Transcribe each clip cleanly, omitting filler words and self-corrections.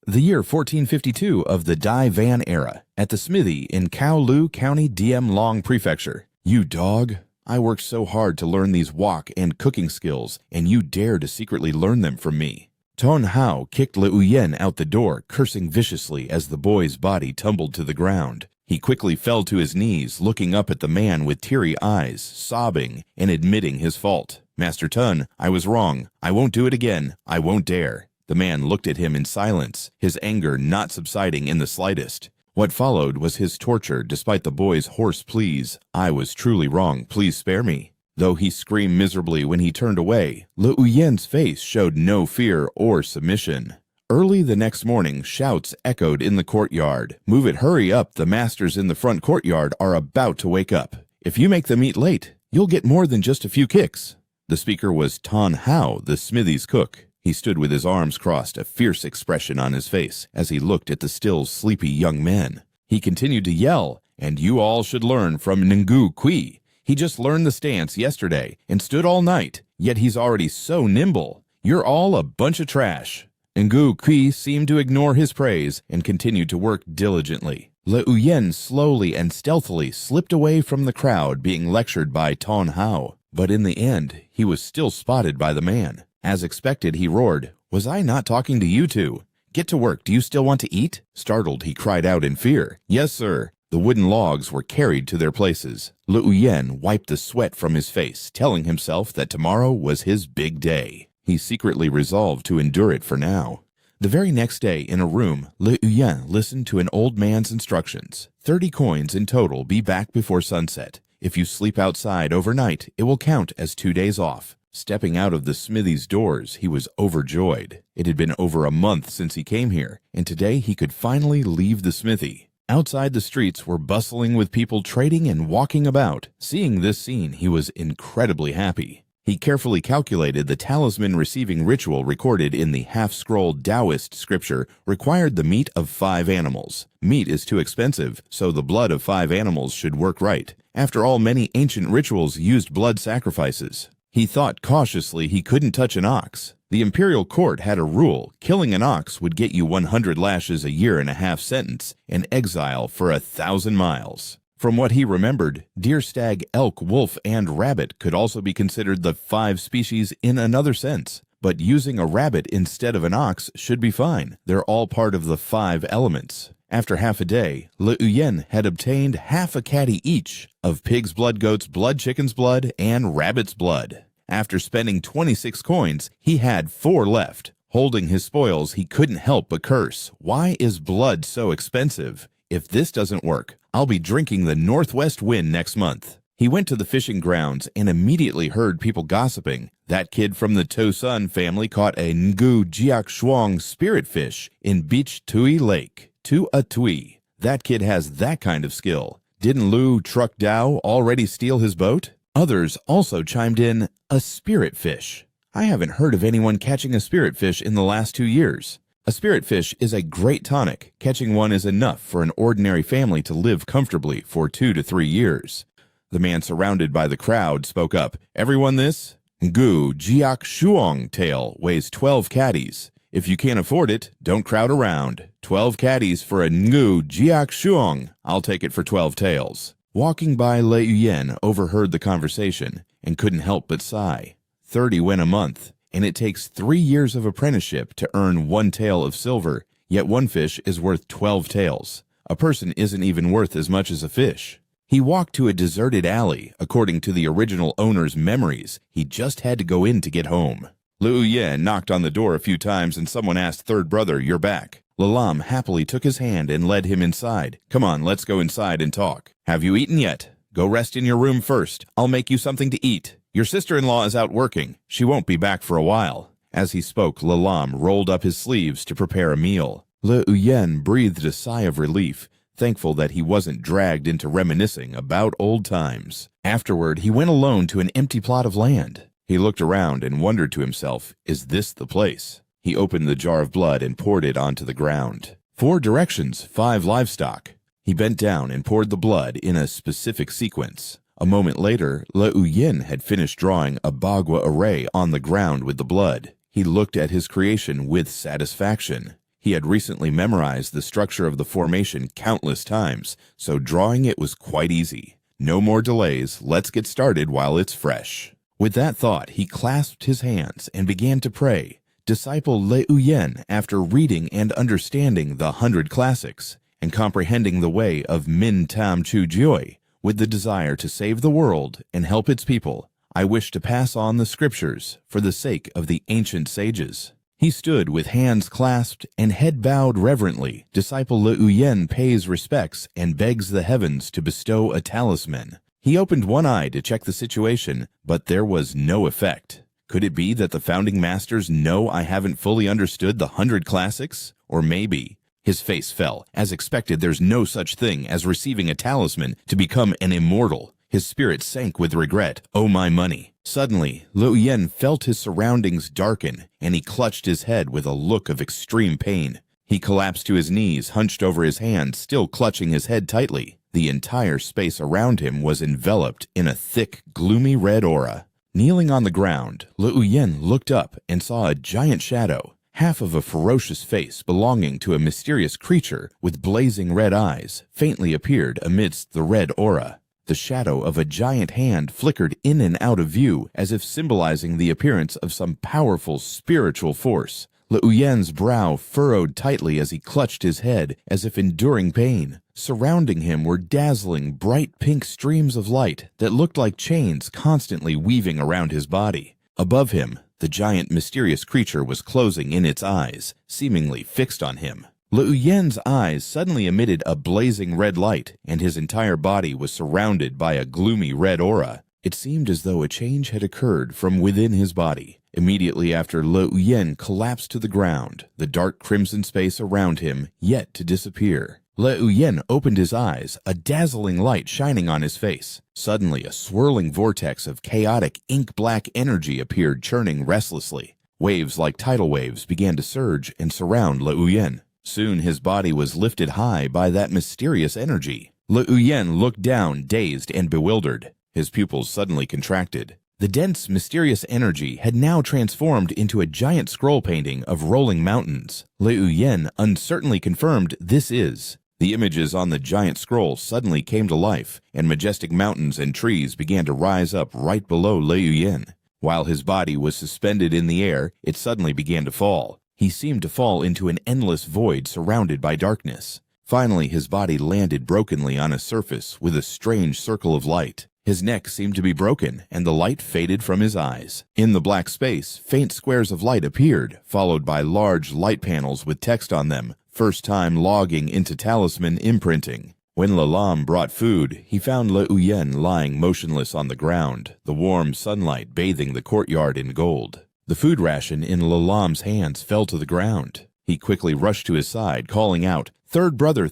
The year 1452 of the Dai Van era, at the smithy in Kowloon County, Diem Long Prefecture. You dog! I worked so hard to learn these wok and cooking skills, and you dare to secretly learn them from me. Tan Hung kicked Le Uyen out the door, cursing viciously as the boy's body tumbled to the ground. He quickly fell to his knees, looking up at the man with teary eyes, sobbing, and admitting his fault. Master Tun, I was wrong. I won't do it again. I won't dare. The man looked at him in silence, his anger not subsiding in the slightest. What followed was his torture despite the boy's hoarse pleas. I was truly wrong. Please spare me. Though he screamed miserably when he turned away, Le Uyen's face showed no fear or submission. Early the next morning, shouts echoed in the courtyard. Move it, hurry up, the masters in the front courtyard are about to wake up. If you make them eat late, you'll get more than just a few kicks. The speaker was Tan Hung, the smithy's cook. He stood with his arms crossed, a fierce expression on his face as he looked at the still sleepy young men. He continued to yell, and you all should learn from Ngu Kui. He just learned the stance yesterday and stood all night, yet he's already so nimble. You're all a bunch of trash. Ngu Kui seemed to ignore his praise and continued to work diligently. Le Uyen slowly and stealthily slipped away from the crowd being lectured by Tan Hung, but in the end, he was still spotted by the man. As expected, he roared, Was I not talking to you two? Get to work, do you still want to eat? Startled, he cried out in fear. Yes, sir. The wooden logs were carried to their places. Le Uyen wiped the sweat from his face, telling himself that tomorrow was his big day. He secretly resolved to endure it for now. The very next day, in a room, Le Uyen listened to an old man's instructions. 30 coins in total, be back before sunset. If you sleep outside overnight, it will count as 2 days off. Stepping out of the smithy's doors, he was overjoyed. It had been over a month since he came here, and today he could finally leave the smithy. Outside, the streets were bustling with people trading and walking about. Seeing this scene, he was incredibly happy. He carefully calculated the talisman receiving ritual recorded in the half-scrolled Taoist scripture required the meat of 5 animals. Meat is too expensive, so the blood of 5 animals should work right. After all, many ancient rituals used blood sacrifices. He thought cautiously he couldn't touch an ox. The imperial court had a rule: killing an ox would get you 100 lashes a year and a half sentence, and exile for 1,000 miles. From what he remembered, deer, stag, elk, wolf, and rabbit could also be considered the 5 species in another sense. But using a rabbit instead of an ox should be fine. They're all part of the 5 elements. After half a day, Le Uyen had obtained half a caddy each of pig's blood, goat's blood, chicken's blood, and rabbit's blood. After spending 26 coins, he had 4 left. Holding his spoils, he couldn't help but curse. Why is blood so expensive? If this doesn't work, I'll be drinking the northwest wind next month. He went to the fishing grounds and immediately heard people gossiping. That kid from the Tosun family caught a Ngu Jiak Shuang spirit fish in Beach Tui Lake. To a Tui. That kid has that kind of skill. Didn't Lu Truck Dao already steal his boat? Others also chimed in, a spirit fish. I haven't heard of anyone catching a spirit fish in the last 2 years. A spirit fish is a great tonic. Catching one is enough for an ordinary family to live comfortably for 2 to 3 years. The man surrounded by the crowd spoke up. Everyone, this Ngu Jiak Shuang tail weighs 12 caddies. If you can't afford it, don't crowd around. 12 caddies for a Ngu Jiak Shuang. I'll take it for 12 taels. Walking by, Le Uyen overheard the conversation and couldn't help but sigh. 30 went a month, and it takes 3 years of apprenticeship to earn 1 tael of silver, yet 1 fish is worth 12 taels. A person isn't even worth as much as a fish. He walked to a deserted alley. According to the original owner's memories, he just had to go in to get home. Le Uyen knocked on the door a few times and someone asked, Third brother, you're back. Lalam happily took his hand and led him inside. Come on, let's go inside and talk. Have you eaten yet? Go rest in your room first. I'll make you something to eat. Your sister-in-law is out working. She won't be back for a while. As he spoke, Lalam rolled up his sleeves to prepare a meal. Le Uyen breathed a sigh of relief, thankful that he wasn't dragged into reminiscing about old times. Afterward, he went alone to an empty plot of land. He looked around and wondered to himself, is this the place? He opened the jar of blood and poured it onto the ground. 4 directions, 5 livestock. He bent down and poured the blood in a specific sequence. A moment later, Le Uyen had finished drawing a bagua array on the ground with the blood. He looked at his creation with satisfaction. He had recently memorized the structure of the formation countless times, so drawing it was quite easy. No more delays, let's get started while it's fresh. With that thought, he clasped his hands and began to pray. Disciple Liu Yen, after reading and understanding the 100 classics and comprehending the way of Min Tam Chu Jioi, with the desire to save the world and help its people, I wish to pass on the scriptures for the sake of the ancient sages. He stood with hands clasped and head bowed reverently. Disciple Liu Yen pays respects and begs the heavens to bestow a talisman. He opened one eye to check the situation, but there was no effect. Could it be that the founding masters know I haven't fully understood the 100 classics? Or maybe... His face fell. As expected, there's no such thing as receiving a talisman to become an immortal. His spirit sank with regret. Oh, my money. Suddenly, Liu Yen felt his surroundings darken, and he clutched his head with a look of extreme pain. He collapsed to his knees, hunched over his hands, still clutching his head tightly. The entire space around him was enveloped in a thick, gloomy red aura. Kneeling on the ground, Liu Yen looked up and saw a giant shadow, half of a ferocious face belonging to a mysterious creature with blazing red eyes, faintly appeared amidst the red aura. The shadow of a giant hand flickered in and out of view as if symbolizing the appearance of some powerful spiritual force. Liu Yen's brow furrowed tightly as he clutched his head as if enduring pain. Surrounding him were dazzling, bright pink streams of light that looked like chains constantly weaving around his body. Above him, the giant mysterious creature was closing in its eyes, seemingly fixed on him. Liu Yen's eyes suddenly emitted a blazing red light, and his entire body was surrounded by a gloomy red aura. It seemed as though a change had occurred from within his body. Immediately after Liu Yen collapsed to the ground, the dark crimson space around him yet to disappear. Liu Yen opened his eyes, a dazzling light shining on his face. Suddenly, a swirling vortex of chaotic ink-black energy appeared, churning restlessly. Waves like tidal waves began to surge and surround Liu Yen. Soon his body was lifted high by that mysterious energy. Liu Yen looked down, dazed and bewildered. His pupils suddenly contracted. The dense, mysterious energy had now transformed into a giant scroll painting of rolling mountains. Liu Yen uncertainly confirmed this is. The images on the giant scroll suddenly came to life, and majestic mountains and trees began to rise up right below Liu Yen. While his body was suspended in the air, it suddenly began to fall. He seemed to fall into an endless void surrounded by darkness. Finally, his body landed brokenly on a surface with a strange circle of light. His neck seemed to be broken, and the light faded from his eyes. In the black space, faint squares of light appeared, followed by large light panels with text on them, first time logging into talisman imprinting. When Lalam brought food, he found Liu Yen lying motionless on the ground, the warm sunlight bathing the courtyard in gold. The food ration in Lalam's hands fell to the ground. He quickly rushed to his side, calling out, third brother,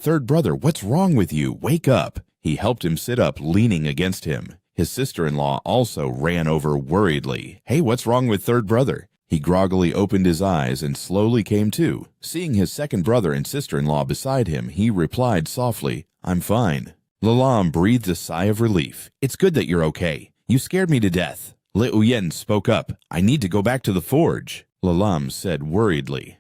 what's wrong with you? Wake up!" He helped him sit up, leaning against him. His sister-in-law also ran over worriedly. "Hey, what's wrong with third brother?" He groggily opened his eyes and slowly came to. Seeing his second brother and sister-in-law beside him, he replied softly, "I'm fine." Lalam breathed a sigh of relief. "It's good that you're okay. You scared me to death." Liu Yen spoke up. "I need to go back to the forge," Lalam said worriedly.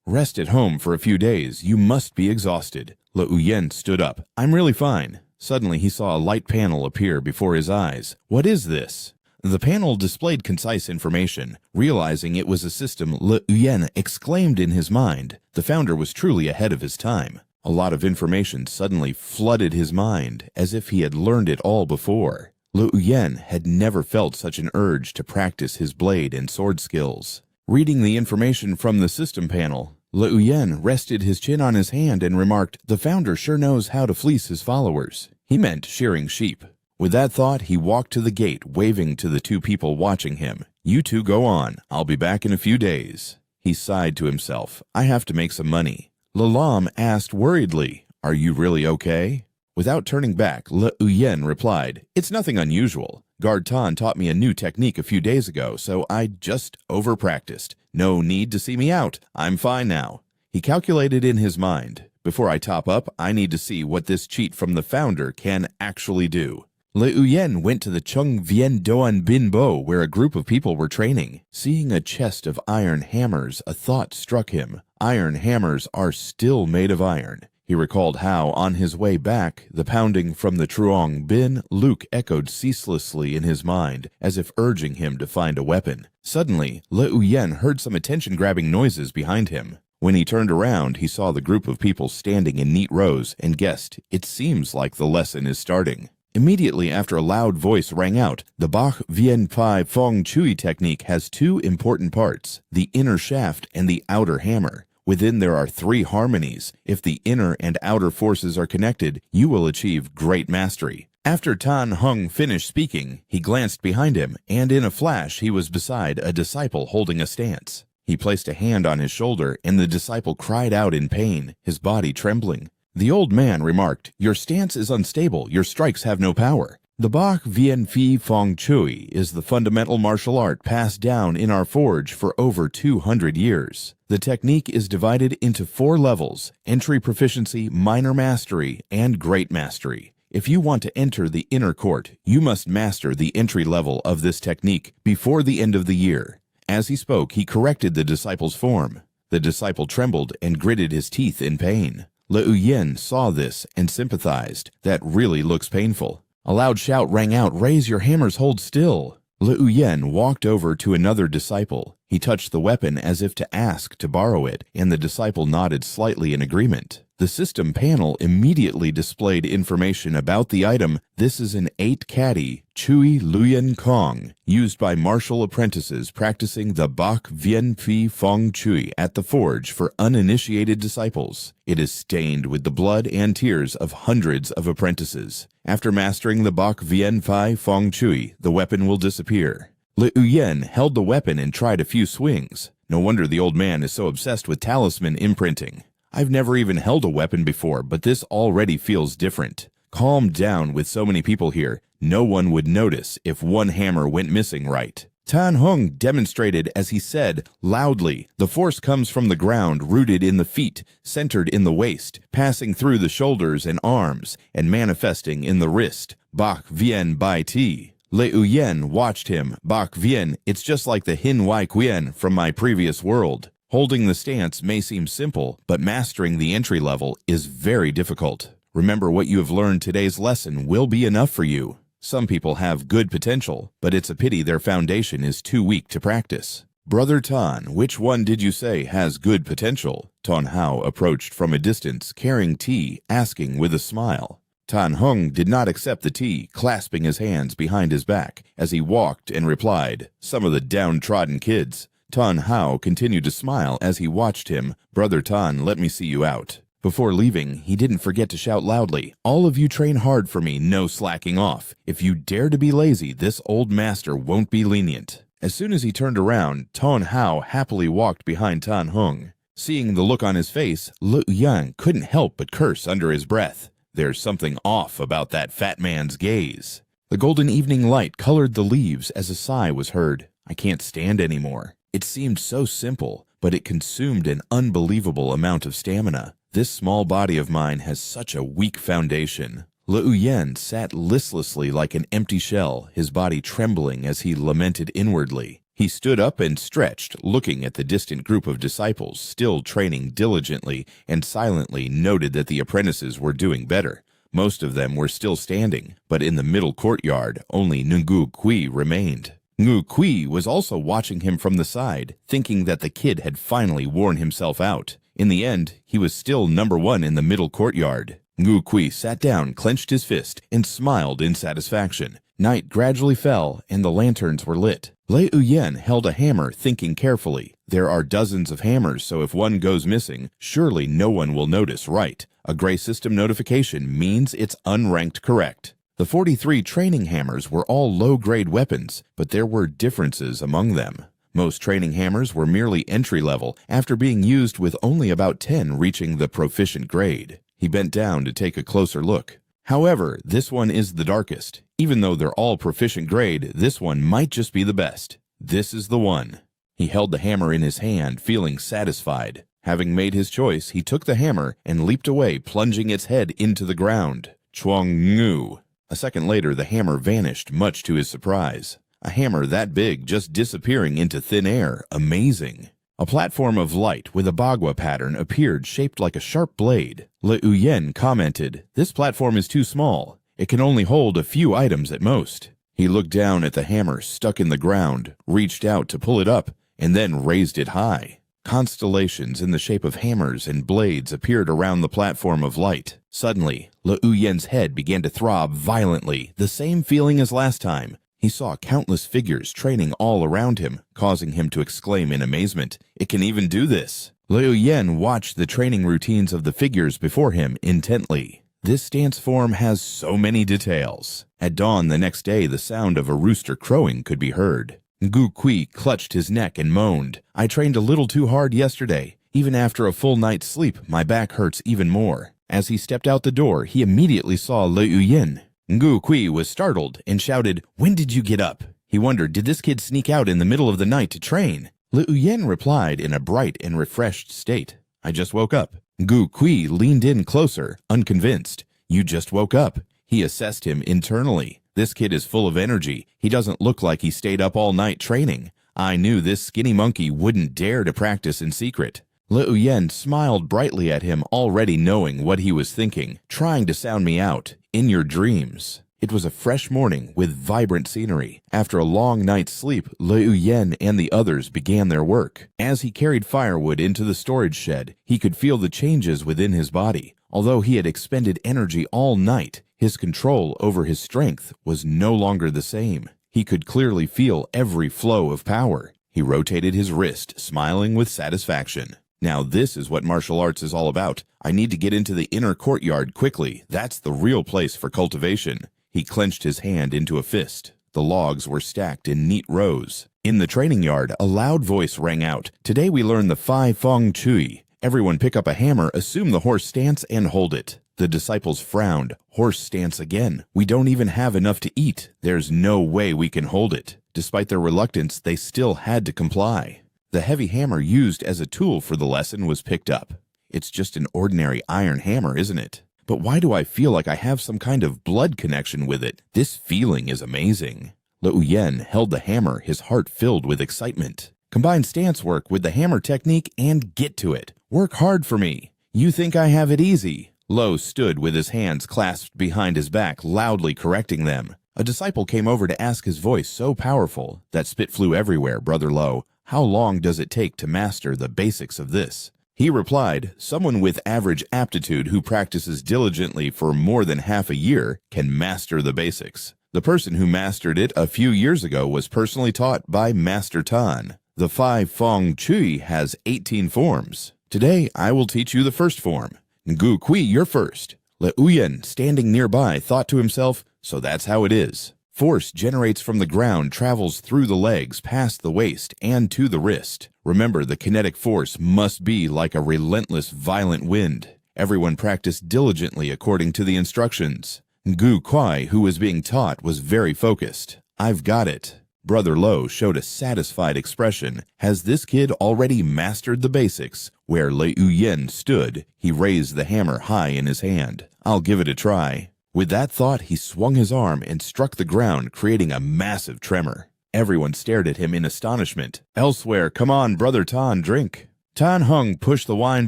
"Rest at home for a few days. You must be exhausted." Liu Yen stood up. "I'm really fine." Suddenly he saw a light panel appear before his eyes. "What is this?" The panel displayed concise information. Realizing it was a system, Liu Yen exclaimed in his mind. The founder was truly ahead of his time. A lot of information suddenly flooded his mind, as if he had learned it all before. Liu Yen had never felt such an urge to practice his blade and sword skills. Reading the information from the system panel, Liu Yen rested his chin on his hand and remarked, "The founder sure knows how to fleece his followers." He meant shearing sheep. With that thought, he walked to the gate, waving to the two people watching him. "You two go on. I'll be back in a few days." He sighed to himself. "I have to make some money." Lalam asked worriedly, "Are you really okay?" Without turning back, Liu Yen replied, "It's nothing unusual. Guard Tan taught me a new technique a few days ago, so I just over-practiced. No need to see me out. I'm fine now." He calculated in his mind, "Before I top up, I need to see what this cheat from the founder can actually do." Le Uyen went to the Chung Vien Doan Bin Bo where a group of people were training. Seeing a chest of iron hammers, a thought struck him. Iron hammers are still made of iron. He recalled how, on his way back, the pounding from the Truong Bin Luke echoed ceaselessly in his mind, as if urging him to find a weapon. Suddenly, Le Uyen heard some attention-grabbing noises behind him. When he turned around, he saw the group of people standing in neat rows and guessed, it seems like the lesson is starting. Immediately after a loud voice rang out, the Bach Vien Pai Fong Chui technique has two important parts, the inner shaft and the outer hammer. Within there are three harmonies. If the inner and outer forces are connected, you will achieve great mastery. After Tan Hung finished speaking, he glanced behind him, and in a flash he was beside a disciple holding a stance. He placed a hand on his shoulder, and the disciple cried out in pain, his body trembling. The old man remarked, "Your stance is unstable, your strikes have no power." The Bach Vien Phi Fong Chui is the fundamental martial art passed down in our forge for over 200 years. The technique is divided into 4 levels: entry proficiency, minor mastery, and great mastery. If you want to enter the inner court, you must master the entry level of this technique before the end of the year. As he spoke, he corrected the disciple's form. The disciple trembled and gritted his teeth in pain. Le Uyen saw this and sympathized. That really looks painful. A loud shout rang out, "Raise your hammers, hold still!" Le Uyen walked over to another disciple. He touched the weapon as if to ask to borrow it, and the disciple nodded slightly in agreement. The system panel immediately displayed information about the item. This is an 8-caddy Chui Luyen Kong, used by martial apprentices practicing the Bach Vien Phi Fong Chui at the forge for uninitiated disciples. It is stained with the blood and tears of hundreds of apprentices. After mastering the Bach Vien Phi Fong Chui, the weapon will disappear. Le Uyen held the weapon and tried a few swings. No wonder the old man is so obsessed with talisman imprinting. I've never even held a weapon before, but this already feels different. Calm down, with so many people here. No one would notice if one hammer went missing, right? Tan Hung demonstrated as he said, loudly, "The force comes from the ground, rooted in the feet, centered in the waist, passing through the shoulders and arms, and manifesting in the wrist. Bach Vien Bai Ti." Le Uyen watched him. "Bach Vien, it's just like the Hin Wai Quien from my previous world." Holding the stance may seem simple, but mastering the entry level is very difficult. Remember, what you have learned today's lesson will be enough for you. Some people have good potential, but it's a pity their foundation is too weak to practice. "Brother Tan, which one did you say has good potential?" Tan Hao approached from a distance, carrying tea, asking with a smile. Tan Hung did not accept the tea, clasping his hands behind his back as he walked and replied, "Some of the downtrodden kids." Tan Hao continued to smile as he watched him. "Brother Tan, let me see you out." Before leaving, he didn't forget to shout loudly, "All of you train hard for me, no slacking off. If you dare to be lazy, this old master won't be lenient." As soon as he turned around, Tan Hao happily walked behind Tan Hung. Seeing the look on his face, Le Uyen couldn't help but curse under his breath. There's something off about that fat man's gaze. The golden evening light colored the leaves as a sigh was heard. "I can't stand anymore." It seemed so simple, but it consumed an unbelievable amount of stamina. This small body of mine has such a weak foundation. Le Uyen sat listlessly like an empty shell, his body trembling as he lamented inwardly. He stood up and stretched, looking at the distant group of disciples still training diligently, and silently noted that the apprentices were doing better. Most of them were still standing, but in the middle courtyard, only Ngu Kui remained. Ngu Kui was also watching him from the side, thinking that the kid had finally worn himself out. In the end, he was still number 1 in the middle courtyard. Ngu Kui sat down, clenched his fist, and smiled in satisfaction. Night gradually fell, and the lanterns were lit. Le Uyen held a hammer, thinking carefully. There are dozens of hammers, so if one goes missing, surely no one will notice, right? A gray system notification means it's unranked correct. The 43 training hammers were all low-grade weapons, but there were differences among them. Most training hammers were merely entry-level, after being used with only about 10 reaching the proficient grade. He bent down to take a closer look. However, this one is the darkest. Even though they're all proficient grade, this one might just be the best. This is the one. He held the hammer in his hand, feeling satisfied. Having made his choice, he took the hammer and leaped away, plunging its head into the ground. Chuang Ngu. A second later, the hammer vanished, much to his surprise. A hammer that big just disappearing into thin air. Amazing. A platform of light with a bagua pattern appeared, shaped like a sharp blade. Le Uyen commented, "This platform is too small. It can only hold a few items at most." He looked down at the hammer stuck in the ground, reached out to pull it up, and then raised it high. Constellations in the shape of hammers and blades appeared around the platform of light. Suddenly, Le Uyen's head began to throb violently, the same feeling as last time. He saw countless figures training all around him, causing him to exclaim in amazement, "It can even do this!" Le Uyen watched the training routines of the figures before him intently. This stance form has so many details. At dawn the next day, the sound of a rooster crowing could be heard. Ngu Kui clutched his neck and moaned, "I trained a little too hard yesterday. Even after a full night's sleep, my back hurts even more." As he stepped out the door, he immediately saw Le Uyen. Ngu Kui was startled and shouted, "When did you get up?" He wondered, did this kid sneak out in the middle of the night to train? Le Uyen replied in a bright and refreshed state, "I just woke up." Ngu Kui leaned in closer, unconvinced. "You just woke up." He assessed him internally. "This kid is full of energy. He doesn't look like he stayed up all night training. I knew this skinny monkey wouldn't dare to practice in secret." Le Uyen smiled brightly at him, already knowing what he was thinking, trying to sound me out. "In your dreams." It was a fresh morning with vibrant scenery. After a long night's sleep, Le Uyen and the others began their work. As he carried firewood into the storage shed, he could feel the changes within his body. Although he had expended energy all night, his control over his strength was no longer the same. He could clearly feel every flow of power. He rotated his wrist, smiling with satisfaction. Now this is what martial arts is all about. I need to get into the inner courtyard quickly. That's the real place for cultivation. He clenched his hand into a fist. The logs were stacked in neat rows. In the training yard, a loud voice rang out. "Today we learn the Fai Feng Chui. Everyone pick up a hammer, assume the horse stance, and hold it." The disciples frowned. "Horse stance again. We don't even have enough to eat. There's no way we can hold it." Despite their reluctance, they still had to comply. The heavy hammer used as a tool for the lesson was picked up. "It's just an ordinary iron hammer, isn't it? But why do I feel like I have some kind of blood connection with it? This feeling is amazing." Le Uyen held the hammer, his heart filled with excitement. "Combine stance work with the hammer technique and get to it. Work hard for me. You think I have it easy." Lo stood with his hands clasped behind his back, loudly correcting them. A disciple came over to ask, his voice so powerful that spit flew everywhere. "Brother Lo, how long does it take to master the basics of this?" He replied, "Someone with average aptitude who practices diligently for more than half a year can master the basics. The person who mastered it a few years ago was personally taught by Master Tan. The Fai Feng Chui has 18 forms. Today, I will teach you the first form. Ngu Kui, you're first." Le Uyen, standing nearby, thought to himself, "So that's how it is." Force generates from the ground, travels through the legs, past the waist, and to the wrist. Remember, the kinetic force must be like a relentless, violent wind. Everyone practiced diligently according to the instructions. Ngu Kui, who was being taught, was very focused. "I've got it." Brother Lo showed a satisfied expression. Has this kid already mastered the basics? Where Le Uyen stood, he raised the hammer high in his hand. "I'll give it a try." With that thought, he swung his arm and struck the ground, creating a massive tremor. Everyone stared at him in astonishment. "Elsewhere, come on, Brother Tan, drink." Tan Hung pushed the wine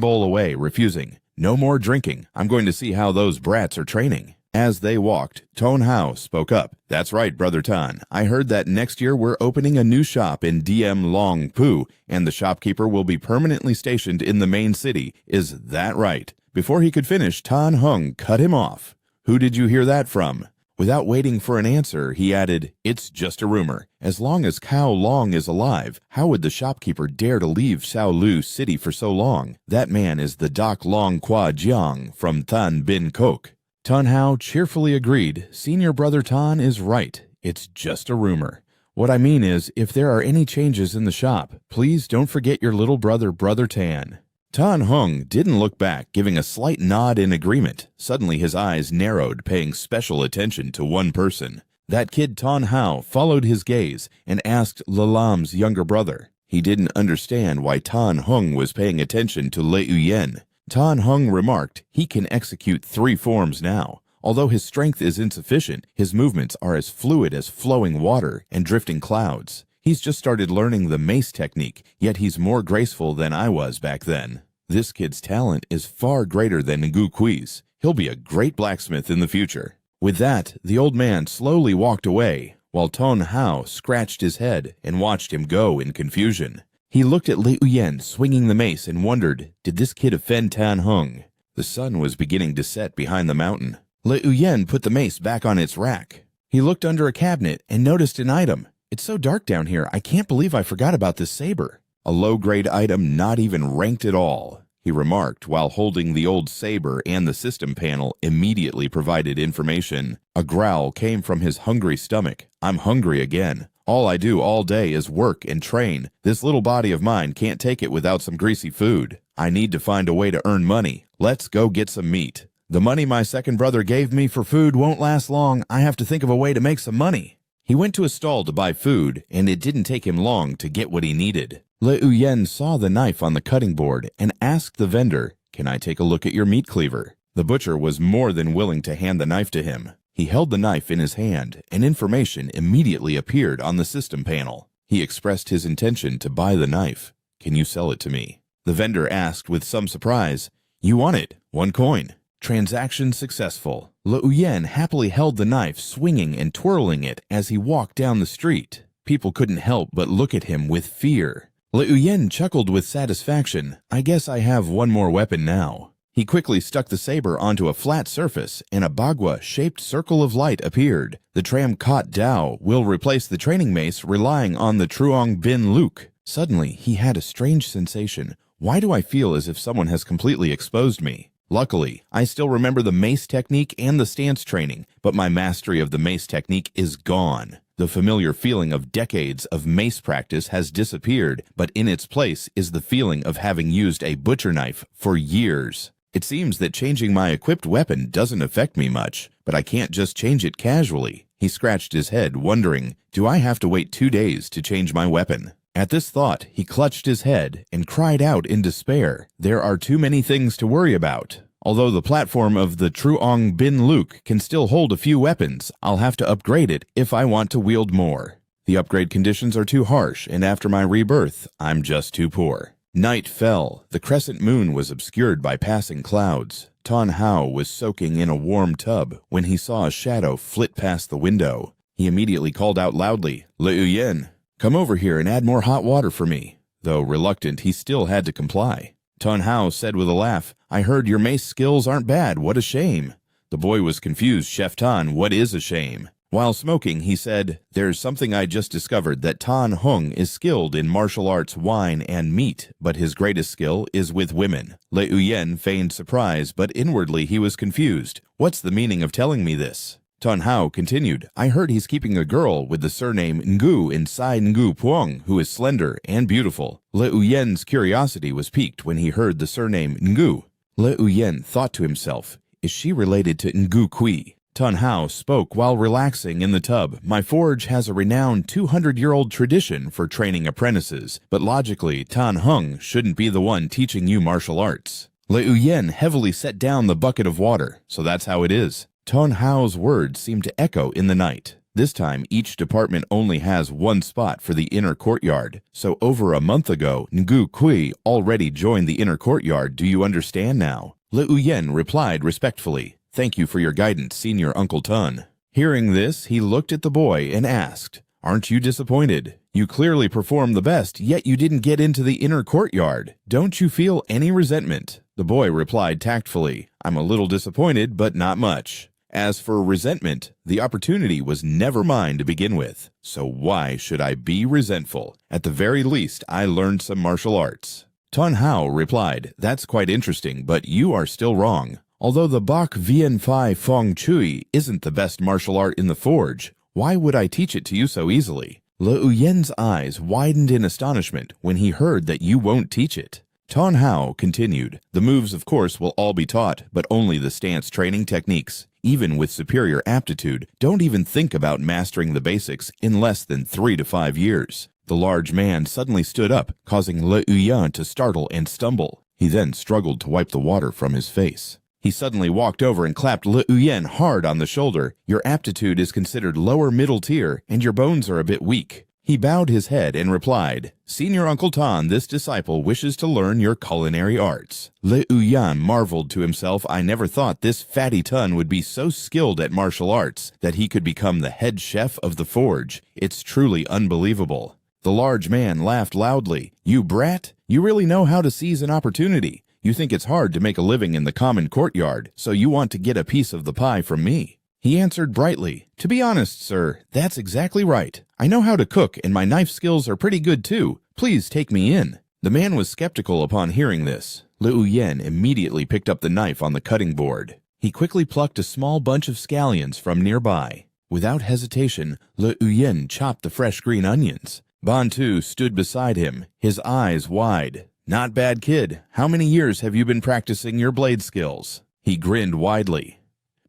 bowl away, refusing. "No more drinking. I'm going to see how those brats are training." As they walked, Ton Hao spoke up. "That's right, Brother Tan. I heard that next year we're opening a new shop in DM Long Pu, and the shopkeeper will be permanently stationed in the main city. Is that right?" Before he could finish, Tan Hung cut him off. "Who did you hear that from?" Without waiting for an answer, he added, "It's just a rumor. As long as Cao Long is alive, how would the shopkeeper dare to leave Xiaolu City for so long? That man is the Doc Long Qua Jiang from Tan Bin Kok." Tan Hao cheerfully agreed. "Senior Brother Tan is right. It's just a rumor. What I mean is, if there are any changes in the shop, please don't forget your little brother, Brother Tan." Tan Hung didn't look back, giving a slight nod in agreement. Suddenly his eyes narrowed, paying special attention to one person. That kid Tan Hao followed his gaze and asked Lalam's younger brother. He didn't understand why Tan Hung was paying attention to Le Uyen. Tan Hung remarked, "He can execute 3 forms now. Although his strength is insufficient, his movements are as fluid as flowing water and drifting clouds. He's just started learning the mace technique, yet he's more graceful than I was back then. This kid's talent is far greater than Ngu Kui's. He'll be a great blacksmith in the future." With that, the old man slowly walked away, while Tan Hung scratched his head and watched him go in confusion. He looked at Liu Yan swinging the mace and wondered, did this kid offend Tan Hung? The sun was beginning to set behind the mountain. Liu Yan put the mace back on its rack. He looked under a cabinet and noticed an item. "It's so dark down here, I can't believe I forgot about this saber." "A low-grade item not even ranked at all," he remarked while holding the old saber, and the system panel immediately provided information. A growl came from his hungry stomach. "I'm hungry again. All I do all day is work and train. This little body of mine can't take it without some greasy food. I need to find a way to earn money. Let's go get some meat. The money my second brother gave me for food won't last long. I have to think of a way to make some money." He went to a stall to buy food, and it didn't take him long to get what he needed. Liu Yan saw the knife on the cutting board and asked the vendor, "Can I take a look at your meat cleaver?" The butcher was more than willing to hand the knife to him. He held the knife in his hand, and information immediately appeared on the system panel. He expressed his intention to buy the knife. "Can you sell it to me?" The vendor asked with some surprise. "You want it? 1 coin. Transaction successful. Liu Yan happily held the knife, swinging and twirling it as he walked down the street. People couldn't help but look at him with fear. Liu Yan chuckled with satisfaction. "I guess I have one more weapon now." He quickly stuck the saber onto a flat surface, and a bagua-shaped circle of light appeared. The Tram-Kot Dao will replace the training mace, relying on the Truong Bin Luke. Suddenly, he had a strange sensation. "Why do I feel as if someone has completely exposed me?" Luckily, I still remember the mace technique and the stance training, but my mastery of the mace technique is gone. The familiar feeling of decades of mace practice has disappeared, but in its place is the feeling of having used a butcher knife for years. It seems that changing my equipped weapon doesn't affect me much, but I can't just change it casually. He scratched his head, wondering, do I have to wait 2 days to change my weapon? At this thought, he clutched his head and cried out in despair. There are too many things to worry about. Although the platform of the Truong Bin Luke can still hold a few weapons, I'll have to upgrade it if I want to wield more. The upgrade conditions are too harsh, and after my rebirth, I'm just too poor. Night fell. The crescent moon was obscured by passing clouds. Tan Hung was soaking in a warm tub when he saw a shadow flit past the window. He immediately called out loudly, "Liu Yan, come over here and add more hot water for me." Though reluctant, he still had to comply. Tan Hung said with a laugh, "I heard your mace skills aren't bad. What a shame." The boy was confused. "Chef Tan, what is a shame?" While smoking, he said, "There's something I just discovered, that Tan Hung is skilled in martial arts, wine, and meat, but his greatest skill is with women." Liu Yan feigned surprise, but inwardly he was confused. "What's the meaning of telling me this?" Tan Hung continued, "I heard he's keeping a girl with the surname Ngu inside Ngu Puong, who is slender and beautiful." Liu Yan's curiosity was piqued when he heard the surname Ngu. Liu Yan thought to himself, is she related to Ngu Kui? Tan Hung spoke while relaxing in the tub. "My forge has a renowned 200-year-old tradition for training apprentices, but logically, Tan Hung shouldn't be the one teaching you martial arts." Liu Yan heavily set down the bucket of water. "So that's how it is." Tan Hung's words seemed to echo in the night. This time, each department only has one spot for the inner courtyard. So over a month ago, Ngu Kui already joined the inner courtyard. Do you understand now? Liu Yan replied respectfully, "Thank you for your guidance, Senior Uncle Tan." Hearing this, he looked at the boy and asked, "Aren't you disappointed? You clearly performed the best, yet you didn't get into the inner courtyard. Don't you feel any resentment?" The boy replied tactfully, "I'm a little disappointed, but not much. As for resentment, the opportunity was never mine to begin with, so why should I be resentful? At the very least, I learned some martial arts." Tan Hung replied, "That's quite interesting, but you are still wrong. Although the Bak Vien Phi Fong Chui isn't the best martial art in the forge, why would I teach it to you so easily?" Liu Yan's eyes widened in astonishment when he heard that you won't teach it. Tan Hung continued, "The moves, of course, will all be taught, but only the stance training techniques. Even with superior aptitude, don't even think about mastering the basics in less than 3 to 5 years." The large man suddenly stood up, causing Liu Yan to startle and stumble. He then struggled to wipe the water from his face. He suddenly walked over and clapped Le Uyen hard on the shoulder. "Your aptitude is considered lower middle tier, and your bones are a bit weak." He bowed his head and replied, "Senior Uncle Tan, this disciple wishes to learn your culinary arts." Le Uyan marveled to himself. I never thought this fatty Tun would be so skilled at martial arts that he could become the head chef of the forge. It's truly unbelievable. The large man laughed loudly. "You brat, you really know how to seize an opportunity. You think it's hard to make a living in the common courtyard, so you want to get a piece of the pie from me." He answered brightly, "To be honest, sir, that's exactly right. I know how to cook, and my knife skills are pretty good too. Please take me in." The man was skeptical upon hearing this. Liu Yen immediately picked up the knife on the cutting board. He quickly plucked a small bunch of scallions from nearby. Without hesitation, Liu Yen chopped the fresh green onions. Bantu stood beside him, his eyes wide. "Not bad, kid. How many years have you been practicing your blade skills?" He grinned widely.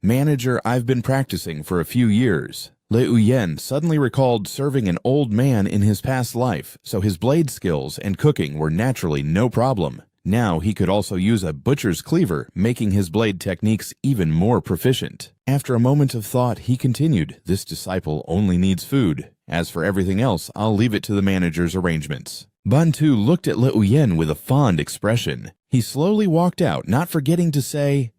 "Manager, I've been practicing for a few years." Liu Yen suddenly recalled serving an old man in his past life, so his blade skills and cooking were naturally no problem. Now he could also use a butcher's cleaver, making his blade techniques even more proficient. After a moment of thought, he continued, "This disciple only needs food. As for everything else, I'll leave it to the manager's arrangements." Bantu looked at Liu Yen with a fond expression. He slowly walked out, not forgetting to say,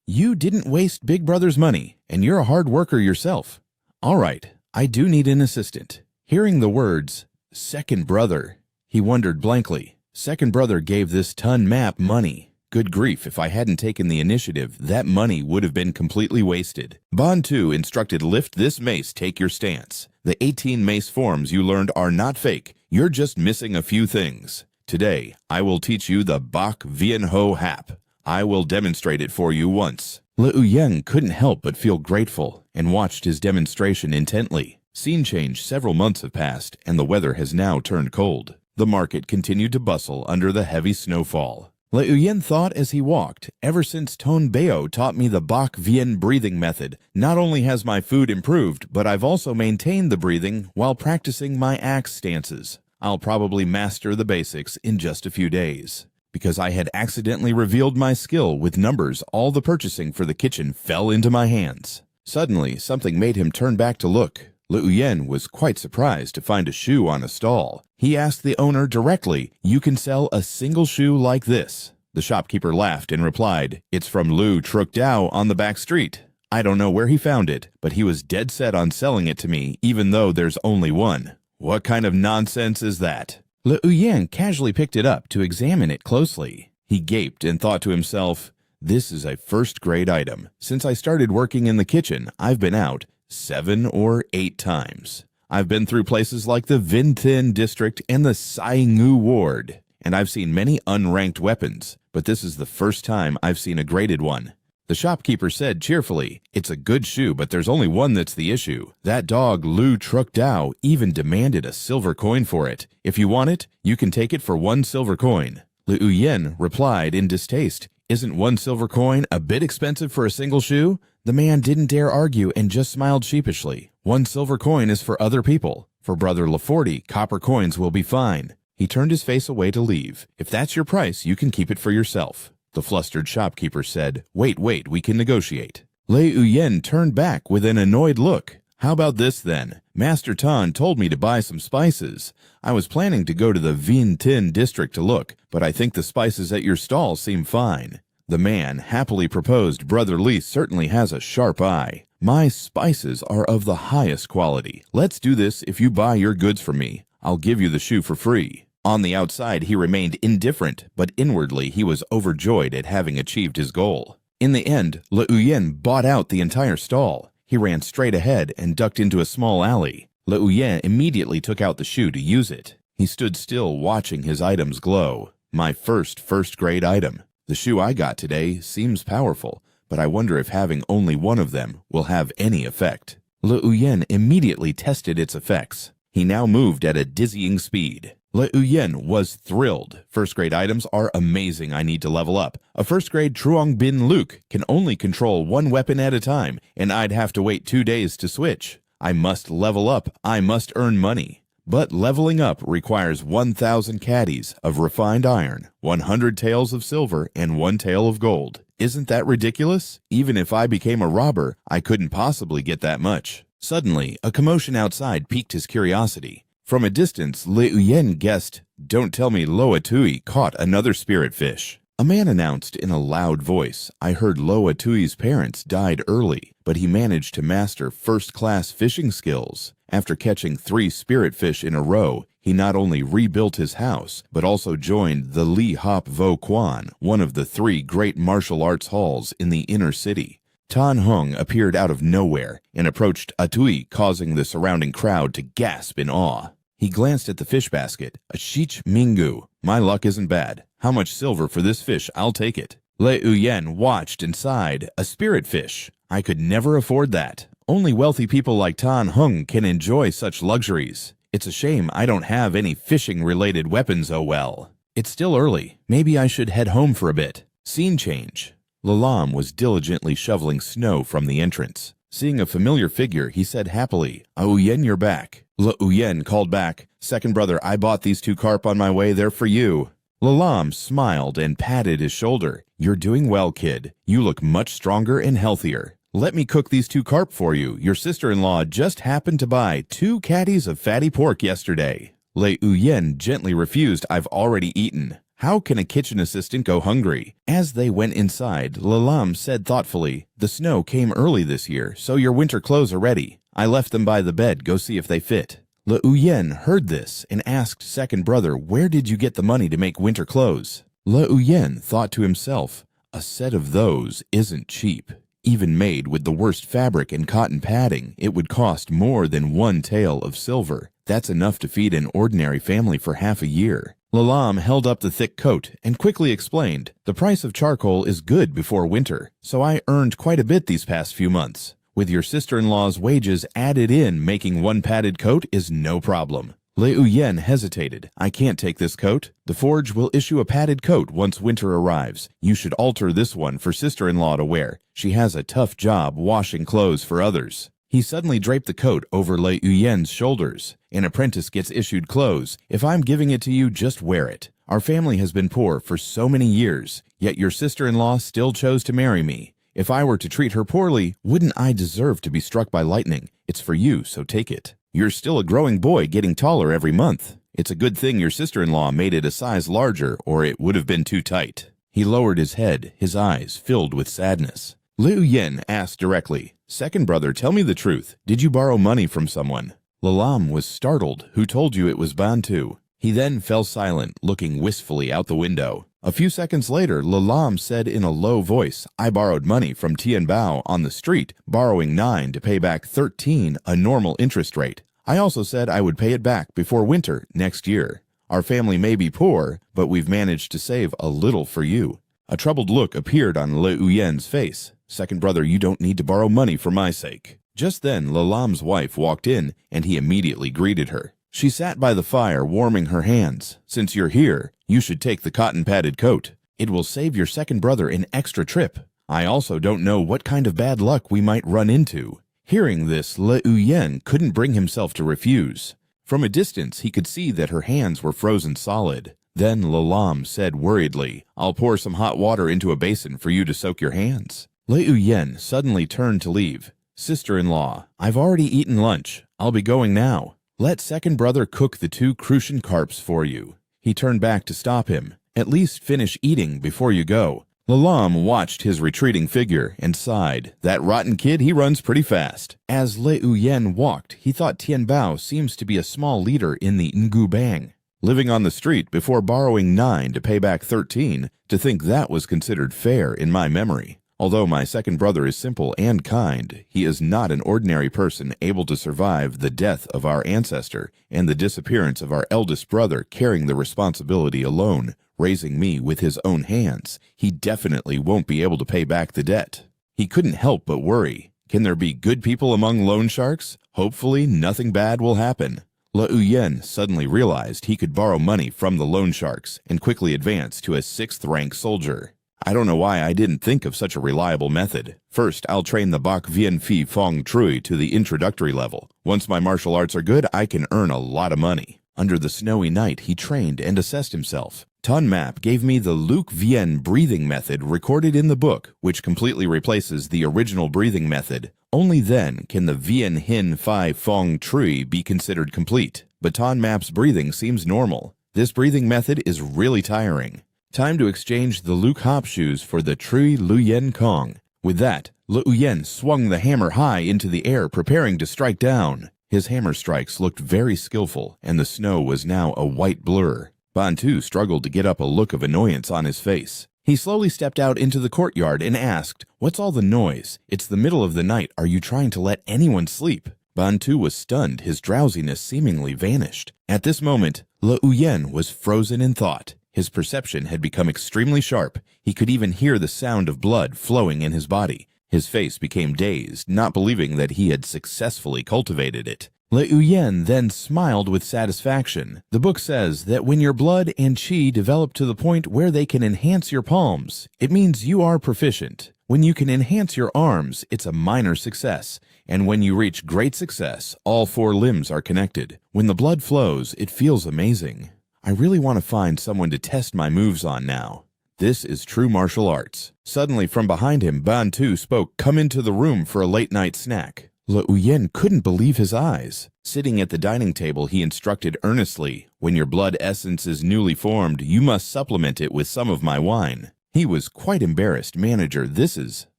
"You didn't waste Big Brother's money, and you're a hard worker yourself. All right, I do need an assistant." Hearing the words, "second brother," he wondered blankly. Second brother gave this Tun map money. Good grief, if I hadn't taken the initiative, that money would have been completely wasted. Bantu instructed, "Lift this mace, take your stance. The 18 mace forms you learned are not fake. You're just missing a few things. Today, I will teach you the Bak Vien Ho Hap. I will demonstrate it for you once." Liu Yang couldn't help but feel grateful and watched his demonstration intently. Scene change. Several months have passed, and the weather has now turned cold. The market continued to bustle under the heavy snowfall. Liu Yen thought as he walked, "Ever since Ton Bao taught me the Bak Vien breathing method, not only has my food improved, but I've also maintained the breathing while practicing my axe stances. I'll probably master the basics in just a few days." Because I had accidentally revealed my skill with numbers, all the purchasing for the kitchen fell into my hands. Suddenly, something made him turn back to look. Liu Yen was quite surprised to find a shoe on a stall. He asked the owner directly, "You can sell a single shoe like this?" The shopkeeper laughed and replied, "It's from Lu Truk Dao on the back street. I don't know where he found it, but he was dead set on selling it to me, even though there's only one." "What kind of nonsense is that?" Liu Yan casually picked it up to examine it closely. He gaped and thought to himself, "This is a first-grade item. Since I started working in the kitchen, I've been out 7 or 8 times. I've been through places like the Vingtin district and the Saingu ward, and I've seen many unranked weapons, but this is the first time I've seen a graded one." The shopkeeper said cheerfully, "It's a good shoe, but there's only one that's the issue. That dog Lu Truk Dao even demanded a silver coin for it. If you want it, you can take it for 1 silver coin." Liu Yen replied in distaste, "Isn't 1 silver coin a bit expensive for a single shoe?" The man didn't dare argue and just smiled sheepishly. "1 silver coin is for other people. For Brother Laforty, copper coins will be fine." He turned his face away to leave. "If that's your price, you can keep it for yourself." The flustered shopkeeper said, Wait, we can negotiate." Liu Yen turned back with an annoyed look. "How about this then? Master Tan told me to buy some spices. I was planning to go to the Vingtin district to look, but I think the spices at your stall seem fine." The man happily proposed, "Brother Li certainly has a sharp eye. My spices are of the highest quality. Let's do this. If you buy your goods from me, I'll give you the shoe for free." On the outside, he remained indifferent, but inwardly he was overjoyed at having achieved his goal. In the end, Liu Yen bought out the entire stall. He ran straight ahead and ducked into a small alley. Liu Yen immediately took out the shoe to use it. He stood still watching his items glow. "My first-grade item. The shoe I got today seems powerful, but I wonder if having only one of them will have any effect." Liu Yen immediately tested its effects. He now moved at a dizzying speed. Liu Yen was thrilled. First-grade items are amazing. I need to level up. A first-grade Truong Bin Luke can only control 1 weapon at a time, and I'd have to wait 2 days to switch. I must level up. I must earn money. But leveling up requires 1,000 caddies of refined iron, 100 taels of silver, and 1 tael of gold. Isn't that ridiculous? Even if I became a robber, I couldn't possibly get that much. Suddenly, a commotion outside piqued his curiosity. From a distance, Le Uyen guessed, "Don't tell me Loa Tui caught another spirit fish." A man announced in a loud voice, "I heard Loa Tui's parents died early, but he managed to master first-class fishing skills. After catching 3 spirit fish in a row, he not only rebuilt his house, but also joined the Li Hop Vo Quan, one of the 3 great martial arts halls in the inner city." Tan Hung appeared out of nowhere and approached Atui, causing the surrounding crowd to gasp in awe. He glanced at the fish basket. "A Shich Mingu. My luck isn't bad. How much silver for this fish? I'll take it." Le Uyen watched and sighed. "A spirit fish. I could never afford that. Only wealthy people like Tan Hung can enjoy such luxuries. It's a shame I don't have any fishing-related weapons. Oh well. It's still early. Maybe I should head home for a bit." Scene change. Lalam was diligently shoveling snow from the entrance. Seeing a familiar figure, he said happily, "Uyen, you're back." Le Uyen called back, "Second brother, I bought these 2 carp on my way. They're for you." Lalam smiled and patted his shoulder. "You're doing well, kid. You look much stronger and healthier. Let me cook these 2 carp for you. Your sister-in-law just happened to buy 2 caddies of fatty pork yesterday." Le Uyen gently refused. "I've already eaten. How can a kitchen assistant go hungry?" As they went inside, Lalam said thoughtfully, "The snow came early this year, so your winter clothes are ready. I left them by the bed. Go see if they fit." Le Uyen heard this and asked second brother, "Where did you get the money to make winter clothes?" Le Uyen thought to himself, "A set of those isn't cheap. Even made with the worst fabric and cotton padding, it would cost more than 1 tael of silver. That's enough to feed an ordinary family for half a year." Lalam held up the thick coat and quickly explained, "The price of charcoal is good before winter, so I earned quite a bit these past few months. With your sister-in-law's wages added in, making 1 padded coat is no problem." Le Uyen hesitated. "I can't take this coat. The forge will issue a padded coat once winter arrives. You should alter this one for sister-in-law to wear. She has a tough job washing clothes for others." He suddenly draped the coat over Le Uyen's shoulders. "An apprentice gets issued clothes. If I'm giving it to you, just wear it. Our family has been poor for so many years, yet your sister-in-law still chose to marry me. If I were to treat her poorly, wouldn't I deserve to be struck by lightning? It's for you, so take it. You're still a growing boy, getting taller every month. It's a good thing your sister-in-law made it a size larger, or it would have been too tight." He lowered his head, his eyes filled with sadness. Le Uyen asked directly, "Second brother, tell me the truth. Did you borrow money from someone?" Lalam was startled. "Who told you it was Bantu?" He then fell silent, looking wistfully out the window. A few seconds later, Lalam said in a low voice, "I borrowed money from Tian Bao on the street, borrowing 9 to pay back 13, a normal interest rate. I also said I would pay it back before winter next year. Our family may be poor, but we've managed to save a little for you." A troubled look appeared on Le Uyen's face. "Second brother, you don't need to borrow money for my sake." Just then, Lalam's wife walked in, and he immediately greeted her. She sat by the fire, warming her hands. "Since you're here, you should take the cotton-padded coat. It will save your second brother an extra trip. I also don't know what kind of bad luck we might run into." Hearing this, Le Uyen couldn't bring himself to refuse. From a distance, he could see that her hands were frozen solid. Then Lalam said worriedly, "I'll pour some hot water into a basin for you to soak your hands." Le Uyen suddenly turned to leave. "Sister-in-law, I've already eaten lunch. I'll be going now. Let second brother cook the 2 crucian carps for you." He turned back to stop him. "At least finish eating before you go." Lalam watched his retreating figure and sighed. "That rotten kid, he runs pretty fast." As Le Uyen walked, he thought Tian Bao seems to be a small leader in the Ngu Bang. Living on the street before borrowing 9 to pay back 13, to think that was considered fair in my memory. Although my second brother is simple and kind, he is not an ordinary person able to survive the death of our ancestor and the disappearance of our eldest brother, carrying the responsibility alone, raising me with his own hands. He definitely won't be able to pay back the debt." He couldn't help but worry. Can there be good people among loan sharks? Hopefully nothing bad will happen. Le Uyen suddenly realized he could borrow money from the loan sharks and quickly advanced to a 6th-rank soldier. "I don't know why I didn't think of such a reliable method. First, I'll train the Bak Vien Phi Fong Trui to the introductory level. Once my martial arts are good, I can earn a lot of money." Under the snowy night, he trained and assessed himself. Tan Map gave me the Luke Vien breathing method recorded in the book, which completely replaces the original breathing method. Only then can the Vien Hin Phi Fong Tree be considered complete, but Tan Map's breathing seems normal. This breathing method is really tiring. Time to exchange the Luke Hop shoes for the Tree Luyen Kong. With that, Luyen swung the hammer high into the air, preparing to strike down. His hammer strikes looked very skillful, and the snow was now a white blur. Bantu struggled to get up a look of annoyance on his face. He slowly stepped out into the courtyard and asked, "What's all the noise? It's the middle of the night. Are you trying to let anyone sleep?" Bantu was stunned. His drowsiness seemingly vanished. At this moment, Luyen was frozen in thought. His perception had become extremely sharp. He could even hear the sound of blood flowing in his body. His face became dazed, not believing that he had successfully cultivated it. Luyen then smiled with satisfaction. The book says that when your blood and chi develop to the point where they can enhance your palms, it means you are proficient. When you can enhance your arms, it's a minor success. And when you reach great success, all 4 limbs are connected. When the blood flows, it feels amazing. I really want to find someone to test my moves on now. This is true martial arts. Suddenly from behind him, Bantu spoke, "Come into the room for a late-night snack." Luyen couldn't believe his eyes. Sitting at the dining table, he instructed earnestly, "When your blood essence is newly formed, you must supplement it with some of my wine." He was quite embarrassed. "Manager, this is—"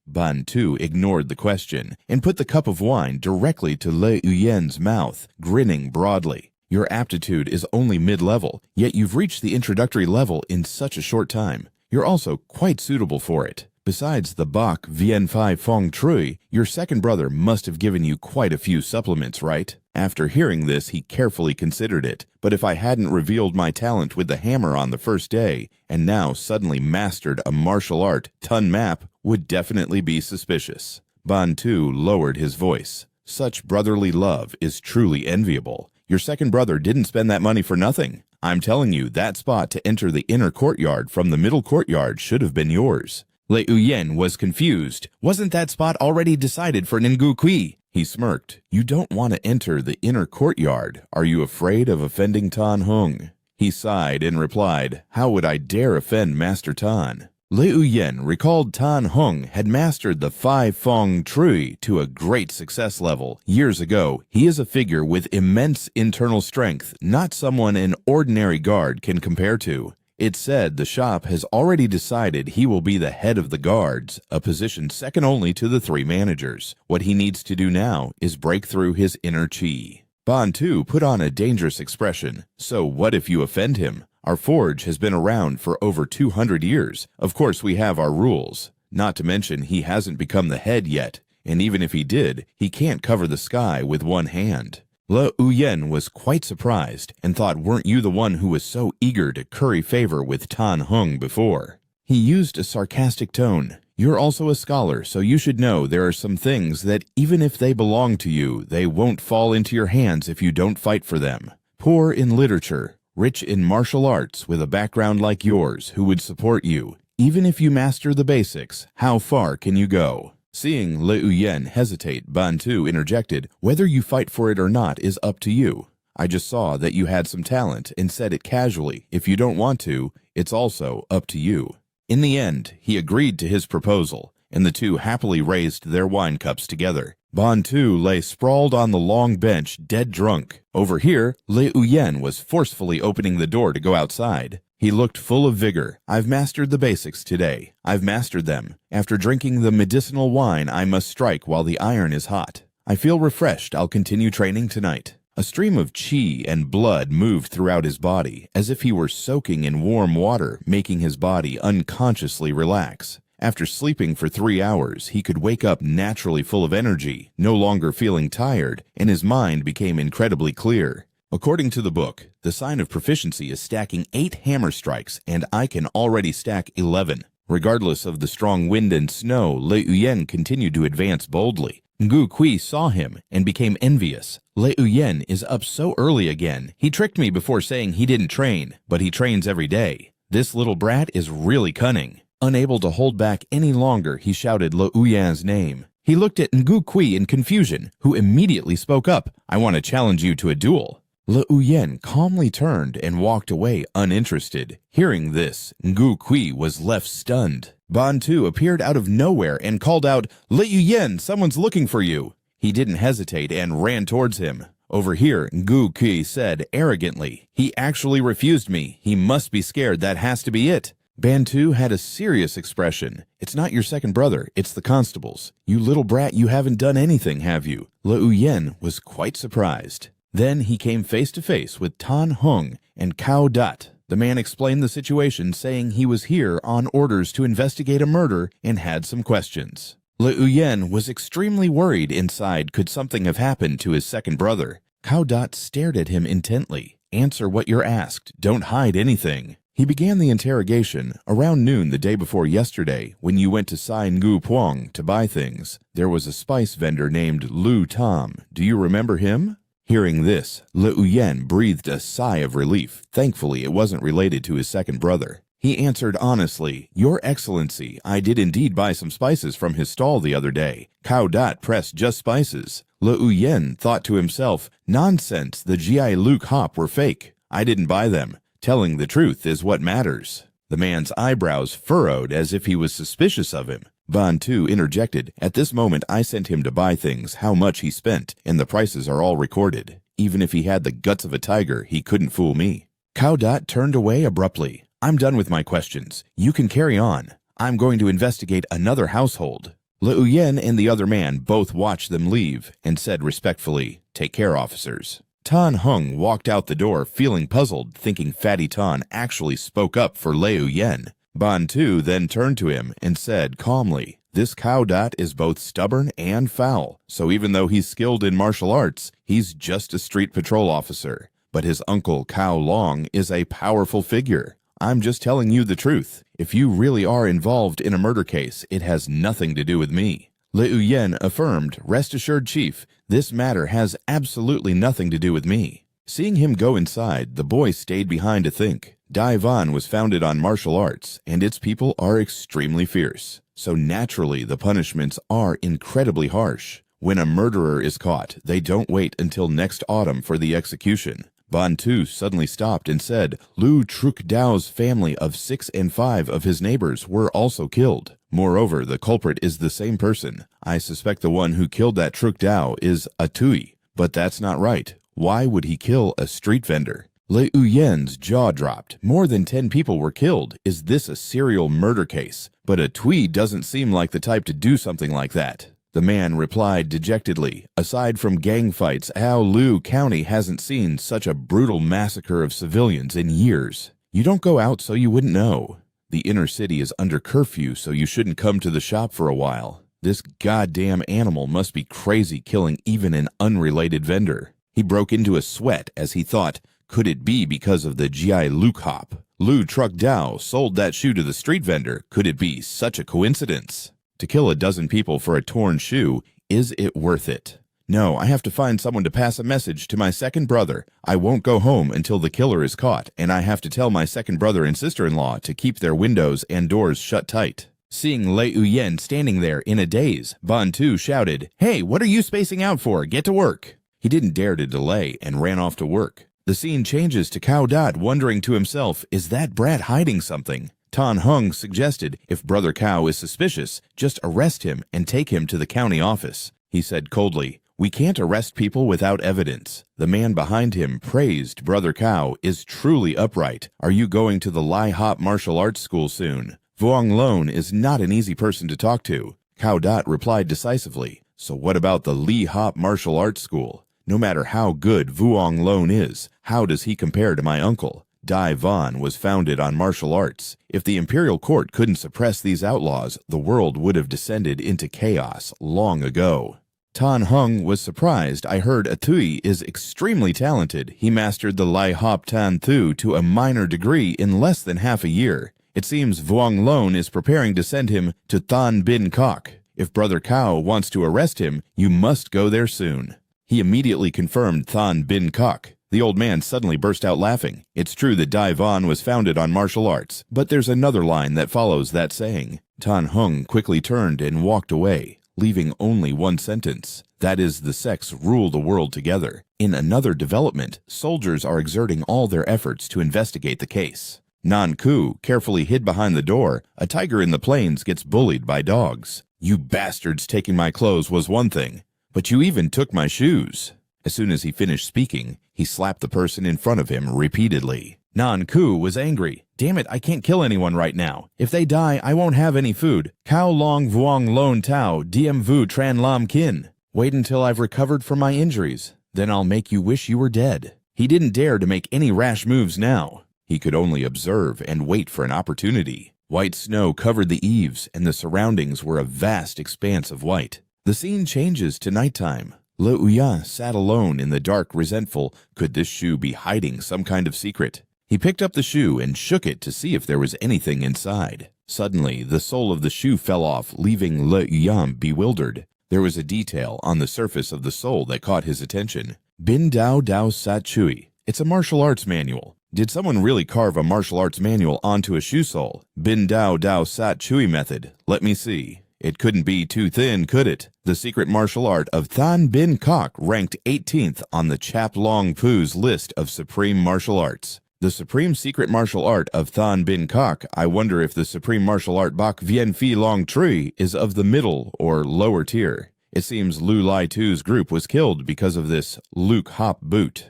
Bantu ignored the question and put the cup of wine directly to Luyen's mouth, grinning broadly. "Your aptitude is only mid-level, yet you've reached the introductory level in such a short time. You're also quite suitable for it. Besides the Bak Vien Phi Fong Trui, your second brother must have given you quite a few supplements, right?" After hearing this, he carefully considered it. "But if I hadn't revealed my talent with the hammer on the first day, and now suddenly mastered a martial art, Tan Map would definitely be suspicious." Bantu lowered his voice. "Such brotherly love is truly enviable. Your second brother didn't spend that money for nothing. I'm telling you, that spot to enter the inner courtyard from the middle courtyard should have been yours." Luyen was confused. "Wasn't that spot already decided for Ngu Kui?" He smirked. "You don't want to enter the inner courtyard. Are you afraid of offending Tan Hung?" He sighed and replied, "How would I dare offend Master Tan?" Luyen recalled Tan Hung had mastered the Phi Fong Trui to a great success level years ago. He is a figure with immense internal strength, not someone an ordinary guard can compare to. It's said the shop has already decided he will be the head of the guards, a position second only to the 3 managers. What he needs to do now is break through his inner chi. Bantu put on a dangerous expression. "So what if you offend him? Our forge has been around for over 200 years. Of course we have our rules. Not to mention he hasn't become the head yet, and even if he did, he can't cover the sky with one hand." Luyen was quite surprised and thought, "Weren't you the one who was so eager to curry favor with Tan Hung before?" He used a sarcastic tone. "You're also a scholar, so you should know there are some things that even if they belong to you, they won't fall into your hands if you don't fight for them. Poor in literature, rich in martial arts, with a background like yours who would support you. Even if you master the basics, how far can you go?" Seeing Luyen hesitate, Bantu interjected, "Whether you fight for it or not is up to you. I just saw that you had some talent and said it casually. If you don't want to, it's also up to you." In the end, he agreed to his proposal, and the two happily raised their wine cups together. Bantu lay sprawled on the long bench, dead drunk. Over here, Luyen was forcefully opening the door to go outside. He looked full of vigor. "I've mastered the basics today. I've mastered them. After drinking the medicinal wine, I must strike while the iron is hot. I feel refreshed. I'll continue training tonight." A stream of chi and blood moved throughout his body, as if he were soaking in warm water, making his body unconsciously relax. After sleeping for 3 hours, he could wake up naturally full of energy, no longer feeling tired, and his mind became incredibly clear. According to the book, the sign of proficiency is stacking 8 hammer strikes, and I can already stack 11. Regardless of the strong wind and snow, Luyen continued to advance boldly. Ngu Kui saw him and became envious. Luyen is up so early again. He tricked me before saying he didn't train, but he trains every day. This little brat is really cunning. Unable to hold back any longer, he shouted Luyen's name. He looked at Ngu Kui in confusion, who immediately spoke up. "I want to challenge you to a duel." Le Uyen calmly turned and walked away uninterested. Hearing this, Ngu Kui was left stunned. Ban Tu appeared out of nowhere and called out, "Le Uyen, someone's looking for you." He didn't hesitate and ran towards him. Over here, Ngu Kui said arrogantly, "He actually refused me. He must be scared. That has to be it." Bantu had a serious expression. "It's not your second brother, it's the constable's. You little brat, you haven't done anything, have you?" Le Uyen was quite surprised. Then he came face to face with Tan Hung and Cao Dat. The man explained the situation, saying he was here on orders to investigate a murder and had some questions. Le Uyen was extremely worried inside. Could something have happened to his second brother? Cao Dat stared at him intently. "Answer what you're asked. Don't hide anything." He began the interrogation. "Around noon the day before yesterday, when you went to Sai Ngu Puang to buy things, there was a spice vendor named Lu Tom. Do you remember him?" Hearing this, Le Uyen breathed a sigh of relief. Thankfully, it wasn't related to his second brother. He answered honestly, "Your Excellency, I did indeed buy some spices from his stall the other day. Cao Dat pressed just spices." Le Uyen thought to himself, "Nonsense, the Gi Luke hop were fake. I didn't buy them. Telling the truth is what matters." The man's eyebrows furrowed as if he was suspicious of him. Ban Tu interjected, "At this moment I sent him to buy things, how much he spent, and the prices are all recorded. Even if he had the guts of a tiger, he couldn't fool me." Cao Dat turned away abruptly. "I'm done with my questions. You can carry on. I'm going to investigate another household." Le Uyen and the other man both watched them leave and said respectfully, "Take care, officers." Tan Hung walked out the door feeling puzzled, thinking Fatty Tan actually spoke up for Le Uyen. Ban Tu then turned to him and said calmly, "This Cao Dat is both stubborn and foul, so even though he's skilled in martial arts, he's just a street patrol officer. But his uncle Cao Long is a powerful figure. I'm just telling you the truth. If you really are involved in a murder case, it has nothing to do with me." Le Uyen affirmed, "Rest assured, Chief, this matter has absolutely nothing to do with me." Seeing him go inside, the boy stayed behind to think. Dai Van was founded on martial arts, and its people are extremely fierce. So naturally, the punishments are incredibly harsh. When a murderer is caught, they don't wait until next autumn for the execution. Ban Tu suddenly stopped and said, "Lu Truk Dao's family of 6 and 5 of his neighbors were also killed. Moreover, the culprit is the same person. I suspect the one who killed that Truk Dao is a Tui. But that's not right. Why would he kill a street vendor?" Le Uyen's jaw dropped. More than 10 people were killed. Is this a serial murder case? But a Tui doesn't seem like the type to do something like that. The man replied dejectedly, "Aside from gang fights, Lu County hasn't seen such a brutal massacre of civilians in years. You don't go out so you wouldn't know. The inner city is under curfew, so you shouldn't come to the shop for a while. This goddamn animal must be crazy killing even an unrelated vendor." He broke into a sweat as he thought, could it be because of the Gi Luke hop? Lu Truck Dao sold that shoe to the street vendor. Could it be such a coincidence? To kill a dozen people for a torn shoe, is it worth it? No, I have to find someone to pass a message to my second brother. I won't go home until the killer is caught, and I have to tell my second brother and sister-in-law to keep their windows and doors shut tight. Seeing Le Uyen standing there in a daze, Ban Tu shouted, "Hey, what are you spacing out for? Get to work." He didn't dare to delay and ran off to work. The scene changes to Cao Dat wondering to himself, is that brat hiding something? Tan Hung suggested, if Brother Cao is suspicious, just arrest him and take him to the county office. He said coldly, "We can't arrest people without evidence." The man behind him praised Brother Cao is truly upright. "Are you going to the Lai Hop martial arts school soon?" Vuong Lone is not an easy person to talk to. Cao Dat replied decisively, "So what about the Li Hop martial arts school? No matter how good Vuong Lone is, how does he compare to my uncle? Dai Van was founded on martial arts. If the imperial court couldn't suppress these outlaws, the world would have descended into chaos long ago." Tan Hung was surprised. "I heard Atui is extremely talented. He mastered the Lai Hop Tan Thu to a minor degree in less than half a year. It seems Vuong Lone is preparing to send him to Than Bin Kok. If Brother Cao wants to arrest him, you must go there soon." He immediately confirmed Than Bin Kok. The old man suddenly burst out laughing. It's true that Dai Van was founded on martial arts, but there's another line that follows that saying. Tan Hung quickly turned and walked away. leaving only one sentence. That is, the sects rule the world together. In another development, soldiers are exerting all their efforts to investigate the case. Nan-ku, carefully hid behind the door, a tiger in the plains gets bullied by dogs. You bastards taking my clothes was one thing, but you even took my shoes. As soon as he finished speaking, he slapped the person in front of him repeatedly. Nan-ku was angry. Damn it, I can't kill anyone right now. If they die, I won't have any food. Kao long vuong lon tao diem vu tran lam kin. Wait until I've recovered from my injuries. Then I'll make you wish you were dead. He didn't dare to make any rash moves now. He could only observe and wait for an opportunity. White snow covered the eaves, and the surroundings were a vast expanse of white. The scene changes to nighttime. Le Huyan sat alone in the dark, resentful. Could this shoe be hiding some kind of secret? He picked up the shoe and shook it to see if there was anything inside. Suddenly, the sole of the shoe fell off, leaving Le Huyan bewildered. There was a detail on the surface of the sole that caught his attention. Bin Dao Dao Sat Chui. It's a martial arts manual. Did someone really carve a martial arts manual onto a shoe sole? Bin Dao Dao Sat Chui method. Let me see. It couldn't be too thin, could it? The secret martial art of Than Bin Kok ranked 18th on the Chap Long Pu's list of supreme martial arts. The supreme secret martial art of Than Bin Kok. I wonder if the supreme martial art Bak Vien Phi Long Tree is of the middle or lower tier. It seems Lu Lai Tu's group was killed because of this Luke Hop boot.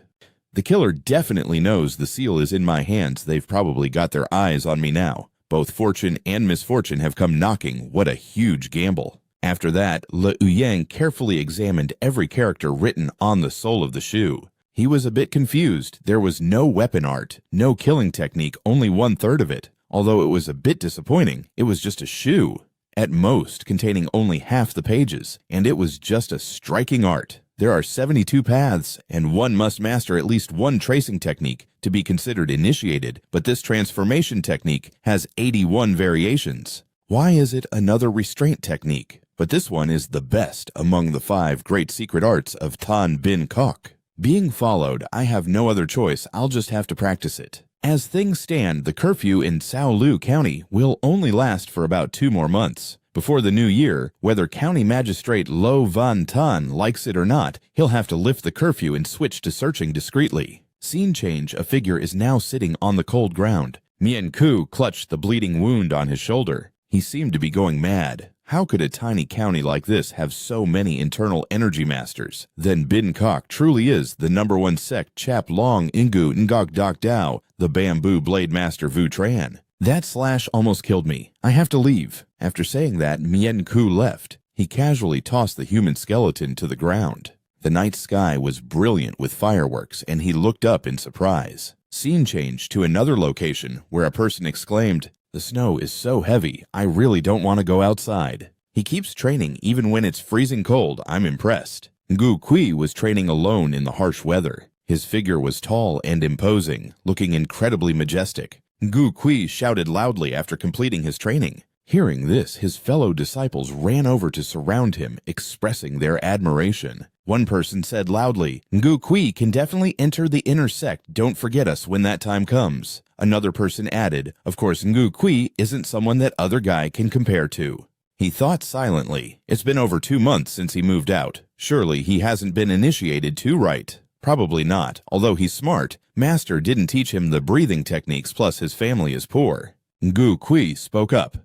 The killer definitely knows the seal is in my hands. They've probably got their eyes on me now. Both fortune and misfortune have come knocking. What a huge gamble. After that, Le Huyan carefully examined every character written on the sole of the shoe. He was a bit confused. There was no weapon art, no killing technique, only 1/3 of it. Although it was a bit disappointing, it was just a shoe, at most containing only half the pages, and it was just a striking art. There are 72 paths, and one must master at least one tracing technique to be considered initiated, but this transformation technique has 81 variations. Why is it another restraint technique? But this one is the best among the 5 great secret arts of Tan Bin Kok. Being followed, I have no other choice. I'll just have to practice it. As things stand, the curfew in Sao Lu County will only last for about 2 more months. Before the new year, whether County Magistrate Lo Van Tan likes it or not, he'll have to lift the curfew and switch to searching discreetly. Scene change, a figure is now sitting on the cold ground. Mien Ku clutched the bleeding wound on his shoulder. He seemed to be going mad. How could a tiny county like this have so many internal energy masters? Then Bin Kok truly is the #1 sect Chap Long Ingu Ngok Dok Dao, the bamboo blade master Vu Tran. That slash almost killed me. I have to leave. After saying that, Mien Ku left. He casually tossed the human skeleton to the ground. The night sky was brilliant with fireworks, and he looked up in surprise. Scene changed to another location where a person exclaimed, "The snow is so heavy, I really don't want to go outside." He keeps training even when it's freezing cold. I'm impressed. Ngu Kui was training alone in the harsh weather. His figure was tall and imposing, looking incredibly majestic. Ngu Kui shouted loudly after completing his training. Hearing this, his fellow disciples ran over to surround him, expressing their admiration. One person said loudly, "Ngu Kui can definitely enter the inner sect. Don't forget us when that time comes." Another person added, "Of course, Ngu Kui isn't someone that other guy can compare to." He thought silently. It's been over 2 months since he moved out. Surely he hasn't been initiated too right. Probably not. Although he's smart, Master didn't teach him the breathing techniques, plus his family is poor. Ngu Kui spoke up.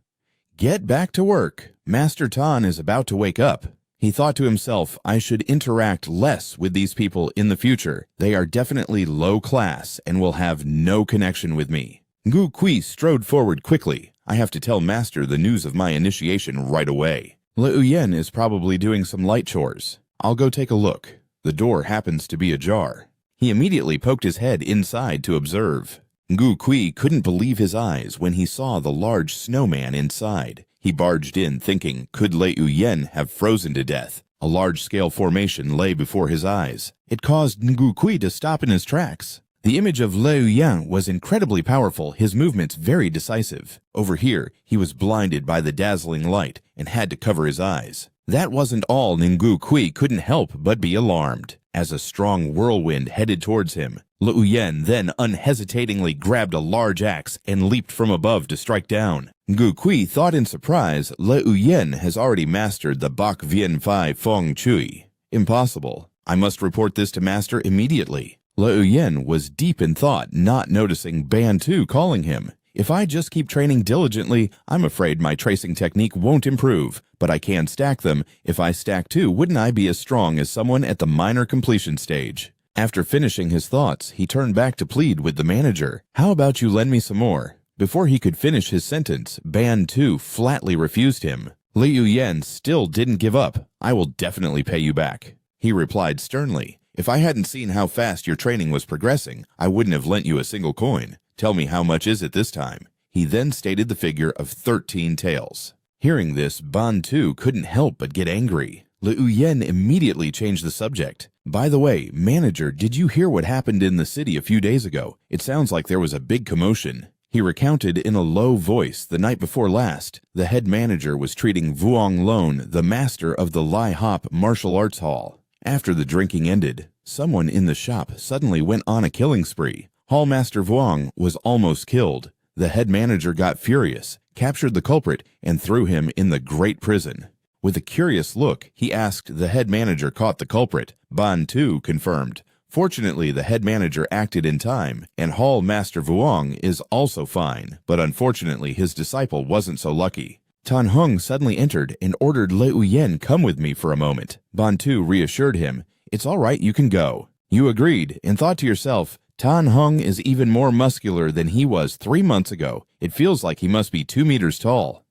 "Get back to work. Master Tan is about to wake up." He thought to himself, I should interact less with these people in the future. They are definitely low class and will have no connection with me. Ngu Kui strode forward quickly. I have to tell Master the news of my initiation right away. Le Huyan is probably doing some light chores. I'll go take a look. The door happens to be ajar. He immediately poked his head inside to observe. Ngu Kui couldn't believe his eyes when he saw the large snowman inside. He barged in thinking, could Le Huyan have frozen to death? A large-scale formation lay before his eyes. It caused Ngu Kui to stop in his tracks. The image of Le Huyan was incredibly powerful, his movements very decisive. Over here, he was blinded by the dazzling light and had to cover his eyes. That wasn't all. Ngu Kui couldn't help but be alarmed. as a strong whirlwind headed towards him. Liu Yen then unhesitatingly grabbed a large axe and leaped from above to strike down. Ngu Kui thought in surprise, Liu Yen has already mastered the Bak Vien Fai Feng Chui. Impossible. I must report this to Master immediately. Liu Yen was deep in thought, not noticing Bantu calling him. If I just keep training diligently, I'm afraid my tracing technique won't improve, but I can stack them. If I stack two, wouldn't I be as strong as someone at the minor completion stage? After finishing his thoughts, he turned back to plead with the manager. How about you lend me some more? Before he could finish his sentence, Bantu flatly refused him. Liu Yen still didn't give up. I will definitely pay you back, he replied sternly. If I hadn't seen how fast your training was progressing, I wouldn't have lent you a single coin. Tell me how much is it this time? He then stated the figure of 13 taels. Hearing this, Bantu couldn't help but get angry. Liu Yen immediately changed the subject. By the way, manager, did you hear what happened in the city a few days ago? It sounds like there was a big commotion. He recounted in a low voice the night before last. The head manager was treating Vuong Lone, the master of the Lai Hop Martial Arts Hall. After the drinking ended, someone in the shop suddenly went on a killing spree. Hallmaster Vuong was almost killed. The head manager got furious, captured the culprit, and threw him in the great prison. With a curious look, he asked the head manager caught the culprit. Bantu confirmed. Fortunately, the head manager acted in time, and Hall Master Vuong is also fine, but unfortunately his disciple wasn't so lucky. Tan Hung suddenly entered and ordered Liu Yen come with me for a moment. Bantu reassured him, "It's all right, you can go." You agreed and thought to yourself, Tan Hung is even more muscular than he was 3 months ago. It feels like he must be 2 meters tall.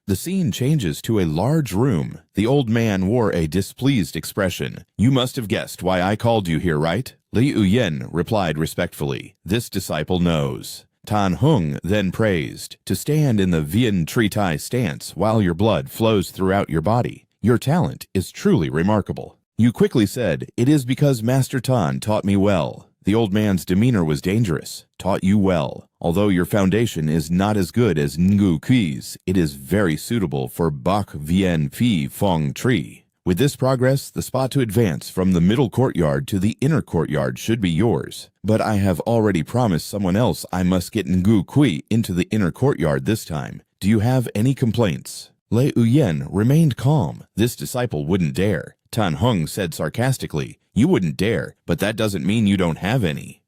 The scene changes to a large room. The old man wore a displeased expression. You must have guessed why I called you here, right? Liu Yen replied respectfully. This disciple knows. Tan Hung then praised, to stand in the Vien Tri Tai stance while your blood flows throughout your body. Your talent is truly remarkable. You quickly said, it is because Master Tan taught me well. The old man's demeanor was dangerous. Taught you well. Although your foundation is not as good as Ngu Kui's, it is very suitable for Bak Vien Phi Fong Tree. With this progress, the spot to advance from the middle courtyard to the inner courtyard should be yours. But I have already promised someone else I must get Ngu Kui into the inner courtyard this time. Do you have any complaints? Liu Yen remained calm. This disciple wouldn't dare. Tan Hung said sarcastically, you wouldn't dare, but that doesn't mean you don't have any.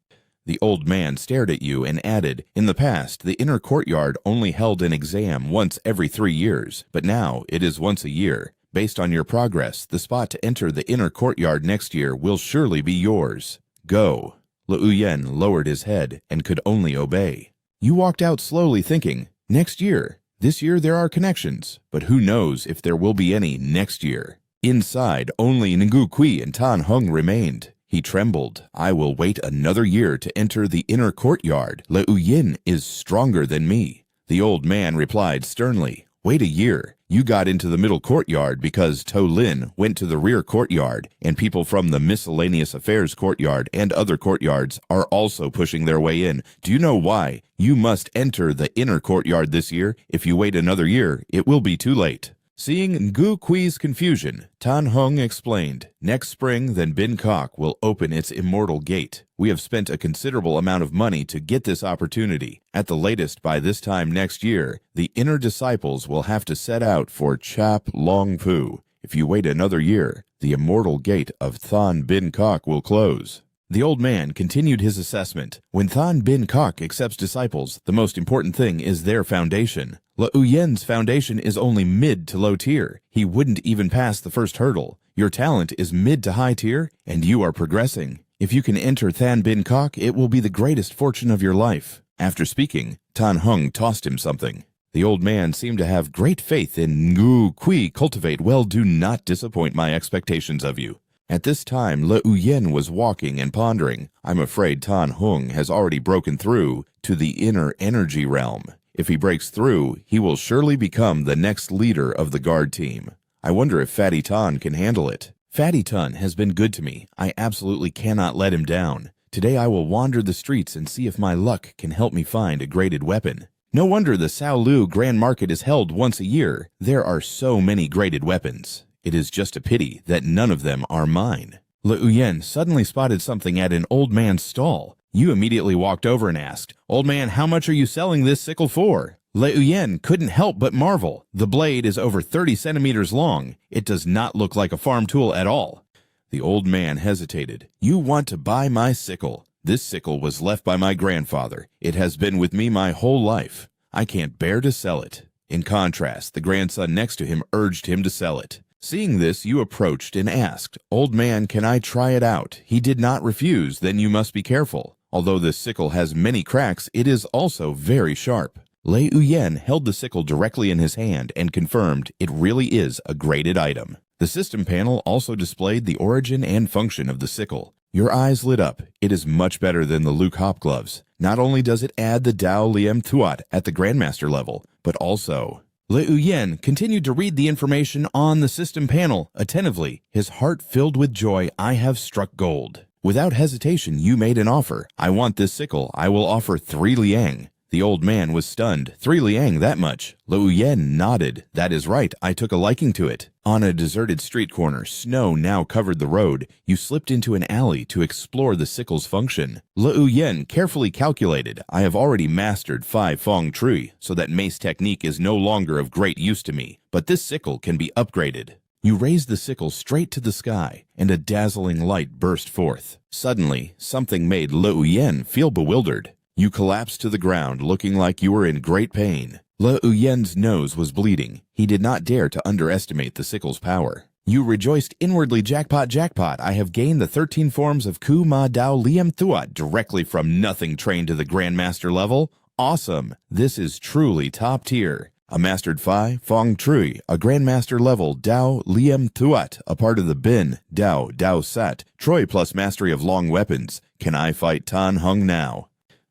The old man stared at you and added, in the past, the inner courtyard only held an exam once every 3 years, but now it is once a year. Based on your progress, the spot to enter the inner courtyard next year will surely be yours. Go. Liu Yen lowered his head and could only obey. You walked out slowly thinking, next year. This year there are connections, but who knows if there will be any next year. Inside, only Ngu Kui and Tan Hung remained. He trembled. I will wait another year to enter the inner courtyard. Liu Yen is stronger than me. The old man replied sternly, wait a year. You got into the middle courtyard because To Lin went to the rear courtyard, and people from the miscellaneous affairs courtyard and other courtyards are also pushing their way in. Do you know why? You must enter the inner courtyard this year. If you wait another year, it will be too late. Seeing Ngu Kui's confusion, Tan Hung explained, next spring, then Bin Kok will open its immortal gate. We have spent a considerable amount of money to get this opportunity. At the latest, by this time next year, the inner disciples will have to set out for Chap Long Pu. If you wait another year, the immortal gate of Than Bin Kok will close. The old man continued his assessment. When Than Bin Kok accepts disciples, the most important thing is their foundation. Liu Yen's foundation is only mid to low tier. He wouldn't even pass the first hurdle. Your talent is mid to high tier, and you are progressing. If you can enter Than Bin Kok, it will be the greatest fortune of your life. After speaking, Tan Hung tossed him something. The old man seemed to have great faith in Ngu Kui. Cultivate well, do not disappoint my expectations of you. At this time, Liu Yen was walking and pondering. I'm afraid Tan Hung has already broken through to the inner energy realm. If he breaks through, he will surely become the next leader of the guard team. I wonder if Fatty Tan can handle it. Fatty Tan has been good to me. I absolutely cannot let him down. Today I will wander the streets and see if my luck can help me find a graded weapon. No wonder the Sao Lu Grand Market is held once a year. There are so many graded weapons. It is just a pity that none of them are mine. Le Uyen suddenly spotted something at an old man's stall. You immediately walked over and asked, "Old man, how much are you selling this sickle for?" Le Uyen couldn't help but marvel. The blade is over 30 centimeters long. It does not look like a farm tool at all. The old man hesitated. "You want to buy my sickle? This sickle was left by my grandfather. It has been with me my whole life. I can't bear to sell it." In contrast, the grandson next to him urged him to sell it. Seeing this, you approached and asked, "Old man, can I try it out?" He did not refuse. "Then you must be careful. Although this sickle has many cracks, it is also very sharp." Le Uyen held the sickle directly in his hand and confirmed it really is a graded item. The system panel also displayed the origin and function of the sickle. Your eyes lit up. It is much better than the Luke Hop gloves. Not only does it add the Dao Liam Thuat at the Grandmaster level, but also... Le Uyen continued to read the information on the system panel attentively, his heart filled with joy. "I have struck gold." Without hesitation, you made an offer. "I want this sickle. I will offer 3 liang." The old man was stunned. 3 liang, that much? Le Uyen nodded. "That is right. I took a liking to it." On a deserted street corner, snow now covered the road. You slipped into an alley to explore the sickle's function. Le Uyen carefully calculated, "I have already mastered 5 feng trui, so that mace technique is no longer of great use to me. But this sickle can be upgraded." You raised the sickle straight to the sky, and a dazzling light burst forth. Suddenly, something made Le Uyen feel bewildered. You collapsed to the ground, looking like you were in great pain. Le Uyen's nose was bleeding. He did not dare to underestimate the sickle's power. You rejoiced inwardly, "Jackpot, jackpot, I have gained the 13 forms of Ku Ma Dao Liam Thuat directly from nothing trained to the Grandmaster level. Awesome! This is truly top tier. A mastered Phi, Feng Trui, a Grandmaster level Dao Liam Thuat, a part of the Bin, Dao, Dao Sat, Troy plus mastery of long weapons. Can I fight Tan Hung now?"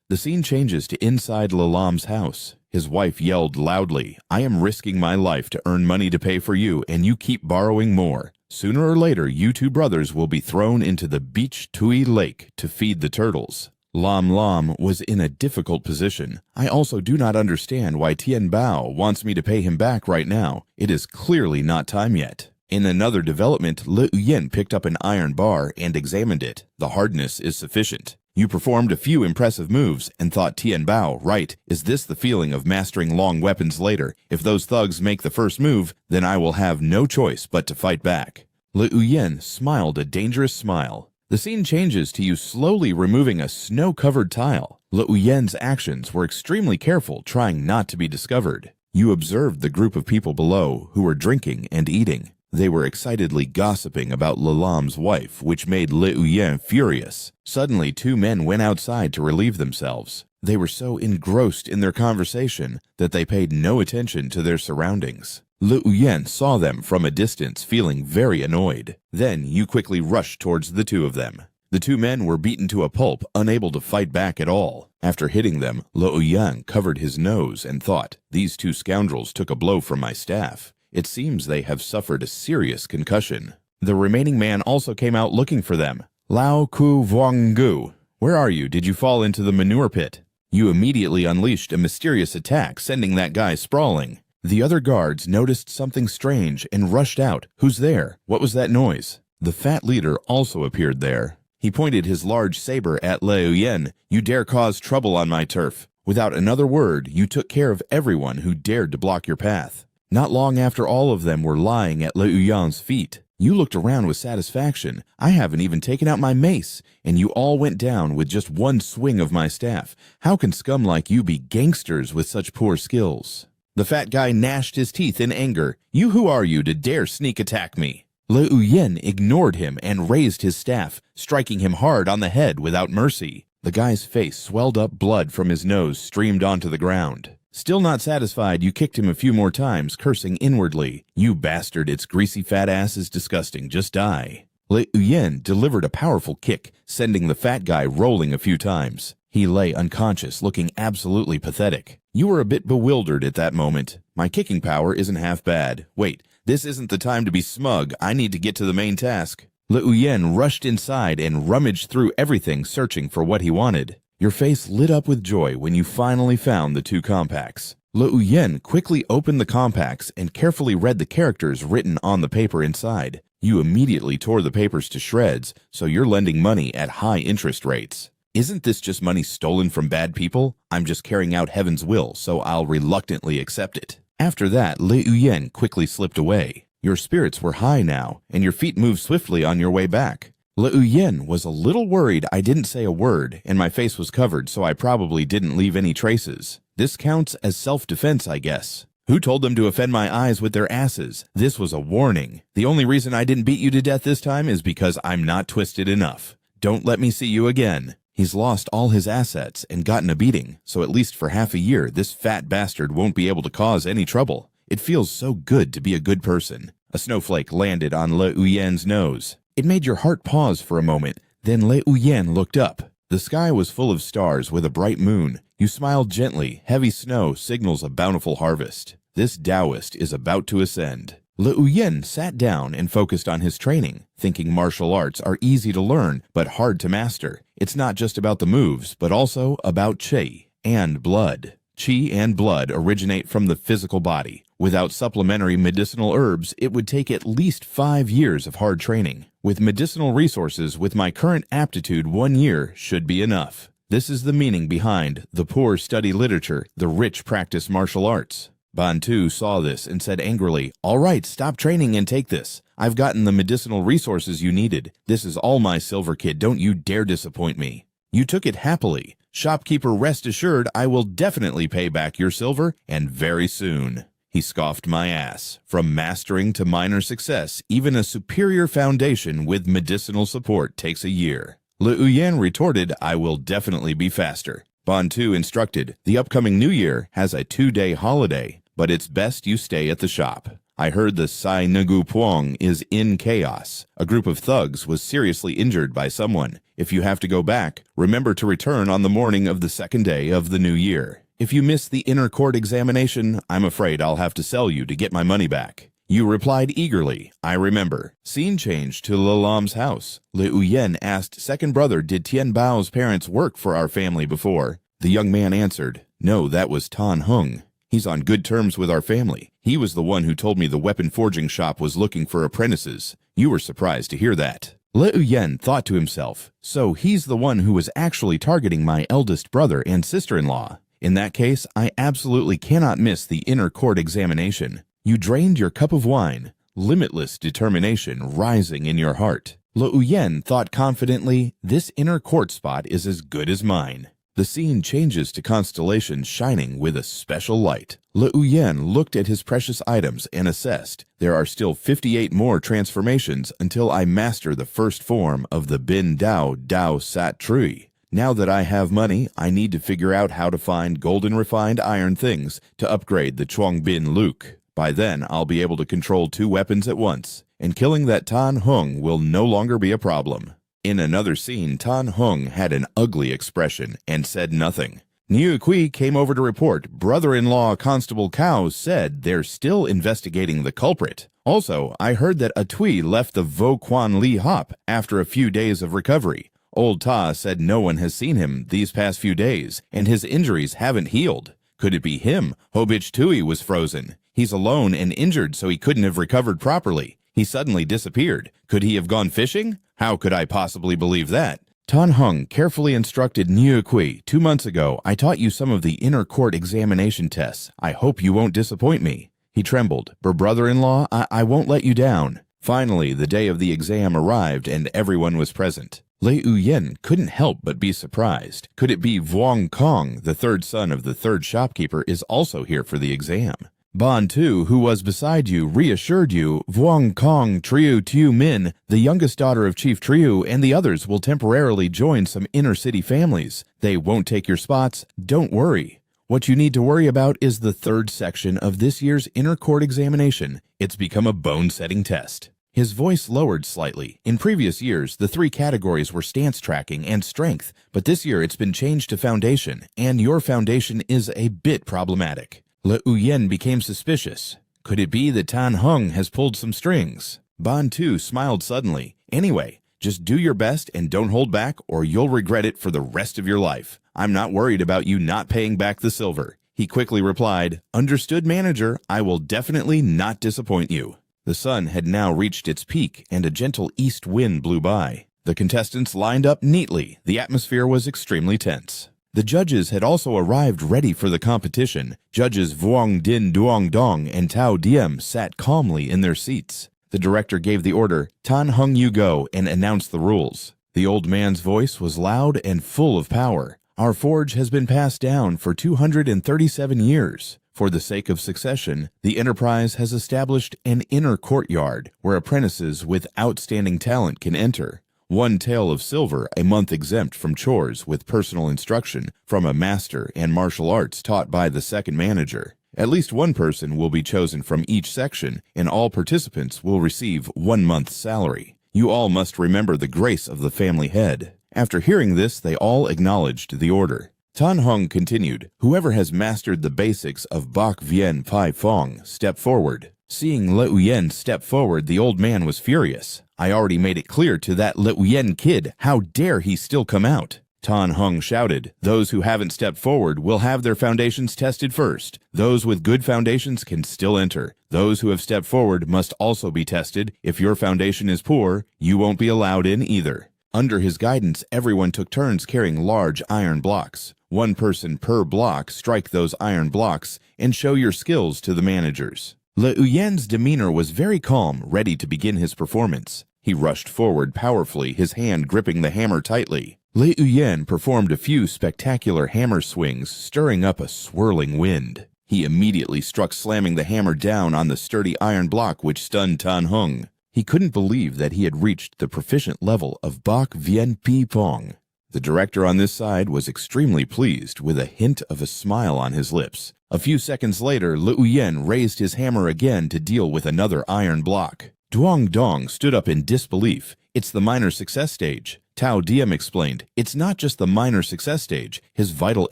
The scene changes to inside Lalam's house. His wife yelled loudly, "I am risking my life to earn money to pay for you, and you keep borrowing more. Sooner or later, you 2 brothers will be thrown into the beach Tui Lake to feed the turtles." Lam Lam was in a difficult position. "I also do not understand why Tian Bao wants me to pay him back right now. It is clearly not time yet." In another development, Le Uyen picked up an iron bar and examined it. The hardness is sufficient. You performed a few impressive moves and thought, "Tian Bao, right, is this the feeling of mastering long weapons later? If those thugs make the first move, then I will have no choice but to fight back." Le Uyen smiled a dangerous smile. The scene changes to you slowly removing a snow-covered tile. Le Uyen's actions were extremely careful, trying not to be discovered. You observed the group of people below who were drinking and eating. They were excitedly gossiping about Lalam's wife, which made Le Uyen furious. Suddenly, 2 men went outside to relieve themselves. They were so engrossed in their conversation that they paid no attention to their surroundings. Le Uyen saw them from a distance, feeling very annoyed. Then you quickly rushed towards the 2 of them. The 2 men were beaten to a pulp, unable to fight back at all. After hitting them, Le Uyen covered his nose and thought, "These 2 scoundrels took a blow from my staff. It seems they have suffered a serious concussion." The remaining man also came out looking for them. "Lao Ku Vuanggu, where are you? Did you fall into the manure pit?" You immediately unleashed a mysterious attack, sending that guy sprawling. The other guards noticed something strange and rushed out. "Who's there? What was that noise?" The fat leader also appeared there. He pointed his large saber at Le Uyen. "You dare cause trouble on my turf." Without another word, you took care of everyone who dared to block your path. Not long after all of them were lying at Le Uyen's feet, you looked around with satisfaction. "I haven't even taken out my mace, and you all went down with just one swing of my staff. How can scum like you be gangsters with such poor skills?" The fat guy gnashed his teeth in anger. "You who are you to dare sneak attack me?" Le Uyen ignored him and raised his staff, striking him hard on the head without mercy. The guy's face swelled up, blood from his nose streamed onto the ground. Still not satisfied, you kicked him a few more times, cursing inwardly. "You bastard, its greasy fat ass is disgusting, just die." Le Uyen delivered a powerful kick, sending the fat guy rolling a few times. He lay unconscious, looking absolutely pathetic. You were a bit bewildered at that moment. "My kicking power isn't half bad. Wait, this isn't the time to be smug. I need to get to the main task." Le Uyen rushed inside and rummaged through everything, searching for what he wanted. Your face lit up with joy when you finally found the 2 compacts. Le Uyen quickly opened the compacts and carefully read the characters written on the paper inside. You immediately tore the papers to shreds, so you're lending money at high interest rates. Isn't this just money stolen from bad people? I'm just carrying out heaven's will, so I'll reluctantly accept it. After that, Lei Uyen quickly slipped away. Your spirits were high now, and your feet moved swiftly on your way back. Lei Uyen was a little worried I didn't say a word, and my face was covered, so I probably didn't leave any traces. This counts as self-defense, I guess. Who told them to offend my eyes with their asses? This was a warning. The only reason I didn't beat you to death this time is because I'm not twisted enough. Don't let me see you again. He's lost all his assets and gotten a beating, so at least for half a year, this fat bastard won't be able to cause any trouble. It feels so good to be a good person. A snowflake landed on Lei Uyen's nose. It made your heart pause for a moment. Then Lei Uyen looked up. The sky was full of stars with a bright moon. You smiled gently. Heavy snow signals a bountiful harvest. This Taoist is about to ascend. Lei Uyen sat down and focused on his training, thinking martial arts are easy to learn but hard to master. It's not just about the moves, but also about qi and blood. Qi and blood originate from the physical body. Without supplementary medicinal herbs, it would take at least 5 years of hard training. With medicinal resources, with my current aptitude, 1 year should be enough. This is the meaning behind the poor study literature, the rich practice martial arts. Bantu saw this and said angrily, "All right, stop training and take this. I've gotten the medicinal resources you needed. This is all my silver, kid. Don't you dare disappoint me." You took it happily. Shopkeeper, rest assured I will definitely pay back your silver, and very soon. He scoffed my ass. From mastering to minor success, even a superior foundation with medicinal support takes a year. Lei Uyen retorted, I will definitely be faster. Bantu instructed, the upcoming new year has a 2-day holiday, but it's best you stay at the shop. I heard the Sai Nugu Puong is in chaos. A group of thugs was seriously injured by someone. If you have to go back, remember to return on the morning of the 2nd day of the new year. If you miss the inner court examination, I'm afraid I'll have to sell you to get my money back. You replied eagerly, I remember. Scene change to Lalam's house. Lei Uyen asked second brother, did Tien Bao's parents work for our family before? The young man answered, no, that was Tan Hung. He's on good terms with our family. He was the one who told me the weapon forging shop was looking for apprentices. You were surprised to hear that. Lei Uyen thought to himself, so he's the one who was actually targeting my eldest brother and sister-in-law. In that case, I absolutely cannot miss the inner court examination. You drained your cup of wine, limitless determination rising in your heart. Lei Uyen thought confidently, this inner court spot is as good as mine. The scene changes to constellations shining with a special light. Lei Uyen looked at his precious items and assessed, there are still 58 more transformations until I master the first form of the Bin Dao Dao Sat Trui. Now that I have money, I need to figure out how to find golden refined iron things to upgrade the Chuang Bin Luke. By then, I'll be able to control 2 weapons at once, and killing that Tan Hung will no longer be a problem. In another scene, Tan Hung had an ugly expression and said nothing. Niu Kui came over to report brother-in-law Constable Cao said they're still investigating the culprit. Also, I heard that a Tui left the Vo Quan Li Hop after a few days of recovery. Old Ta said no one has seen him these past few days, and his injuries haven't healed. Could it be him? Hobich Tui was frozen. He's alone and injured, so he couldn't have recovered properly. He suddenly disappeared. Could he have gone fishing? How could I possibly believe that? Tan Hung carefully instructed Niu Kui, 2 months ago, I taught you some of the inner court examination tests. I hope you won't disappoint me. He trembled. Brother-in-law, I won't let you down. Finally, the day of the exam arrived and everyone was present. Lei Uyen couldn't help but be surprised. Could it be Vuong Kong, the third son of the third shopkeeper, is also here for the exam? Bantu, who was beside you, reassured you, Vuong Kong Triu Tiu Min, the youngest daughter of Chief Triu, and the others will temporarily join some inner-city families. They won't take your spots. Don't worry. What you need to worry about is the 3rd section of this year's inner court examination. It's become a bone-setting test. His voice lowered slightly. In previous years, the 3 categories were stance tracking and strength, but this year it's been changed to foundation, and your foundation is a bit problematic. Lei Uyen became suspicious. Could it be that Tan Hung has pulled some strings? Bantu smiled suddenly. Anyway, just do your best and don't hold back or you'll regret it for the rest of your life. I'm not worried about you not paying back the silver. He quickly replied, understood, manager. I will definitely not disappoint you. The sun had now reached its peak, and a gentle east wind blew by. The contestants lined up neatly. The atmosphere was extremely tense. The judges had also arrived ready for the competition. Judges Vuong Din Duong Dong and Tao Diem sat calmly in their seats. The director gave the order, "Tan Hung, you go," and announced the rules. The old man's voice was loud and full of power. "Our forge has been passed down for 237 years. For the sake of succession, the enterprise has established an inner courtyard where apprentices with outstanding talent can enter. 1 tael of silver a month exempt from chores with personal instruction from a master and martial arts taught by the second manager. At least one person will be chosen from each section, and all participants will receive 1 month's salary. You all must remember the grace of the family head." After hearing this, they all acknowledged the order. Tan Hung continued, "Whoever has mastered the basics of Bak Vien Pai Fong, step forward." Seeing Le Uyen step forward, the old man was furious. "I already made it clear to that Le Uyen kid. How dare he still come out?" Tan Hung shouted, "Those who haven't stepped forward will have their foundations tested first. Those with good foundations can still enter. Those who have stepped forward must also be tested. If your foundation is poor, you won't be allowed in either." Under his guidance, everyone took turns carrying large iron blocks. 1 person per block strike those iron blocks and show your skills to the managers. Le Uyen's demeanor was very calm, ready to begin his performance. He rushed forward powerfully, his hand gripping the hammer tightly. Le Uyen performed a few spectacular hammer swings, stirring up a swirling wind. He immediately struck, slamming the hammer down on the sturdy iron block, which stunned Tan Hung. He couldn't believe that he had reached the proficient level of Bak Vien Pi Pong. The director on this side was extremely pleased, with a hint of a smile on his lips. A few seconds later, Le Uyen raised his hammer again to deal with another iron block. Duong Dong stood up in disbelief. "It's the minor success stage." Tao Diem explained, "It's not just the minor success stage. His vital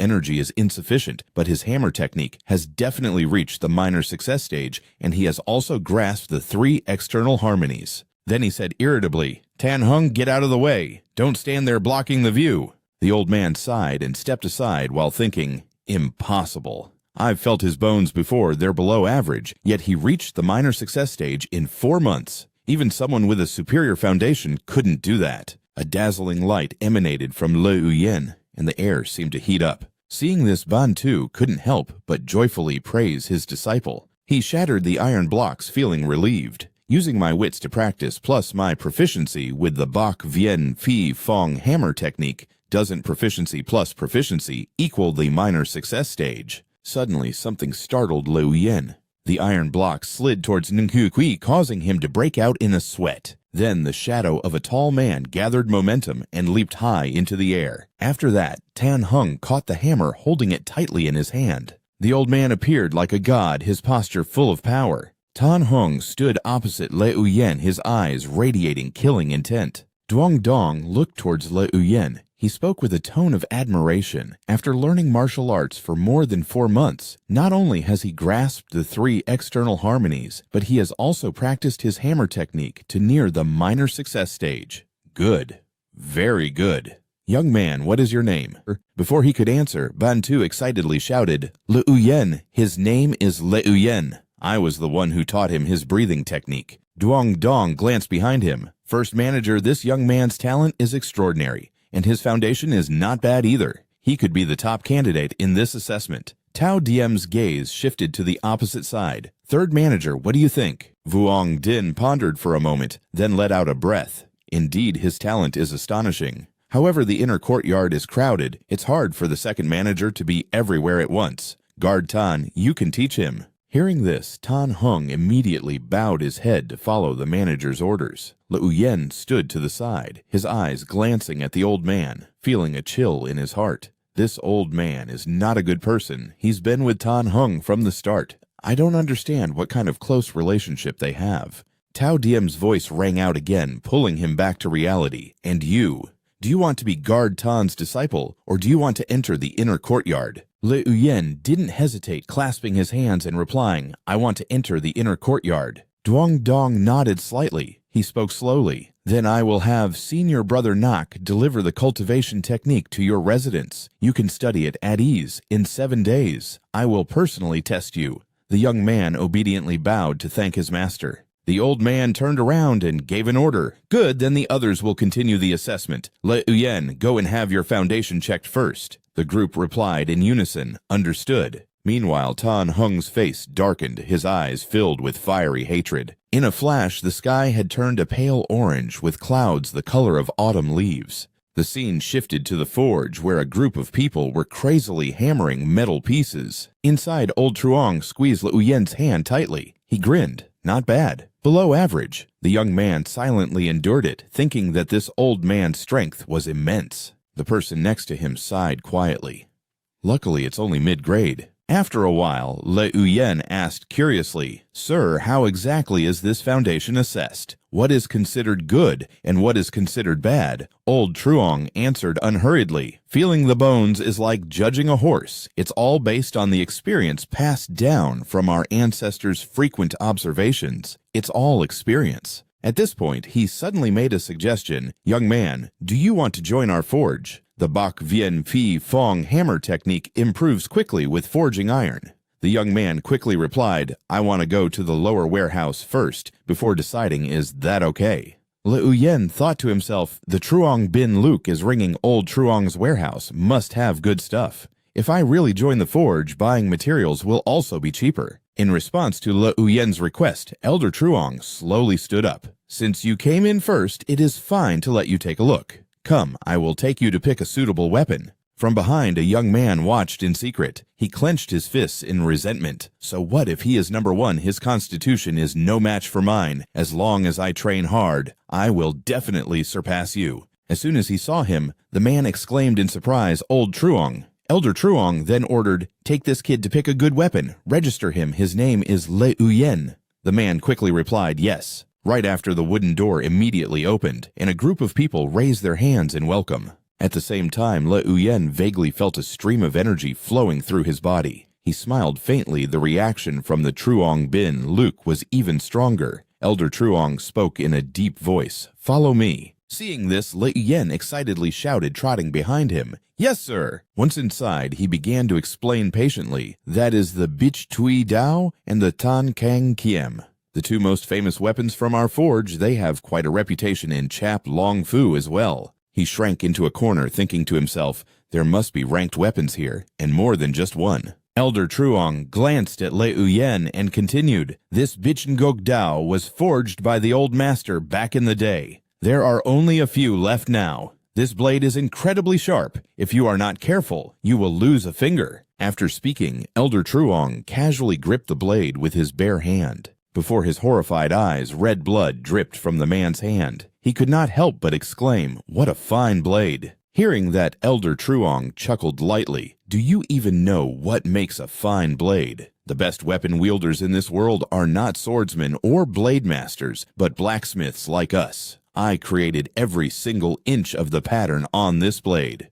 energy is insufficient, but his hammer technique has definitely reached the minor success stage, and he has also grasped the 3 external harmonies." Then he said irritably, "Tan Hung, get out of the way. Don't stand there blocking the view." The old man sighed and stepped aside while thinking, "Impossible. I've felt his bones before, they're below average, yet he reached the minor success stage in 4 months. Even someone with a superior foundation couldn't do that." A dazzling light emanated from Le Uyen, and the air seemed to heat up. Seeing this, Ban Tu couldn't help but joyfully praise his disciple. He shattered the iron blocks, feeling relieved. "Using my wits to practice, plus my proficiency with the Bak Vien Phi Fong hammer technique, doesn't proficiency plus proficiency equal the minor success stage?" Suddenly, something startled Le Uyen. The iron block slid towards Ninghu Kui, causing him to break out in a sweat. Then the shadow of a tall man gathered momentum and leaped high into the air. After that, Tan Hung caught the hammer, holding it tightly in his hand. The old man appeared like a god, his posture full of power. Tan Hung stood opposite Le Uyen, his eyes radiating killing intent. Duong Dong looked towards Le Uyen. He spoke with a tone of admiration. After learning martial arts for more than 4 months, not only has he grasped the 3 external harmonies, but he has also practiced his hammer technique to near the minor success stage. Good. Very good. "Young man, what is your name?" Before he could answer, Ban Tu excitedly shouted, "Le Uyen. His name is Le Uyen. I was the one who taught him his breathing technique." Duong Dong glanced behind him. "First manager, this young man's talent is extraordinary. And his foundation is not bad either. He could be the top candidate in this assessment." Tao Diem's gaze shifted to the opposite side. "Third manager, what do you think?" Vuong Din pondered for a moment, then let out a breath. Indeed, his talent is astonishing. However, the inner courtyard is crowded. It's hard for the second manager to be everywhere at once. Guard Tan, you can teach him. Hearing this, Tan Hung immediately bowed his head to follow the manager's orders. Le Uyen stood to the side, his eyes glancing at the old man, feeling a chill in his heart. This old man is not a good person. He's been with Tan Hung from the start. I don't understand what kind of close relationship they have. Tao Diem's voice rang out again, pulling him back to reality. "And you? Do you want to be Guard Tan's disciple, or do you want to enter the inner courtyard?" Le Uyen didn't hesitate, clasping his hands and replying, "I want to enter the inner courtyard." Duong Dong nodded slightly. He spoke slowly. "Then I will have Senior Brother Nak deliver the cultivation technique to your residence. You can study it at ease in 7 days. I will personally test you." The young man obediently bowed to thank his master. The old man turned around and gave an order. Good, then the others will continue the assessment. Le Uyen, go and have your foundation checked first. The group replied in unison, understood. Meanwhile, Tan Hung's face darkened, his eyes filled with fiery hatred. In a flash, the sky had turned a pale orange with clouds the color of autumn leaves. The scene shifted to the forge, where a group of people were crazily hammering metal pieces. Inside, old Truong squeezed Le Uyen's hand tightly. He grinned. Not bad. Below average. The young man silently endured it, thinking that this old man's strength was immense. The person next to him sighed quietly. Luckily, it's only mid-grade. After a while, Le Uyen asked curiously, Sir, how exactly is this foundation assessed? What is considered good and what is considered bad? Old Truong answered unhurriedly, Feeling the bones is like judging a horse. It's all based on the experience passed down from our ancestors' frequent observations. It's all experience. At this point, he suddenly made a suggestion. Young man, do you want to join our forge? The Bak Vien Phi Fong hammer technique improves quickly with forging iron. The young man quickly replied, I want to go to the lower warehouse first, before deciding is that okay. Le Uyen thought to himself, the Truong Bin Luke is ringing old Truong's warehouse, must have good stuff. If I really join the forge, buying materials will also be cheaper. In response to Le Uyen's request, Elder Truong slowly stood up. Since you came in first, it is fine to let you take a look. Come, I will take you to pick a suitable weapon. From behind, a young man watched in secret. He clenched his fists in resentment. So what if he is number one? His constitution is no match for mine. As long as I train hard, I will definitely surpass you. As soon as he saw him, the man exclaimed in surprise, Old Truong. Elder Truong then ordered, Take this kid to pick a good weapon. Register him. His name is Le Uyen. The man quickly replied, yes. Right after, the wooden door immediately opened, and a group of people raised their hands in welcome. At the same time, Le Uyen vaguely felt a stream of energy flowing through his body. He smiled faintly. The reaction from the Truong Bin Luke was even stronger. Elder Truong spoke in a deep voice, Follow me. Seeing this, Le Uyen excitedly shouted, trotting behind him, Yes, sir. Once inside, he began to explain patiently, That is the Bich Tui Dao and the Tan Kang Kiem. The two most famous weapons from our forge, they have quite a reputation in Chap Long Fu as well. He shrank into a corner, thinking to himself, there must be ranked weapons here, and more than just one. Elder Truong glanced at Le Uyen and continued, This Bichengok Dao was forged by the old master back in the day. There are only a few left now. This blade is incredibly sharp. If you are not careful, you will lose a finger. After speaking, Elder Truong casually gripped the blade with his bare hand. Before his horrified eyes, red blood dripped from the man's hand. He could not help but exclaim, What a fine blade! Hearing that, Elder Truong chuckled lightly. Do you even know what makes a fine blade? The best weapon wielders in this world are not swordsmen or blade masters, but blacksmiths like us. I created every single inch of the pattern on this blade.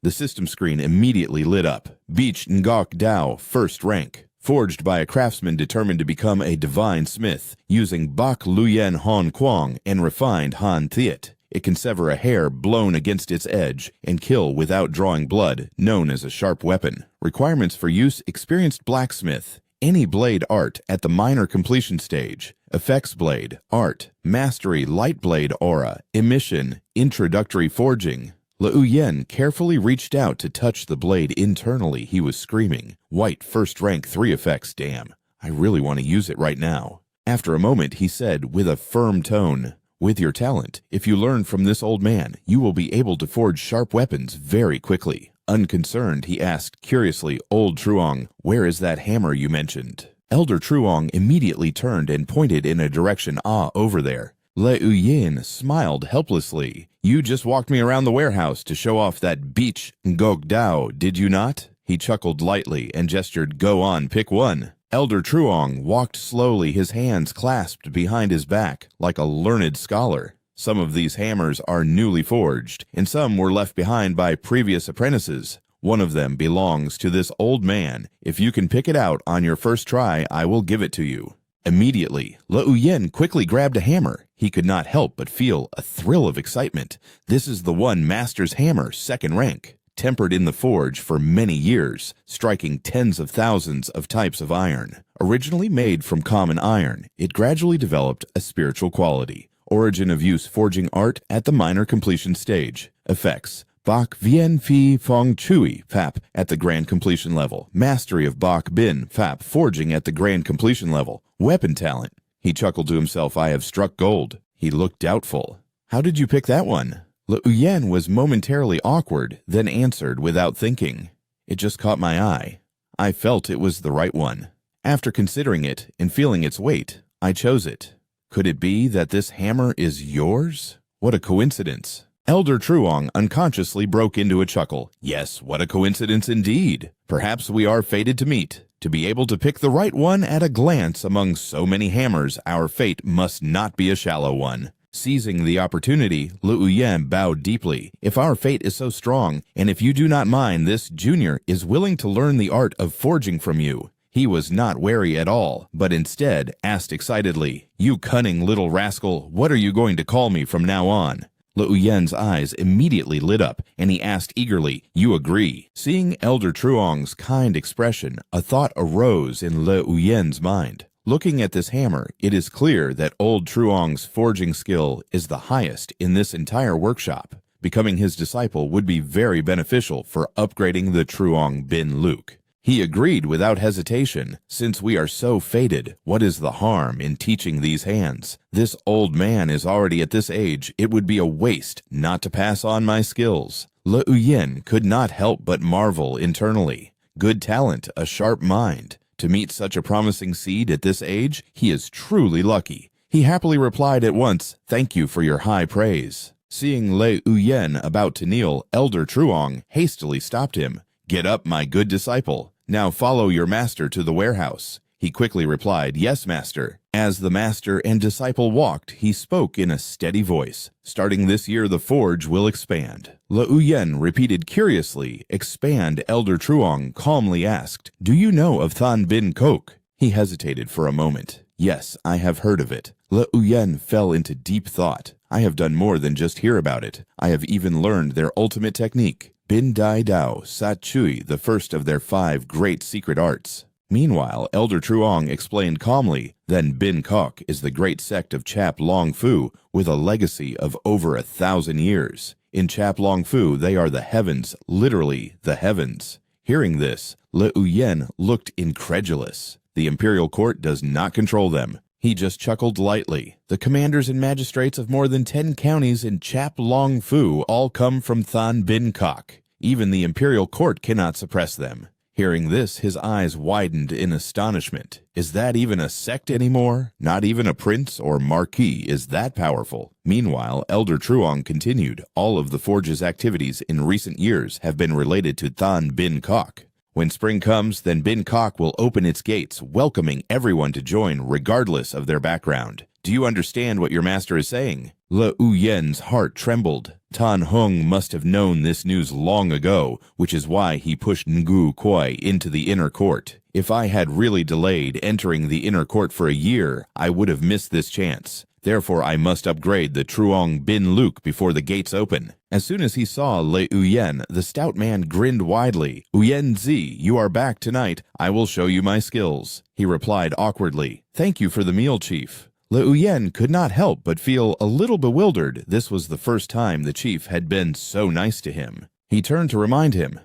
The system screen immediately lit up. Beach Ngok Dao, first rank. Forged by a craftsman determined to become a divine smith, using Bak Luyen Han Kwang and refined Han Thiet. It can sever a hair blown against its edge and kill without drawing blood, known as a sharp weapon. Requirements for use: experienced blacksmith, any blade art at the minor completion stage, effects blade, art, mastery, light blade aura, emission, introductory forging. Le Uyen carefully reached out to touch the blade internally. He was screaming, White first rank 3 effects, damn. I really want to use it right now. After a moment, he said with a firm tone, With your talent, if you learn from this old man, you will be able to forge sharp weapons very quickly. Unconcerned, he asked curiously, Old Truong, where is that hammer you mentioned? Elder Truong immediately turned and pointed in a direction, over there. Le Uyen smiled helplessly. You just walked me around the warehouse to show off that Beach Ngok Dao, did you not? He chuckled lightly and gestured, Go on, pick one. Elder Truong walked slowly, his hands clasped behind his back, like a learned scholar. Some of these hammers are newly forged, and some were left behind by previous apprentices. One of them belongs to this old man. If you can pick it out on your first try, I will give it to you. Immediately, Le Uyen quickly grabbed a hammer. He could not help but feel a thrill of excitement. This is the one master's hammer, second rank. tempered in the forge for many years, striking tens of thousands of types of iron. Originally made from common iron, it gradually developed a spiritual quality. Origin of use forging art at the minor completion stage. Effects. Bak Vien Phi Fong Chui Fap at the grand completion level. Mastery of Bak Bin Fap forging at the grand completion level. Weapon talent. He chuckled to himself, I have struck gold. He looked doubtful. How did you pick that one? Le Uyen was momentarily awkward, then answered without thinking. It just caught my eye. I felt it was the right one. After considering it and feeling its weight, I chose it. Could it be that this hammer is yours? What a coincidence. Elder Truong unconsciously broke into a chuckle. Yes, what a coincidence indeed. Perhaps we are fated to meet. To be able to pick the right one at a glance among so many hammers, our fate must not be a shallow one. Seizing the opportunity, Lu Yen bowed deeply. If our fate is so strong, and if you do not mind, this junior is willing to learn the art of forging from you. He was not wary at all, but instead asked excitedly, You cunning little rascal, what are you going to call me from now on? Le Uyen's eyes immediately lit up, and he asked eagerly, You agree? Seeing Elder Truong's kind expression, a thought arose in Le Uyen's mind. Looking at this hammer, it is clear that old Truong's forging skill is the highest in this entire workshop. Becoming his disciple would be very beneficial for upgrading the Truong Bin Luke. He agreed without hesitation. Since we are so fated, what is the harm in teaching these hands? This old man is already at this age. It would be a waste not to pass on my skills. Le Uyen could not help but marvel internally. Good talent, a sharp mind. To meet such a promising seed at this age, he is truly lucky. He happily replied at once, Thank you for your high praise. Seeing Le Uyen about to kneel, Elder Truong hastily stopped him. Get up, my good disciple. Now follow your master to the warehouse. He quickly replied, Yes, master. As the master and disciple walked, he spoke in a steady voice. Starting this year, the forge will expand. Le Uyen repeated curiously, Expand. Elder Truong calmly asked, Do you know of Than Bin Kok? He hesitated for a moment. Yes, I have heard of it. Le Uyen fell into deep thought. I have done more than just hear about it. I have even learned their ultimate technique. Bin Dai Dao Sat Chui, the first of their 5 great secret arts. Meanwhile, Elder Truong explained calmly, Then Bin Kok is the great sect of Chap Long Fu with a legacy of over 1,000 years. In Chap Long Fu, they are the heavens, literally the heavens. Hearing this, Le Uyen looked incredulous. The imperial court does not control them. He just chuckled lightly. The commanders and magistrates of more than 10 counties in Chap Long Fu all come from Than Bin Kok. Even the imperial court cannot suppress them. Hearing this, his eyes widened in astonishment. Is that even a sect anymore? Not even a prince or marquis is that powerful. Meanwhile, Elder Truong continued, All of the forge's activities in recent years have been related to Than Bin Kok. When spring comes, then Bin Kok will open its gates, welcoming everyone to join regardless of their background. Do you understand what your master is saying? Le Uyen's heart trembled. Tan Hung must have known this news long ago, which is why he pushed Ngu Koi into the inner court. If I had really delayed entering the inner court for a year, I would have missed this chance. Therefore, I must upgrade the Truong Bin Luke before the gates open. As soon as he saw Le Uyen, the stout man grinned widely. Uyen Zi, you are back tonight. I will show you my skills. He replied awkwardly, Thank you for the meal, chief. Le Uyen could not help but feel a little bewildered. This was the first time the chief had been so nice to him. He turned to remind him,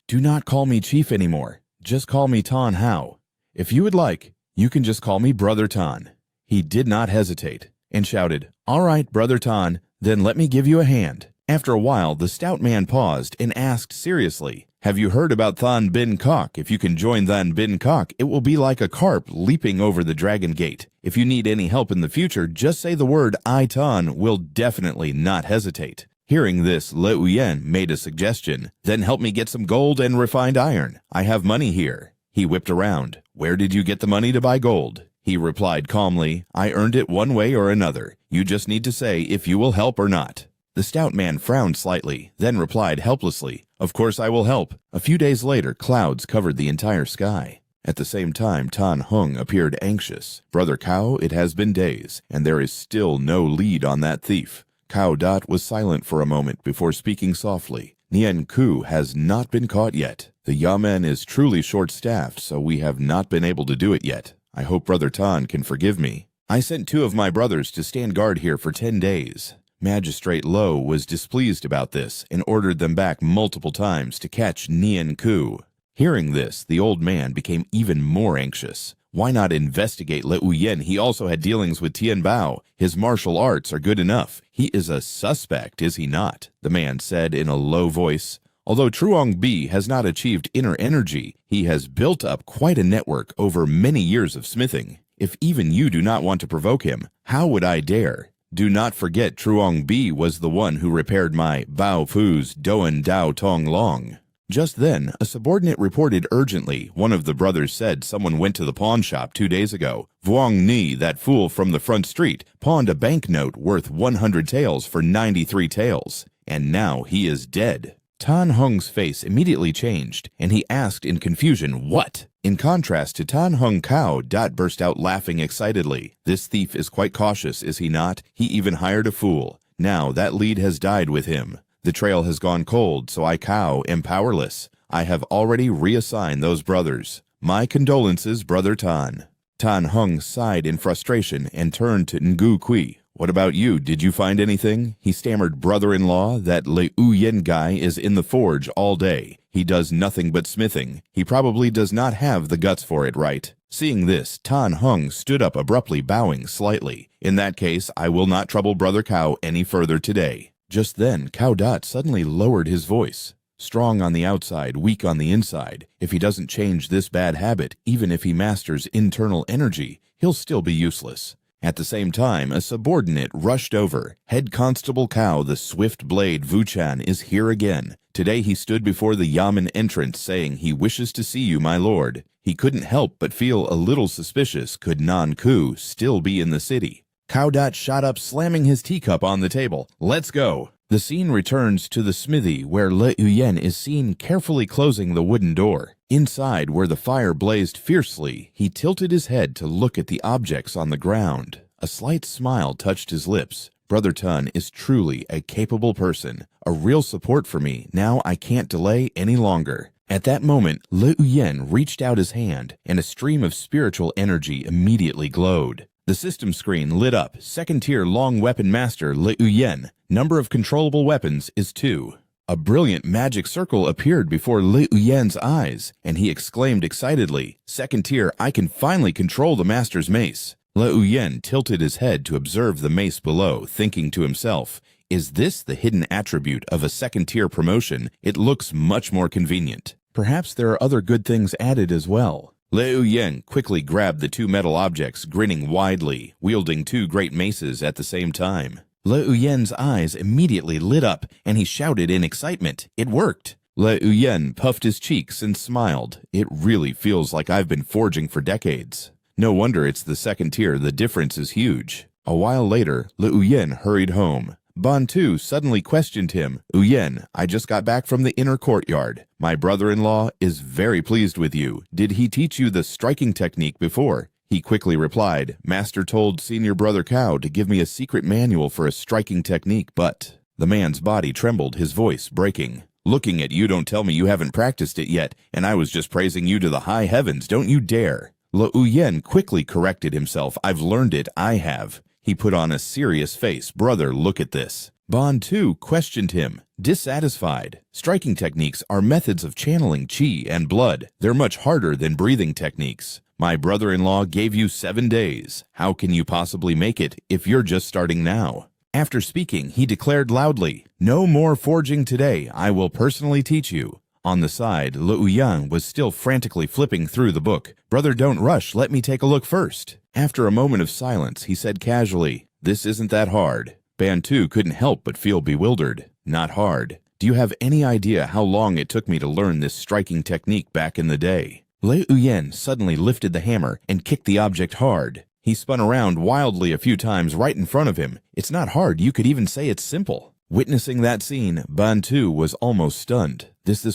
Do not call me chief anymore. Just call me Tan Hao. If you would like, you can just call me Brother Tan. He did not hesitate and shouted, All right, Brother Tan, then let me give you a hand. After a while, the stout man paused and asked seriously, Have you heard about Than Bin Kok? If you can join Than Bin Kok, it will be like a carp leaping over the dragon gate. If you need any help in the future, just say the word I Tan will definitely not hesitate. Hearing this, Le Uyen made a suggestion. Then help me get some gold and refined iron. I have money here. He whipped around. Where did you get the money to buy gold? He replied calmly, I earned it one way or another. You just need to say if you will help or not. The stout man frowned slightly, then replied helplessly, Of course I will help. A few days later, clouds covered the entire sky. At the same time, Tan Hung appeared anxious. Brother Cao, it has been days, and there is still no lead on that thief. Cao Dot was silent for a moment before speaking softly. Nian Ku has not been caught yet. The Yamen is truly short-staffed, so we have not been able to do it yet. I hope Brother Tan can forgive me. I sent 2 of my brothers to stand guard here for 10 days. Magistrate Lo was displeased about this and ordered them back multiple times to catch Nian Ku. Hearing this, the old man became even more anxious. Why not investigate Le Uyen? He also had dealings with Tian Bao. His martial arts are good enough. He is a suspect, is he not? The man said in a low voice. Although Truong Bi has not achieved inner energy, he has built up quite a network over many years of smithing. If even you do not want to provoke him, how would I dare? Do not forget Truong Bi was the one who repaired my Bao Fu's Doan Dao Tong Long. Just then, a subordinate reported urgently. One of the brothers said someone went to the pawn shop 2 days ago. Vuong Ni, that fool from the front street, pawned a banknote worth 100 taels for 93 taels, and now he is dead. Tan Hung's face immediately changed, and he asked in confusion, "What?" In contrast to Tan Hung Kao, Dot burst out laughing excitedly. This thief is quite cautious, is he not? He even hired a fool. Now that lead has died with him. The trail has gone cold, so I, Kao, am powerless. I have already reassigned those brothers. My condolences, Brother Tan. Tan Hung sighed in frustration and turned to Ngu Kui. What about you? Did you find anything? He stammered, brother-in-law, that Le Uyen guy is in the forge all day. He does nothing but smithing. He probably does not have the guts for it, right? Seeing this, Tan Hung stood up abruptly, bowing slightly. In that case, I will not trouble Brother Kao any further today. Just then, Cao Dot suddenly lowered his voice. Strong on the outside, weak on the inside. If he doesn't change this bad habit, even if he masters internal energy, he'll still be useless. At the same time, a subordinate rushed over. Head Constable Cao, the swift blade Vuchan, is here again. Today he stood before the Yamen entrance saying he wishes to see you, my lord. He couldn't help but feel a little suspicious. Could Nan Ku still be in the city? Cao Dot shot up, slamming his teacup on the table. Let's go. The scene returns to the smithy where Le Uyen is seen carefully closing the wooden door. Inside, where the fire blazed fiercely, he tilted his head to look at the objects on the ground. A slight smile touched his lips. Brother Tun is truly a capable person, a real support for me. Now I can't delay any longer. At that moment, Le Uyen reached out his hand, and a stream of spiritual energy immediately glowed. The system screen lit up. Second-tier long weapon master Le Uyen. Number of controllable weapons is 2. A brilliant magic circle appeared before Le Uyen's eyes, and he exclaimed excitedly, "Second tier, I can finally control the master's mace." Le Uyen tilted his head to observe the mace below, thinking to himself, "Is this the hidden attribute of a second-tier promotion? It looks much more convenient. Perhaps there are other good things added as well." Le Uyen quickly grabbed the 2 metal objects, grinning widely, wielding 2 great maces at the same time. Le Uyen's eyes immediately lit up, and he shouted in excitement, "It worked!" Le Uyen puffed his cheeks and smiled. "It really feels like I've been forging for decades. No wonder it's the second tier, the difference is huge." A while later, Le Uyen hurried home. Bantu suddenly questioned him. "Uyen, I just got back from the inner courtyard. My brother-in-law is very pleased with you. Did he teach you the striking technique before?" He quickly replied, "Master told senior brother Cao to give me a secret manual for a striking technique, but..." The man's body trembled, his voice breaking. "Looking at you, don't tell me you haven't practiced it yet, and I was just praising you to the high heavens. Don't you dare." Le Uyen quickly corrected himself. "I've learned it, I have." He put on a serious face. "Brother, look at this." Bantu questioned him, dissatisfied. "Striking techniques are methods of channeling qi and blood. They're much harder than breathing techniques. My brother-in-law gave you 7 days. How can you possibly make it if you're just starting now?" After speaking, he declared loudly, "No more forging today. I will personally teach you." On the side, Le Uyen was still frantically flipping through the book. "Brother, don't rush. Let me take a look first." After a moment of silence, he said casually, "This isn't that hard." Bantu couldn't help but feel bewildered. "Not hard. Do you have any idea how long it took me to learn this striking technique back in the day?" Le Uyen suddenly lifted the hammer and kicked the object hard. He spun around wildly a few times right in front of him. "It's not hard. You could even say it's simple." Witnessing that scene, Bantu was almost stunned.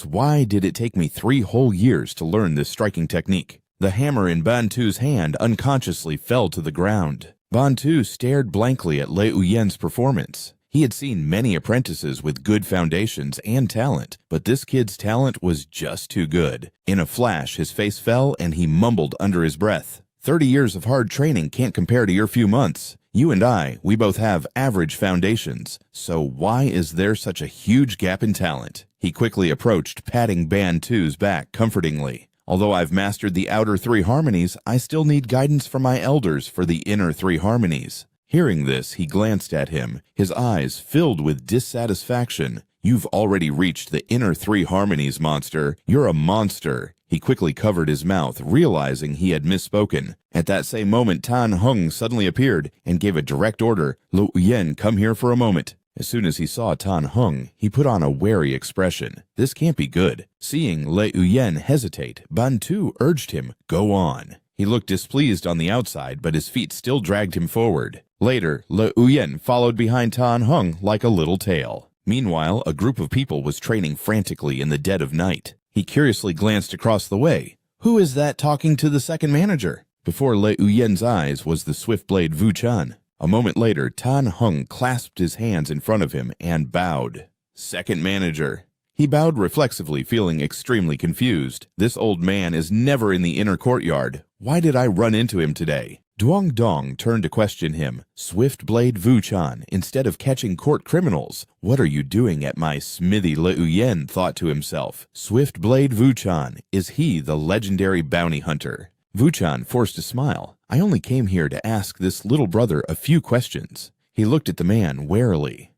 Why did it take me 3 whole years to learn this striking technique? The hammer in Bantu's hand unconsciously fell to the ground. Bantu stared blankly at Le Uyen's performance. He had seen many apprentices with good foundations and talent, but this kid's talent was just too good. In a flash, his face fell and he mumbled under his breath, 30 years of hard training can't compare to your few months. You and I, we both have average foundations, so why is there such a huge gap in talent? He quickly approached, patting Band 2's back comfortingly. Although I've mastered the outer 3 harmonies, I still need guidance from my elders for the inner 3 harmonies. Hearing this, he glanced at him, his eyes filled with dissatisfaction. You've already reached the inner 3 harmonies, monster. You're a monster. He quickly covered his mouth, realizing he had misspoken. At that same moment, Tan Hung suddenly appeared and gave a direct order. Lu Yen, come here for a moment. As soon as he saw Tan Hung, he put on a wary expression. This can't be good. Seeing Le Uyen hesitate, Ban Tu urged him, go on. He looked displeased on the outside, but his feet still dragged him forward. Later, Le Uyen followed behind Tan Hung like a little tail. Meanwhile, a group of people was training frantically in the dead of night. He curiously glanced across the way. Who is that talking to the second manager? Before Le Uyen's eyes was the swift-blade Wu Chan. A moment later, Tan Hung clasped his hands in front of him and bowed. Second manager. He bowed reflexively, feeling extremely confused. This old man is never in the inner courtyard. Why did I run into him today? Duong Dong turned to question him. Swift Blade Wu Chan, instead of catching court criminals. What are you doing at my smithy? Le Uyen thought to himself. Swift Blade Wu Chan, is he the legendary bounty hunter? Wu Chan forced a smile. I only came here to ask this little brother a few questions. He looked at the man warily.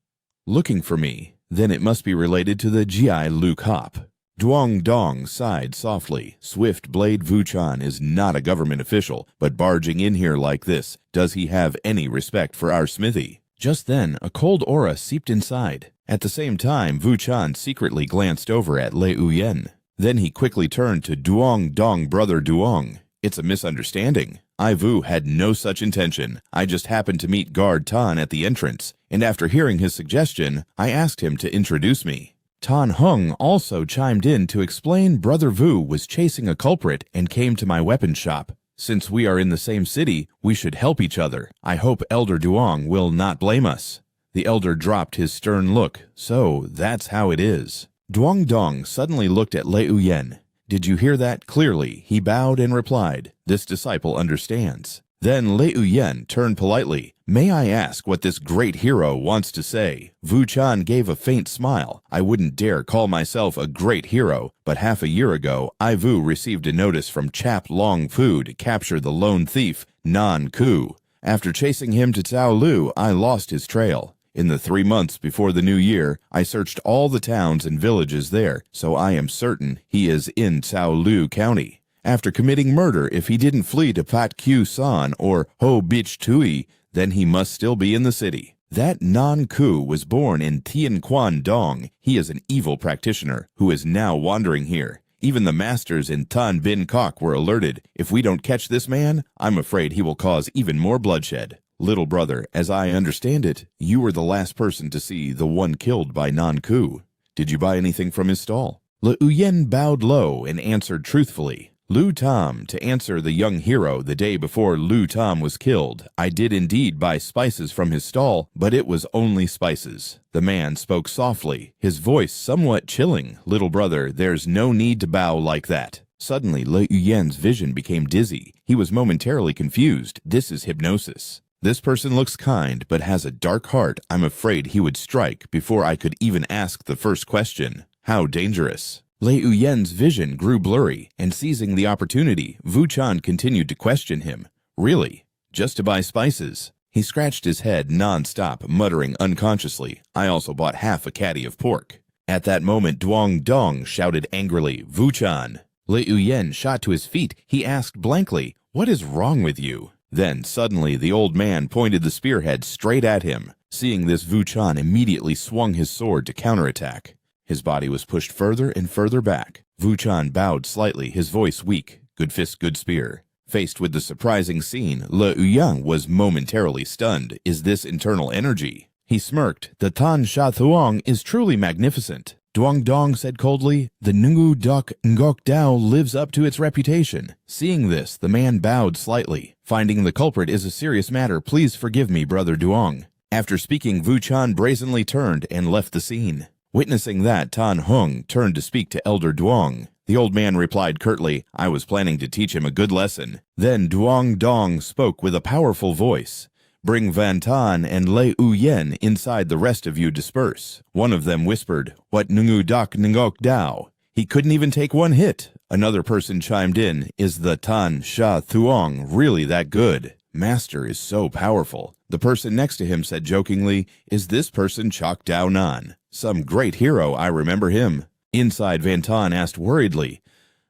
Looking for me? Then it must be related to the Ji Lu Cop. Duong Dong sighed softly. Swift Blade Wu Chan is not a government official, but barging in here like this, does he have any respect for our smithy? Just then, a cold aura seeped inside. At the same time, Wu Chan secretly glanced over at Le Uyen. Then he quickly turned to Duong Dong, brother Duong. It's a misunderstanding. I Wu had no such intention. I just happened to meet Guard Tan at the entrance, and after hearing his suggestion, I asked him to introduce me. Tan Hung also chimed in to explain Brother Wu was chasing a culprit and came to my weapon shop. Since we are in the same city, we should help each other. I hope Elder Duong will not blame us. The elder dropped his stern look. So, that's how it is. Duong Dong suddenly looked at Le Uyen. Did you hear that clearly? He bowed and replied, this disciple understands. Then Le Uyen turned politely. May I ask what this great hero wants to say? Wu Chan gave a faint smile. I wouldn't dare call myself a great hero, but half a year ago, I Wu received a notice from Chap Long Fu to capture the lone thief, Nan Ku. After chasing him to Cao Lu, I lost his trail. In the 3 months before the new year, I searched all the towns and villages there, so I am certain he is in Cao Lu County. After committing murder, if he didn't flee to Pat Kyu San or Ho Bich Tui, then he must still be in the city. That Nan Ku was born in Tien Quan Dong. He is an evil practitioner who is now wandering here. Even the masters in Tan Bin Kok were alerted. If we don't catch this man, I'm afraid he will cause even more bloodshed. Little brother, as I understand it, you were the last person to see the one killed by Nan Ku. Did you buy anything from his stall? Le Uyen bowed low and answered truthfully. Lu Tam, to answer the young hero the day before Lu Tam was killed, I did indeed buy spices from his stall, but it was only spices. The man spoke softly, his voice somewhat chilling. Little brother, there's no need to bow like that. Suddenly, Le Uyen's vision became dizzy. He was momentarily confused. This is hypnosis. This person looks kind, but has a dark heart. I'm afraid he would strike before I could even ask the first question. How dangerous. Le Uyen's vision grew blurry, and seizing the opportunity, Wu Chan continued to question him. Really? Just to buy spices? He scratched his head non-stop, muttering unconsciously, I also bought half a caddy of pork. At that moment, Duong Dong shouted angrily, Wu Chan. Le Uyen shot to his feet. He asked blankly, what is wrong with you? Then, suddenly, the old man pointed the spearhead straight at him. Seeing this, Wu Chan immediately swung his sword to counterattack. His body was pushed further and further back. Wu Chan bowed slightly, his voice weak. Good fist, good spear. Faced with the surprising scene, Le Uyang was momentarily stunned. Is this internal energy? He smirked. The Tan Sha Thuong is truly magnificent. Duong Dong said coldly, the Nungu Dok Ngok Dao lives up to its reputation. Seeing this, the man bowed slightly. Finding the culprit is a serious matter. Please forgive me, brother Duong. After speaking, Wuchan brazenly turned and left the scene. Witnessing that, Tan Hung turned to speak to Elder Duong. The old man replied curtly, "I was planning to teach him a good lesson." Then Duong Dong spoke with a powerful voice. "Bring Van Tan and Lei Uyen inside, the rest of you disperse." One of them whispered, "What Nungu Dak Ngok Dao?" He couldn't even take one hit. Another person chimed in, "Is the Tan Sha Thuong really that good? Master is so powerful." The person next to him said jokingly, "Is this person Chok Dao Nan? Some great hero, I remember him." Inside, Van Tan asked worriedly,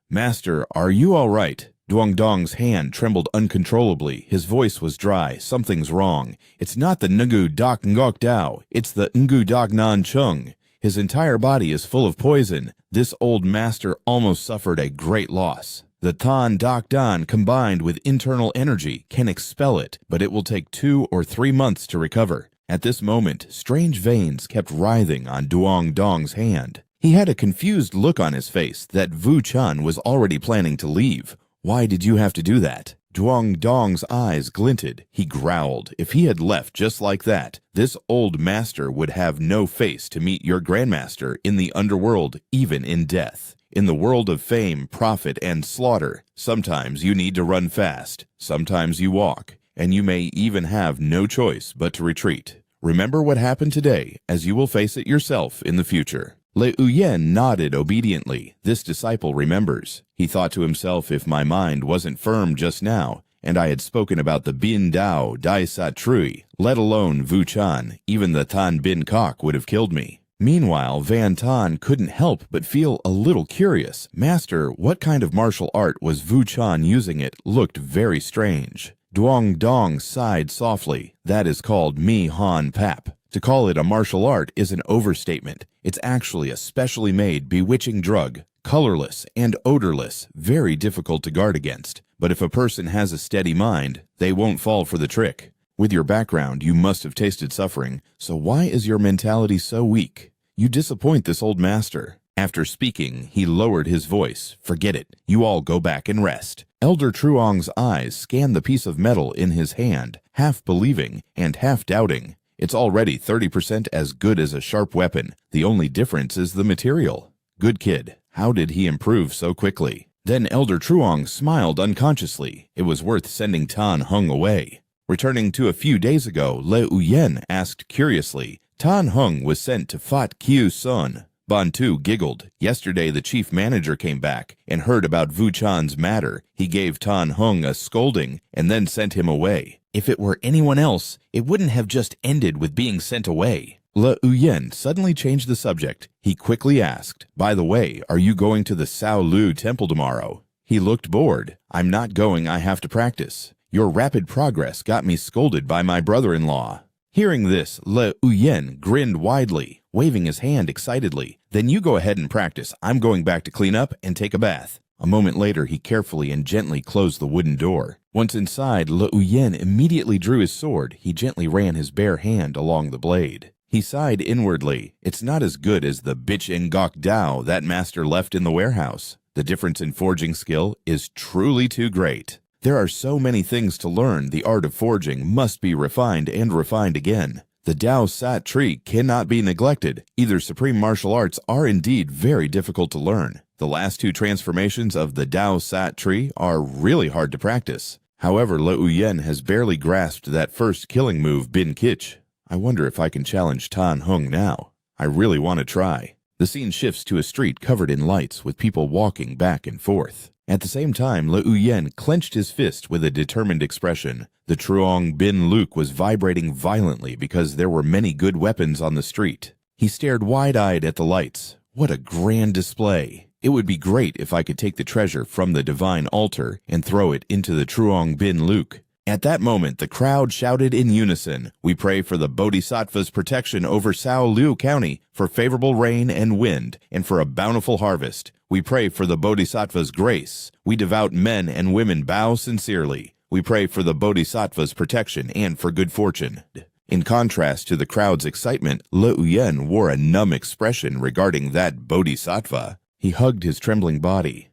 "Master, are you all right?" Duong Dong's hand trembled uncontrollably. His voice was dry. "Something's wrong. It's not the Nungu Dak Ngok Dao. It's the Ngu Dak Nan Chung. His entire body is full of poison. This old master almost suffered a great loss. The Tan Dak Dan combined with internal energy can expel it, but it will take 2 or 3 months to recover." At this moment, strange veins kept writhing on Duong Dong's hand. He had a confused look on his face that Wu Chun was already planning to leave. "Why did you have to do that?" Duong Dong's eyes glinted. He growled. "If he had left just like that, this old master would have no face to meet your grandmaster in the underworld, even in death. In the world of fame, profit, and slaughter, sometimes you need to run fast, sometimes you walk, and you may even have no choice but to retreat. Remember what happened today, as you will face it yourself in the future." Lei Uyen nodded obediently. This disciple remembers. He thought to himself, if my mind wasn't firm just now, and I had spoken about the Bin Dao Dai Sat Trui, let alone Wu Chan, even the Tan Bin Kok would have killed me. Meanwhile, Van Tan couldn't help but feel a little curious. Master, what kind of martial art was Wu Chan using? It looked very strange. Duong Dong sighed softly. That is called Mi Han Pap. To call it a martial art is an overstatement. It's actually a specially made bewitching drug, colorless and odorless, very difficult to guard against. But if a person has a steady mind, they won't fall for the trick. With your background, you must have tasted suffering, so why is your mentality so weak? You disappoint this old master. After speaking, he lowered his voice. Forget it. You all go back and rest. Elder Truong's eyes scanned the piece of metal in his hand, half believing and half doubting. It's already 30% as good as a sharp weapon. The only difference is the material. Good kid. How did he improve so quickly? Then Elder Truong smiled unconsciously. It was worth sending Tan Hung away. Returning to a few days ago, Lei Uyen asked curiously, "Tan Hung was sent to Fat Kiu Sun." Bantu giggled. Yesterday the chief manager came back and heard about Wu Chan's matter. He gave Tan Hung a scolding and then sent him away. If it were anyone else, it wouldn't have just ended with being sent away. Le Uyen suddenly changed the subject. He quickly asked, "By the way, are you going to the Sao Lu temple tomorrow?" He looked bored. "I'm not going, I have to practice. Your rapid progress got me scolded by my brother-in-law." Hearing this, Le Uyen grinned widely, waving his hand excitedly. "Then you go ahead and practice. I'm going back to clean up and take a bath." A moment later, he carefully and gently closed the wooden door. Once inside, Le Uyen immediately drew his sword. He gently ran his bare hand along the blade. He sighed inwardly. It's not as good as the bitch Ngok Dao that master left in the warehouse. The difference in forging skill is truly too great. There are so many things to learn. The art of forging must be refined and refined again. The Dao Sat tree cannot be neglected. Either supreme martial arts are indeed very difficult to learn. The last 2 transformations of the Dao Sat tree are really hard to practice. However, Le Uyen has barely grasped that first killing move, Bin Kich. I wonder if I can challenge Tan Hung now. I really want to try. The scene shifts to a street covered in lights with people walking back and forth. At the same time, Le Uyen clenched his fist with a determined expression. The Truong Bin Luke was vibrating violently because there were many good weapons on the street. He stared wide-eyed at the lights. What a grand display! It would be great if I could take the treasure from the divine altar and throw it into the Truong Bin Luke. At that moment, the crowd shouted in unison, "We pray for the Bodhisattva's protection over Sao Lu County, for favorable rain and wind, and for a bountiful harvest. We pray for the Bodhisattva's grace. We devout men and women bow sincerely. We pray for the Bodhisattva's protection and for good fortune." In contrast to the crowd's excitement, Le Uyen wore a numb expression regarding that Bodhisattva. He hugged his trembling body.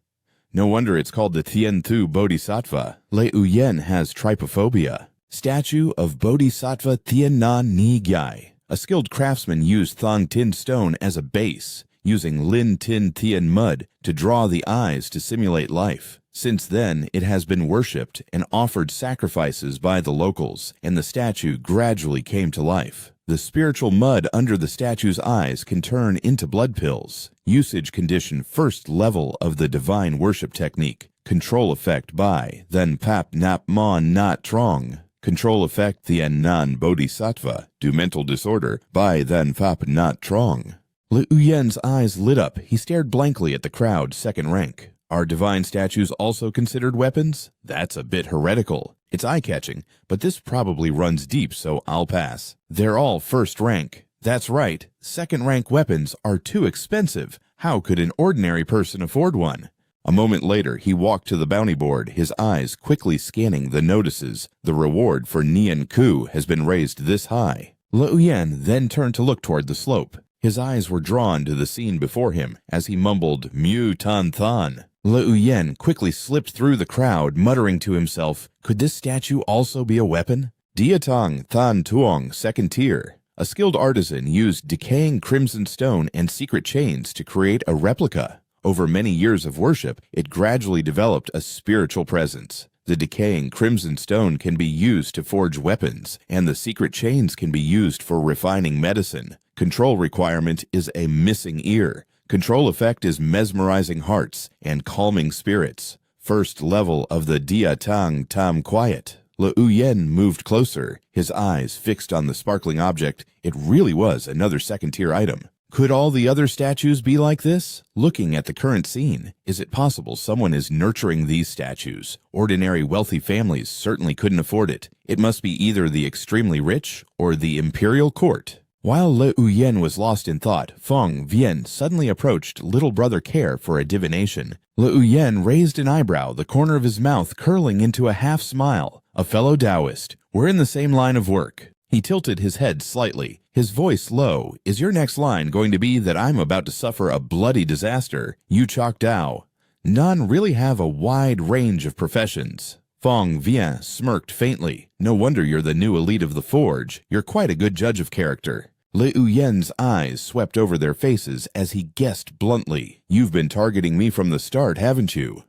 No wonder it's called the Tien Tu Bodhisattva. Le Uyen has trypophobia. Statue of Bodhisattva Thien Nan Ni Gyai. A skilled craftsman used Thong Tin stone as a base, using Lin Tin Thien mud to draw the eyes to simulate life. Since then, it has been worshipped and offered sacrifices by the locals, and the statue gradually came to life. The spiritual mud under the statue's eyes can turn into blood pills. Usage condition first level of the divine worship technique. Control effect by Then Pap Nap Mon Nat Trong. Control effect Thien Nan Bodhisattva. Do mental disorder by Then Pap Nat Trong. Liu Yen's eyes lit up. He stared blankly at the crowd, second rank. Are divine statues also considered weapons? That's a bit heretical. It's eye-catching, but this probably runs deep, so I'll pass. They're all first rank. That's right, second-rank weapons are too expensive. How could an ordinary person afford one? A moment later, he walked to the bounty board, his eyes quickly scanning the notices. The reward for Nian Ku has been raised this high. Liu Yan then turned to look toward the slope. His eyes were drawn to the scene before him as he mumbled, Mu Tan Than. Liu Yan quickly slipped through the crowd, muttering to himself, could this statue also be a weapon? Diatong Than Tuong, second tier. A skilled artisan used decaying crimson stone and secret chains to create a replica. Over many years of worship, it gradually developed a spiritual presence. The decaying crimson stone can be used to forge weapons, and the secret chains can be used for refining medicine. Control requirement is a missing ear. Control effect is mesmerizing hearts and calming spirits. First level of the Dia Tang Tam Quiet. Liu Yen moved closer, his eyes fixed on the sparkling object. It really was another second-tier item. Could all the other statues be like this? Looking at the current scene, is it possible someone is nurturing these statues? Ordinary wealthy families certainly couldn't afford it. It must be either the extremely rich or the imperial court. While Liu Yen was lost in thought, Feng Vian suddenly approached little brother Care for a divination. Liu Yen raised an eyebrow, the corner of his mouth curling into a half smile. A fellow Taoist, we're in the same line of work. He tilted his head slightly, his voice low. Is your next line going to be that I'm about to suffer a bloody disaster? You Chok Dao. None really have a wide range of professions. Feng Vian smirked faintly. No wonder you're the new elite of the forge. You're quite a good judge of character. Liu Yen's eyes swept over their faces as he guessed bluntly, you've been targeting me from the start, haven't you?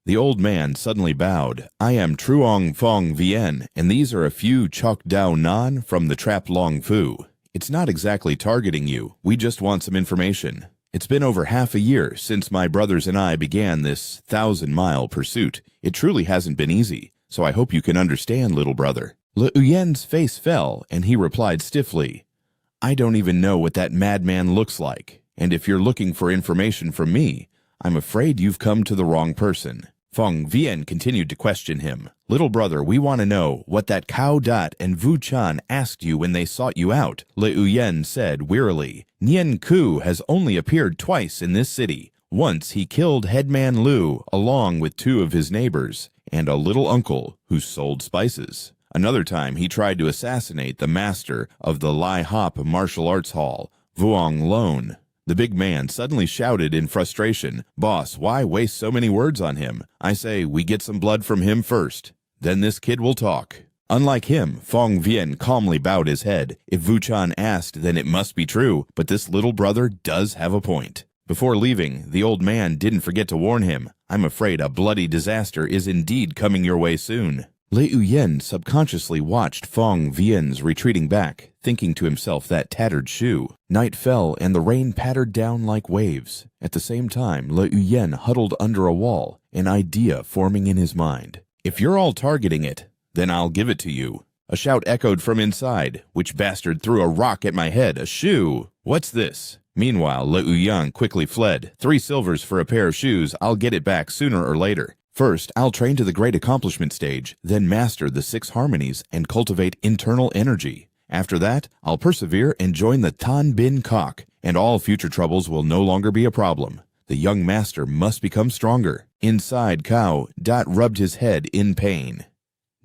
The old man suddenly bowed. I am Truong Fong Vien, and these are a few Chok Dao Nan from the Trap Long Fu. It's not exactly targeting you, we just want some information. It's been over half a year since my brothers and I began this 1,000-mile pursuit. It truly hasn't been easy, so I hope you can understand, little brother. Liu Yen's face fell, and he replied stiffly, I don't even know what that madman looks like, and if you're looking for information from me, I'm afraid you've come to the wrong person. Feng Vian continued to question him. Little brother, we want to know what that Cao Dat and Wu Chan asked you when they sought you out. Liu Yen said wearily, Nian Ku has only appeared twice in this city. Once he killed Headman Lu along with two of his neighbors and a little uncle who sold spices. Another time he tried to assassinate the master of the Lai Hop Martial Arts Hall, Vuong Lone. The big man suddenly shouted in frustration, Boss, why waste so many words on him? I say we get some blood from him first. Then this kid will talk. Unlike him, Feng Vian calmly bowed his head. If Wu Chan asked, then it must be true, but this little brother does have a point. Before leaving, the old man didn't forget to warn him. I'm afraid a bloody disaster is indeed coming your way soon. Liu Yen subconsciously watched Feng Vian's retreating back, thinking to himself that tattered shoe. Night fell and the rain pattered down like waves. At the same time, Liu Yen huddled under a wall, an idea forming in his mind. If you're all targeting it, then I'll give it to you. A shout echoed from inside. Which bastard threw a rock at my head? A shoe! What's this? Meanwhile, Liu Yang quickly fled. 3 silvers for a pair of shoes. I'll get it back sooner or later. First, I'll train to the great accomplishment stage, then master the 6 harmonies and cultivate internal energy. After that, I'll persevere and join the Tan Bin Kok, and all future troubles will no longer be a problem. The young master must become stronger. Inside Cao, Dot rubbed his head in pain.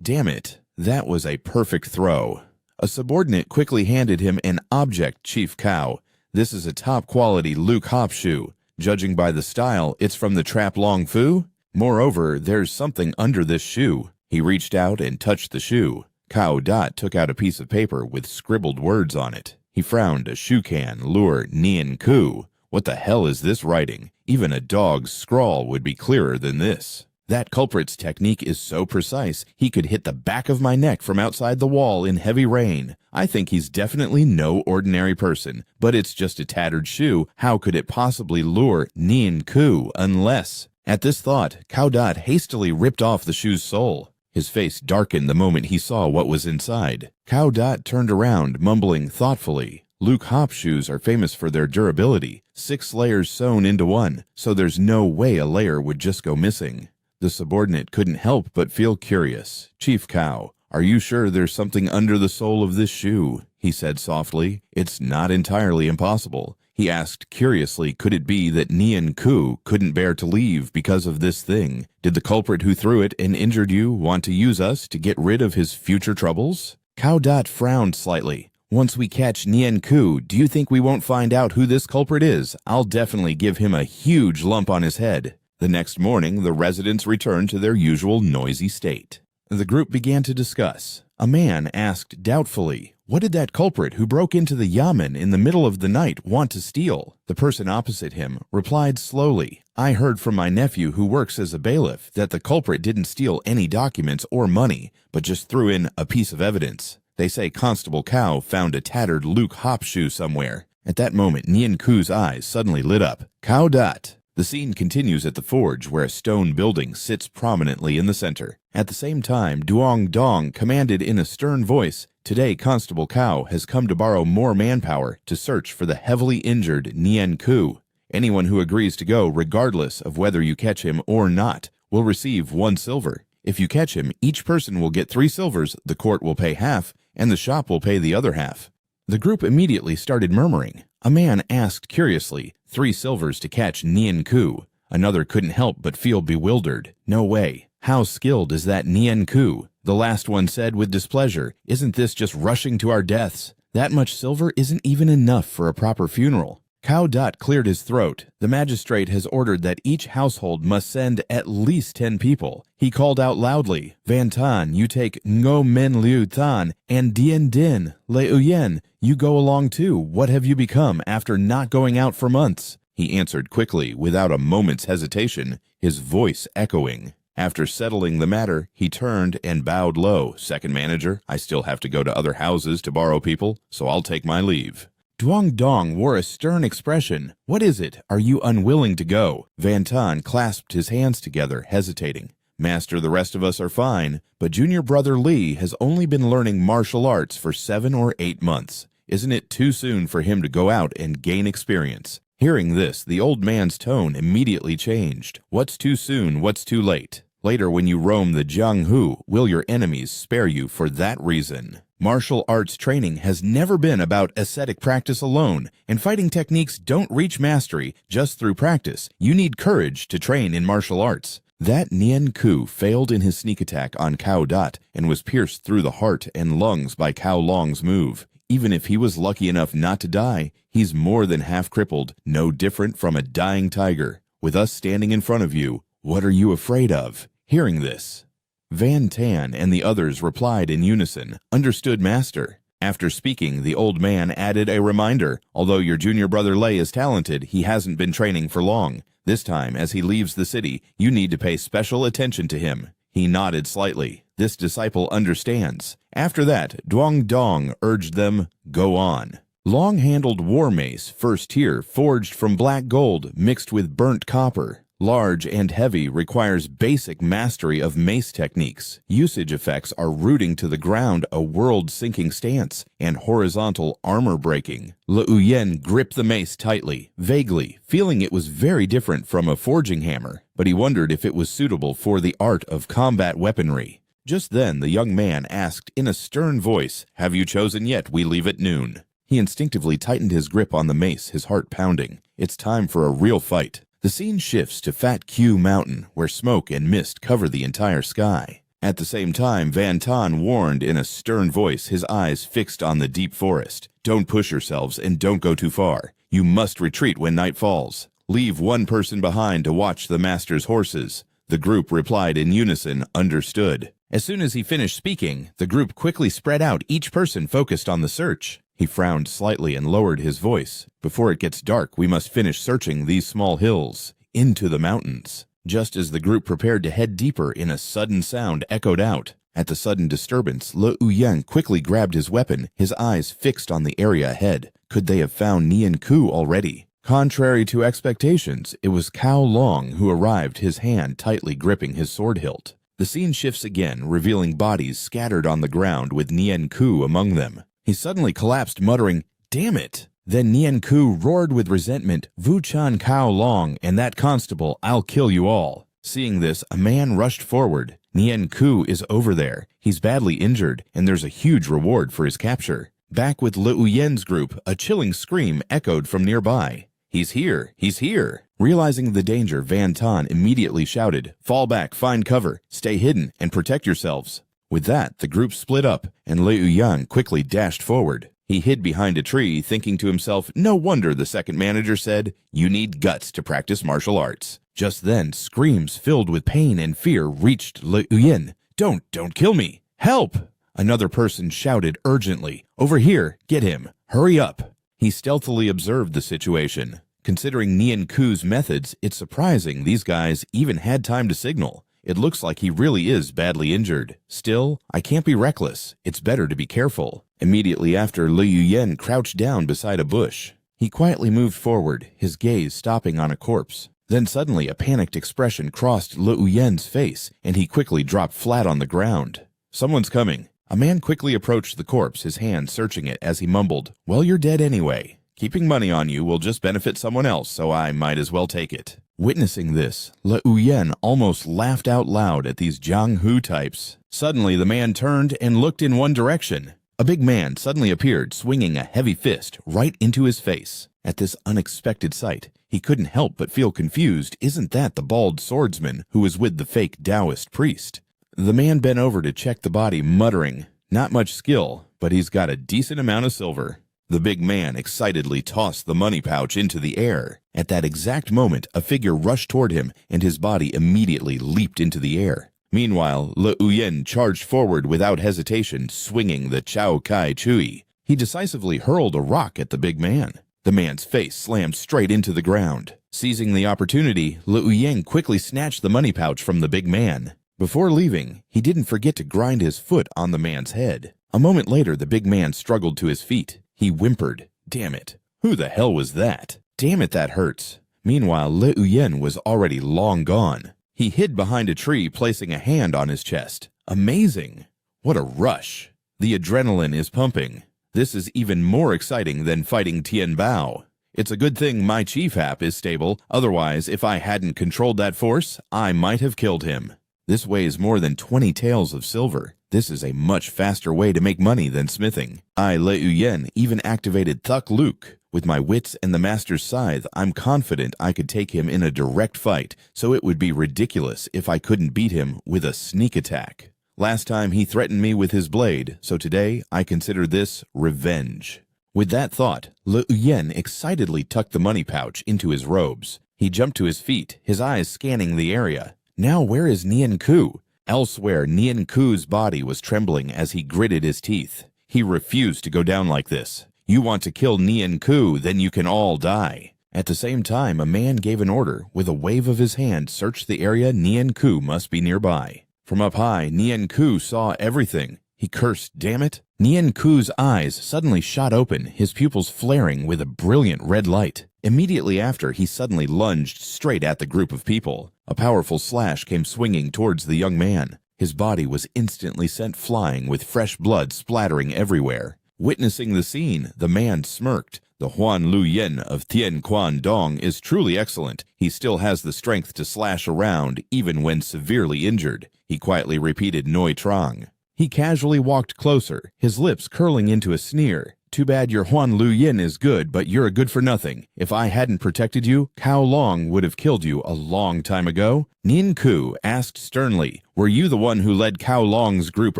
Damn it, that was a perfect throw. A subordinate quickly handed him an object, Chief Cao. This is a top-quality Luke Hop shoe. Judging by the style, it's from the Trap Long Fu? Moreover, there's something under this shoe. He reached out and touched the shoe. Cao Dot took out a piece of paper with scribbled words on it. He frowned. A Shukan lure Nian Ku. What the hell is this writing? Even a dog's scrawl would be clearer than this. That culprit's technique is so precise, he could hit the back of my neck from outside the wall in heavy rain. I think he's definitely no ordinary person, but it's just a tattered shoe. How could it possibly lure Nian Ku unless... At this thought, Cao Dot hastily ripped off the shoe's sole. His face darkened the moment he saw what was inside. Cao Dot turned around, mumbling thoughtfully. Luke Hop shoes are famous for their durability, 6 layers sewn into one, so there's no way a layer would just go missing. The subordinate couldn't help but feel curious. "Chief Cao, are you sure there's something under the sole of this shoe?" he said softly. "It's not entirely impossible." He asked curiously, could it be that Nian Ku couldn't bear to leave because of this thing? Did the culprit who threw it and injured you want to use us to get rid of his future troubles? Cao Dot frowned slightly. "Once we catch Nian Ku, do you think we won't find out who this culprit is? I'll definitely give him a huge lump on his head." The next morning, the residents returned to their usual noisy state. The group began to discuss. A man asked doubtfully, "What did that culprit who broke into the yamen in the middle of the night want to steal?" The person opposite him replied slowly, "I heard from my nephew who works as a bailiff that the culprit didn't steal any documents or money, but just threw in a piece of evidence. They say Constable Cao found a tattered Luke Hop shoe somewhere." At that moment, Nian Ku's eyes suddenly lit up. Cao Dot. The scene continues at the forge, where a stone building sits prominently in the center. At the same time, Duong Dong commanded in a stern voice, "Today Constable Cao has come to borrow more manpower to search for the heavily injured Nian Ku. Anyone who agrees to go, regardless of whether you catch him or not, will receive 1 silver. If you catch him, each person will get 3 silvers, the court will pay half, and the shop will pay the other half." The group immediately started murmuring. A man asked curiously, 3 silvers to catch Nian Ku. Another couldn't help but feel bewildered. No way. How skilled is that Nian Ku? The last one said with displeasure, "Isn't this just rushing to our deaths? That much silver isn't even enough for a proper funeral." Cao Dot cleared his throat. The magistrate has ordered that each household must send at least 10 people. He called out loudly, "Van Tan, you take Ngo Men Liu Tan, and Dien Din, Le Uyen, you go along too. What have you become after not going out for months?" He answered quickly, without a moment's hesitation, his voice echoing. After settling the matter, he turned and bowed low. "Second manager, I still have to go to other houses to borrow people, so I'll take my leave." Duong Dong wore a stern expression. "What is it? Are you unwilling to go?" Van Tan clasped his hands together, hesitating. "Master, the rest of us are fine, but junior brother Lee has only been learning martial arts for 7 or 8 months. Isn't it too soon for him to go out and gain experience?" Hearing this, the old man's tone immediately changed. "What's too soon? What's too late? Later, when you roam the Jianghu, will your enemies spare you for that reason? Martial arts training has never been about ascetic practice alone, and fighting techniques don't reach mastery just through practice. You need courage to train in martial arts." That Nian Ku failed in his sneak attack on Cao Dot and was pierced through the heart and lungs by Cao Long's move. Even if he was lucky enough not to die, he's more than half crippled, no different from a dying tiger. With us standing in front of you, what are you afraid of? Hearing this, Van Tan and the others replied in unison, "Understood, master." After speaking, the old man added a reminder. "Although your junior brother Lei is talented, he hasn't been training for long. This time, as he leaves the city, you need to pay special attention to him." He nodded slightly. This disciple understands. After that, Duong Dong urged them, "Go on." Long-handled war mace, first tier, forged from black gold mixed with burnt copper. Large and heavy, requires basic mastery of mace techniques. Usage effects are rooting to the ground a world-sinking stance and horizontal armor-breaking. Le Uyen gripped the mace tightly, vaguely, feeling it was very different from a forging hammer, but he wondered if it was suitable for the art of combat weaponry. Just then, the young man asked in a stern voice, "Have you chosen yet? We leave at noon." He instinctively tightened his grip on the mace, his heart pounding. It's time for a real fight. The scene shifts to Fat Q Mountain, where smoke and mist cover the entire sky. At the same time, Van Tan warned in a stern voice, his eyes fixed on the deep forest. "Don't push yourselves and don't go too far. You must retreat when night falls. Leave 1 person behind to watch the master's horses." The group replied in unison, "Understood." As soon as he finished speaking, the group quickly spread out, each person focused on the search. He frowned slightly and lowered his voice. Before it gets dark, we must finish searching these small hills, into the mountains. Just as the group prepared to head deeper, a sudden sound echoed out. At the sudden disturbance, Le Uyen quickly grabbed his weapon, his eyes fixed on the area ahead. Could they have found Nian Ku already? Contrary to expectations, it was Cao Long who arrived, his hand tightly gripping his sword hilt. The scene shifts again, revealing bodies scattered on the ground with Nian Ku among them. He suddenly collapsed, muttering, "Damn it!" Then Nian Ku roared with resentment, "Wu Chan Cao Long and that constable, I'll kill you all." Seeing this, a man rushed forward. Nian Ku is over there. He's badly injured, and there's a huge reward for his capture. Back with Le Uyen's group, a chilling scream echoed from nearby. "He's here! He's here!" Realizing the danger, Van Tan immediately shouted, "Fall back, find cover, stay hidden, and protect yourselves." With that, the group split up, and Le Uyen quickly dashed forward. He hid behind a tree, thinking to himself, no wonder the second manager said, "You need guts to practice martial arts." Just then, screams filled with pain and fear reached Le Uyen. Don't kill me! Help!" Another person shouted urgently, "Over here, get him, hurry up." He stealthily observed the situation. Considering Nian Ku's methods, it's surprising these guys even had time to signal. It looks like he really is badly injured. Still, I can't be reckless. It's better to be careful. Immediately after, Le Uyen crouched down beside a bush. He quietly moved forward, his gaze stopping on a corpse. Then suddenly a panicked expression crossed Le Uyen's face, and he quickly dropped flat on the ground. "Someone's coming." A man quickly approached the corpse, his hand searching it as he mumbled, "Well, you're dead anyway. Keeping money on you will just benefit someone else, so I might as well take it." Witnessing this, Le Uyen almost laughed out loud at these Jiang Hu types. Suddenly, the man turned and looked in one direction. A big man suddenly appeared, swinging a heavy fist right into his face. At this unexpected sight, he couldn't help but feel confused. Isn't that the bald swordsman who was with the fake Taoist priest? The man bent over to check the body, muttering, "Not much skill, but he's got a decent amount of silver." The big man excitedly tossed the money pouch into the air. At that exact moment, a figure rushed toward him, and his body immediately leaped into the air. Meanwhile, Le Uyen charged forward without hesitation, swinging the Chao Kai Chui. He decisively hurled a rock at the big man. The man's face slammed straight into the ground. Seizing the opportunity, Le Uyen quickly snatched the money pouch from the big man. Before leaving, he didn't forget to grind his foot on the man's head. A moment later, the big man struggled to his feet. He whimpered, "Damn it! Who the hell was that? Damn it, that hurts." Meanwhile, Le Uyen was already long gone. He hid behind a tree, placing a hand on his chest. Amazing! What a rush! The adrenaline is pumping. This is even more exciting than fighting Tian Bao. It's a good thing my chief hap is stable, otherwise, if I hadn't controlled that force, I might have killed him. This weighs more than 20 taels of silver. This is a much faster way to make money than smithing. I, Le Uyen, even activated Thuk Luk. With my wits and the master's scythe, I'm confident I could take him in a direct fight, so it would be ridiculous if I couldn't beat him with a sneak attack. Last time he threatened me with his blade, so today I consider this revenge. With that thought, Le Uyen excitedly tucked the money pouch into his robes. He jumped to his feet, his eyes scanning the area. Now where is Nian Ku? Elsewhere, Nian Ku's body was trembling as he gritted his teeth. He refused to go down like this. You want to kill Nian Ku, then you can all die. At the same time, a man gave an order. With a wave of his hand, search the area. Nian Ku must be nearby. From up high, Nian Ku saw everything. He cursed, "Damn it." Nian Ku's eyes suddenly shot open, his pupils flaring with a brilliant red light. Immediately after, he suddenly lunged straight at the group of people. A powerful slash came swinging towards the young man. His body was instantly sent flying with fresh blood splattering everywhere. Witnessing the scene, the man smirked. The Huan Lu Yen of Tien Quan Dong is truly excellent. He still has the strength to slash around, even when severely injured. He quietly repeated Noi Trang. He casually walked closer, his lips curling into a sneer. Too bad your Huan Lu Yin is good, but you're a good for nothing. If I hadn't protected you, Cao Long would have killed you a long time ago. Nian Ku asked sternly, were you the one who led Cao Long's group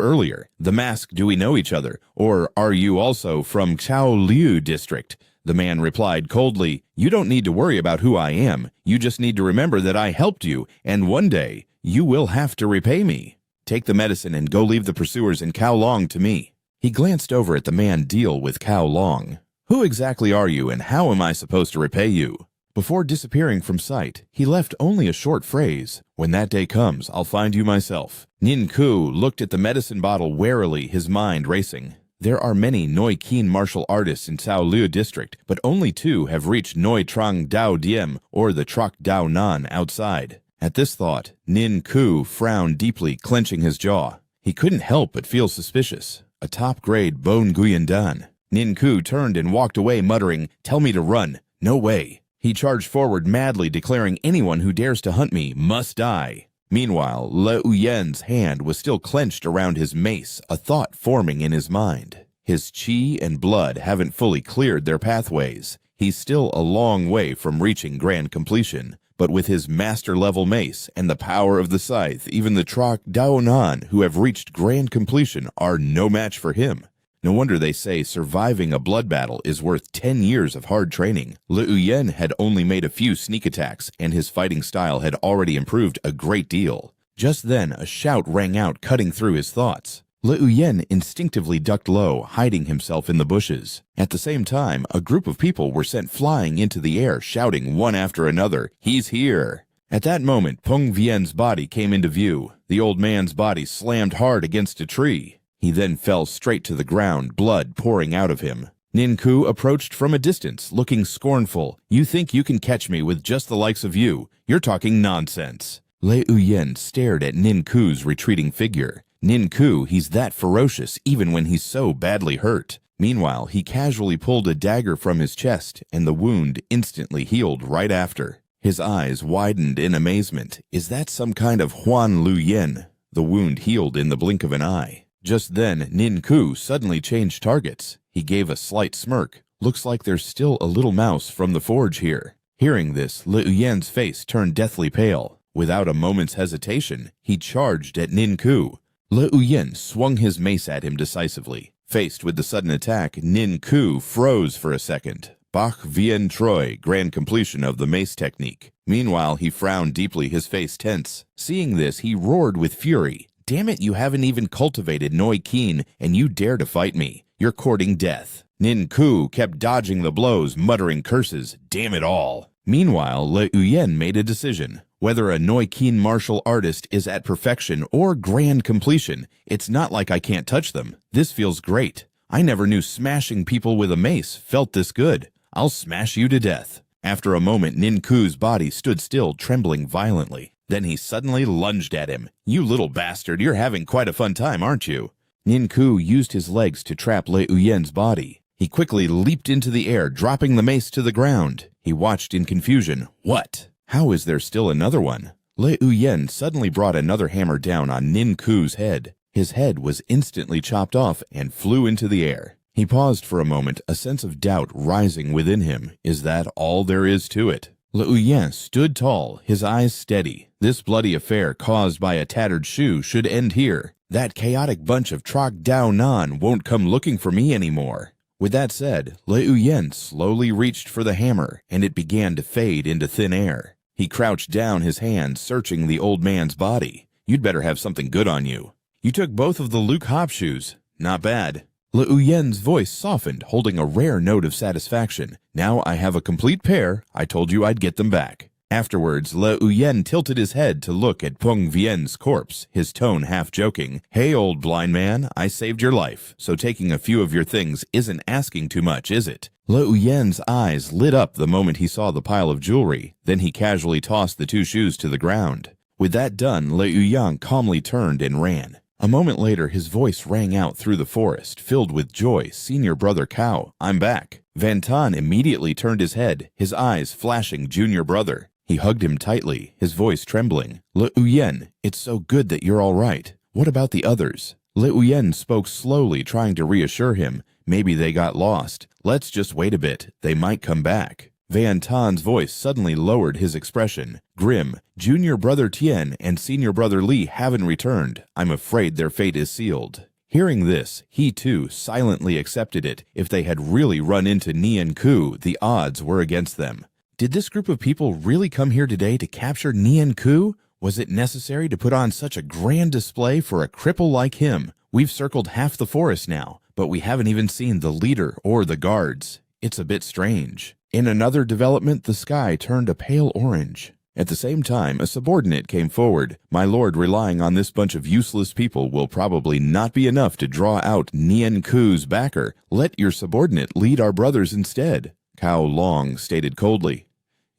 earlier? The mask, do we know each other? Or are you also from Chao Liu district? The man replied coldly, you don't need to worry about who I am. You just need to remember that I helped you, and one day you will have to repay me. Take the medicine and go leave the pursuers in Kowloon to me." He glanced over at the man deal with Kowloon. "Who exactly are you and how am I supposed to repay you?" Before disappearing from sight, he left only a short phrase. "When that day comes, I'll find you myself." Nin Ku looked at the medicine bottle warily, his mind racing. There are many Noi keen martial artists in Cao Liu district, but only 2 have reached Noi Trang Dao Diem or the Troc Dao Nan outside. At this thought, Nin Ku frowned deeply, clenching his jaw. He couldn't help but feel suspicious. A top-grade Bone Guyan Dan. Nin Ku turned and walked away, muttering, "Tell me to run. No way." He charged forward madly, declaring, "Anyone who dares to hunt me must die." Meanwhile, Le Uyen's hand was still clenched around his mace, a thought forming in his mind. His qi and blood haven't fully cleared their pathways. He's still a long way from reaching grand completion. But with his master-level mace and the power of the scythe, even the Troc Daonan who have reached grand completion are no match for him. No wonder they say surviving a blood battle is worth 10 years of hard training. Le Uyen had only made a few sneak attacks, and his fighting style had already improved a great deal. Just then, a shout rang out, cutting through his thoughts. Le Uyen instinctively ducked low, hiding himself in the bushes. At the same time, a group of people were sent flying into the air, shouting one after another, "He's here!" At that moment, Peng Vien's body came into view. The old man's body slammed hard against a tree. He then fell straight to the ground, blood pouring out of him. Nin Ku approached from a distance, looking scornful. "You think you can catch me with just the likes of you? You're talking nonsense." Le Uyen stared at Nin Ku's retreating figure. Nin Ku, he's that ferocious even when he's so badly hurt. Meanwhile, he casually pulled a dagger from his chest, and the wound instantly healed right after. His eyes widened in amazement. Is that some kind of Huan Lu Yen? The wound healed in the blink of an eye. Just then, Nin Ku suddenly changed targets. He gave a slight smirk. "Looks like there's still a little mouse from the forge here." Hearing this, Le Uyen's face turned deathly pale. Without a moment's hesitation, he charged at Nin Ku. Le Uyen swung his mace at him decisively. Faced with the sudden attack, Nin Ku froze for a second. Bach Vien Troi, grand completion of the mace technique. Meanwhile, he frowned deeply, his face tense. Seeing this, he roared with fury. "Damn it, you haven't even cultivated Noi Keen, and you dare to fight me. You're courting death." Nin Ku kept dodging the blows, muttering curses. "Damn it all." Meanwhile, Le Uyen made a decision. Whether a Noi Keen martial artist is at perfection or grand completion, it's not like I can't touch them. This feels great. I never knew smashing people with a mace felt this good. I'll smash you to death. After a moment, Nin Ku's body stood still, trembling violently. Then he suddenly lunged at him. "You little bastard, you're having quite a fun time, aren't you?" Nin Ku used his legs to trap Le Uyen's body. He quickly leaped into the air, dropping the mace to the ground. He watched in confusion. What? How is there still another one? Le Uyen suddenly brought another hammer down on Nin Ku's head. His head was instantly chopped off and flew into the air. He paused for a moment, a sense of doubt rising within him. Is that all there is to it? Le Uyen stood tall, his eyes steady. This bloody affair caused by a tattered shoe should end here. That chaotic bunch of Troc Dao Nan won't come looking for me anymore. With that said, Le Uyen slowly reached for the hammer, and it began to fade into thin air. He crouched down, his hand searching the old man's body. "You'd better have something good on you. You took both of the Luke Hop shoes. Not bad." Le Uyen's voice softened, holding a rare note of satisfaction. "Now I have a complete pair. I told you I'd get them back." Afterwards, Le Uyen tilted his head to look at Peng Vien's corpse, his tone half joking. "Hey, old blind man, I saved your life, so taking a few of your things isn't asking too much, is it?" Le Uyen's eyes lit up the moment he saw the pile of jewelry. Then he casually tossed the 2 shoes to the ground. With that done, Le Uyen calmly turned and ran. A moment later, his voice rang out through the forest, filled with joy. "Senior brother Cao, I'm back." Van Tan immediately turned his head, his eyes flashing junior brother. He hugged him tightly, his voice trembling. "Le Uyen, it's so good that you're all right. What about the others?" Le Uyen spoke slowly, trying to reassure him. "Maybe they got lost. Let's just wait a bit. They might come back." Van Tan's voice suddenly lowered his expression. "Grim, junior brother Tien and senior brother Li haven't returned. I'm afraid their fate is sealed." Hearing this, he too silently accepted it. If they had really run into Nian Ku, the odds were against them. Did this group of people really come here today to capture Nian Ku? Was it necessary to put on such a grand display for a cripple like him? We've circled half the forest now, but we haven't even seen the leader or the guards. It's a bit strange. In another development, the sky turned a pale orange. At the same time, a subordinate came forward. My lord, relying on this bunch of useless people will probably not be enough to draw out Nien Ku's backer. Let your subordinate lead our brothers instead. Cao Long stated coldly.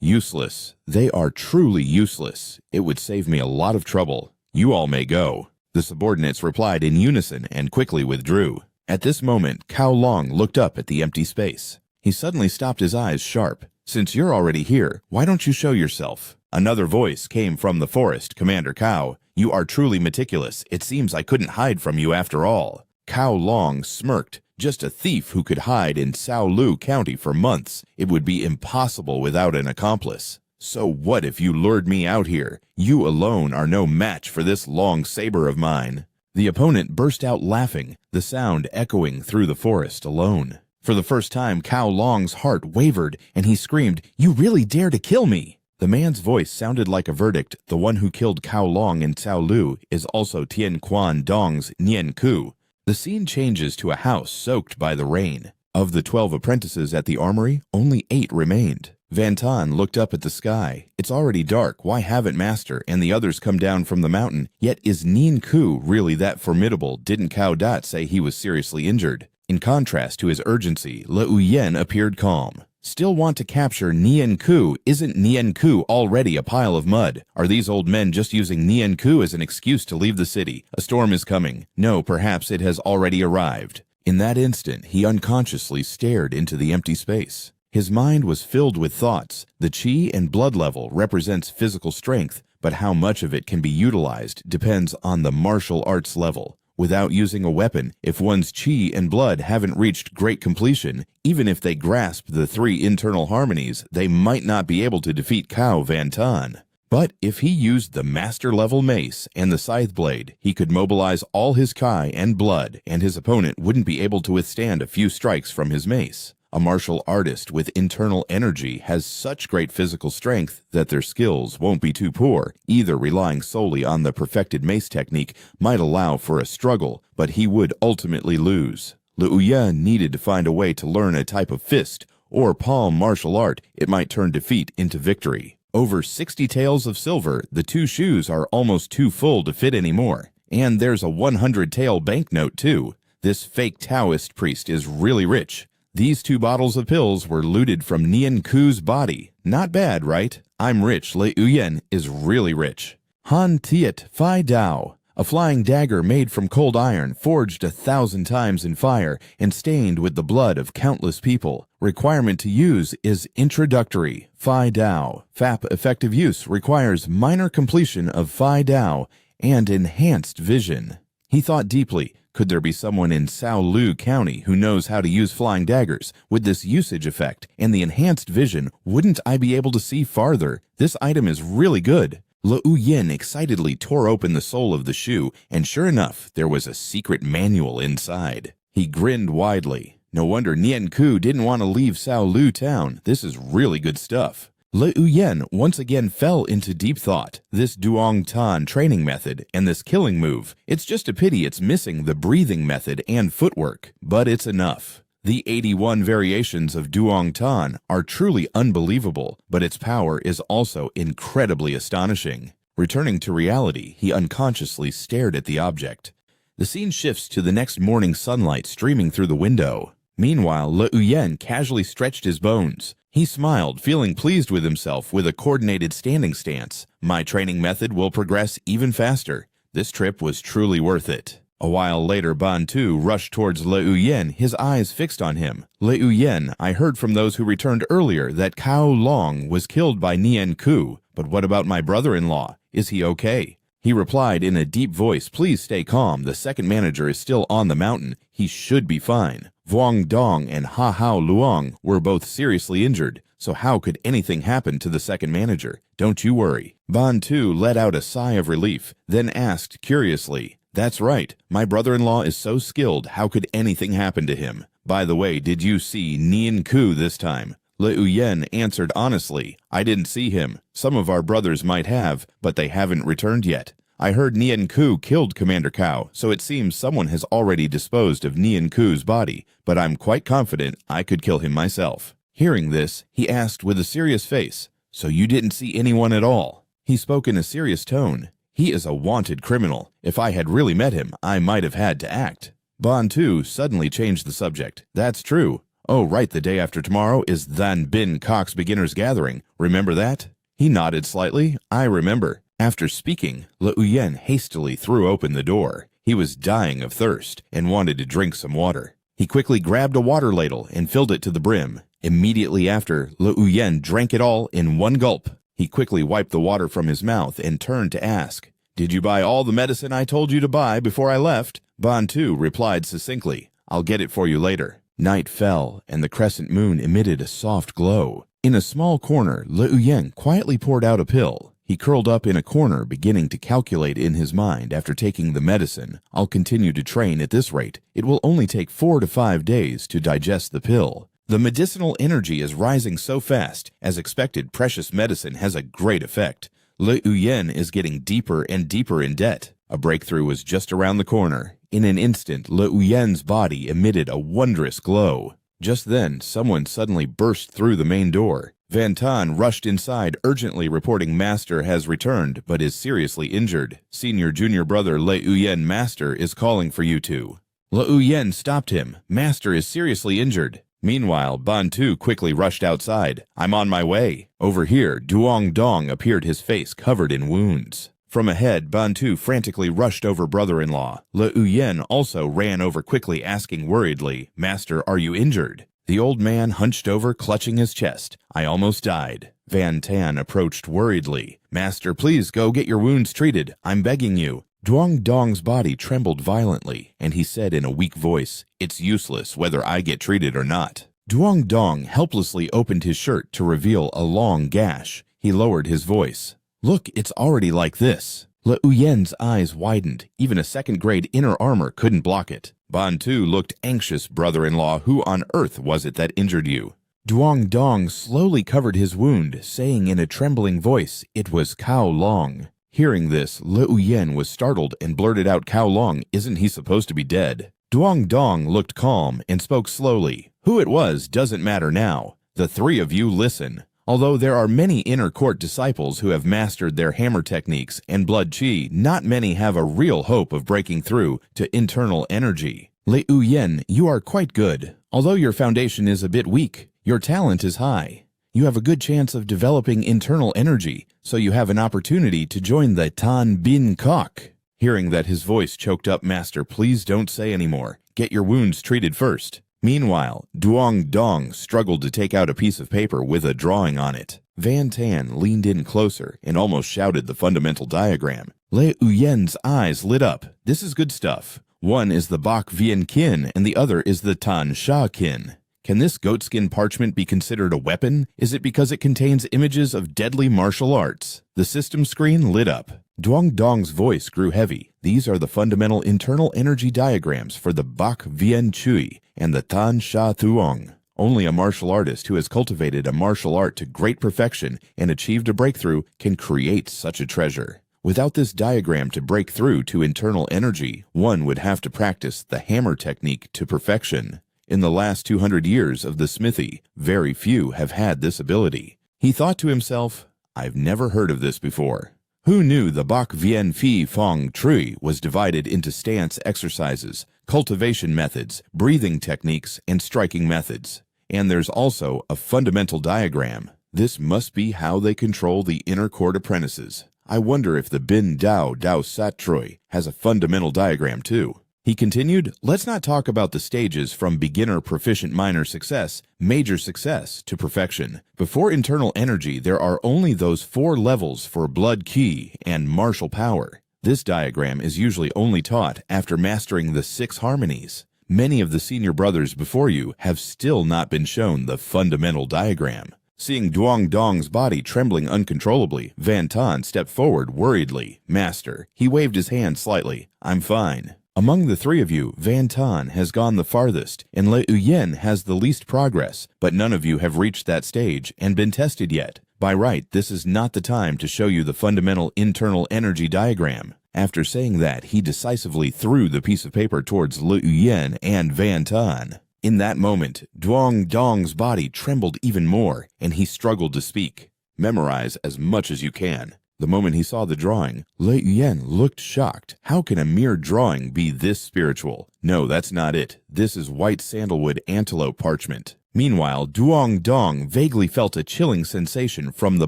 Useless. They are truly useless. It would save me a lot of trouble. You all may go. The subordinates replied in unison and quickly withdrew. At this moment, Cao Long looked up at the empty space. He suddenly stopped his eyes sharp. Since you're already here, why don't you show yourself? Another voice came from the forest, Commander Cao. You are truly meticulous. It seems I couldn't hide from you after all. Cao Long smirked. Just a thief who could hide in Shaolu County for months. It would be impossible without an accomplice. So what if you lured me out here? You alone are no match for this long saber of mine. The opponent burst out laughing, the sound echoing through the forest alone. For the first time, Cao Long's heart wavered, and he screamed, You really dare to kill me! The man's voice sounded like a verdict. The one who killed Cao Long in Shaolu is also Tian Quan Dong's Nien Ku. The scene changes to a house soaked by the rain. Of the 12 apprentices at the armory, only 8 remained. Van Tan looked up at the sky. It's already dark. Why haven't Master and the others come down from the mountain? Yet is Nien Ku really that formidable? Didn't Cao Dat say he was seriously injured? In contrast to his urgency, Le Uyen appeared calm. Still want to capture Nien Ku? Isn't Nien Ku already a pile of mud? Are these old men just using Nien Ku as an excuse to leave the city? A storm is coming. No, perhaps it has already arrived. In that instant, he unconsciously stared into the empty space. His mind was filled with thoughts. The chi and blood level represents physical strength, but how much of it can be utilized depends on the martial arts level. Without using a weapon, if one's chi and blood haven't reached great completion, even if they grasp the 3 internal harmonies, they might not be able to defeat Cao Van Tan. But if he used the master-level mace and the scythe blade, he could mobilize all his chi and blood, and his opponent wouldn't be able to withstand a few strikes from his mace. A martial artist with internal energy has such great physical strength that their skills won't be too poor. Either relying solely on the perfected mace technique might allow for a struggle, but he would ultimately lose. Le Uyen needed to find a way to learn a type of fist or palm martial art. It might turn defeat into victory. Over 60 taels of silver, the 2 shoes are almost too full to fit anymore. And there's a 100-tael banknote too. This fake Taoist priest is really rich. These 2 bottles of pills were looted from Nien Ku's body. Not bad, right? I'm rich. Le Uyen is really rich. Han Tiet Phi Dao, a flying dagger made from cold iron, forged 1,000 times in fire and stained with the blood of countless people. Requirement to use is introductory. Phi Dao. FAP effective use requires minor completion of Phi Dao and enhanced vision. He thought deeply. Could there be someone in Shaolu County who knows how to use flying daggers? With this usage effect and the enhanced vision, wouldn't I be able to see farther? This item is really good. Le Uyen excitedly tore open the sole of the shoe, and sure enough, there was a secret manual inside. He grinned widely. No wonder Nien Ku didn't want to leave Shaolu town. This is really good stuff. Le Uyen once again fell into deep thought. This Duong Tan training method and this killing move, it's just a pity it's missing the breathing method and footwork. But it's enough. The 81 variations of Duong Tan are truly unbelievable, but its power is also incredibly astonishing. Returning to reality, he unconsciously stared at the object. The scene shifts to the next morning's sunlight streaming through the window. Meanwhile, Le Uyen casually stretched his bones. He smiled, feeling pleased with himself with a coordinated standing stance. My training method will progress even faster. This trip was truly worth it. A while later, Ban Tu rushed towards Le Uyen, his eyes fixed on him. Le Uyen, I heard from those who returned earlier that Cao Long was killed by Nien Ku. But what about my brother-in-law? Is he okay? He replied in a deep voice, Please stay calm. The second manager is still on the mountain. He should be fine. Vuong Dong and Ha Hao Luong were both seriously injured, so how could anything happen to the second manager? Don't you worry. Ban Tu let out a sigh of relief, then asked curiously, That's right, my brother-in-law is so skilled, how could anything happen to him? By the way, did you see Nien Ku this time? Liu Yen answered honestly, I didn't see him. Some of our brothers might have, but they haven't returned yet. I heard Nian Ku killed Commander Cao, so it seems someone has already disposed of Nian Ku's body, but I'm quite confident I could kill him myself. Hearing this, he asked with a serious face, So you didn't see anyone at all? He spoke in a serious tone. He is a wanted criminal. If I had really met him, I might have had to act. Ban Tu suddenly changed the subject. That's true. Oh, right, the day after tomorrow is Than Bin Kok's beginner's gathering. Remember that? He nodded slightly. I remember. After speaking, Liu Yen hastily threw open the door. He was dying of thirst and wanted to drink some water. He quickly grabbed a water ladle and filled it to the brim. Immediately after, Liu Yen drank it all in one gulp. He quickly wiped the water from his mouth and turned to ask, Did you buy all the medicine I told you to buy before I left? Ban Tu replied succinctly, I'll get it for you later. Night fell, and the crescent moon emitted a soft glow. In a small corner, Liu Yen quietly poured out a pill. He curled up in a corner, beginning to calculate in his mind after taking the medicine. I'll continue to train at this rate. It will only take 4 to 5 days to digest the pill. The medicinal energy is rising so fast. As expected, precious medicine has a great effect. Liu Yen is getting deeper and deeper in debt. A breakthrough was just around the corner. In an instant, Liu Yen's body emitted a wondrous glow. Just then, someone suddenly burst through the main door. Van Tan rushed inside, urgently reporting Master has returned, but is seriously injured. Senior junior brother Liu Yen Master is calling for you two. Liu Yen stopped him. Master is seriously injured. Meanwhile, Ban Tu quickly rushed outside. I'm on my way. Over here, Duong Dong appeared, his face covered in wounds. From ahead, Ban Tu frantically rushed over brother-in-law. Liu Yen also ran over quickly, asking worriedly, Master, are you injured? The old man hunched over, clutching his chest. I almost died. Van Tan approached worriedly. Master, please go get your wounds treated. I'm begging you. Duong Dong's body trembled violently, and he said in a weak voice, It's useless whether I get treated or not. Duong Dong helplessly opened his shirt to reveal a long gash. He lowered his voice. Look, it's already like this. Liu Yen's eyes widened. Even a second-grade inner armor couldn't block it. Ban Tu looked anxious. Brother-in-law, who on earth was it that injured you? Duong Dong slowly covered his wound, saying in a trembling voice, It was Cao Long. Hearing this, Liu Yen was startled and blurted out, Cao Long, isn't he supposed to be dead? Duong Dong looked calm and spoke slowly. Who it was doesn't matter now. The three of you listen. Although there are many inner court disciples who have mastered their hammer techniques and blood qi, not many have a real hope of breaking through to internal energy. Liu Yen, you are quite good. Although your foundation is a bit weak, your talent is high. You have a good chance of developing internal energy, so you have an opportunity to join the Tan Bin Kok. Hearing that, his voice choked up. Master, please don't say any more. Get your wounds treated first. Meanwhile, Duong Dong struggled to take out a piece of paper with a drawing on it. Van Tan leaned in closer and almost shouted the fundamental diagram. Liu Yen's eyes lit up. This is good stuff. One is the Bak Vien Kin and the other is the Tan Sha Kin. Can this goatskin parchment be considered a weapon? Is it because it contains images of deadly martial arts? The system screen lit up. Duong Dong's voice grew heavy. These are the fundamental internal energy diagrams for the Bak Vien Chui and the Tan Sha Thuong. Only a martial artist who has cultivated a martial art to great perfection and achieved a breakthrough can create such a treasure. Without this diagram to break through to internal energy, one would have to practice the hammer technique to perfection. In the last 200 years of the smithy, very few have had this ability. He thought to himself, I've never heard of this before. Who knew the Bak Vien Phi Fong Trui was divided into stance exercises, cultivation methods, breathing techniques, and striking methods? And there's also a fundamental diagram. This must be how they control the inner court apprentices. I wonder if the Bin Dao Dao Sat Trui has a fundamental diagram too. He continued, let's not talk about the stages from beginner, proficient, minor success, major success to perfection. Before internal energy, there are only those 4 levels for blood qi and martial power. This diagram is usually only taught after mastering the 6 harmonies. Many of the senior brothers before you have still not been shown the fundamental diagram. Seeing Duong Dong's body trembling uncontrollably, Van Tan stepped forward worriedly. Master, he waved his hand slightly. I'm fine. Among the three of you, Van Tan has gone the farthest, and Le Uyen has the least progress, but none of you have reached that stage and been tested yet. By right, this is not the time to show you the fundamental internal energy diagram. After saying that, he decisively threw the piece of paper towards Le Uyen and Van Tan. In that moment, Duong Dong's body trembled even more, and he struggled to speak. Memorize as much as you can. The moment he saw the drawing, Le Uyen looked shocked. How can a mere drawing be this spiritual? No, that's not it. This is white sandalwood antelope parchment. Meanwhile, Duong Dong vaguely felt a chilling sensation from the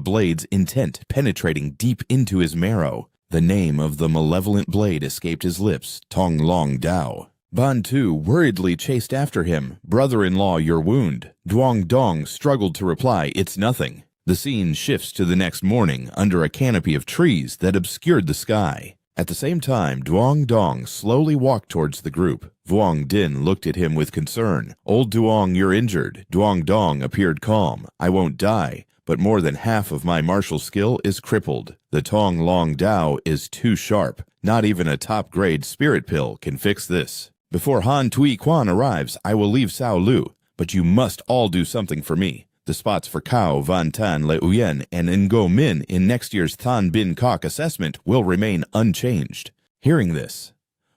blade's intent penetrating deep into his marrow. The name of the malevolent blade escaped his lips, Tong Long Dao. Ban Tu worriedly chased after him. Brother-in-law, your wound. Duong Dong struggled to reply, it's nothing. The scene shifts to the next morning under a canopy of trees that obscured the sky. At the same time, Duong Dong slowly walked towards the group. Vuong Din looked at him with concern. Old Duong, you're injured. Duong Dong appeared calm. I won't die, but more than half of my martial skill is crippled. The Tong Long Dao is too sharp. Not even a top-grade spirit pill can fix this. Before Han Tui Quan arrives, I will leave Sao Lu, but you must all do something for me. The spots for Cao, Van Tan, Le Uyen, and Ngo Min in next year's Than Bin Kok assessment will remain unchanged. Hearing this,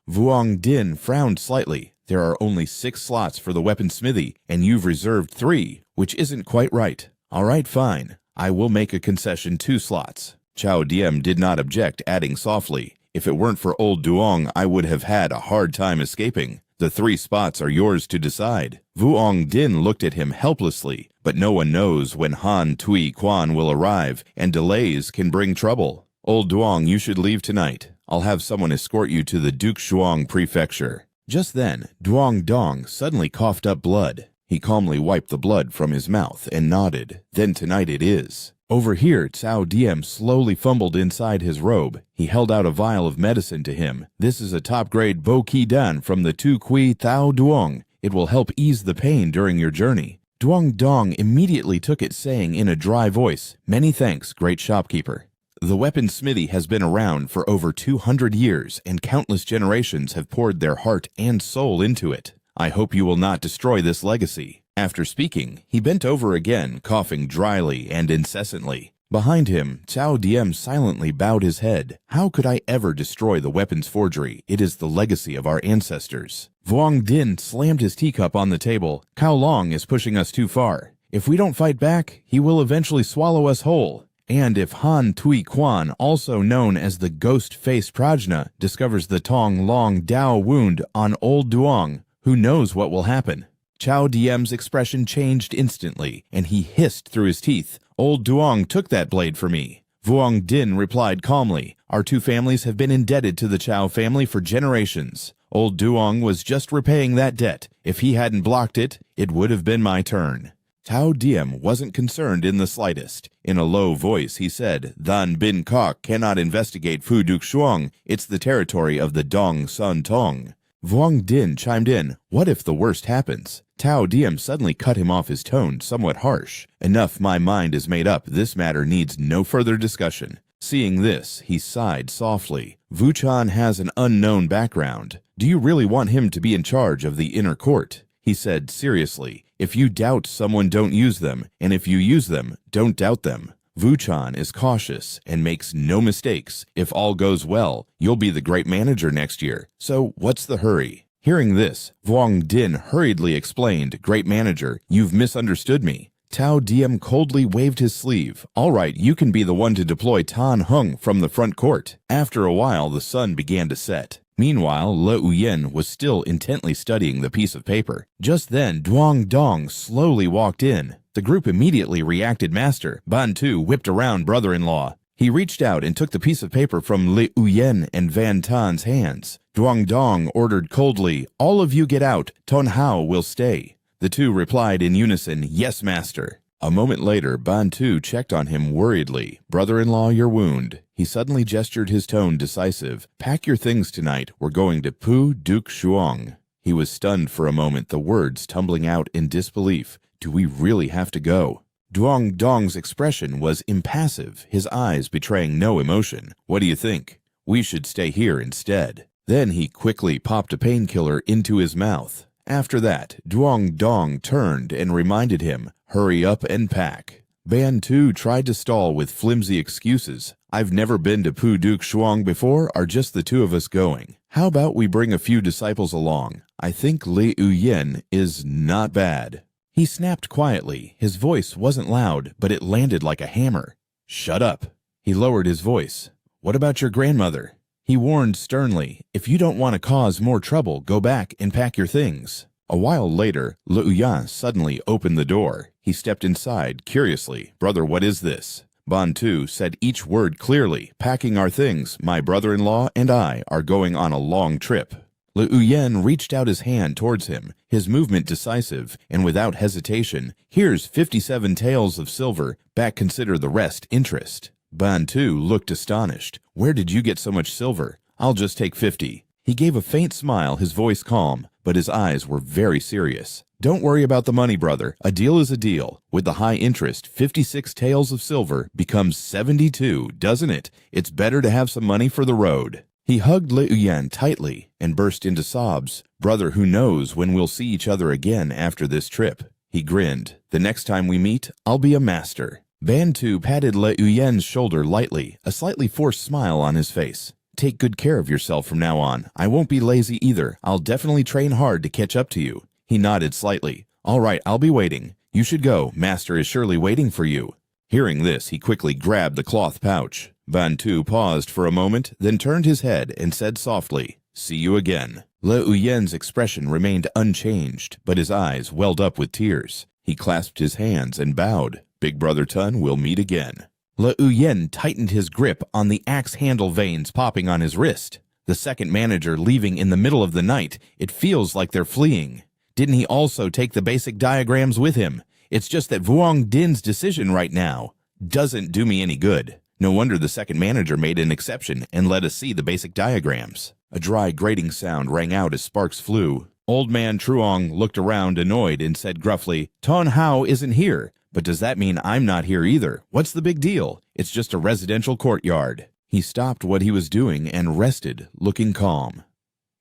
Vuong Din frowned slightly. There are only 6 slots for the weapon smithy, and you've reserved 3, which isn't quite right. All right, fine. I will make a concession 2 slots. Chao Diem did not object, adding softly, if it weren't for old Duong, I would have had a hard time escaping. The 3 spots are yours to decide. Vuong Din looked at him helplessly, but no one knows when Han Tui Quan will arrive, and delays can bring trouble. Old Duong, you should leave tonight. I'll have someone escort you to the Duke Shuang Prefecture. Just then, Duong Dong suddenly coughed up blood. He calmly wiped the blood from his mouth and nodded. Then tonight it is. Over here, Cao Diem slowly fumbled inside his robe. He held out a vial of medicine to him. This is a top-grade Bo Ki Dan from the Tu Kui Thao Duong. It will help ease the pain during your journey. Duong Dong immediately took it, saying in a dry voice, many thanks, great shopkeeper. The weapon smithy has been around for over 200 years, and countless generations have poured their heart and soul into it. I hope you will not destroy this legacy. After speaking, he bent over again, coughing dryly and incessantly. Behind him, Cao Diem silently bowed his head. How could I ever destroy the weapons forgery? It is the legacy of our ancestors. Vuong Din slammed his teacup on the table. Cao Long is pushing us too far. If we don't fight back, he will eventually swallow us whole. And if Han Tui Quan, also known as the ghost-faced Prajna, discovers the Tong Long Dao wound on old Duong, who knows what will happen? Chao Diem's expression changed instantly, and he hissed through his teeth, Old Duong took that blade for me. Vuong Din replied calmly, Our 2 families have been indebted to the Chao family for generations. Old Duong was just repaying that debt. If he hadn't blocked it, it would have been my turn. Cao Diem wasn't concerned in the slightest. In a low voice, he said, Than Bin Kok cannot investigate Fu Duk Shuang. It's the territory of the Dong Sun Tong. Vuong Din chimed in, What if the worst happens? Cao Diem suddenly cut him off, his tone somewhat harsh. Enough, my mind is made up. This matter needs no further discussion. Seeing this, he sighed softly. Vu Chan has an unknown background. Do you really want him to be in charge of the inner court? He said seriously, If you doubt someone, don't use them, and if you use them, don't doubt them. Vu Chan is cautious and makes no mistakes. If all goes well, you'll be the great manager next year. So what's the hurry? Hearing this, Vuong Din hurriedly explained, Great manager, you've misunderstood me. Cao Diem coldly waved his sleeve. All right, you can be the one to deploy Tan Hung from the front court. After a while, the sun began to set. Meanwhile, Le Uyen was still intently studying the piece of paper. Just then, Duong Dong slowly walked in. The group immediately reacted. Master, Ban Tu whipped around brother-in-law. He reached out and took the piece of paper from Le Uyen and Van Tan's hands. Duong Dong ordered coldly, All of you get out. Ton Hao will stay. The 2 replied in unison, Yes, master. A moment later, Ban Tu checked on him worriedly. Brother-in-law, your wound. He suddenly gestured, his tone decisive. Pack your things tonight. We're going to Pu Duke Shuang. He was stunned for a moment, the words tumbling out in disbelief. Do we really have to go? Duong Dong's expression was impassive, his eyes betraying no emotion. What do you think? We should stay here instead. Then he quickly popped a painkiller into his mouth. After that, Duong Dong turned and reminded him, "Hurry up and pack." Ban Tu tried to stall with flimsy excuses. "I've never been to Pu Duke Shuang before, are just the two of us going. How about we bring a few disciples along? I think Li Uyen is not bad." He snapped quietly. His voice wasn't loud, but it landed like a hammer. "Shut up." He lowered his voice. "What about your grandmother?" He warned sternly, "If you don't want to cause more trouble, go back and pack your things." A while later, Le Uyan suddenly opened the door. He stepped inside, curiously. "Brother, what is this?" Ban Tu said each word clearly. "Packing our things. My brother-in-law and I are going on a long trip." Le Uyen reached out his hand towards him, his movement decisive, and without hesitation. "Here's 57 taels of silver. Back consider the rest interest." Ban Tu looked astonished. "Where did you get so much silver?" "I'll just take 50. He gave a faint smile, his voice calm, but his eyes were very serious. "Don't worry about the money, brother. A deal is a deal. With the high interest, 56 taels of silver becomes 72, doesn't it? It's better to have some money for the road." He hugged Le Uyan tightly and burst into sobs. "Brother, who knows when we'll see each other again after this trip?" He grinned. "The next time we meet, I'll be a master." Ban Tu patted Le Uyen's shoulder lightly, a slightly forced smile on his face. "Take good care of yourself from now on. I won't be lazy either. I'll definitely train hard to catch up to you." He nodded slightly. "All right, I'll be waiting. You should go. Master is surely waiting for you." Hearing this, he quickly grabbed the cloth pouch. Ban Tu paused for a moment, then turned his head and said softly, "See you again." Le Uyen's expression remained unchanged, but his eyes welled up with tears. He clasped his hands and bowed. "Big Brother Tun, we'll meet again." Le Uyen tightened his grip on the axe handle veins popping on his wrist. The second manager leaving in the middle of the night. It feels like they're fleeing. Didn't he also take the basic diagrams with him? It's just that Vuong Din's decision right now doesn't do me any good. No wonder the second manager made an exception and let us see the basic diagrams. A dry grating sound rang out as sparks flew. Old man Truong looked around annoyed and said gruffly, "Ton Hao isn't here. But does that mean I'm not here either? What's the big deal? It's just a residential courtyard." He stopped what he was doing and rested, looking calm.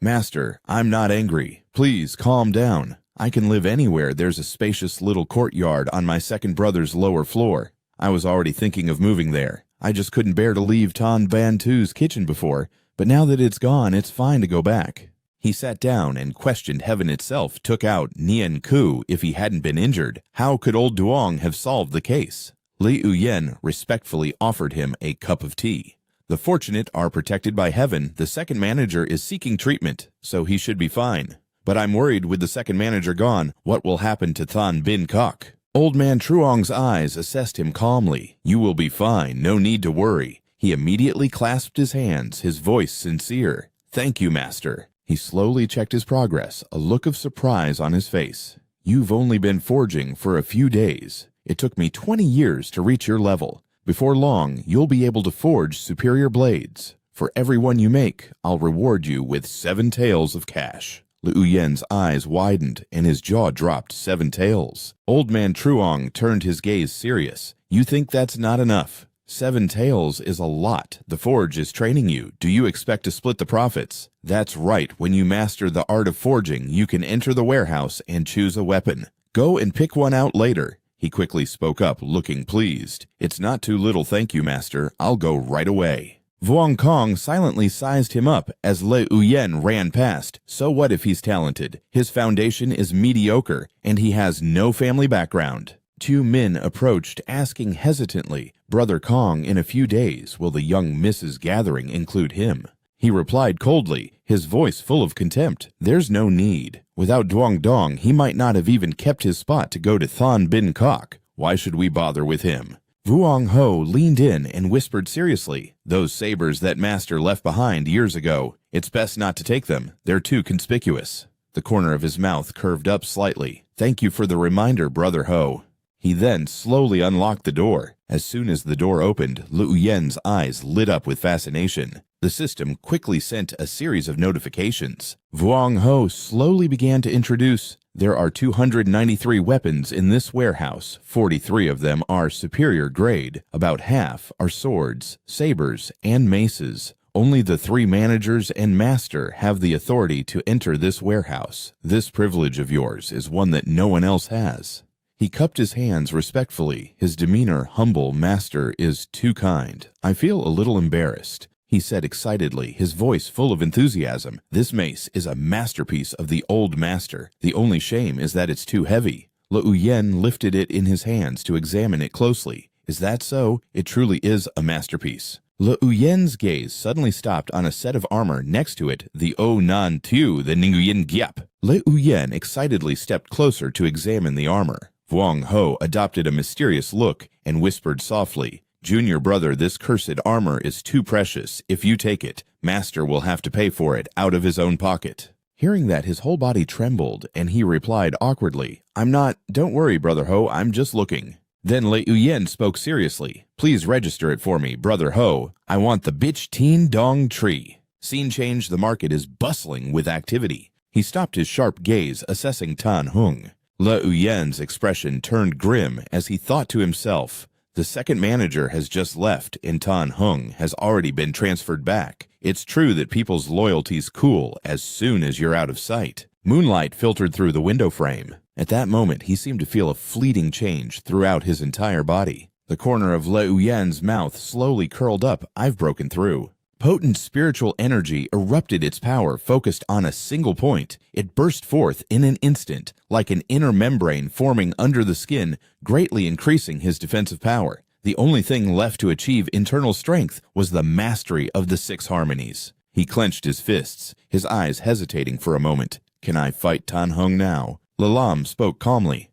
"Master, I'm not angry. Please calm down. I can live anywhere there's a spacious little courtyard on my second brother's lower floor. I was already thinking of moving there. I just couldn't bear to leave Tan Ban Tu's kitchen before, but now that it's gone, it's fine to go back." He sat down and questioned heaven itself, took out Nian Ku if he hadn't been injured. How could old Duong have solved the case? Li Uyen respectfully offered him a cup of tea. "The fortunate are protected by heaven. The second manager is seeking treatment, so he should be fine. But I'm worried with the second manager gone, what will happen to Than Bin Kok?" Old man Truong's eyes assessed him calmly. "You will be fine, no need to worry." He immediately clasped his hands, his voice sincere. "Thank you, master." He slowly checked his progress, a look of surprise on his face. "You've only been forging for a few days. It took me 20 years to reach your level. Before long, you'll be able to forge superior blades. For every one you make, I'll reward you with 7 taels of cash." Lu Uyen's eyes widened and his jaw dropped. 7 taels. Old man Truong turned his gaze serious. "You think that's not enough? 7 taels is a lot. The forge is training you. Do you expect to split the profits?" "That's right. When you master the art of forging, you can enter the warehouse and choose a weapon. Go and pick one out later." He quickly spoke up, looking pleased. "It's not too little, thank you, master. I'll go right away." Vuong Kong silently sized him up as Le Uyen ran past. So what if he's talented? His foundation is mediocre, and he has no family background. Tu Min approached, asking hesitantly, "Brother Kong, in a few days, will the young Mrs. Gathering include him?" He replied coldly, his voice full of contempt, "There's no need. Without Duong Dong, he might not have even kept his spot to go to Than Bin Kok. Why should we bother with him?" Vuong Ho leaned in and whispered seriously, "Those sabers that master left behind years ago, it's best not to take them. They're too conspicuous." The corner of his mouth curved up slightly. "Thank you for the reminder, Brother Ho." He then slowly unlocked the door. As soon as the door opened, Lu Yen's eyes lit up with fascination. The system quickly sent a series of notifications. Vuong Ho slowly began to introduce, "There are 293 weapons in this warehouse. 43 of them are superior grade. About half are swords, sabers, and maces. Only the 3 managers and master have the authority to enter this warehouse. This privilege of yours is one that no one else has." He cupped his hands respectfully. His demeanor humble. "Master is too kind. I feel a little embarrassed," he said excitedly, his voice full of enthusiasm. "This mace is a masterpiece of the old master. The only shame is that it's too heavy." Lu Yen lifted it in his hands to examine it closely. "Is that so? It truly is a masterpiece." Lu Yen's gaze suddenly stopped on a set of armor next to it, the O Nan Tu, the Ninguyen Gyap. Lu Yen excitedly stepped closer to examine the armor. Wang Ho adopted a mysterious look and whispered softly, "Junior brother, this cursed armor is too precious. If you take it, master will have to pay for it out of his own pocket." Hearing that, his whole body trembled, and he replied awkwardly, Don't worry, Brother Ho, I'm just looking." Then Lei Uyen spoke seriously. "Please register it for me, Brother Ho. I want the bitch Teen Dong tree." Scene change, the market is bustling with activity. He stopped his sharp gaze, assessing Tan Hung. Le Uyen's expression turned grim as he thought to himself, "The second manager has just left and Tan Hung has already been transferred back. It's true that people's loyalties cool as soon as you're out of sight." Moonlight filtered through the window frame. At that moment, he seemed to feel a fleeting change throughout his entire body. The corner of Le Uyen's mouth slowly curled up. "I've broken through." Potent spiritual energy erupted, its power focused on a single point. It burst forth in an instant, like an inner membrane forming under the skin, greatly increasing his defensive power. The only thing left to achieve internal strength was the mastery of the 6 harmonies. He clenched his fists, his eyes hesitating for a moment. "Can I fight Tan Hung now?" Lalam spoke calmly.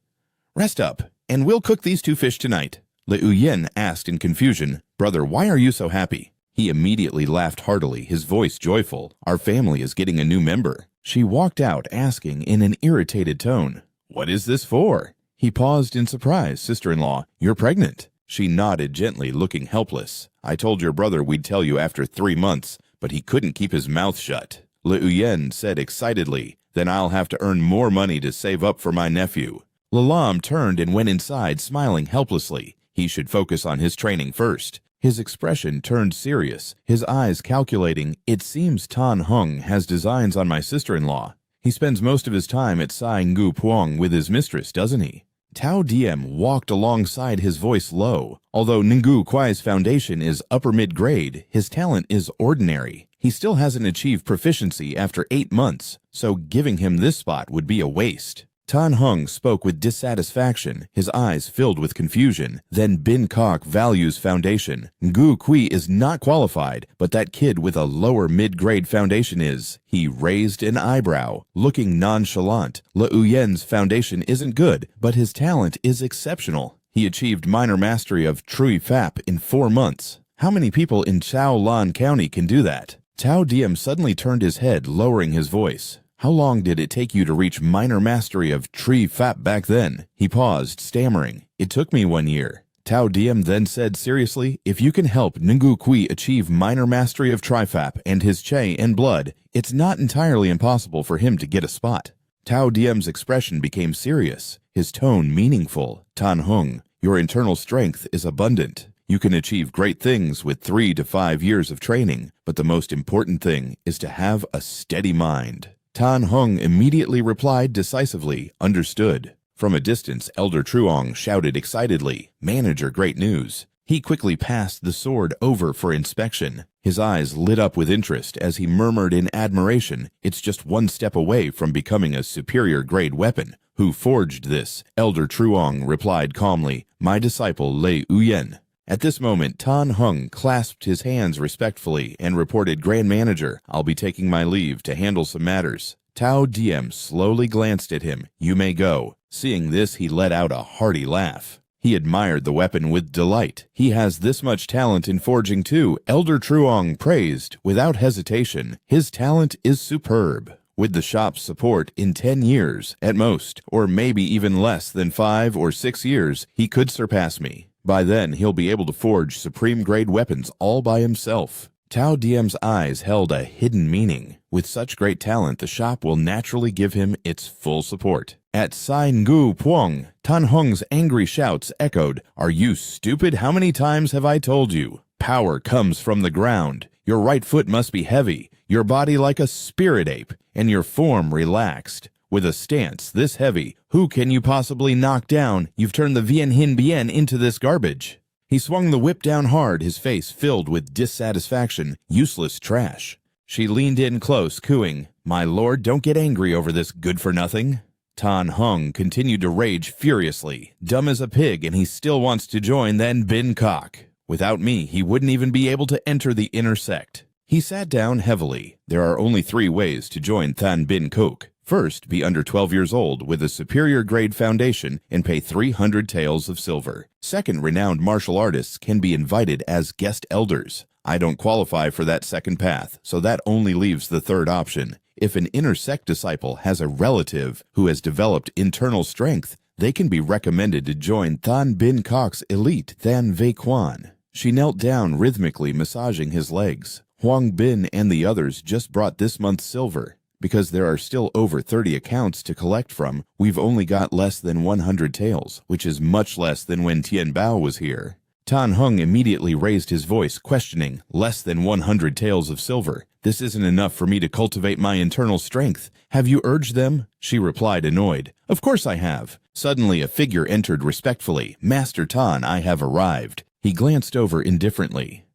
"Rest up, and we'll cook these 2 fish tonight." Le Uyen asked in confusion, "Brother, why are you so happy?" He immediately laughed heartily, his voice joyful. "Our family is getting a new member." She walked out, asking in an irritated tone, "What is this for?" He paused in surprise. "Sister-in-law, you're pregnant." She nodded gently, looking helpless. "I told your brother we'd tell you after 3 months, but he couldn't keep his mouth shut." Le Uyen said excitedly, "Then I'll have to earn more money to save up for my nephew." Lalam turned and went inside, smiling helplessly. He should focus on his training first. His expression turned serious, his eyes calculating. "It seems Tan Hung has designs on my sister-in-law. He spends most of his time at Sai Ngu Puang with his mistress, doesn't he?" Tao Diem walked alongside, his voice low. Although Ngu Kuai's foundation is upper mid-grade, his talent is ordinary. He still hasn't achieved proficiency after 8 months, so giving him this spot would be a waste. Tan Hung spoke with dissatisfaction, his eyes filled with confusion. "Then Bin Kok values foundation. Ngu Kui is not qualified, but that kid with a lower mid-grade foundation is." He raised an eyebrow, looking nonchalant. Le Uyen's foundation isn't good, but his talent is exceptional. He achieved minor mastery of Trui Fap in 4 months. How many people in Chao Lan County can do that? Tao Diem suddenly turned his head, lowering his voice. "How long did it take you to reach minor mastery of Tree Fap back then?" He paused, stammering. "It took me 1 year." Tao Diem then said seriously, "If you can help Ngu Kui achieve minor mastery of Trifap and his Che and blood, it's not entirely impossible for him to get a spot." Tao Diem's expression became serious, his tone meaningful. "Tan Hung, your internal strength is abundant. You can achieve great things with 3 to 5 years of training, but the most important thing is to have a steady mind." Tan Hung immediately replied decisively, "Understood." From a distance, Elder Truong shouted excitedly, "Manager, great news." He quickly passed the sword over for inspection. His eyes lit up with interest as he murmured in admiration, "It's just 1 step away from becoming a superior grade weapon. Who forged this?" Elder Truong replied calmly, "My disciple Lei Uyen." At this moment, Tan Hung clasped his hands respectfully and reported, "Grand Manager, I'll be taking my leave to handle some matters." Tao Diem slowly glanced at him. "You may go." Seeing this, he let out a hearty laugh. He admired the weapon with delight. "He has this much talent in forging too," Elder Truong praised without hesitation. "His talent is superb. With the shop's support, in 10 years, at most, or maybe even less than 5 or 6 years, he could surpass me. By then, he'll be able to forge supreme-grade weapons all by himself." Tao Diem's eyes held a hidden meaning. With such great talent, the shop will naturally give him its full support. At Sai Ngu Puang, Tan Hung's angry shouts echoed, "Are you stupid? How many times have I told you? Power comes from the ground. Your right foot must be heavy, your body like a spirit ape, and your form relaxed. With a stance this heavy, who can you possibly knock down? You've turned the Bien Hin Bien into this garbage." He swung the whip down hard, his face filled with dissatisfaction. Useless trash. She leaned in close, cooing, "My lord, don't get angry over this good-for-nothing." Tan Hung continued to rage furiously. Dumb as a pig, and he still wants to join Than Bin Kok. Without me, he wouldn't even be able to enter the inner sect. He sat down heavily. There are only 3 ways to join Than Bin Kok. First, be under 12 years old with a superior grade foundation and pay 300 taels of silver. Second, renowned martial artists can be invited as guest elders. I don't qualify for that second path, so that only leaves the third option. If an inner sect disciple has a relative who has developed internal strength, they can be recommended to join Than Bin Kok's elite Than Vei Quan. She knelt down, rhythmically massaging his legs. Huang Bin and the others just brought this month's silver. Because there are still over 30 accounts to collect from, we've only got less than 100 taels, which is much less than when Tian Bao was here. Tan Hung immediately raised his voice, questioning, "Less than 100 taels of silver. This isn't enough for me to cultivate my internal strength. Have you urged them?" She replied, annoyed. "Of course I have." Suddenly a figure entered respectfully. "Master Tan, I have arrived." He glanced over indifferently.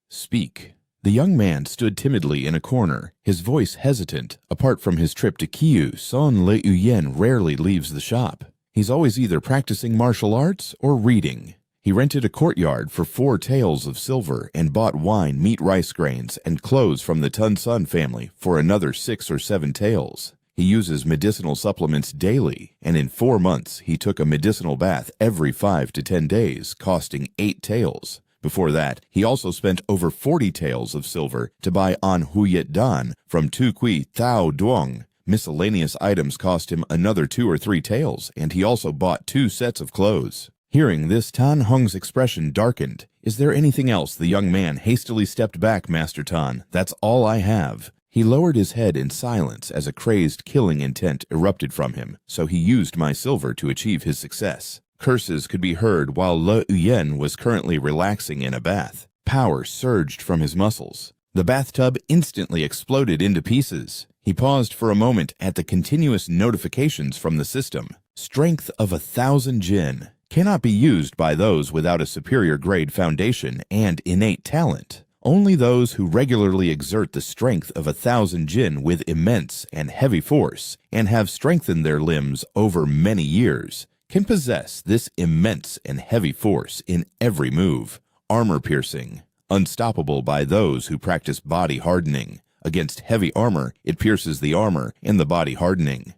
"Speak." The young man stood timidly in a corner, his voice hesitant. Apart from his trip to Kiyu, Son Le Uyen rarely leaves the shop. He's always either practicing martial arts or reading. He rented a courtyard for 4 taels of silver and bought wine, meat, rice grains, and clothes from the Tun Sun family for another 6 or 7 taels. He uses medicinal supplements daily, and in 4 months he took a medicinal bath every 5 to 10 days, costing 8 taels. Before that, he also spent over 40 taels of silver to buy An Huyet Dan from Tu Kui Thao Duong. Miscellaneous items cost him another 2 or 3 taels, and he also bought 2 sets of clothes. Hearing this, Tan Hung's expression darkened. "Is there anything else?" The young man hastily stepped back. "Master Tan, that's all I have." He lowered his head in silence as a crazed killing intent erupted from him, so he used my silver to achieve his success. Curses could be heard while Le Uyen was currently relaxing in a bath. Power surged from his muscles. The bathtub instantly exploded into pieces. He paused for a moment at the continuous notifications from the system. Strength of 1,000 jin. Cannot be used by those without a superior grade foundation and innate talent. Only those who regularly exert the strength of 1,000 jin with immense and heavy force and have strengthened their limbs over many years can possess this immense and heavy force in every move. Armor-piercing. Unstoppable by those who practice body hardening. Against heavy armor, it pierces the armor and the body hardening.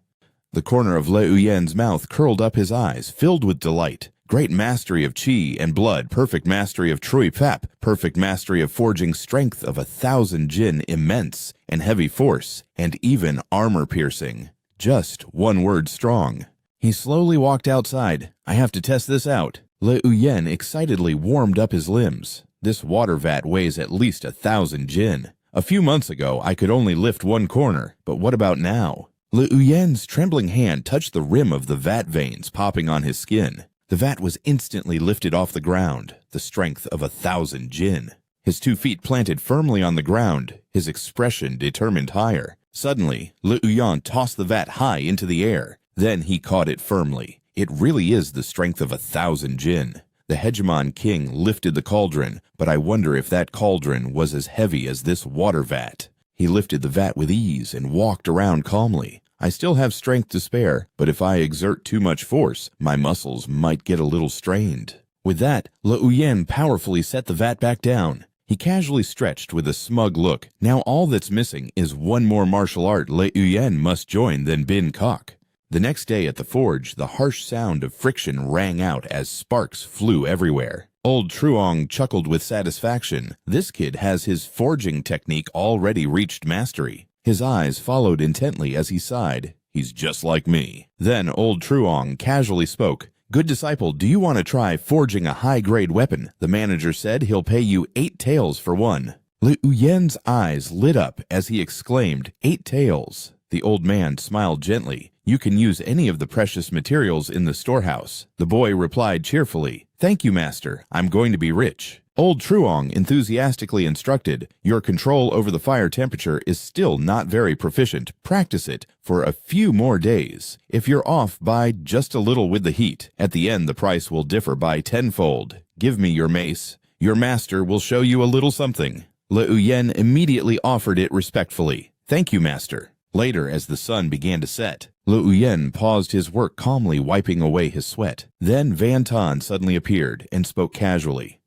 The corner of Le Uyen's mouth curled up, his eyes filled with delight. Great mastery of chi and blood, perfect mastery of Trui Pep, perfect mastery of forging strength of 1,000 jin, immense and heavy force, and even armor-piercing. Just one word strong. He slowly walked outside. "I have to test this out." Le Uyen excitedly warmed up his limbs. "This water vat weighs at least 1,000 jin. A few months ago, I could only lift 1 corner, but what about now?" Le Uyen's trembling hand touched the rim of the vat veins popping on his skin. The vat was instantly lifted off the ground, the strength of 1,000 jin. His 2 feet planted firmly on the ground, his expression determined higher. Suddenly, Le Uyen tossed the vat high into the air. Then he caught it firmly. It really is the strength of 1,000 jin. The hegemon king lifted the cauldron, but I wonder if that cauldron was as heavy as this water vat. He lifted the vat with ease and walked around calmly. I still have strength to spare, but if I exert too much force, my muscles might get a little strained. With that, Le Uyen powerfully set the vat back down. He casually stretched with a smug look. Now all that's missing is one more martial art Le Uyen must join than Bin Kok. The next day at the forge, the harsh sound of friction rang out as sparks flew everywhere. Old Truong chuckled with satisfaction. This kid has his forging technique already reached mastery. His eyes followed intently as he sighed. "He's just like me." Then old Truong casually spoke. "Good disciple, do you want to try forging a high-grade weapon? The manager said he'll pay you 8 taels for one." Le Uyen's eyes lit up as he exclaimed, "8 taels." The old man smiled gently. "You can use any of the precious materials in the storehouse." The boy replied cheerfully, "Thank you, master. I'm going to be rich." Old Truong enthusiastically instructed, your control over the fire temperature is still not very proficient. Practice it for a few more days. If you're off by just a little with the heat, at the end the price will differ by tenfold. Give me your mace. Your master will show you a little something. Le Uyen immediately offered it respectfully. Thank you, master. Later, as the sun began to set, Le Uyen paused his work calmly, wiping away his sweat. Then Van Tan suddenly appeared and spoke casually.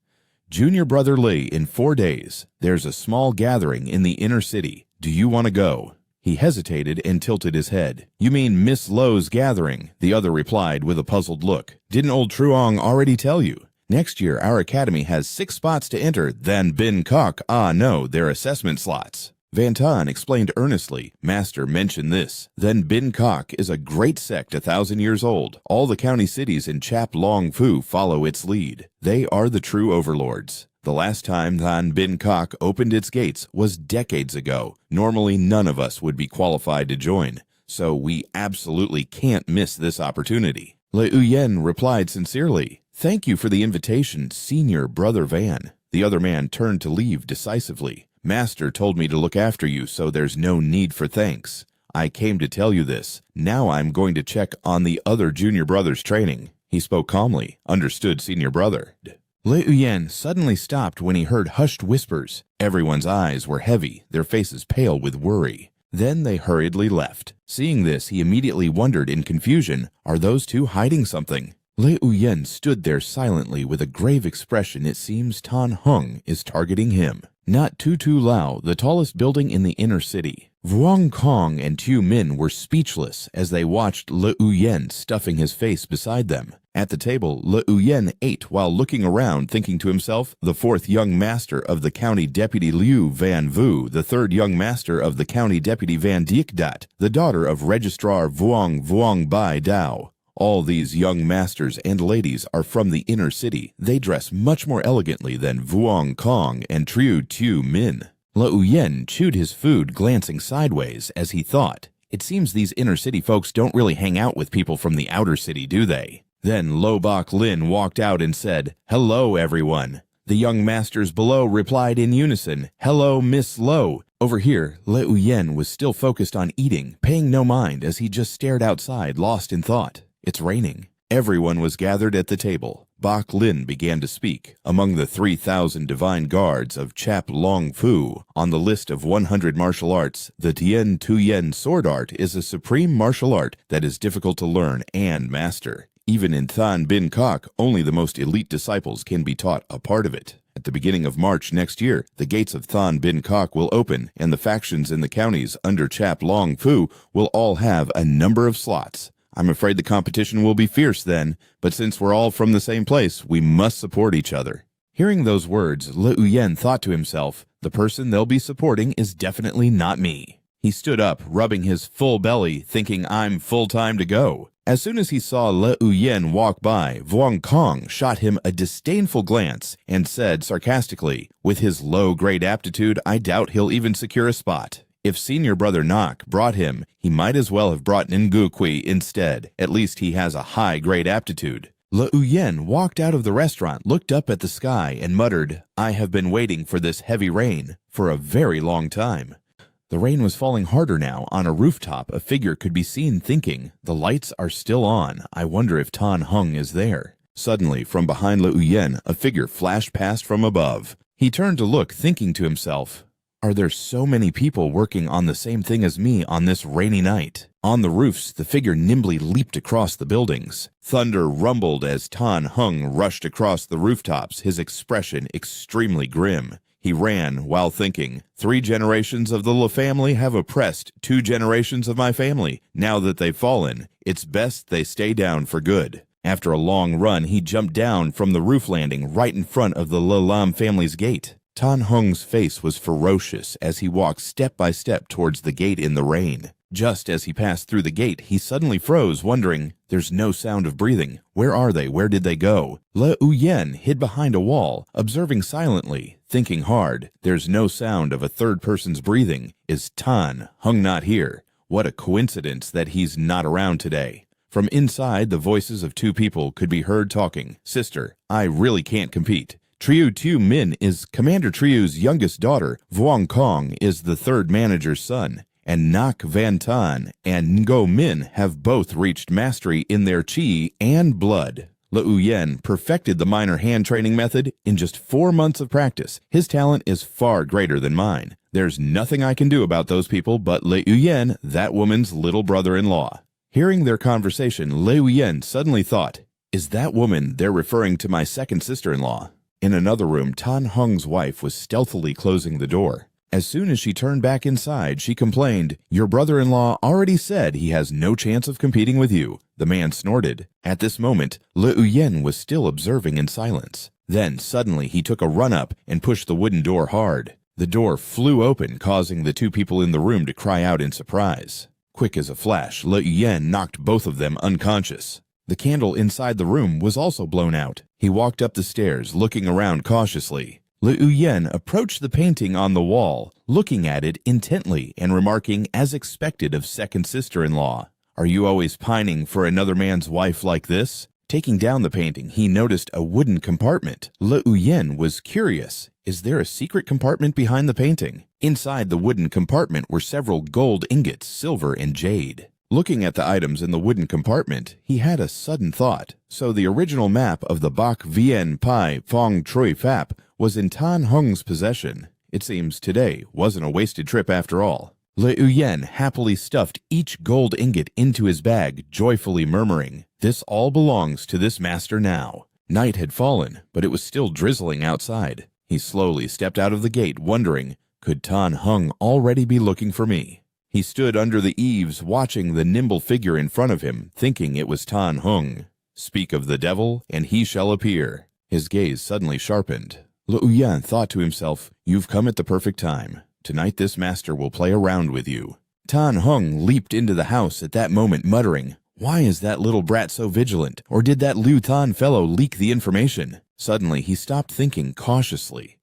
Junior brother Lee, in 4 days, there's a small gathering in the inner city. Do you want to go? He hesitated and tilted his head. You mean Miss Lowe's gathering? The other replied with a puzzled look. Didn't old Truong already tell you? Next year, our academy has 6 spots to enter. Then Bin Kok, no, they're assessment slots. Van Tan explained earnestly. Master mentioned this. Then Bin Kok is a great sect 1,000 years old. All the county cities in Chap Long Fu follow its lead. They are the true overlords. The last time Than Bin Kok opened its gates was decades ago. Normally, none of us would be qualified to join, so we absolutely can't miss this opportunity. Le Uyen replied sincerely. Thank you for the invitation, senior brother Van. The other man turned to leave decisively. Master told me to look after you, so there's no need for thanks. I came to tell you this. Now I'm going to check on the other junior brother's training. He spoke calmly. Understood, senior brother. Le Uyen suddenly stopped when he heard hushed whispers. Everyone's eyes were heavy, their faces pale with worry. Then they hurriedly left. Seeing this, he immediately wondered in confusion, are those two hiding something? Le Uyen stood there silently with a grave expression. It seems Tan Hung is targeting him. Not Tutu Lao, the tallest building in the inner city. Vuong Kong and Tu Min were speechless as they watched Le Uyen stuffing his face beside them. At the table, Le Uyen ate while looking around, thinking to himself, the 4th young master of the county deputy Liu Van Vu, the 3rd young master of the county deputy Van Diekdat, the daughter of registrar Vuong Bai Dao. All these young masters and ladies are from the inner city. They dress much more elegantly than Vuong Kong and Triu Tu Min. Le Uyen chewed his food, glancing sideways as he thought, it seems these inner city folks don't really hang out with people from the outer city, do they? Then Lo Bok Lin walked out and said, hello, everyone. The young masters below replied in unison, hello, Miss Lo. Over here, Le Uyen was still focused on eating, paying no mind as he just stared outside, lost in thought. It's raining. Everyone was gathered at the table. Bok Lin began to speak. Among the 3,000 divine guards of Chap Long Fu, on the list of 100 martial arts, the Tien Tu Yen sword art is a supreme martial art that is difficult to learn and master. Even in Than Bin Kok, only the most elite disciples can be taught a part of it. At the beginning of March next year, the gates of Than Bin Kok will open, and the factions in the counties under Chap Long Fu will all have a number of slots. I'm afraid the competition will be fierce then, but since we're all from the same place, we must support each other. Hearing those words, Le Uyen thought to himself, the person they'll be supporting is definitely not me. He stood up, rubbing his full belly, thinking I'm full time to go. As soon as he saw Le Uyen walk by, Vuong Kong shot him a disdainful glance and said sarcastically, with his low-grade aptitude, I doubt he'll even secure a spot. If senior brother Nok brought him, he might as well have brought Ngukui instead. At least he has a high-grade aptitude. Le Uyen walked out of the restaurant, looked up at the sky, and muttered, I have been waiting for this heavy rain for a very long time. The rain was falling harder now. On a rooftop, a figure could be seen thinking, the lights are still on. I wonder if Tan Hung is there. Suddenly, from behind Le Uyen, a figure flashed past from above. He turned to look, thinking to himself, are there so many people working on the same thing as me on this rainy night? On the roofs, the figure nimbly leaped across the buildings. Thunder rumbled as Tan Hung rushed across the rooftops, his expression extremely grim. He ran while thinking, 3 generations of the Le family have oppressed 2 generations of my family. Now that they've fallen, it's best they stay down for good. After a long run, he jumped down from the roof landing right in front of the Le Lam family's gate. Tan Hung's face was ferocious as he walked step by step towards the gate in the rain. Just as he passed through the gate, he suddenly froze, wondering, there's no sound of breathing. Where are they? Where did they go? Le Uyen hid behind a wall, observing silently, thinking hard. There's no sound of a third person's breathing. Is Tan Hung not here? What a coincidence that he's not around today. From inside, the voices of 2 people could be heard talking. Sister, I really can't compete. Triu Tu Min is Commander Triu's youngest daughter. Vuong Kong is the third manager's son. And Nak Van Tan and Ngo Min have both reached mastery in their chi and blood. Liu Yen perfected the minor hand training method in just 4 months of practice. His talent is far greater than mine. There's nothing I can do about those people but Liu Yen, that woman's little brother-in-law. Hearing their conversation, Liu Yen suddenly thought, is that woman they're referring to my second sister-in-law? In another room, Tan Hung's wife was stealthily closing the door. As soon as she turned back inside, she complained, your brother-in-law already said he has no chance of competing with you. The man snorted. At this moment, Liu Yen was still observing in silence. Then, suddenly, he took a run up and pushed the wooden door hard. The door flew open, causing the two people in the room to cry out in surprise. Quick as a flash, Liu Yen knocked both of them unconscious. The candle inside the room was also blown out. He walked up the stairs, looking around cautiously. Liu Yen approached the painting on the wall, looking at it intently and remarking, as expected of second sister-in-law, are you always pining for another man's wife like this? Taking down the painting, he noticed a wooden compartment. Liu Yen was curious. Is there a secret compartment behind the painting? Inside the wooden compartment were several gold ingots, silver, and jade. Looking at the items in the wooden compartment, he had a sudden thought. So the original map of the Bak Vien Pai Fong Trui Fap was in Tan Hung's possession. It seems today wasn't a wasted trip after all. Liu Yen happily stuffed each gold ingot into his bag, joyfully murmuring, this all belongs to this master now. Night had fallen, but it was still drizzling outside. He slowly stepped out of the gate, wondering, could Tan Hung already be looking for me? He stood under the eaves, watching the nimble figure in front of him, thinking it was Tan Hung. Speak of the devil, and he shall appear. His gaze suddenly sharpened. Liu Yen thought to himself, you've come at the perfect time. Tonight this master will play around with you. Tan Hung leaped into the house at that moment, muttering, why is that little brat so vigilant? Or did that Liu Tan fellow leak the information? Suddenly he stopped, thinking cautiously.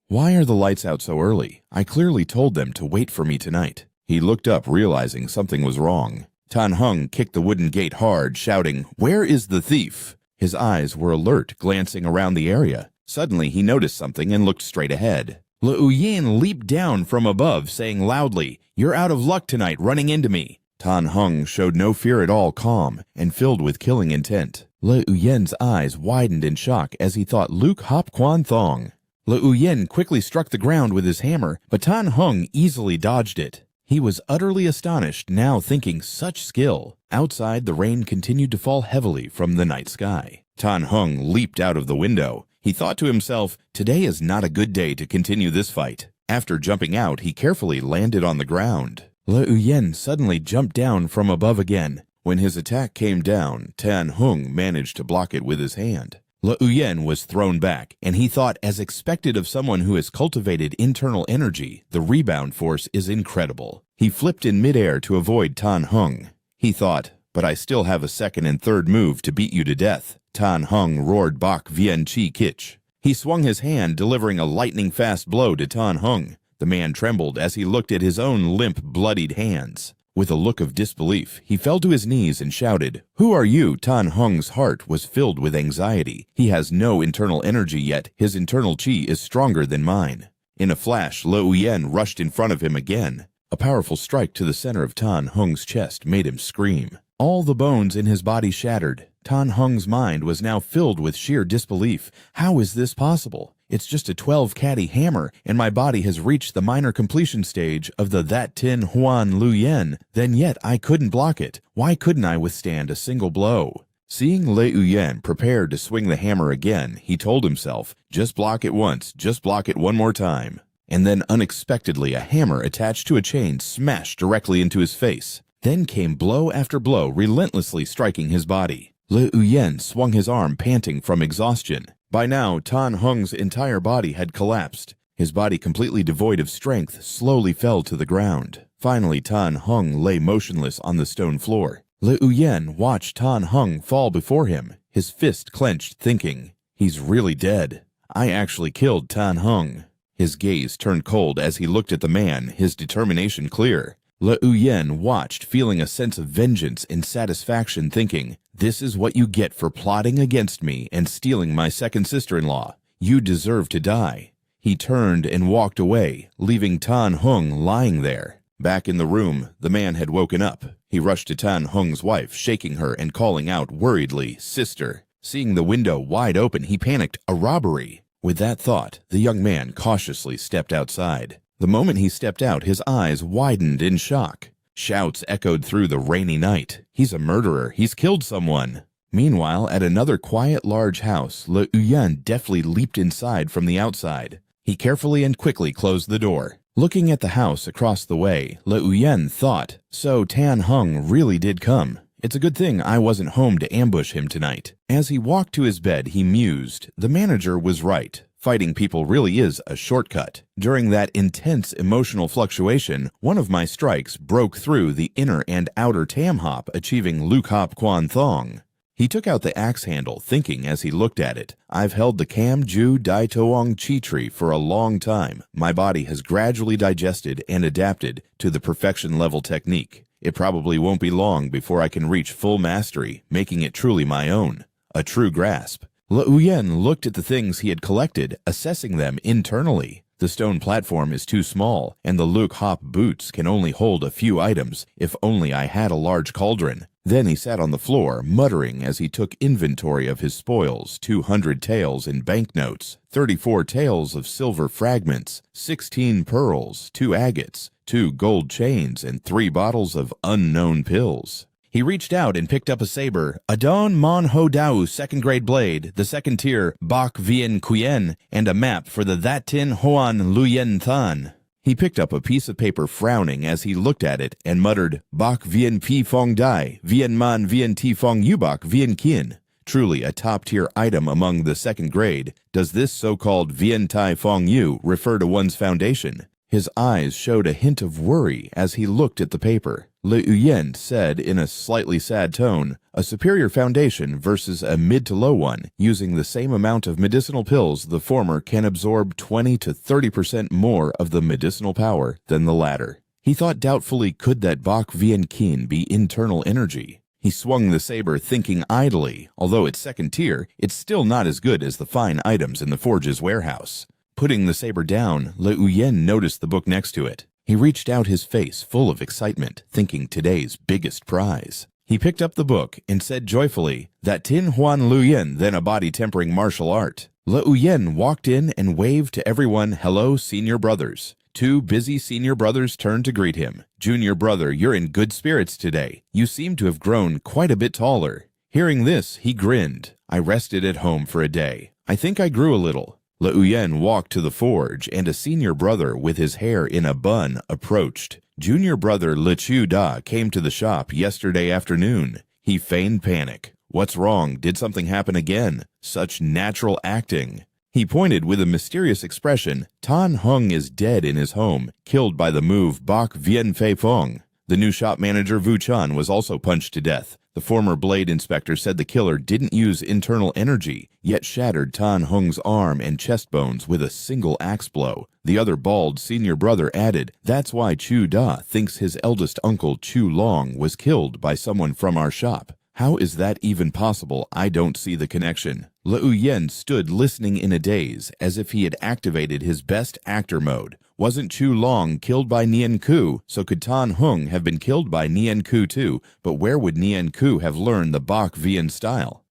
Why are the lights out so early? I clearly told them to wait for me tonight. He looked up, realizing something was wrong. Tan Hung kicked the wooden gate hard, shouting, where is the thief? His eyes were alert, glancing around the area. Suddenly he noticed something and looked straight ahead. Liu Yen leaped down from above, saying loudly, you're out of luck tonight running into me. Tan Hung showed no fear at all, calm and filled with killing intent. Liu Yen's eyes widened in shock as he thought Luke Hop Quan Thong. Liu Yen quickly struck the ground with his hammer, but Tan Hung easily dodged it. He was utterly astonished, now thinking such skill. Outside, the rain continued to fall heavily from the night sky. Tan Hung leaped out of the window. He thought to himself, today is not a good day to continue this fight. After jumping out, he carefully landed on the ground. Liu Yen suddenly jumped down from above again. When his attack came down, Tan Hung managed to block it with his hand. Liu Yen was thrown back, and he thought, as expected of someone who has cultivated internal energy, the rebound force is incredible. He flipped in midair to avoid Tan Hung. He thought, but I still have a second and third move to beat you to death. Tan Hung roared Bak Vien Chi Kich. He swung his hand, delivering a lightning-fast blow to Tan Hung. The man trembled as he looked at his own limp, bloodied hands. With a look of disbelief, he fell to his knees and shouted, who are you? Tan Hung's heart was filled with anxiety. He has no internal energy yet. His internal chi is stronger than mine. In a flash, Liu Yen rushed in front of him again. A powerful strike to the center of Tan Hung's chest made him scream. All the bones in his body shattered. Tan Hung's mind was now filled with sheer disbelief. How is this possible? It's just a 12-caddy hammer, and my body has reached the minor completion stage of the That Tin Huan Lu Yen. Then yet I couldn't block it. Why couldn't I withstand a single blow? Seeing Liu Yen prepared to swing the hammer again, he told himself, just block it once, just block it one more time. And then unexpectedly a hammer attached to a chain smashed directly into his face. Then came blow after blow, relentlessly striking his body. Liu Yen swung his arm, panting from exhaustion. By now, Tan Hung's entire body had collapsed. His body, completely devoid of strength, slowly fell to the ground. Finally, Tan Hung lay motionless on the stone floor. Liu Yen watched Tan Hung fall before him, his fist clenched, thinking, he's really dead. I actually killed Tan Hung. His gaze turned cold as he looked at the man, his determination clear. Liu Yen watched, feeling a sense of vengeance and satisfaction, thinking, this is what you get for plotting against me and stealing my second sister-in-law. You deserve to die." He turned and walked away, leaving Tan Hung lying there. Back in the room, the man had woken up. He rushed to Tan Hung's wife, shaking her and calling out worriedly, "Sister." Seeing the window wide open, he panicked, "A robbery!" With that thought, the young man cautiously stepped outside. The moment he stepped out, his eyes widened in shock. Shouts echoed through the rainy night. "He's a murderer! He's killed someone!" Meanwhile, at another quiet large house, Le Uyen deftly leaped inside from the outside. He carefully and quickly closed the door. Looking at the house across the way, Le Uyen thought, "So Tan Hung really did come. It's a good thing I wasn't home to ambush him tonight." As he walked to his bed, he mused, the manager was right. Fighting people really is a shortcut. During that intense emotional fluctuation, one of my strikes broke through the inner and outer tam hop, achieving Luk Hop Quan Thong. He took out the axe handle, thinking as he looked at it, "I've held the Kam Ju Dai Toong Chi Tree for a long time. My body has gradually digested and adapted to the perfection level technique. It probably won't be long before I can reach full mastery, making it truly my own. A true grasp." Le Uyen looked at the things he had collected, assessing them internally. The stone platform is too small, and the Luk Hop boots can only hold a few items. If only I had a large cauldron. Then he sat on the floor, muttering as he took inventory of his spoils: 200 taels in banknotes, 34 taels of silver fragments, 16 pearls, 2 agates, 2 gold chains, and 3 bottles of unknown pills. He reached out and picked up a saber, Adon Mon Ho Dao second grade blade, the second tier Bak Vien Quyen, and a map for the That Tin Hoan Luyen Than. He picked up a piece of paper, frowning as he looked at it, and muttered, "Bak Vien Pi Fong Dai, Vien Man Vien Ti Fong Yubak Vien Kin." Truly a top-tier item among the second grade. Does this so-called Vien Tai Fong Yu refer to one's foundation? His eyes showed a hint of worry as he looked at the paper. Le Uyen said in a slightly sad tone, "A superior foundation versus a mid to low one. Using the same amount of medicinal pills, the former can absorb 20 to 30% more of the medicinal power than the latter." He thought doubtfully, could that Bak Vien Kin be internal energy? He swung the saber, thinking idly, although it's second tier, it's still not as good as the fine items in the forge's warehouse. Putting the saber down, Le Uyen noticed the book next to it. He reached out, his face full of excitement, thinking today's biggest prize. He picked up the book and said joyfully, "That Tin Huan Luyen, then a body-tempering martial art." Le Uyen walked in and waved to everyone, "Hello, senior brothers." 2 busy senior brothers turned to greet him. "Junior brother, you're in good spirits today. You seem to have grown quite a bit taller." Hearing this, he grinned. "I rested at home for a day. I think I grew a little." Le Uyen walked to the forge, and a senior brother with his hair in a bun approached. Junior brother Le Chu Da came to the shop yesterday afternoon. He feigned panic. "What's wrong? Did something happen again?" Such natural acting. He pointed with a mysterious expression. "Tan Hung is dead in his home, killed by the move Bak Vien Fei Fong." The new shop manager Vu Chan was also punched to death. The former blade inspector said the killer didn't use internal energy, yet shattered Tan Hung's arm and chest bones with a single axe blow. The other bald senior brother added, "That's why Chu Da thinks his eldest uncle Chu Long was killed by someone from our shop. How is that even possible? I don't see the connection." Le Uyen stood listening in a daze, as if he had activated his best actor mode. Wasn't Chu Long killed by Nien Ku? So could Tan Hung have been killed by Nien Ku too? But where would Nien Ku have learned the Bak Vien style?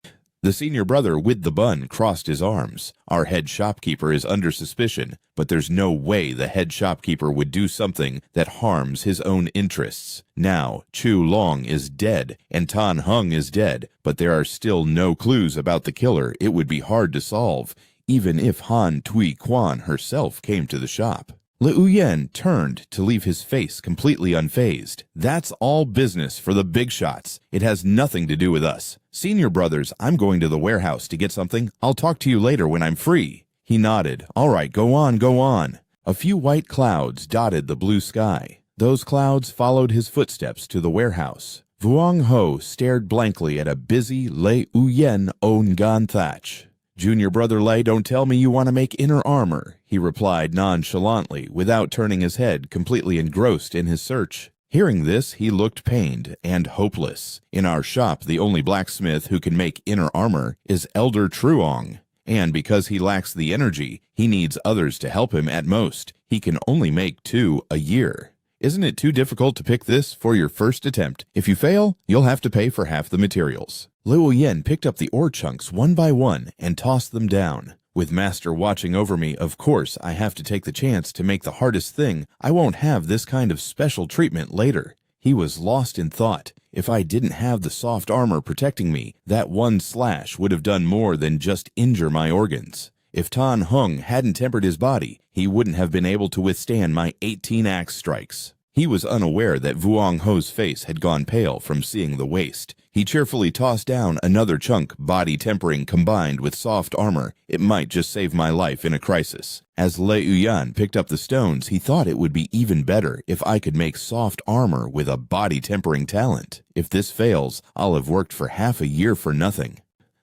The senior brother with the bun crossed his arms. "Our head shopkeeper is under suspicion, but there's no way the head shopkeeper would do something that harms his own interests. Now, Chu Long is dead, and Tan Hung is dead, but there are still no clues about the killer. It would be hard to solve, even if Han Tui Quan herself came to the shop." Le Uyen turned to leave his face completely unfazed. "That's all business for the big shots. It has nothing to do with us. Senior brothers, I'm going to the warehouse to get something. I'll talk to you later when I'm free." He nodded. "All right, go on, go on." A few white clouds dotted the blue sky. Those clouds followed his footsteps to the warehouse. Vuong Ho stared blankly at a busy Le Uyen On Gan Thatch. "Junior brother Lei, don't tell me you want to make inner armor," he replied nonchalantly, without turning his head, completely engrossed in his search. Hearing this, he looked pained and hopeless. "In our shop, the only blacksmith who can make inner armor is Elder Truong." And because he lacks the energy, he needs others to help him at most. He can only make 2 a year. Isn't it too difficult to pick this for your first attempt? If you fail, you'll have to pay for half the materials. Liu Yen picked up the ore chunks one by one and tossed them down. With Master watching over me, of course I have to take the chance to make the hardest thing. I won't have this kind of special treatment later. He was lost in thought. If I didn't have the soft armor protecting me, that one slash would have done more than just injure my organs. If Tan Hung hadn't tempered his body, he wouldn't have been able to withstand my 18 axe strikes. He was unaware that Vuong Ho's face had gone pale from seeing the waste. He cheerfully tossed down another chunk, body tempering combined with soft armor. It might just save my life in a crisis. As Lei Yuyan picked up the stones, he thought it would be even better if I could make soft armor with a body tempering talent. If this fails, I'll have worked for half a year for nothing.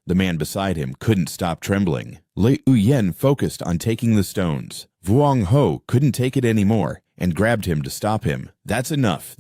The man beside him couldn't stop trembling. Lei Yuyan focused on taking the stones. Vuong Ho couldn't take it anymore and grabbed him to stop him. That's enough,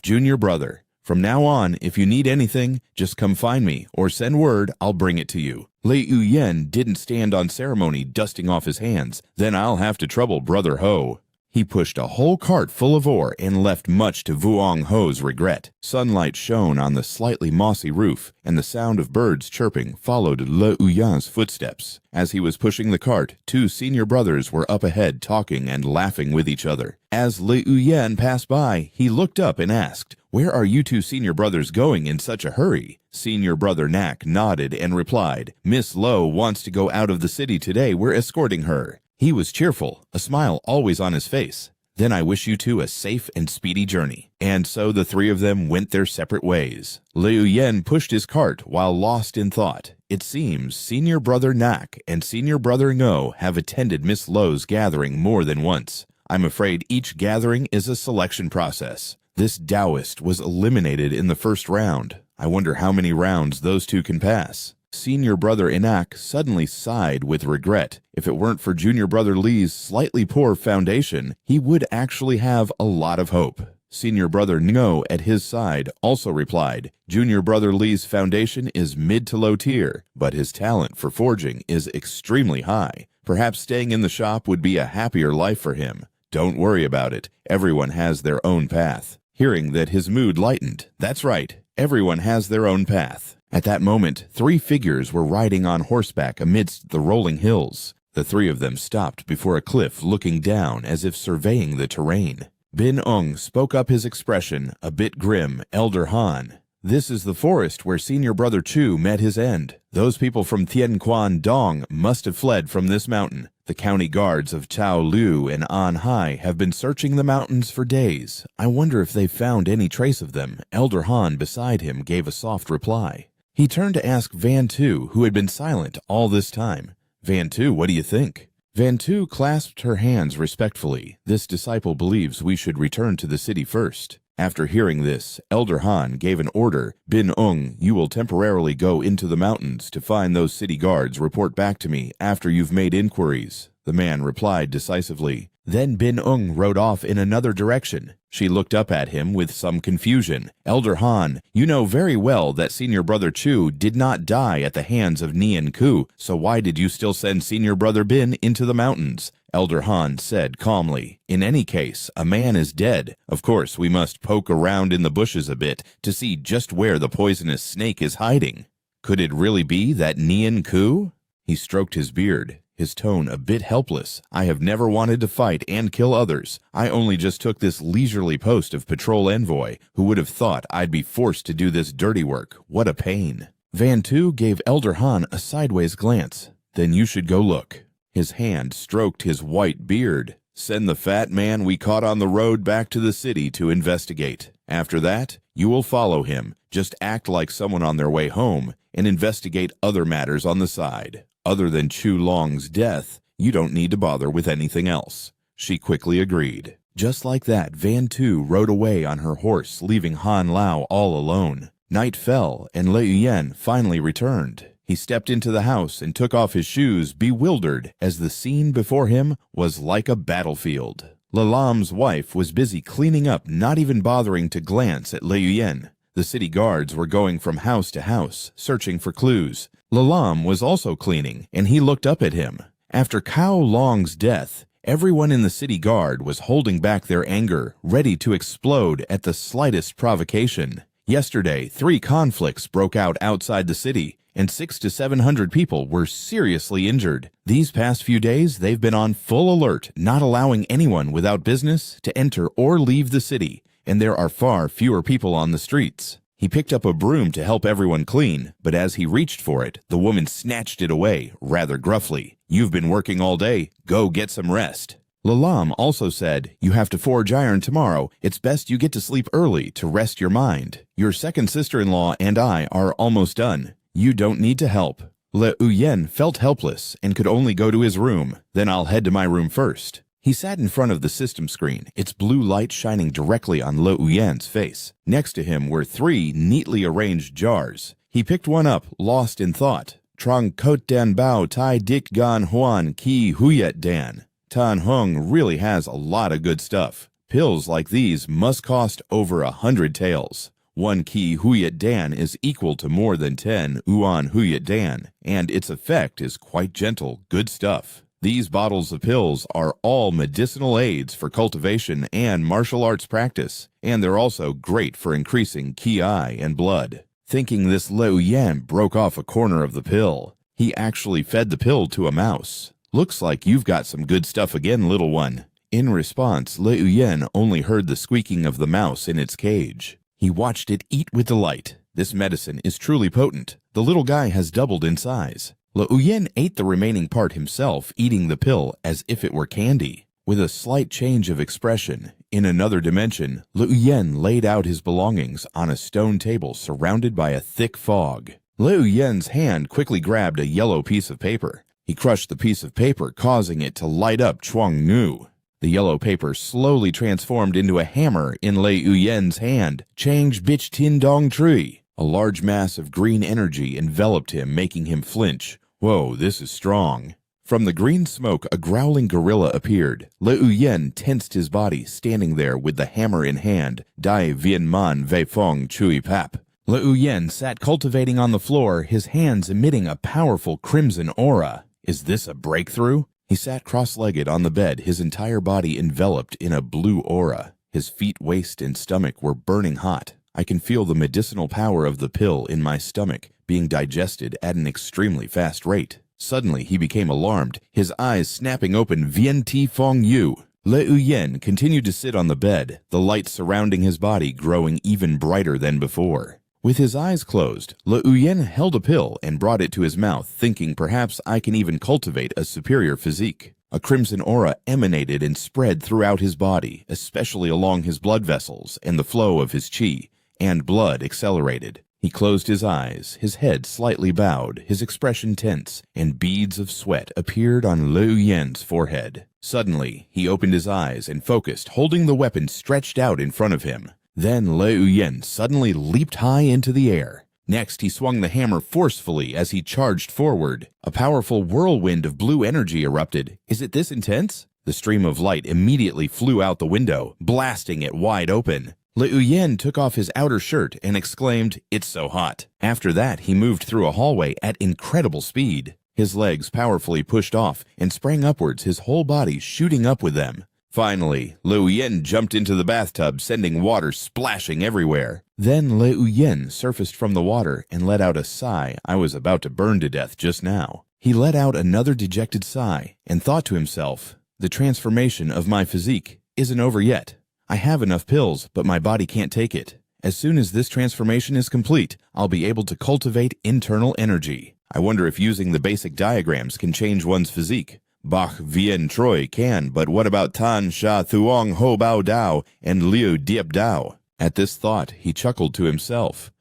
junior brother. From now on, if you need anything, just come find me or send word, I'll bring it to you. Lei Yuyan didn't stand on ceremony dusting off his hands. Then I'll have to trouble Brother Ho. He pushed a whole cart full of ore and left much to Vuong Ho's regret. Sunlight shone on the slightly mossy roof, and the sound of birds chirping followed Le Yuyan's footsteps. As he was pushing the cart, 2 senior brothers were up ahead talking and laughing with each other. As Le Yuyan passed by, he looked up and asked, "Where are you 2 senior brothers going in such a hurry?" Senior brother Nak nodded and replied, "Miss Lo wants to go out of the city today. We're escorting her." He was cheerful, a smile always on his face. "Then I wish you 2 a safe and speedy journey." And so the 3 of them went their separate ways. Liu Yen pushed his cart while lost in thought. It seems senior brother Nak and senior brother Ngo have attended Miss Lo's gathering more than once. I'm afraid each gathering is a selection process. This Taoist was eliminated in the first round. I wonder how many rounds those 2 can pass. Senior brother Inak suddenly sighed with regret. If it weren't for junior brother Lee's slightly poor foundation, he would actually have a lot of hope. Senior brother Ngo at his side also replied, "Junior brother Lee's foundation is mid to low tier, but his talent for forging is extremely high. Perhaps staying in the shop would be a happier life for him. Don't worry about it. Everyone has their own path." Hearing that, his mood lightened. That's right. Everyone has their own path. At that moment, 3 figures were riding on horseback amidst the rolling hills. The 3 of them stopped before a cliff, looking down as if surveying the terrain. Bin Ung spoke up, his expression a bit grim. "Elder Han, this is the forest where senior brother Chu met his end. Those people from Tien Quan Dong must have fled from this mountain. The county guards of Chao Lu and An Hai have been searching the mountains for days. I wonder if they've found any trace of them." Elder Han beside him gave a soft reply. He turned to ask Van Tu, who had been silent all this time. "Van Tu, what do you think?" Van Tu clasped her hands respectfully. "This disciple believes we should return to the city first." After hearing this, Elder Han gave an order. "Bin Ung, you will temporarily go into the mountains to find those city guards. Report back to me after you've made inquiries." The man replied decisively. Then Bin Ung rode off in another direction. She looked up at him with some confusion. "Elder Han, you know very well that senior brother Chu did not die at the hands of Nian Ku, so why did you still send senior brother Bin into the mountains?" Elder Han said calmly, "In any case, a man is dead. Of course, we must poke around in the bushes a bit to see just where the poisonous snake is hiding. Could it really be that Nian Ku?" He stroked his beard, his tone a bit helpless. "I have never wanted to fight and kill others. I only just took this leisurely post of patrol envoy. Who would have thought I'd be forced to do this dirty work? What a pain." Van Tu gave Elder Han a sideways glance. "Then you should go look." His hand stroked his white beard. "Send the fat man we caught on the road back to the city to investigate. After that, you will follow him. Just act like someone on their way home and investigate other matters on the side. Other than Chu Long's death, you don't need to bother with anything else." She quickly agreed. Just like that, Van Tu rode away on her horse, leaving Han Lao all alone. Night fell, and Lei Yuyan finally returned. He stepped into the house and took off his shoes, bewildered, as the scene before him was like a battlefield. Lalam's wife was busy cleaning up, not even bothering to glance at Lei Yuyan. The city guards were going from house to house, searching for clues. Lalam was also cleaning, and he looked up at him. After Cao Long's death, everyone in the city guard was holding back their anger, ready to explode at the slightest provocation. Yesterday, 3 conflicts broke out outside the city, and 600 to 700 people were seriously injured. These past few days, they've been on full alert, not allowing anyone without business to enter or leave the city, and there are far fewer people on the streets. He picked up a broom to help everyone clean, but as he reached for it, the woman snatched it away, rather gruffly. "You've been working all day. Go get some rest." Lalam also said, "You have to forge iron tomorrow. It's best you get to sleep early to rest your mind. Your second sister-in-law and I are almost done. You don't need to help." Le Uyen felt helpless and could only go to his room. "Then I'll head to my room first." He sat in front of the system screen, its blue light shining directly on Le Uyen's face. Next to him were 3 neatly arranged jars. He picked one up, lost in thought. Trong Kot Dan Bao Tai Dik Gan Huan Ki Huyet Dan. Tan Hung really has a lot of good stuff. Pills like these must cost over 100 taels. 1 Ki Huyet Dan is equal to more than 10 Uan Huyet Dan, and its effect is quite gentle, good stuff. These bottles of pills are all medicinal aids for cultivation and martial arts practice, and they're also great for increasing Ki and blood. Thinking this Leu Yan broke off a corner of the pill. He actually fed the pill to a mouse. "Looks like you've got some good stuff again, little one." In response, Leu Yan only heard the squeaking of the mouse in its cage. He watched it eat with delight. This medicine is truly potent. The little guy has doubled in size. Le Uyen ate the remaining part himself, eating the pill as if it were candy. With a slight change of expression, in another dimension, Le Uyen laid out his belongings on a stone table surrounded by a thick fog. Le Uyen's hand quickly grabbed a yellow piece of paper. He crushed the piece of paper, causing it to light up Chuang Nu. The yellow paper slowly transformed into a hammer in Le Uyen's hand. Change bitch tin dong tree. A large mass of green energy enveloped him, making him flinch. Whoa, this is strong. From the green smoke, a growling gorilla appeared. Le Uyen tensed his body, standing there with the hammer in hand. Dai Vien Man Vei Fong Chui Pap. Le Uyen sat cultivating on the floor, his hands emitting a powerful crimson aura. Is this a breakthrough? He sat cross-legged on the bed, his entire body enveloped in a blue aura. His feet, waist, and stomach were burning hot. I can feel the medicinal power of the pill in my stomach, being digested at an extremely fast rate. Suddenly, he became alarmed, his eyes snapping open. Vien Ti Fong Yu. Le Uyen continued to sit on the bed, the light surrounding his body growing even brighter than before. With his eyes closed, Le Uyen held a pill and brought it to his mouth, thinking perhaps I can even cultivate a superior physique. A crimson aura emanated and spread throughout his body, especially along his blood vessels and the flow of his qi, and blood accelerated. He closed his eyes, his head slightly bowed, his expression tense, and beads of sweat appeared on Le Uyen's forehead. Suddenly, he opened his eyes and focused, holding the weapon stretched out in front of him. Then Le Uyen suddenly leaped high into the air. Next, he swung the hammer forcefully as he charged forward. A powerful whirlwind of blue energy erupted. Is it this intense? The stream of light immediately flew out the window, blasting it wide open. Le Uyen took off his outer shirt and exclaimed, "It's so hot." After that, he moved through a hallway at incredible speed. His legs powerfully pushed off and sprang upwards, his whole body shooting up with them. Finally, Le Uyen jumped into the bathtub, sending water splashing everywhere. Then Le Uyen surfaced from the water and let out a sigh. I was about to burn to death just now. He let out another dejected sigh and thought to himself, the transformation of my physique isn't over yet. I have enough pills, but my body can't take it. As soon as this transformation is complete, I'll be able to cultivate internal energy. I wonder if using the basic diagrams can change one's physique. Bach Vien Troy can, but what about Tan Sha Thuong Ho Bao Dao and Liu Diep Dao? At this thought, he chuckled to himself.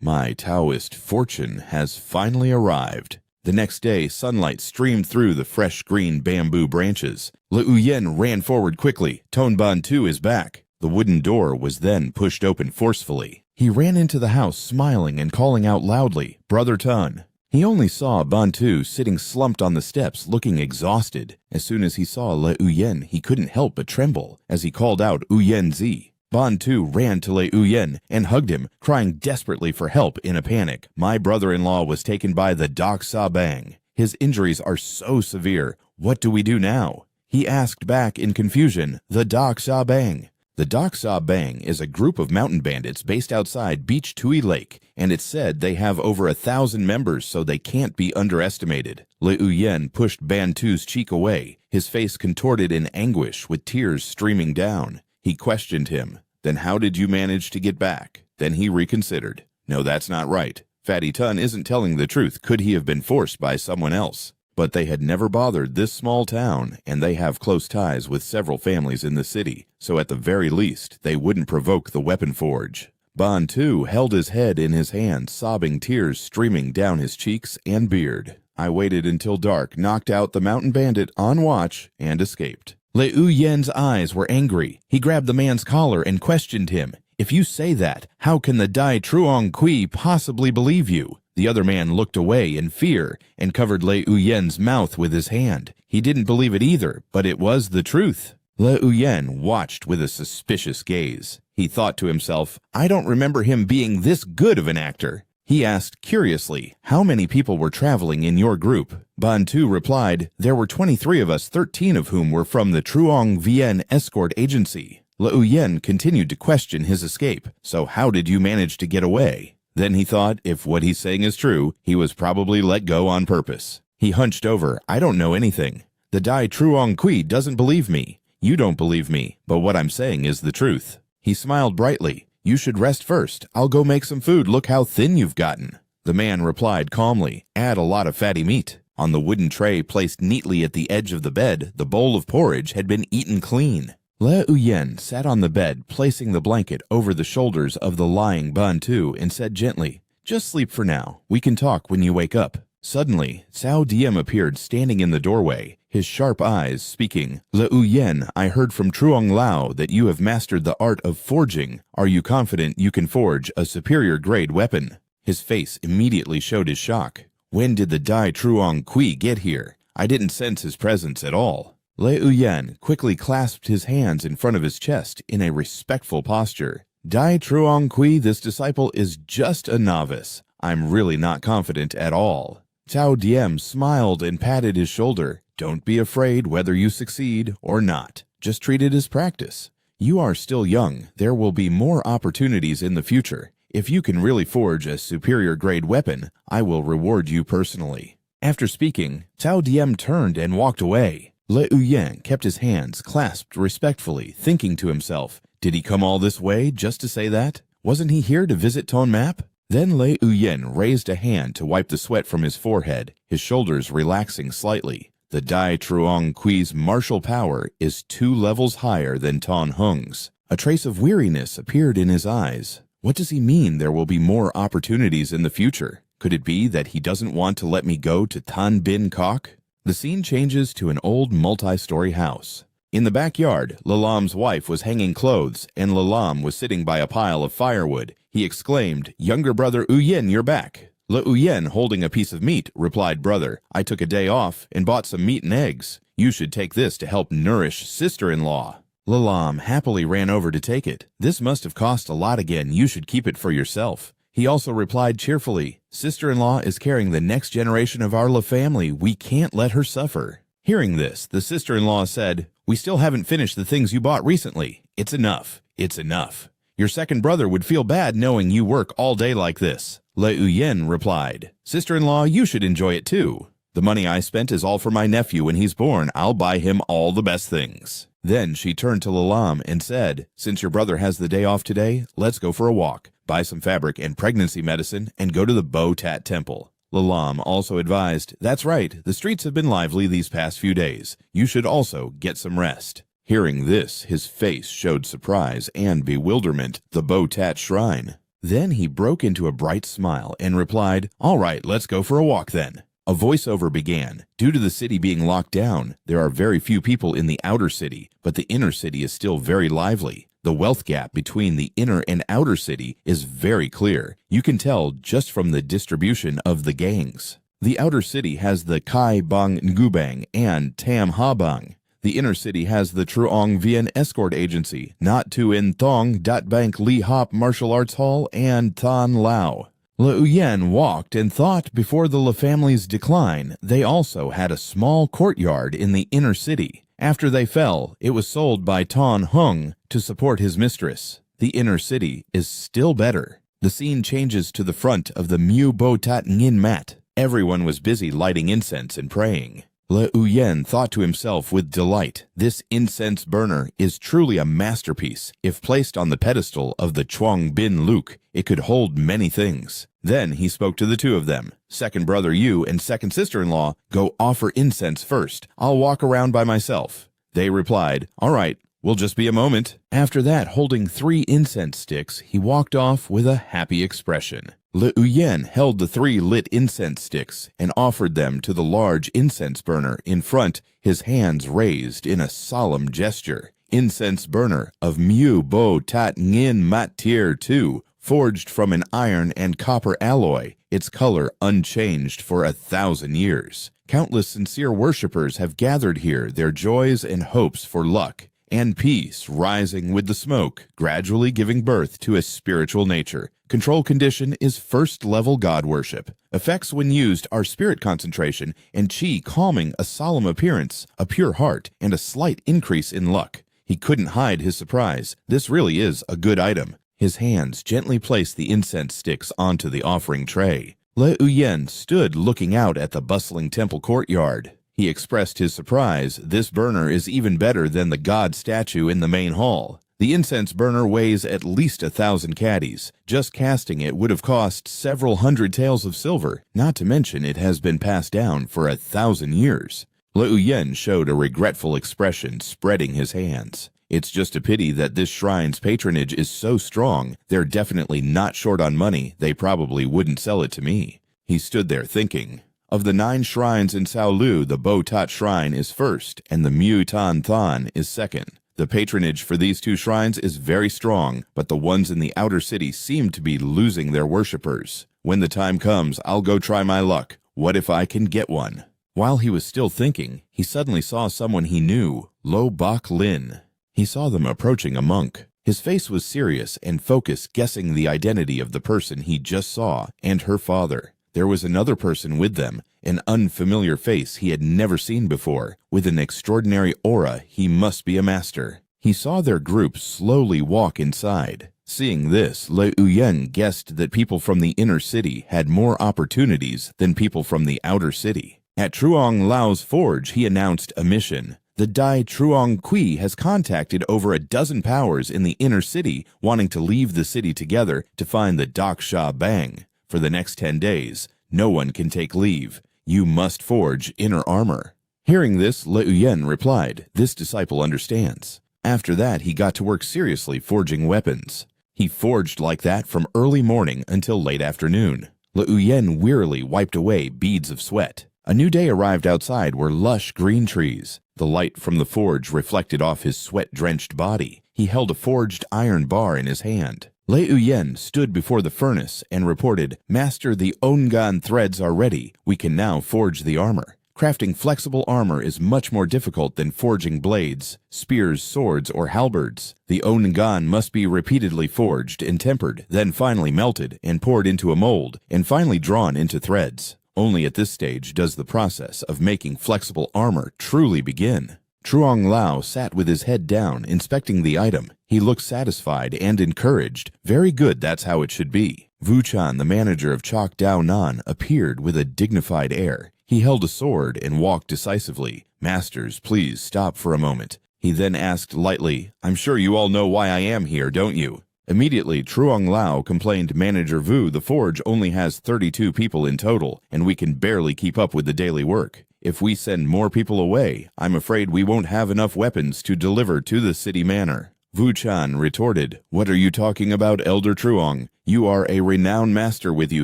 My Taoist fortune has finally arrived. The next day, sunlight streamed through the fresh green bamboo branches. Le Uyen ran forward quickly. Ton Ban Tu is back. The wooden door was then pushed open forcefully. He ran into the house, smiling and calling out loudly, "Brother Tun." He only saw Bantu sitting slumped on the steps, looking exhausted. As soon as he saw Le Uyen, he couldn't help but tremble as he called out Uyen Zi. Ban Tu ran to Lei Uyen and hugged him, crying desperately for help in a panic. My brother-in-law was taken by the Dak Sa Bang. His injuries are so severe. What do we do now? He asked back in confusion. The Dak Sa Bang. The Dak Sa Bang is a group of mountain bandits based outside Beach Tui Lake, and it's said they have over 1,000 members, so they can't be underestimated. Lei Uyen pushed Ban Tu's cheek away, his face contorted in anguish with tears streaming down. He questioned him. Then how did you manage to get back? Then he reconsidered. No, that's not right. Fatty Tun isn't telling the truth. Could he have been forced by someone else? But they had never bothered this small town, and they have close ties with several families in the city, so at the very least, they wouldn't provoke the weapon forge. Ban Tu held his head in his hand, sobbing, tears streaming down his cheeks and beard. I waited until dark, knocked out the mountain bandit on watch, and escaped. Lei Uyen's eyes were angry. He grabbed the man's collar and questioned him. If you say that, how can the Dai Truong Kui possibly believe you? The other man looked away in fear and covered Lei Uyen's mouth with his hand. He didn't believe it either, but it was the truth. Lei Uyen watched with a suspicious gaze. He thought to himself, I don't remember him being this good of an actor. He asked curiously, how many people were traveling in your group? Ban Tu replied, there were 23 of us, 13 of whom were from the Truong Vien escort agency. Lei Uyen continued to question his escape. So how did you manage to get away? Then he thought, if what he's saying is true, he was probably let go on purpose. He hunched over. I don't know anything. The Dai Truong Kui doesn't believe me. You don't believe me, but what I'm saying is the truth. He smiled brightly. You should rest first. I'll go make some food. Look how thin you've gotten. The man replied calmly, add a lot of fatty meat. On the wooden tray placed neatly at the edge of the bed, the bowl of porridge had been eaten clean. Lei Uyen sat on the bed, placing the blanket over the shoulders of the lying Ban Tu and said gently, just sleep for now. We can talk when you wake up. Suddenly, Cao Diem appeared standing in the doorway, his sharp eyes speaking. Lei Uyen, I heard from Truong Lao that you have mastered the art of forging. Are you confident you can forge a superior grade weapon? His face immediately showed his shock. When did the Dai Truong Kui get here? I didn't sense his presence at all. Lei Uyen quickly clasped his hands in front of his chest in a respectful posture. Dai Truong Kui, this disciple is just a novice. I'm really not confident at all. Cao Diem smiled and patted his shoulder. Don't be afraid whether you succeed or not. Just treat it as practice. You are still young. There will be more opportunities in the future. If you can really forge a superior grade weapon, I will reward you personally. After speaking, Cao Diem turned and walked away. Lei Uyen kept his hands clasped respectfully, thinking to himself, did he come all this way just to say that? Wasn't he here to visit Ton Map? Then Lei Uyen raised a hand to wipe the sweat from his forehead, his shoulders relaxing slightly. The Dai Truong Kui's martial power is 2 levels higher than Tan Hung's. A trace of weariness appeared in his eyes. What does he mean there will be more opportunities in the future? Could it be that he doesn't want to let me go to Tan Bin Kok? The scene changes to an old multi-story house. In the backyard, Lalam's wife was hanging clothes, and Lalam was sitting by a pile of firewood. He exclaimed, younger brother Uyen, you're back. Lei Uyen, holding a piece of meat, replied, brother, I took a day off and bought some meat and eggs. You should take this to help nourish sister-in-law. Lalam happily ran over to take it. This must have cost a lot again. You should keep it for yourself. He also replied cheerfully, sister-in-law is carrying the next generation of our La family. We can't let her suffer. Hearing this, the sister-in-law said, we still haven't finished the things you bought recently. It's enough. It's enough. Your second brother would feel bad knowing you work all day like this. Lei Uyen replied, sister-in-law, you should enjoy it too. The money I spent is all for my nephew. When he's born, I'll buy him all the best things. Then she turned to Lalam and said, since your brother has the day off today, let's go for a walk, buy some fabric and pregnancy medicine, and go to the Bo Tat Temple. Lalam also advised, that's right, the streets have been lively these past few days. You should also get some rest. Hearing this, his face showed surprise and bewilderment. The Bo Tat Shrine. Then he broke into a bright smile and replied, all right, let's go for a walk then. A voiceover began. Due to the city being locked down, there are very few people in the outer city, but the inner city is still very lively. The wealth gap between the inner and outer city is very clear. You can tell just from the distribution of the gangs. The outer city has the Kai Bang Ngubang and Tam Ha Bang. The inner city has the Truong Vian Escort Agency, not to in Thong Bank Lee Hop Martial Arts Hall, and Tan Lao. Le Uyen walked and thought before the Le family's decline, they also had a small courtyard in the inner city. After they fell, it was sold by Tan Hung to support his mistress. The inner city is still better. The scene changes to the front of the Mu Bo Tat Ngin mat. Everyone was busy lighting incense and praying. Le Uyen thought to himself with delight, this incense burner is truly a masterpiece. If placed on the pedestal of the Chuang Bin Luke, it could hold many things. Then he spoke to the two of them. Second brother Yu and second sister-in-law, go offer incense first. I'll walk around by myself. They replied, all right, we'll just be a moment. After that, holding 3 incense sticks, he walked off with a happy expression. Le Uyen held the 3 lit incense sticks and offered them to the large incense burner in front, his hands raised in a solemn gesture. Incense burner of Mu Bo Tat Ngin Mat Tier 2, forged from an iron and copper alloy, its color unchanged for 1,000 years. Countless sincere worshippers have gathered here, their joys and hopes for luck and peace rising with the smoke, gradually giving birth to a spiritual nature. Control condition is first-level God worship. Effects when used are spirit concentration and chi calming, a solemn appearance, a pure heart, and a slight increase in luck. He couldn't hide his surprise. This really is a good item. His hands gently placed the incense sticks onto the offering tray. Le Uyen stood looking out at the bustling temple courtyard. He expressed his surprise. This burner is even better than the god statue in the main hall. The incense burner weighs at least 1,000 caddies. Just casting it would have cost several hundred taels of silver, not to mention it has been passed down for 1,000 years. Le Uyen showed a regretful expression, spreading his hands. It's just a pity that this shrine's patronage is so strong. They're definitely not short on money. They probably wouldn't sell it to me. He stood there thinking. Of the 9 shrines in Sao Lu, the Bo Tat Shrine is first, and the Mu Tan Than is second. The patronage for these 2 shrines is very strong, but the ones in the outer city seem to be losing their worshippers. When the time comes, I'll go try my luck. What if I can get one? While he was still thinking, he suddenly saw someone he knew, Lo Bok Lin. He saw them approaching a monk. His face was serious and focused, guessing the identity of the person he just saw and her father. There was another person with them, an unfamiliar face he had never seen before. With an extraordinary aura, he must be a master. He saw their group slowly walk inside. Seeing this, Le Uyen guessed that people from the inner city had more opportunities than people from the outer city. At Truong Lao's forge, he announced a mission. The Dai Truong Kui has contacted over 12 powers in the inner city wanting to leave the city together to find the Dak Sha Bang. For the next 10 days, no one can take leave. You must forge inner armor. Hearing this, Le Uyen replied, this disciple understands. After that, he got to work seriously forging weapons. He forged like that from early morning until late afternoon. Le Uyen wearily wiped away beads of sweat. A new day arrived outside were lush green trees. The light from the forge reflected off his sweat-drenched body. He held a forged iron bar in his hand. Le Uyen stood before the furnace and reported, Master, the Ongan threads are ready. We can now forge the armor. Crafting flexible armor is much more difficult than forging blades, spears, swords, or halberds. The Ongan must be repeatedly forged and tempered, then finally melted and poured into a mold, and finally drawn into threads. Only at this stage does the process of making flexible armor truly begin. Truong Lao sat with his head down, inspecting the item. He looked satisfied and encouraged. Very good, that's how it should be. Wu Chan, the manager of Chok Dao Nan, appeared with a dignified air. He held a sword and walked decisively. Masters, please stop for a moment. He then asked lightly, I'm sure you all know why I am here, don't you? Immediately, Truong Lao complained Manager Wu, the forge only has 32 people in total, and we can barely keep up with the daily work. If we send more people away, I'm afraid we won't have enough weapons to deliver to the city manor. Wu Chan retorted, What are you talking about, Elder Truong? You are a renowned master with you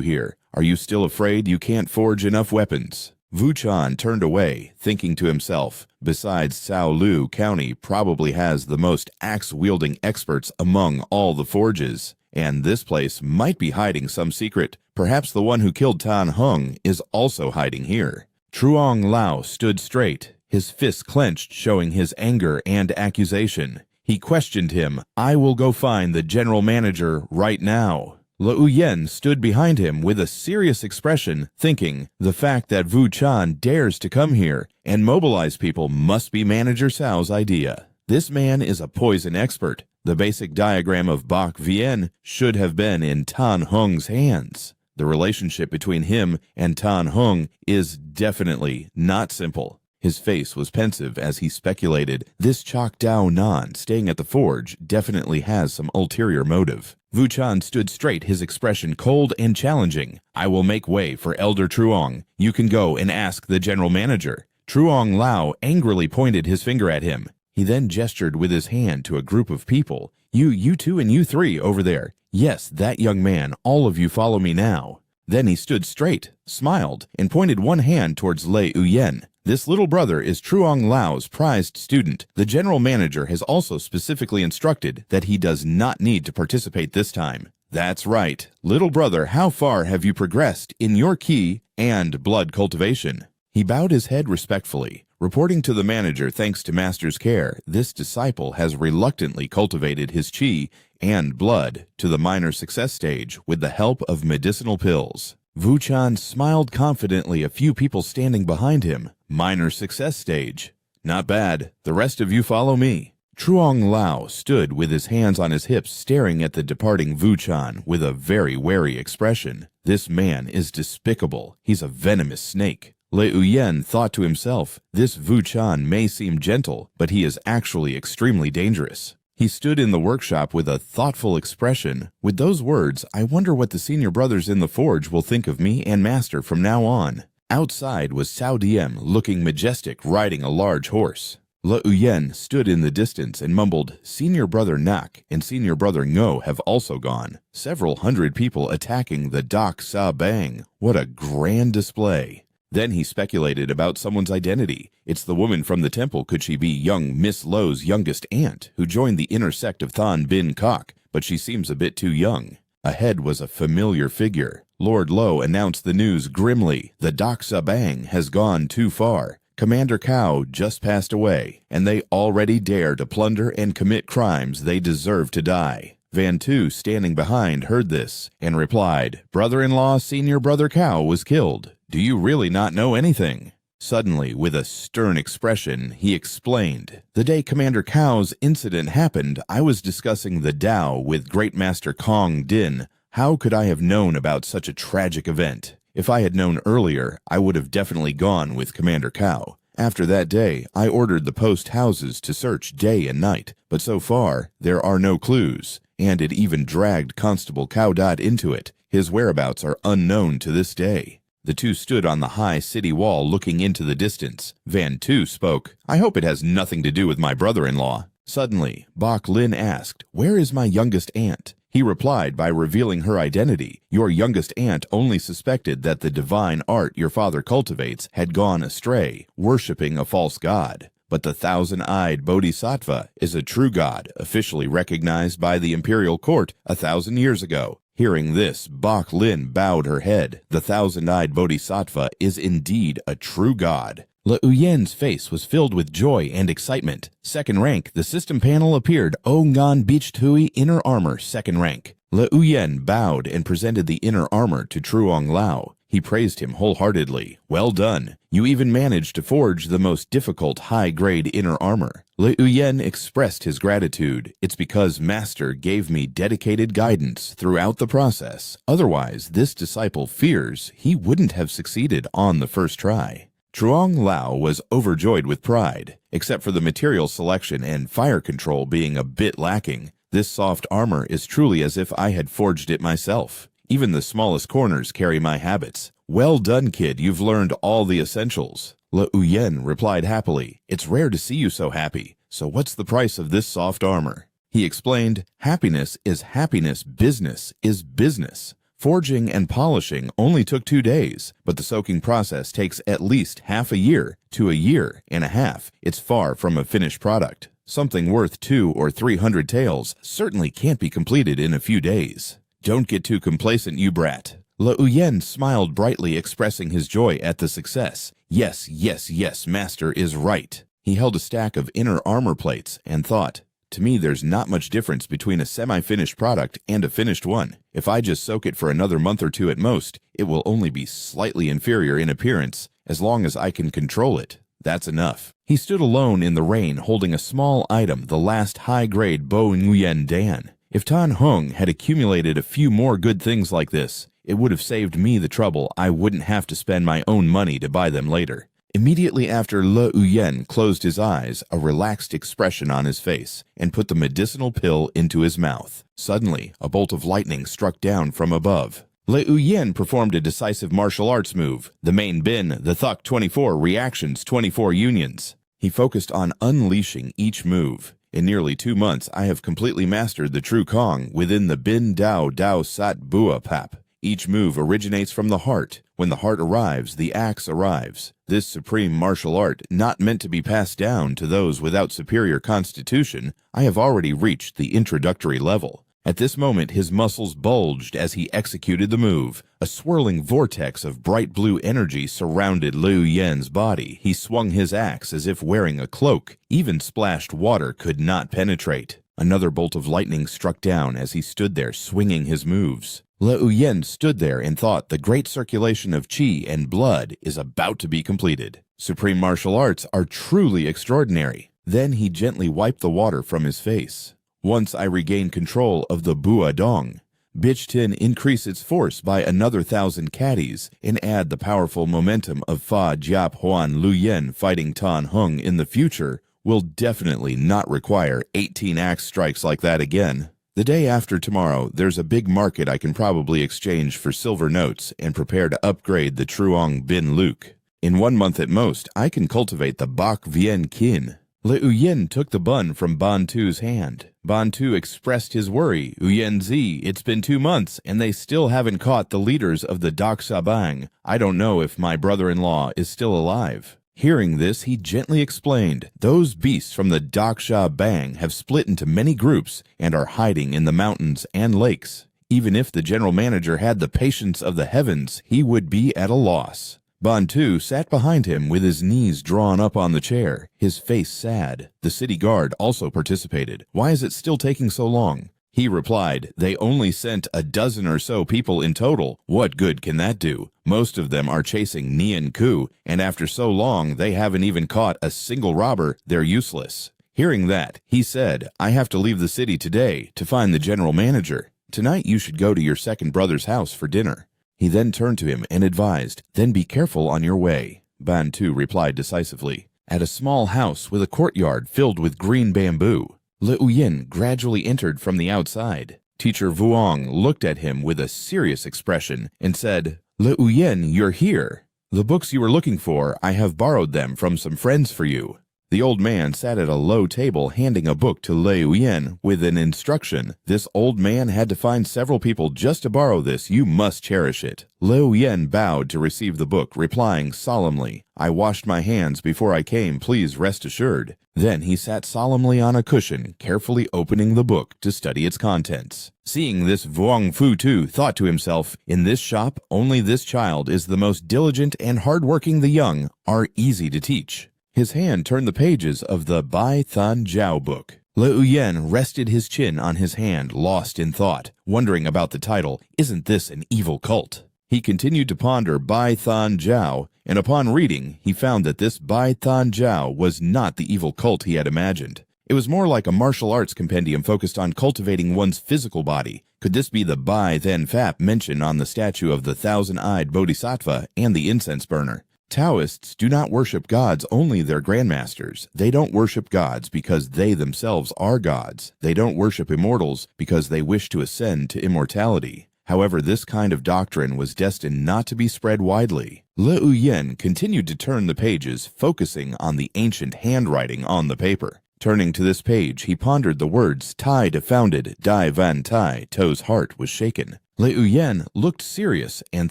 here. Are you still afraid you can't forge enough weapons? Wu Chan turned away, thinking to himself, besides Sao Lu County probably has the most axe-wielding experts among all the forges, and this place might be hiding some secret. Perhaps the one who killed Tan Hung is also hiding here. Truong Lao stood straight. his fists clenched, showing his anger and accusation. He questioned him. "I will go find the general manager right now." Liu Yen stood behind him with a serious expression, thinking, the fact that Wu Chan dares to come here and mobilize people must be Manager Cao's idea. This man is a poison expert. The basic diagram of Bak Vien should have been in Tan Hung's hands. The relationship between him and Tan Hung is definitely not simple. His face was pensive as he speculated, this Chok Dao Nan staying at the forge definitely has some ulterior motive. Wu Chan stood straight, his expression cold and challenging. "I will make way for Elder Truong. You can go and ask the general manager." Truong Lao angrily pointed his finger at him. He then gestured with his hand to a group of people. You two and you three over there. Yes, that young man, all of you follow me now." Then he stood straight, smiled, and pointed one hand towards Lei Uyen. "This little brother is Truong Lao's prized student. The general manager has also specifically instructed that he does not need to participate this time." "That's right. Little brother, how far have you progressed in your ki and blood cultivation?" He bowed his head respectfully. Reporting to the manager, thanks to Master's care, this disciple has reluctantly cultivated his chi and blood to the minor success stage with the help of medicinal pills. Wu Chan smiled confidently, a few people standing behind him. Minor success stage. Not bad. The rest of you follow me. Truong Lao stood with his hands on his hips, staring at the departing Wu Chan with a very wary expression. This man is despicable. He's a venomous snake. Liu Yen thought to himself, this Wu Chan may seem gentle, but he is actually extremely dangerous. He stood in the workshop with a thoughtful expression. With those words, I wonder what the senior brothers in the forge will think of me and Master from now on. Outside was Cao Diem, looking majestic, riding a large horse. Liu Yen stood in the distance and mumbled, Senior Brother Nak and Senior Brother Ngo have also gone. Several hundred people attacking the Dak Sa Bang. What a grand display. Then he speculated about someone's identity. It's the woman from the temple. Could she be young Miss Lo's youngest aunt, who joined the inner sect of Than Bin Kok, but she seems a bit too young. Ahead was a familiar figure. Lord Lo announced the news grimly. The Dak Sa Bang has gone too far. Commander Cao just passed away, and they already dare to plunder and commit crimes they deserve to die. Van Tu, standing behind, heard this and replied, Brother-in-law Senior Brother Cao was killed. Do you really not know anything? Suddenly, with a stern expression, he explained, The day Commander Cao's incident happened, I was discussing the Tao with Great Master Kong Din. How could I have known about such a tragic event? If I had known earlier, I would have definitely gone with Commander Cao. After that day, I ordered the post houses to search day and night, but so far, there are no clues, and it even dragged Constable Cao Dat into it. His whereabouts are unknown to this day. The two stood on the high city wall looking into the distance. Van Tu spoke, I hope it has nothing to do with my brother-in-law. Suddenly, Bok Lin asked, Where is my youngest aunt? He replied by revealing her identity. Your youngest aunt only suspected that the divine art your father cultivates had gone astray, worshipping a false god. But the thousand-eyed Bodhisattva is a true god, officially recognized by the imperial court 1,000 years ago. Hearing this, Bok Lin bowed her head. The thousand-eyed Bodhisattva is indeed a true god. Liu Yen's face was filled with joy and excitement. Second rank, the system panel appeared. O Ngan Beach Tui Inner Armor, second rank. Liu Yen bowed and presented the inner armor to Truong Lao. He praised him wholeheartedly. Well done. You even managed to forge the most difficult high-grade inner armor. Liu Yen expressed his gratitude. It's because Master gave me dedicated guidance throughout the process. Otherwise, this disciple fears he wouldn't have succeeded on the first try. Truong Lao was overjoyed with pride. Except for the material selection and fire control being a bit lacking, this soft armor is truly as if I had forged it myself. Even the smallest corners carry my habits. Well done, kid, you've learned all the essentials. Liu Yen replied happily, It's rare to see you so happy. So what's the price of this soft armor? He explained, Happiness is happiness, business is business. Forging and polishing only took 2 days, but the soaking process takes at least half a year to a year and a half. It's far from a finished product. Something worth 200 or 300 taels certainly can't be completed in a few days. Don't get too complacent, you brat. Le Uyen smiled brightly, expressing his joy at the success. Yes, yes, yes, master is right. He held a stack of inner armor plates and thought, to me there's not much difference between a semi-finished product and a finished one. If I just soak it for another month or two at most, it will only be slightly inferior in appearance. As long as I can control it, that's enough. He stood alone in the rain holding a small item, the last high-grade Bo Nguyen Dan. If Tan Hung had accumulated a few more good things like this, it would have saved me the trouble. I wouldn't have to spend my own money to buy them later. Immediately after Le Uyen closed his eyes, a relaxed expression on his face, and put the medicinal pill into his mouth. Suddenly, a bolt of lightning struck down from above. Le Uyen performed a decisive martial arts move, the main bin, the Thuk 24 reactions 24 unions. He focused on unleashing each move. In nearly 2 months, I have completely mastered the true Kong within the Bin Dao Dao Sat Bua Pap. Each move originates from the heart. When the heart arrives, the axe arrives. This supreme martial art, not meant to be passed down to those without superior constitution, I have already reached the introductory level. At this moment, his muscles bulged as he executed the move. A swirling vortex of bright blue energy surrounded Liu Yen's body. He swung his axe as if wearing a cloak. Even splashed water could not penetrate. Another bolt of lightning struck down as he stood there swinging his moves. Le Yen stood there and thought the great circulation of qi and blood is about to be completed. Supreme martial arts are truly extraordinary. Then he gently wiped the water from his face. Once I regained control of the Bua Dong, Bichtin increase its force by another 1,000 caddies and add the powerful momentum of Fa Jiap Huan Lu Yen fighting Tan Hung in the future will definitely not require 18 axe strikes like that again. The day after tomorrow, there's a big market I can probably exchange for silver notes and prepare to upgrade the Truong Bin Luke. In 1 month at most, I can cultivate the Bak Vien Kin. Le Uyen took the bun from Ban Tu's hand. Ban Tu expressed his worry. Uyen Zi, it's been 2 months, and they still haven't caught the leaders of the Daksha Bang. I don't know if my brother-in-law is still alive. Hearing this, he gently explained, those beasts from the Daksha Bang have split into many groups and are hiding in the mountains and lakes. Even if the general manager had the patience of the heavens, he would be at a loss. Bantu sat behind him with his knees drawn up on the chair, his face sad. The city guard also participated. Why is it still taking so long? He replied, they only sent a dozen or so people in total. What good can that do? Most of them are chasing Nian Ku, and after so long they haven't even caught a single robber. They're useless. Hearing that, he said, I have to leave the city today to find the general manager. Tonight you should go to your second brother's house for dinner. He then turned to him and advised, then be careful on your way. Bantu replied decisively. At a small house with a courtyard filled with green bamboo, Le Uyen gradually entered from the outside. Teacher Vuong looked at him with a serious expression and said, Le Uyen, you're here. The books you were looking for, I have borrowed them from some friends for you. The old man sat at a low table handing a book to Le Uyen with an instruction. This old man had to find several people just to borrow this. You must cherish it. Le Uyen bowed to receive the book, replying solemnly, I washed my hands before I came, please rest assured. Then he sat solemnly on a cushion, carefully opening the book to study its contents. Seeing this, Vuong Fu Tu thought to himself, in this shop, only this child is the most diligent and hardworking. The young are easy to teach. His hand turned the pages of the Bai Than Jiao book. Le Uyen rested his chin on his hand, lost in thought, wondering about the title, isn't this an evil cult? He continued to ponder Bai Than Jiao, and upon reading, he found that this Bai Than Jiao was not the evil cult he had imagined. It was more like a martial arts compendium focused on cultivating one's physical body. Could this be the Bai Then Fap mentioned on the statue of the thousand-eyed Bodhisattva and the incense burner? Taoists do not worship gods, only their grandmasters. They don't worship gods because they themselves are gods. They don't worship immortals because they wish to ascend to immortality. However, this kind of doctrine was destined not to be spread widely. Le Uyen continued to turn the pages, focusing on the ancient handwriting on the paper. Turning to this page, he pondered the words Tai de founded, Dai Van Tai. To's heart was shaken. Le Uyen looked serious and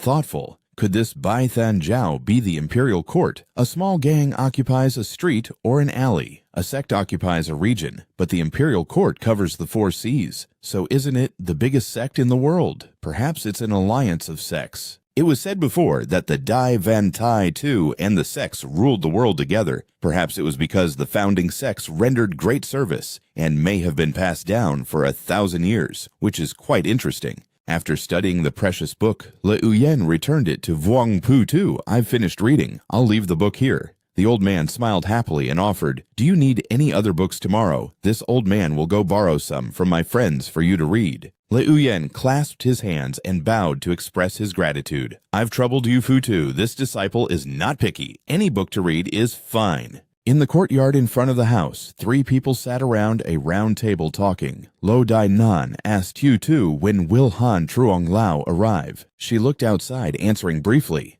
thoughtful. Could this Bai Than Jiao be the imperial court? A small gang occupies a street or an alley. A sect occupies a region, but the imperial court covers the 4 seas. So isn't it the biggest sect in the world? Perhaps it's an alliance of sects. It was said before that the Dai Van Tai Tu and the sects ruled the world together. Perhaps it was because the founding sects rendered great service and may have been passed down for 1,000 years, which is quite interesting. After studying the precious book, Le Uyen returned it to Vuong Pu Tu. I've finished reading. I'll leave the book here. The old man smiled happily and offered, "Do you need any other books tomorrow? This old man will go borrow some from my friends for you to read." Le Uyen clasped his hands and bowed to express his gratitude. "I've troubled you, Futu. This disciple is not picky. Any book to read is fine." In the courtyard in front of the house, 3 people sat around a round table talking. Lo Dai Nan asked Yu Tu when will Han Truong Lao arrive. She looked outside, answering briefly,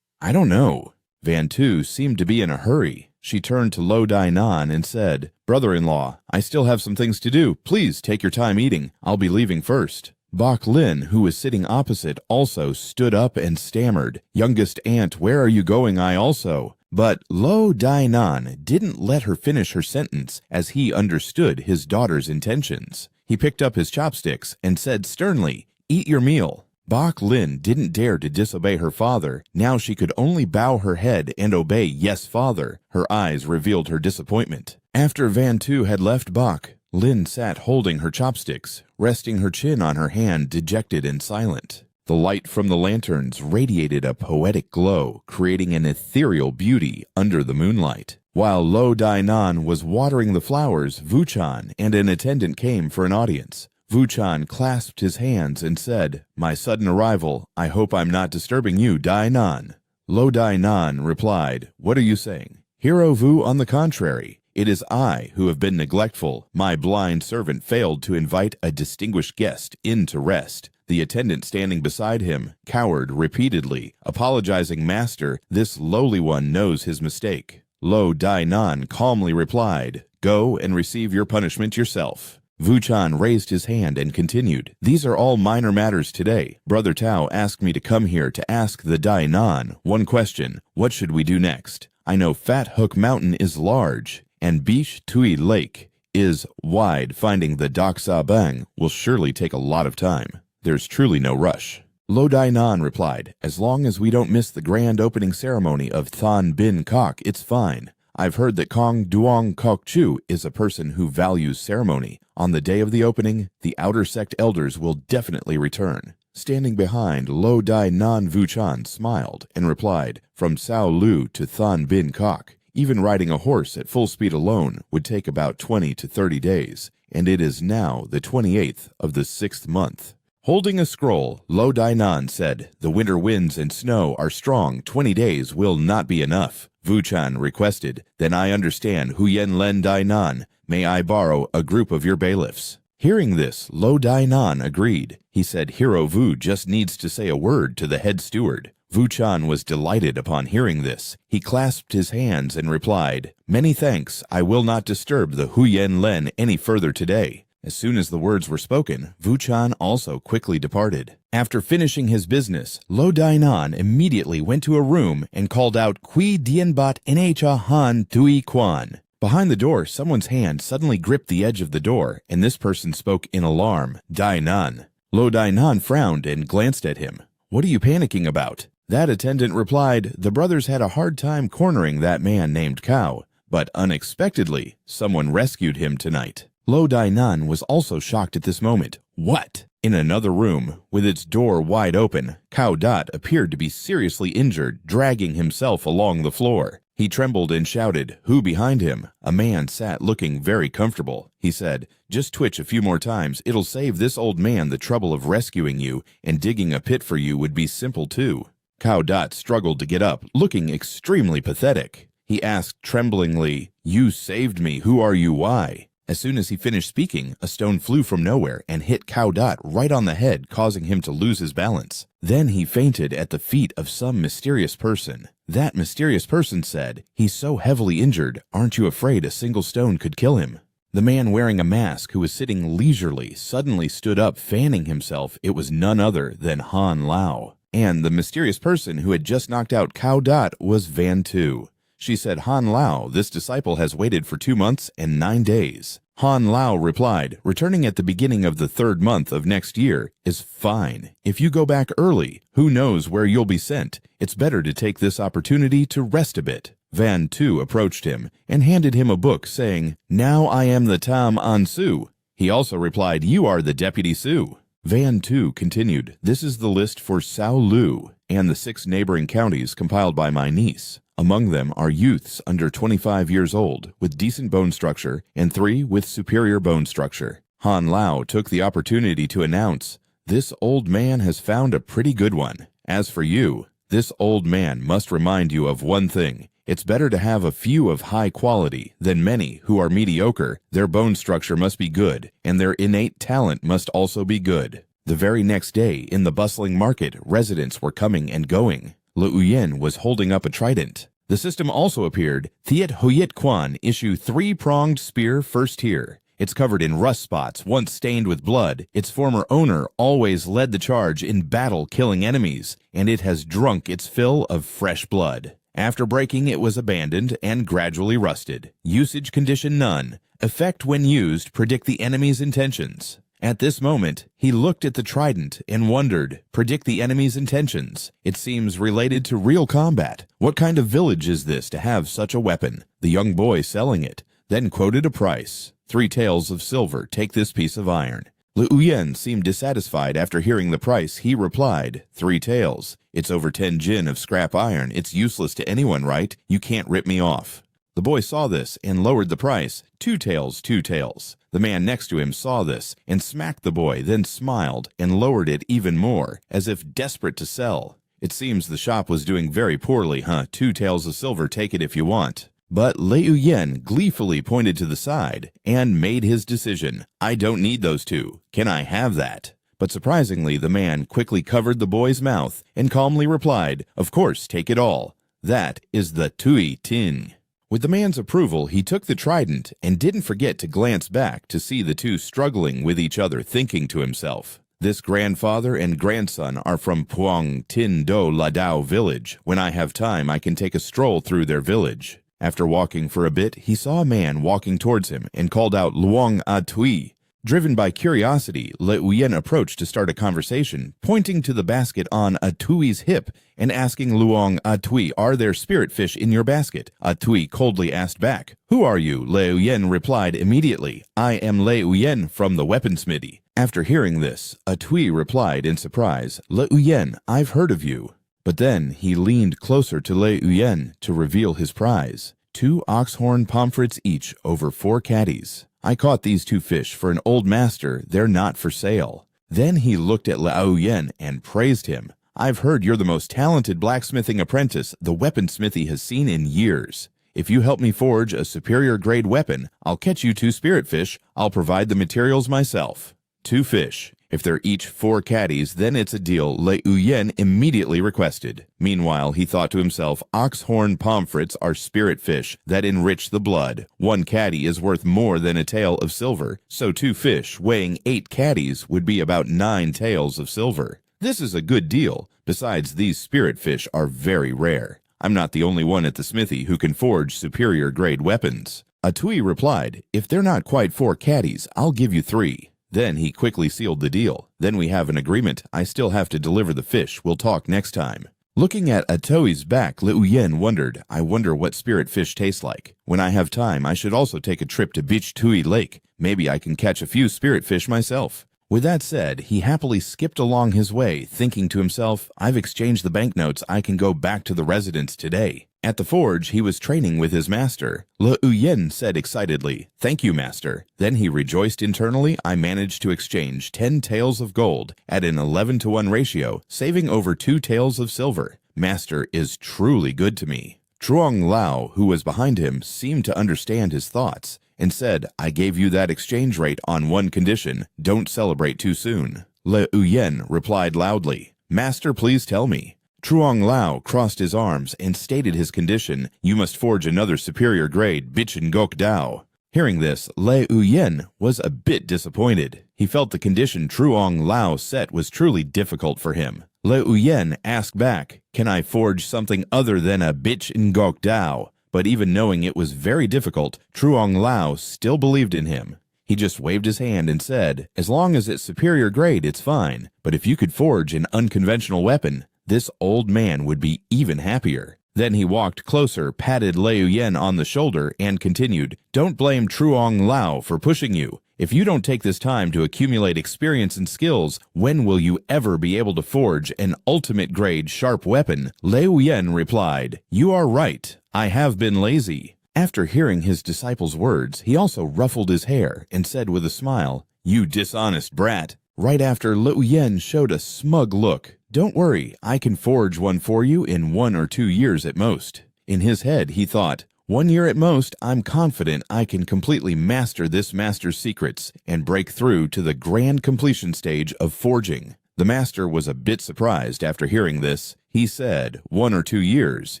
"I don't know." Van Tu seemed to be in a hurry. She turned to Lo Dai Nan and said, "Brother-in-law, I still have some things to do. Please take your time eating. I'll be leaving first." Bok Lin, who was sitting opposite, also stood up and stammered, "Youngest aunt, where are you going? I also." But Lo Dai Nan didn't let her finish her sentence, as he understood his daughter's intentions. He picked up his chopsticks and said sternly, "Eat your meal." Bok Lin didn't dare to disobey her father. Now she could only bow her head and obey "Yes, father." Her eyes revealed her disappointment. After Van Tu had left Bok, Lin sat holding her chopsticks, resting her chin on her hand, dejected and silent. The light from the lanterns radiated a poetic glow, creating an ethereal beauty under the moonlight. While Lo Dai Nan was watering the flowers, Vuchan and an attendant came for an audience. Vuchan clasped his hands and said, "My sudden arrival, I hope I'm not disturbing you, Dai Nan." Lo Dai Nan replied, "What are you saying?" "Hero Vu, on the contrary. It is I who have been neglectful. My blind servant failed to invite a distinguished guest in to rest." The attendant standing beside him cowered repeatedly, apologizing, "Master, this lowly one knows his mistake." Lo Dai Nan calmly replied, "Go and receive your punishment yourself." Vuchan raised his hand and continued, "These are all minor matters today. Brother Tao asked me to come here to ask the Dai Nan one question. What should we do next? I know Fat Hook Mountain is large, and Bish Tui Lake is wide. Finding the Doksa Bang will surely take a lot of time. There's truly no rush." Lo Dai Nan replied, "As long as we don't miss the grand opening ceremony of Than Bin Kok, it's fine. I've heard that Kong Duong Kok Chu is a person who values ceremony. On the day of the opening, the outer sect elders will definitely return." Standing behind, Lo Dai Nan Vuchan smiled and replied, "From Sao Lu to Than Bin Kok, even riding a horse at full speed alone would take about 20 to 30 days, and it is now the 28th of the 6th month. Holding a scroll, Lo Dai Nan said, "The winter winds and snow are strong. 20 days will not be enough." Vuchan requested, "Then I understand, Huyen Len Dai Nan. May I borrow a group of your bailiffs?" Hearing this, Lo Dai Nan agreed. He said Hero Vu just needs to say a word to the head steward. Vuchan was delighted upon hearing this. He clasped his hands and replied, "Many thanks. I will not disturb the Huyen Len any further today." As soon as the words were spoken, Vuchan also quickly departed. After finishing his business, Lo Dai Nan immediately went to a room and called out, "Kui Dianbat Nha Han Tui Quan." Behind the door, someone's hand suddenly gripped the edge of the door, and this person spoke in alarm, "Dai Nan." Lo Dai Nan frowned and glanced at him. "What are you panicking about?" That attendant replied, "The brothers had a hard time cornering that man named Cao, but unexpectedly, someone rescued him tonight." Lo Dai Nan was also shocked at this moment. What? In another room, with its door wide open, Cao Dat appeared to be seriously injured, dragging himself along the floor. He trembled and shouted, "Who behind him?" A man sat looking very comfortable. He said, "Just twitch a few more times. It'll save this old man the trouble of rescuing you, and digging a pit for you would be simple too." Cao Dat struggled to get up, looking extremely pathetic. He asked tremblingly, "You saved me. Who are you? Why?" As soon as he finished speaking, a stone flew from nowhere and hit Cao Dat right on the head, causing him to lose his balance. Then he fainted at the feet of some mysterious person. That mysterious person said, "He's so heavily injured, aren't you afraid a single stone could kill him?" The man wearing a mask who was sitting leisurely suddenly stood up, fanning himself. It was none other than Han Lao. and the mysterious person who had just knocked out Cao Dot was Van Tu. She said, Han Lao, this disciple has waited for 2 months and 9 days. Han Lao replied, returning at the beginning of the 3rd month of next year is fine. If you go back early, who knows where you'll be sent? It's better to take this opportunity to rest a bit. Van Tu approached him and handed him a book saying, now I am the Tam An Su. He also replied, you are the Deputy Su. Van Tu continued, this is the list for Sao Lu and the 6 neighboring counties compiled by my niece. Among them are youths under 25 years old with decent bone structure and 3 with superior bone structure. Han Lao took the opportunity to announce, this old man has found a pretty good one. As for you, this old man must remind you of one thing. It's better to have a few of high quality than many who are mediocre. Their bone structure must be good, and their innate talent must also be good. The very next day, in the bustling market, residents were coming and going. Liu Yen was holding up a trident. The system also appeared, Thiet Huyet Quan issue 3-pronged spear first tier. It's covered in rust spots, once stained with blood. Its former owner always led the charge in battle killing enemies, and it has drunk its fill of fresh blood. After breaking, it was abandoned and gradually rusted. Usage condition none. Effect when used, predict the enemy's intentions. At this moment, he looked at the trident and wondered, predict the enemy's intentions. It seems related to real combat. What kind of village is this to have such a weapon? The young boy selling it then quoted a price. 3 taels of silver, take this piece of iron. Liu Yen seemed dissatisfied after hearing the price. He replied, 3 taels. It's over 10 jin of scrap iron. It's useless to anyone, right? You can't rip me off. The boy saw this and lowered the price. 2 taels, 2 taels. The man next to him saw this and smacked the boy, then smiled and lowered it even more, as if desperate to sell. It seems the shop was doing very poorly, huh? 2 taels of silver, take it if you want. But Liu Yen gleefully pointed to the side and made his decision. I don't need those 2. Can I have that? But surprisingly, the man quickly covered the boy's mouth and calmly replied, of course, take it all. That is the Tui Tin. With the man's approval, he took the trident and didn't forget to glance back to see the 2 struggling with each other, thinking to himself, this grandfather and grandson are from Puang Tin Do Ladao village. When I have time, I can take a stroll through their village. After walking for a bit, he saw a man walking towards him and called out Luong A Tui. Driven by curiosity, Liu Yen approached to start a conversation, pointing to the basket on A Tui's hip and asking Luong A Tui, are there spirit fish in your basket? A Tui coldly asked back, who are you? Liu Yen replied immediately, I am Liu Yen from the weaponsmithy. After hearing this, A Tui replied in surprise, Liu Yen, I've heard of you. But then he leaned closer to Liu Yen to reveal his prize, 2 oxhorn pomfrets each over 4 caddies. I caught these 2 fish for an old master. They're not for sale. Then he looked at Liu Yen and praised him. I've heard you're the most talented blacksmithing apprentice the weaponsmithy has seen in years. If you help me forge a superior grade weapon, I'll catch you 2 spirit fish. I'll provide the materials myself. 2 fish. If they're each 4 caddies, then it's a deal, Liu Yen immediately requested. Meanwhile, he thought to himself, oxhorn pomfrets are spirit fish that enrich the blood. 1 caddy is worth more than a tael of silver, so 2 fish weighing 8 caddies would be about 9 taels of silver. This is a good deal. Besides, these spirit fish are very rare. I'm not the only one at the smithy who can forge superior grade weapons. A Tui replied, if they're not quite 4 caddies, I'll give you 3. Then he quickly sealed the deal. Then we have an agreement. I still have to deliver the fish. We'll talk next time. Looking at Atoi's back, Liu Yen wondered, I wonder what spirit fish taste like. When I have time, I should also take a trip to Beach Tui Lake. Maybe I can catch a few spirit fish myself. With that said, he happily skipped along his way, thinking to himself, I've exchanged the banknotes. I can go back to the residence today. At the forge, he was training with his master. Liu Yen said excitedly, thank you, master. Then he rejoiced internally, I managed to exchange 10 taels of gold at an 11-to-1 ratio, saving over 2 taels of silver. Master is truly good to me. Truong Lao, who was behind him, seemed to understand his thoughts and said, I gave you that exchange rate on one condition, don't celebrate too soon. Liu Yen replied loudly, Master, please tell me. Truong Lao crossed his arms and stated his condition, you must forge another superior grade, Bichen Gok Dao. Hearing this, Liu Yen was a bit disappointed. He felt the condition Truong Lao set was truly difficult for him. Le Uyen asked back, "Can I forge something other than a bitch ngok dao?" But even knowing it was very difficult, Truong Lao still believed in him. He just waved his hand and said, "As long as it's superior grade, it's fine. But if you could forge an unconventional weapon, this old man would be even happier." Then he walked closer, patted Liu Yen on the shoulder, and continued, "Don't blame Truong Lao for pushing you. If you don't take this time to accumulate experience and skills, when will you ever be able to forge an ultimate grade sharp weapon?" Liu Yen replied, "You are right. I have been lazy." After hearing his disciple's words, he also ruffled his hair and said with a smile, "You dishonest brat." Right after, Liu Yen showed a smug look. "Don't worry, I can forge one for you in 1 or 2 years at most." In his head, he thought, 1 year at most, I'm confident I can completely master this master's secrets and break through to the grand completion stage of forging. The master was a bit surprised after hearing this. He said, 1 or 2 years.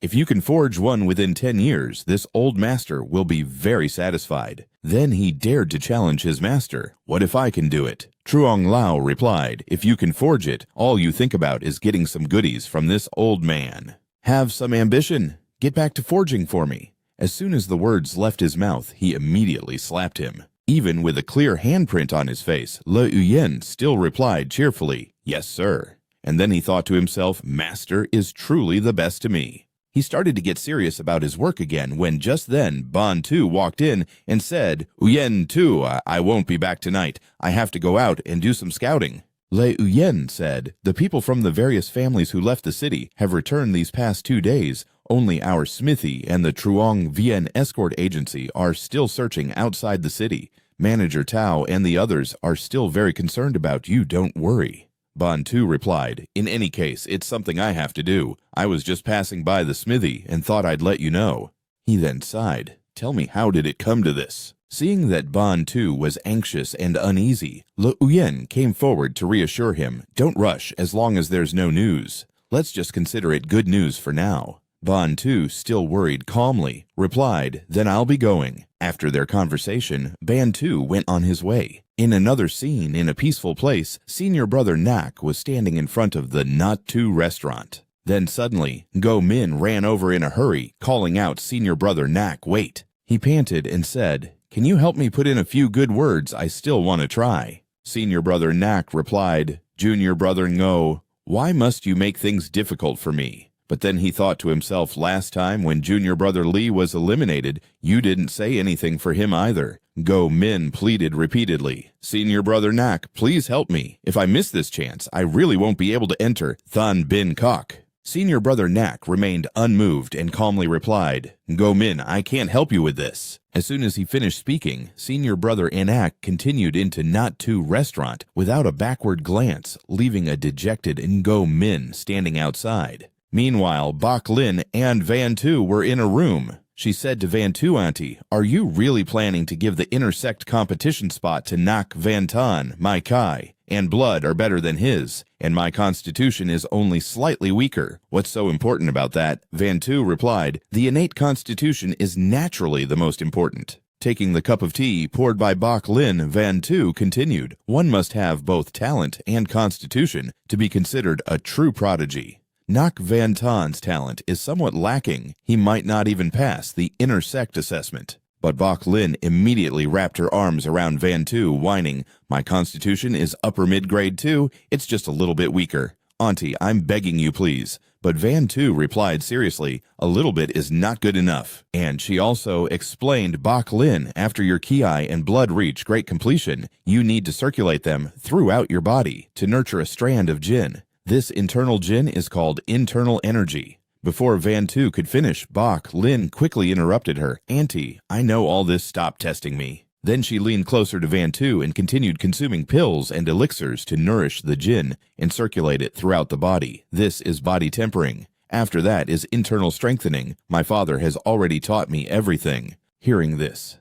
If you can forge one within 10 years, this old master will be very satisfied. Then he dared to challenge his master. "What if I can do it?" Truong Lao replied, "If you can forge it, all you think about is getting some goodies from this old man. Have some ambition. Get back to forging for me." As soon as the words left his mouth, he immediately slapped him. Even with a clear handprint on his face, Le Uyen still replied cheerfully, "Yes, sir." And then he thought to himself, "Master is truly the best to me." He started to get serious about his work again when just then Ban Tu walked in and said, "Uyen Tu, I won't be back tonight. I have to go out and do some scouting." Le Uyen said, "The people from the various families who left the city have returned these past 2 days. Only our smithy and the Truong Vien escort agency are still searching outside the city. Manager Tao and the others are still very concerned about you, don't worry." Ban Tu replied, "In any case, it's something I have to do. I was just passing by the smithy and thought I'd let you know." He then sighed, "Tell me, how did it come to this?" Seeing that Ban Tu was anxious and uneasy, Le Uyen came forward to reassure him, "Don't rush as long as there's no news. Let's just consider it good news for now." Ban Tu, still worried calmly, replied, "Then I'll be going." After their conversation, Ban Tu went on his way. In another scene, in a peaceful place, senior brother Nak was standing in front of the Not Tu restaurant. Then suddenly, Go Min ran over in a hurry, calling out, "Senior brother Nak, wait." He panted and said, "Can you help me put in a few good words? I still want to try." Senior brother Nak replied, "Junior brother Ngo, why must you make things difficult for me?" But then he thought to himself, last time when junior brother Lee was eliminated, you didn't say anything for him either. Go Min pleaded repeatedly, "Senior brother Nak, please help me. If I miss this chance, I really won't be able to enter Than Bin Kok." Senior brother Nak remained unmoved and calmly replied, "Go Min, I can't help you with this." As soon as he finished speaking, senior brother Anak continued into Not Tu restaurant without a backward glance, leaving a dejected Ngo Min standing outside. Meanwhile, Bok Lin and Van Tu were in a room. She said to Van Tu, "Auntie, are you really planning to give the intersect competition spot to Nak Van Tan, my Kai? And blood are better than his, and my constitution is only slightly weaker. What's so important about that?" Van Tu replied, "The innate constitution is naturally the most important." Taking the cup of tea poured by Bok Lin, Van Tu continued, "One must have both talent and constitution to be considered a true prodigy. Nak Van Tan's talent is somewhat lacking. He might not even pass the intersect assessment." But Bok Lin immediately wrapped her arms around Van Tu, whining, "My constitution is upper mid-grade too. It's just a little bit weaker. Auntie, I'm begging you, please." But Van Tu replied seriously, "A little bit is not good enough." And she also explained, "Bok Lin, after your ki and blood reach great completion, you need to circulate them throughout your body to nurture a strand of jin. This internal jin is called internal energy." Before Van Tu could finish, Bok Lin quickly interrupted her, "Auntie, I know all this, stop testing me." Then she leaned closer to Van Tu and continued consuming pills and elixirs to nourish the jin and circulate it throughout the body. This is body tempering. After that is internal strengthening. My father has already taught me everything. Hearing this,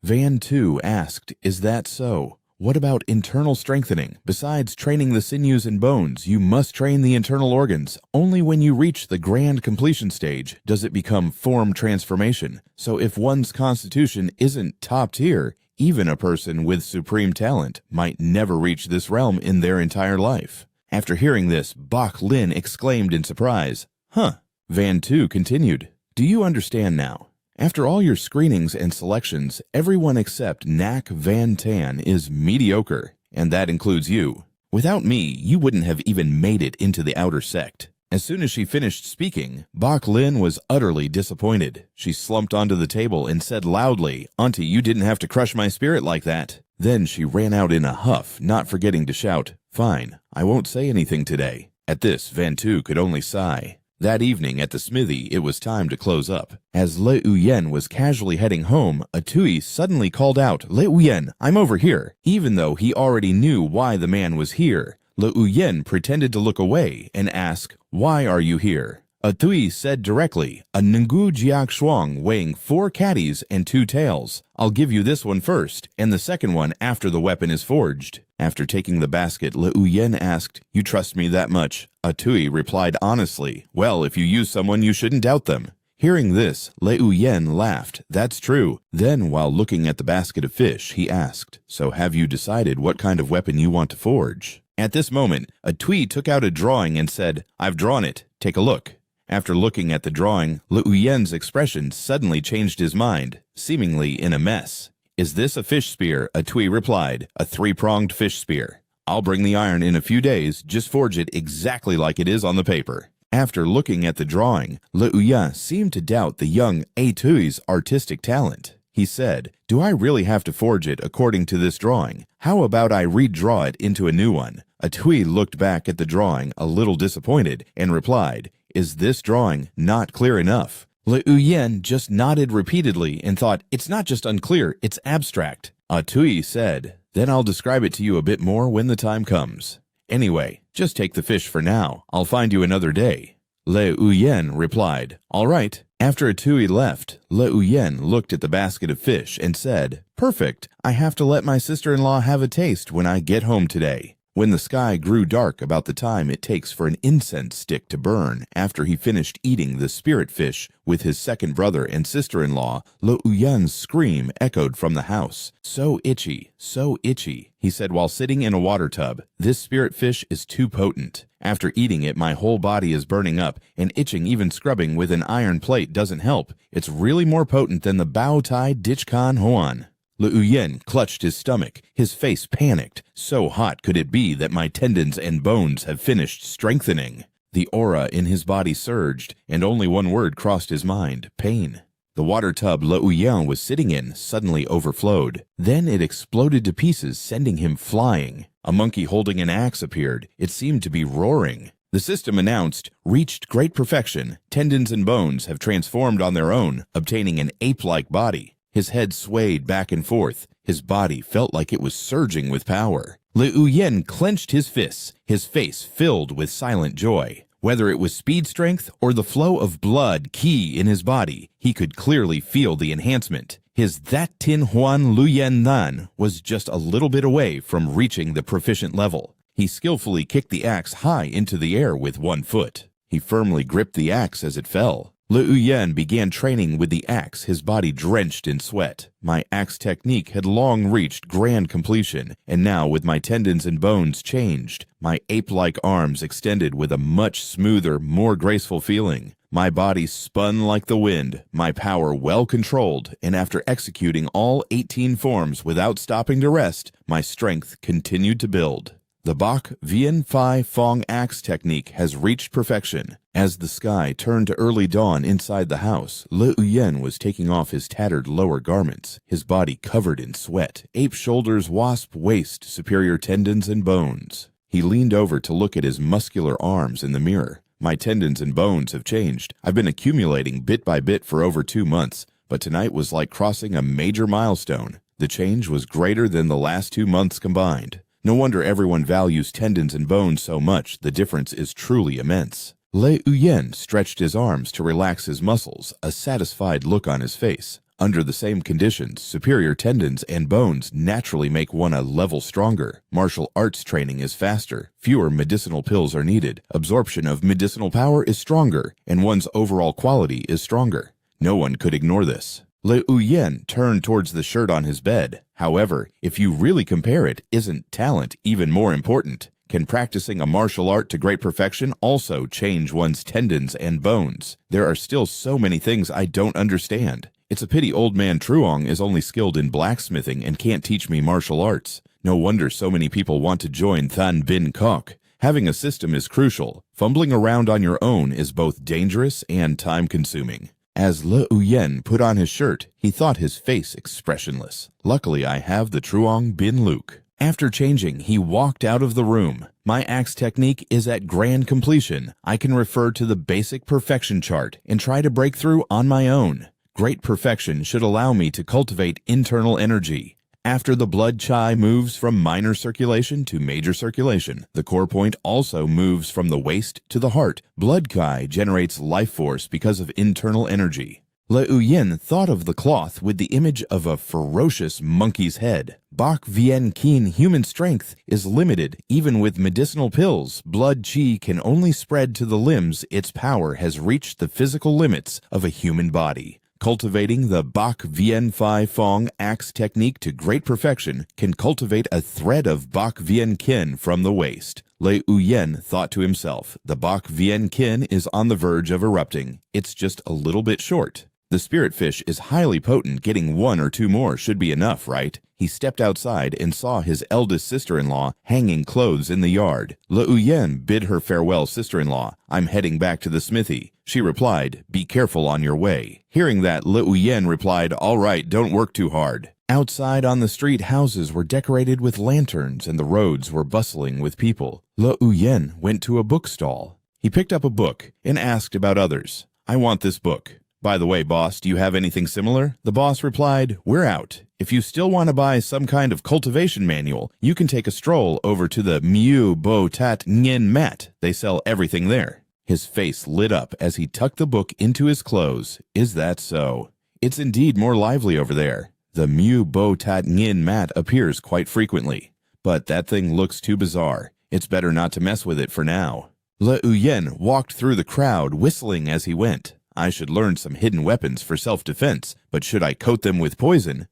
Van Tu asked, "Is that so? What about internal strengthening? Besides training the sinews and bones, you must train the internal organs. Only when you reach the grand completion stage does it become form transformation. So if one's constitution isn't top tier, even a person with supreme talent might never reach this realm in their entire life." After hearing this, Bok Lin exclaimed in surprise, "Huh." Van Tu continued, "Do you understand now? After all your screenings and selections, everyone except Nak Van Tan is mediocre, and that includes you. Without me, you wouldn't have even made it into the outer sect." As soon as she finished speaking, Bok Lin was utterly disappointed. She slumped onto the table and said loudly, "Auntie, you didn't have to crush my spirit like that." Then she ran out in a huff, not forgetting to shout, "Fine, I won't say anything today." At this, Van Tu could only sigh. That evening at the smithy, it was time to close up. As Le Uyen was casually heading home, Atui suddenly called out, "Le Uyen, I'm over here." Even though he already knew why the man was here, Le Uyen pretended to look away and ask, "Why are you here?" Atui said directly, "A Nungu Jiak Shuang weighing 4 caddies and 2 tails. I'll give you this one first, and the second one after the weapon is forged." After taking the basket, Le Uyen asked, "You trust me that much?" Atui replied honestly, "Well, if you use someone, you shouldn't doubt them." Hearing this, Le Uyen laughed. "That's true." Then, while looking at the basket of fish, he asked, "So have you decided what kind of weapon you want to forge?" At this moment, Atui took out a drawing and said, "I've drawn it. Take a look." After looking at the drawing, Le Uyen's expression suddenly changed his mind, seemingly in a mess. "Is this a fish spear?" Atui replied, "A 3-pronged fish spear. I'll bring the iron in a few days, just forge it exactly like it is on the paper." After looking at the drawing, Le Uyen seemed to doubt the young Atui's artistic talent. He said, "Do I really have to forge it according to this drawing? How about I redraw it into a new one?" Atui looked back at the drawing a little disappointed and replied, "Is this drawing not clear enough?" Le Uyen just nodded repeatedly and thought, "It's not just unclear, it's abstract." Atui said, "Then I'll describe it to you a bit more when the time comes. Anyway, just take the fish for now. I'll find you another day." Le Uyen replied, "All right." After Atui left, Le Uyen looked at the basket of fish and said, "Perfect. I have to let my sister-in-law have a taste when I get home today." When the sky grew dark about the time it takes for an incense stick to burn after he finished eating the spirit fish with his second brother and sister-in-law, Le Uyen's scream echoed from the house. "So itchy, so itchy," he said while sitting in a water tub. "This spirit fish is too potent. After eating it, my whole body is burning up, and itching even scrubbing with an iron plate doesn't help. It's really more potent than the Bao Tai Dichkan Huan." Le Uyen clutched his stomach. His face panicked. So hot could it be that my tendons and bones have finished strengthening. The aura in his body surged, and only one word crossed his mind: pain. The water tub Le Uyen was sitting in suddenly overflowed. Then it exploded to pieces, sending him flying. A monkey holding an axe appeared. It seemed to be roaring. The system announced, "Reached great perfection. Tendons and bones have transformed on their own, obtaining an ape-like body." His head swayed back and forth. His body felt like it was surging with power. Le Uyen clenched his fists, his face filled with silent joy. Whether it was speed strength or the flow of blood key in his body, he could clearly feel the enhancement. His That Tin Huan Luyen Nan was just a little bit away from reaching the proficient level. He skillfully kicked the axe high into the air with one foot. He firmly gripped the axe as it fell. Le Uyen began training with the axe, his body drenched in sweat. My axe technique had long reached grand completion, and now with my tendons and bones changed, my ape-like arms extended with a much smoother, more graceful feeling. My body spun like the wind, my power well controlled, and after executing all 18 forms without stopping to rest, my strength continued to build. The Bok Vien Phi Fong axe technique has reached perfection. As the sky turned to early dawn inside the house, Le Uyen was taking off his tattered lower garments, his body covered in sweat, ape shoulders, wasp waist, superior tendons and bones. He leaned over to look at his muscular arms in the mirror. My tendons and bones have changed. I've been accumulating bit by bit for over 2 months, but tonight was like crossing a major milestone. The change was greater than the last 2 months combined. No wonder everyone values tendons and bones so much. The difference is truly immense. Le Uyen stretched his arms to relax his muscles, a satisfied look on his face. Under the same conditions, superior tendons and bones naturally make one a level stronger. Martial arts training is faster. Fewer medicinal pills are needed. Absorption of medicinal power is stronger, and one's overall quality is stronger. No one could ignore this. Le Uyen turned towards the shirt on his bed. However, if you really compare it, isn't talent even more important? Can practicing a martial art to great perfection also change one's tendons and bones? There are still so many things I don't understand. It's a pity old man Truong is only skilled in blacksmithing and can't teach me martial arts. No wonder so many people want to join Than Bin Kok. Having a system is crucial. Fumbling around on your own is both dangerous and time-consuming. As Le Uyen put on his shirt, he thought his face expressionless. Luckily, I have the Truong Bin Luke. After changing, he walked out of the room. My axe technique is at grand completion. I can refer to the basic perfection chart and try to break through on my own. Great perfection should allow me to cultivate internal energy. After the blood chi moves from minor circulation to major circulation, the core point also moves from the waist to the heart. Blood chi generates life force because of internal energy. Le Uyen thought of the cloth with the image of a ferocious monkey's head. Bak Vien Keen human strength is limited. Even with medicinal pills, blood chi can only spread to the limbs. Its power has reached the physical limits of a human body. Cultivating the Bak Vien Phi Fong axe technique to great perfection can cultivate a thread of Bak Vien Kin from the waist. Le Uyen thought to himself, the Bak Vien Kin is on the verge of erupting. It's just a little bit short. The spirit fish is highly potent. Getting 1 or 2 more should be enough, right? He stepped outside and saw his eldest sister-in-law hanging clothes in the yard. Le Uyen bid her farewell sister-in-law. I'm heading back to the smithy. She replied, be careful on your way. Hearing that, Le Uyen replied, all right, don't work too hard. Outside on the street, houses were decorated with lanterns and the roads were bustling with people. Le Uyen went to a bookstall. He picked up a book and asked about others. I want this book. By the way, boss, do you have anything similar? The boss replied, we're out. If you still want to buy some kind of cultivation manual, you can take a stroll over to the Miu Bo Tat Nguyen Mat. They sell everything there. His face lit up as he tucked the book into his clothes. Is that so? It's indeed more lively over there. The Miu Bo Tat Nguyen Mat appears quite frequently. But that thing looks too bizarre. It's better not to mess with it for now. Le Uyen walked through the crowd, whistling as he went. I should learn some hidden weapons for self-defense, but should I coat them with poison?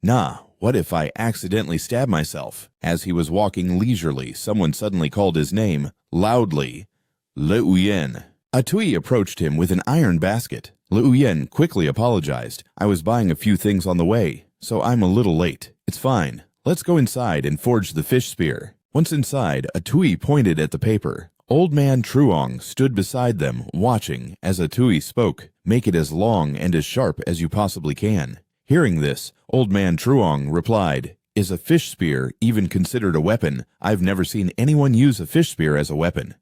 Nah, what if I accidentally stab myself? As he was walking leisurely, someone suddenly called his name, loudly. Le Uyen. A Tui approached him with an iron basket. Le Uyen quickly apologized. I was buying a few things on the way, so I'm a little late. It's fine. Let's go inside and forge the fish spear. Once inside, a Tui pointed at the paper. Old man Truong stood beside them, watching. As a Tui spoke, make it as long and as sharp as you possibly can. Hearing this, old man Truong replied, is a fish spear even considered a weapon? I've never seen anyone use a fish spear as a weapon.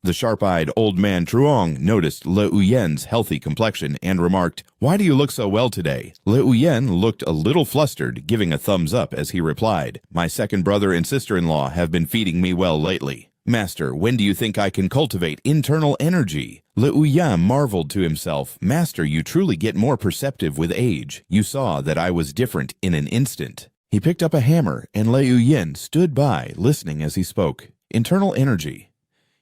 The sharp-eyed old man Truong noticed Le Uyen's healthy complexion and remarked, why do you look so well today? Le Uyen looked a little flustered, giving a thumbs up as he replied, my second brother and sister-in-law have been feeding me well lately. Master, when do you think I can cultivate internal energy? Le Uyen marveled to himself. Master, you truly get more perceptive with age. You saw that I was different in an instant. He picked up a hammer, and Le Uyen stood by, listening as he spoke. Internal energy.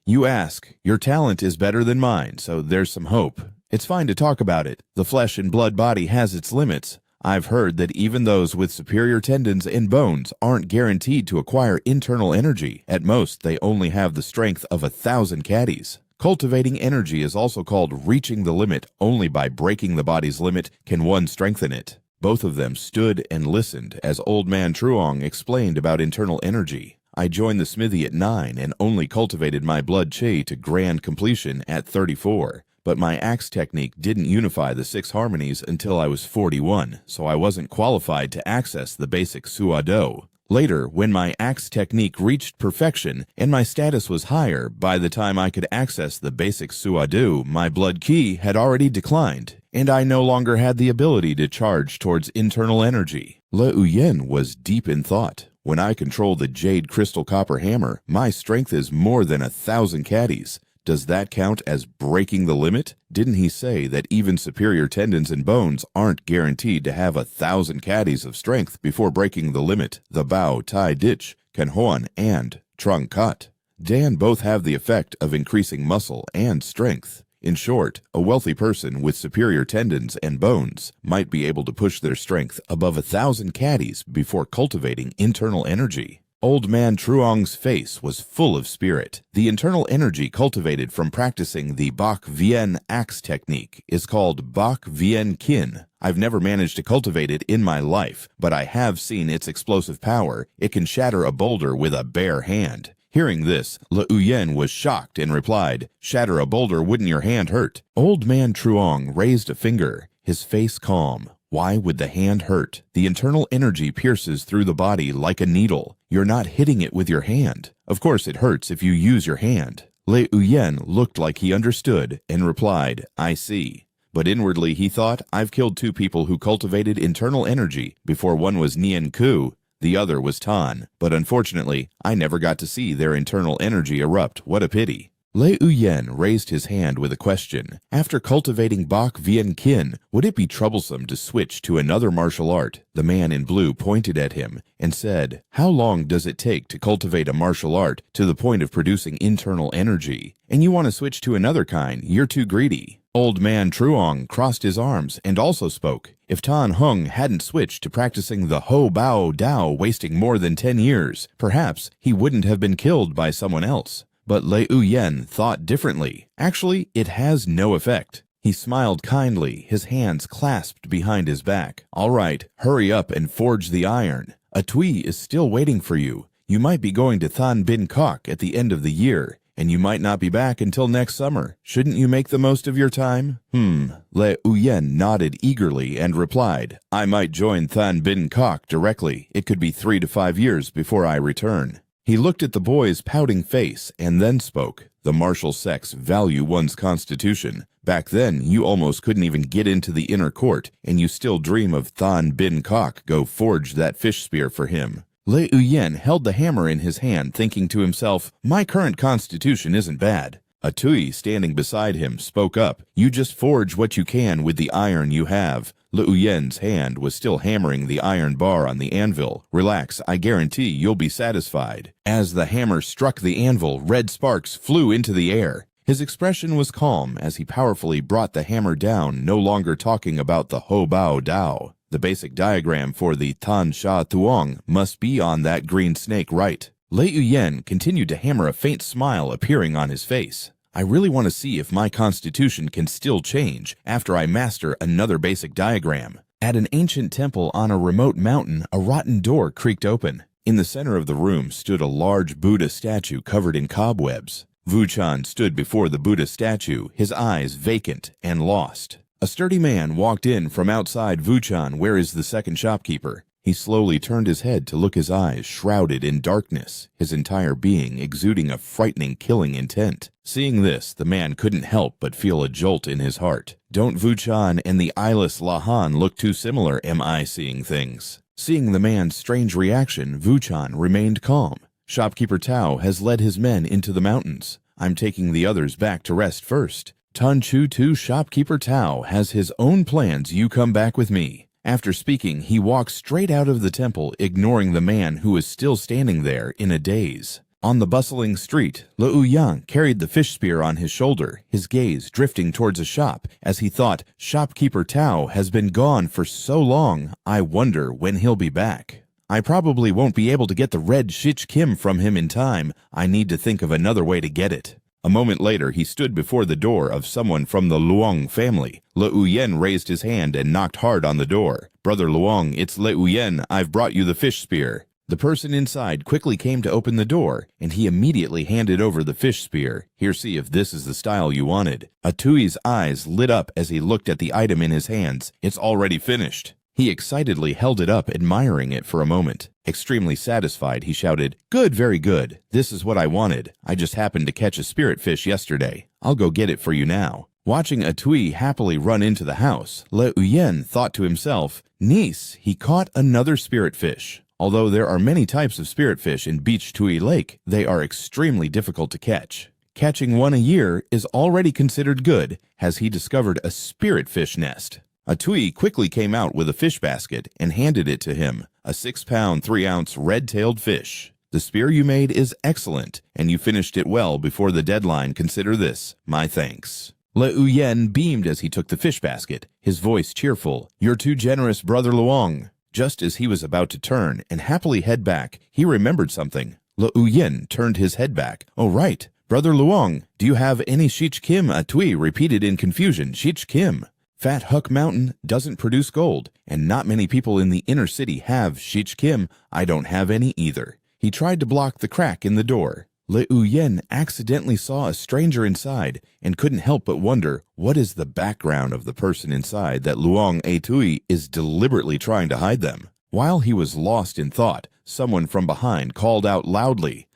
You ask. Your talent is better than mine, so there's some hope. It's fine to talk about it. The flesh and blood body has its limits. I've heard that even those with superior tendons and bones aren't guaranteed to acquire internal energy. At most, they only have the strength of 1,000 caddies. Cultivating energy is also called reaching the limit. Only by breaking the body's limit can one strengthen it. Both of them stood and listened as old man Truong explained about internal energy. I joined the smithy at 9 and only cultivated my blood chi to grand completion at 34. But my axe technique didn't unify the 6 harmonies until I was 41, so I wasn't qualified to access the basic suado. Later, when my axe technique reached perfection and my status was higher, by the time I could access the basic suado, my blood ki had already declined, and I no longer had the ability to charge towards internal energy. Le Uyen was deep in thought. When I control the jade crystal copper hammer, my strength is more than 1,000 caddies. Does that count as breaking the limit? Didn't he say that even superior tendons and bones aren't guaranteed to have 1,000 caddies of strength before breaking the limit? The Bao Tai Ditch, Kanhoan, and Trung Cut. Dan both have the effect of increasing muscle and strength. In short, a wealthy person with superior tendons and bones might be able to push their strength above 1,000 caddies before cultivating internal energy. Old man Truong's face was full of spirit. The internal energy cultivated from practicing the Bak Vien axe technique is called Bak Vien Kin. I've never managed to cultivate it in my life, but I have seen its explosive power. It can shatter a boulder with a bare hand. Hearing this, Le Uyen was shocked and replied, "Shatter a boulder, wouldn't your hand hurt?" Old man Truong raised a finger, his face calm. Why would the hand hurt? The internal energy pierces through the body like a needle. You're not hitting it with your hand. Of course it hurts if you use your hand. Le Uyen looked like he understood and replied, "I see." But inwardly he thought, I've killed 2 people who cultivated internal energy before one was Nien Ku. The other was Tan, but unfortunately, I never got to see their internal energy erupt. What a pity. Le Uyen raised his hand with a question. After cultivating Bak Vien Kin, would it be troublesome to switch to another martial art? The man in blue pointed at him and said, "How long does it take to cultivate a martial art to the point of producing internal energy? And you want to switch to another kind, you're too greedy." Old man Truong crossed his arms and also spoke. If Tan Hung hadn't switched to practicing the Ho Bao Dao wasting more than 10 years, perhaps he wouldn't have been killed by someone else. But Le Uyen thought differently. Actually, it has no effect. He smiled kindly, his hands clasped behind his back. "All right, hurry up and forge the iron. A Tui is still waiting for you. You might be going to Than Bin Kok at the end of the year, and you might not be back until next summer. Shouldn't you make the most of your time?" Le Uyen nodded eagerly and replied, "I might join Than Bin Kok directly. It could be 3 to 5 years before I return." He looked at the boy's pouting face and then spoke. "The martial sects value one's constitution. Back then, you almost couldn't even get into the inner court, and you still dream of Than Bin Kok. Go forge that fish spear for him." Le Uyen held the hammer in his hand, thinking to himself, my current constitution isn't bad. A Tui standing beside him spoke up, "You just forge what you can with the iron you have." Le Uyen's hand was still hammering the iron bar on the anvil. "Relax, I guarantee you'll be satisfied." As the hammer struck the anvil, red sparks flew into the air. His expression was calm as he powerfully brought the hammer down, no longer talking about the Ho Bao Dao. The basic diagram for the Tan Sha Tuong must be on that green snake, right? Le Uyen continued to hammer, a faint smile appearing on his face. "I really want to see if my constitution can still change after I master another basic diagram." At an ancient temple on a remote mountain, a rotten door creaked open. In the center of the room stood a large Buddha statue covered in cobwebs. Vuchan stood before the Buddha statue, his eyes vacant and lost. A sturdy man walked in from outside. "Vuchan, where is the second shopkeeper?" He slowly turned his head to look, his eyes shrouded in darkness, his entire being exuding a frightening, killing intent. Seeing this, the man couldn't help but feel a jolt in his heart. Don't Vuchan and the eyeless Lahan look too similar? Am I seeing things? Seeing the man's strange reaction, Vuchan remained calm. "Shopkeeper Tao has led his men into the mountains. I'm taking the others back to rest first. Tan Chu Tu Shopkeeper Tao has his own plans. You come back with me." After speaking, he walked straight out of the temple, ignoring the man who was still standing there in a daze. On the bustling street, Le Uyang carried the fish spear on his shoulder, his gaze drifting towards a shop as he thought, "Shopkeeper Tao has been gone for so long, I wonder when he'll be back. I probably won't be able to get the red Shich Kim from him in time. I need to think of another way to get it." A moment later, he stood before the door of someone from the Luong family. Le Uyen raised his hand and knocked hard on the door. "Brother Luong, it's Le Uyen. I've brought you the fish spear." The person inside quickly came to open the door, and he immediately handed over the fish spear. "Here, see if this is the style you wanted." Atui's eyes lit up as he looked at the item in his hands. "It's already finished." He excitedly held it up, admiring it for a moment. Extremely satisfied, he shouted, "Good, very good. This is what I wanted. I just happened to catch a spirit fish yesterday. I'll go get it for you now." Watching Atui happily run into the house, Le Uyen thought to himself, "Niece, he caught another spirit fish." Although there are many types of spirit fish in Beach Tui Lake, they are extremely difficult to catch. Catching one a year is already considered good. Has he discovered a spirit fish nest? Atui quickly came out with a fish basket and handed it to him, a 6-pound, 3-ounce red-tailed fish. "The spear you made is excellent, and you finished it well before the deadline. Consider this. My thanks." Le Uyen beamed as he took the fish basket, his voice cheerful. "You're too generous, Brother Luong." Just as he was about to turn and happily head back, he remembered something. Le Uyen turned his head back. Oh right, Brother Luong, do you have any Shich Kim? Atui repeated in confusion. Shich Kim. Fat Huck Mountain doesn't produce gold, and not many people in the inner city have Shich Kim. I don't have any either. He tried to block the crack in the door. Le Uyen accidentally saw a stranger inside and couldn't help but wonder what is the background of the person inside that Luong Atui is deliberately trying to hide them. While he was lost in thought, someone from behind called out loudly,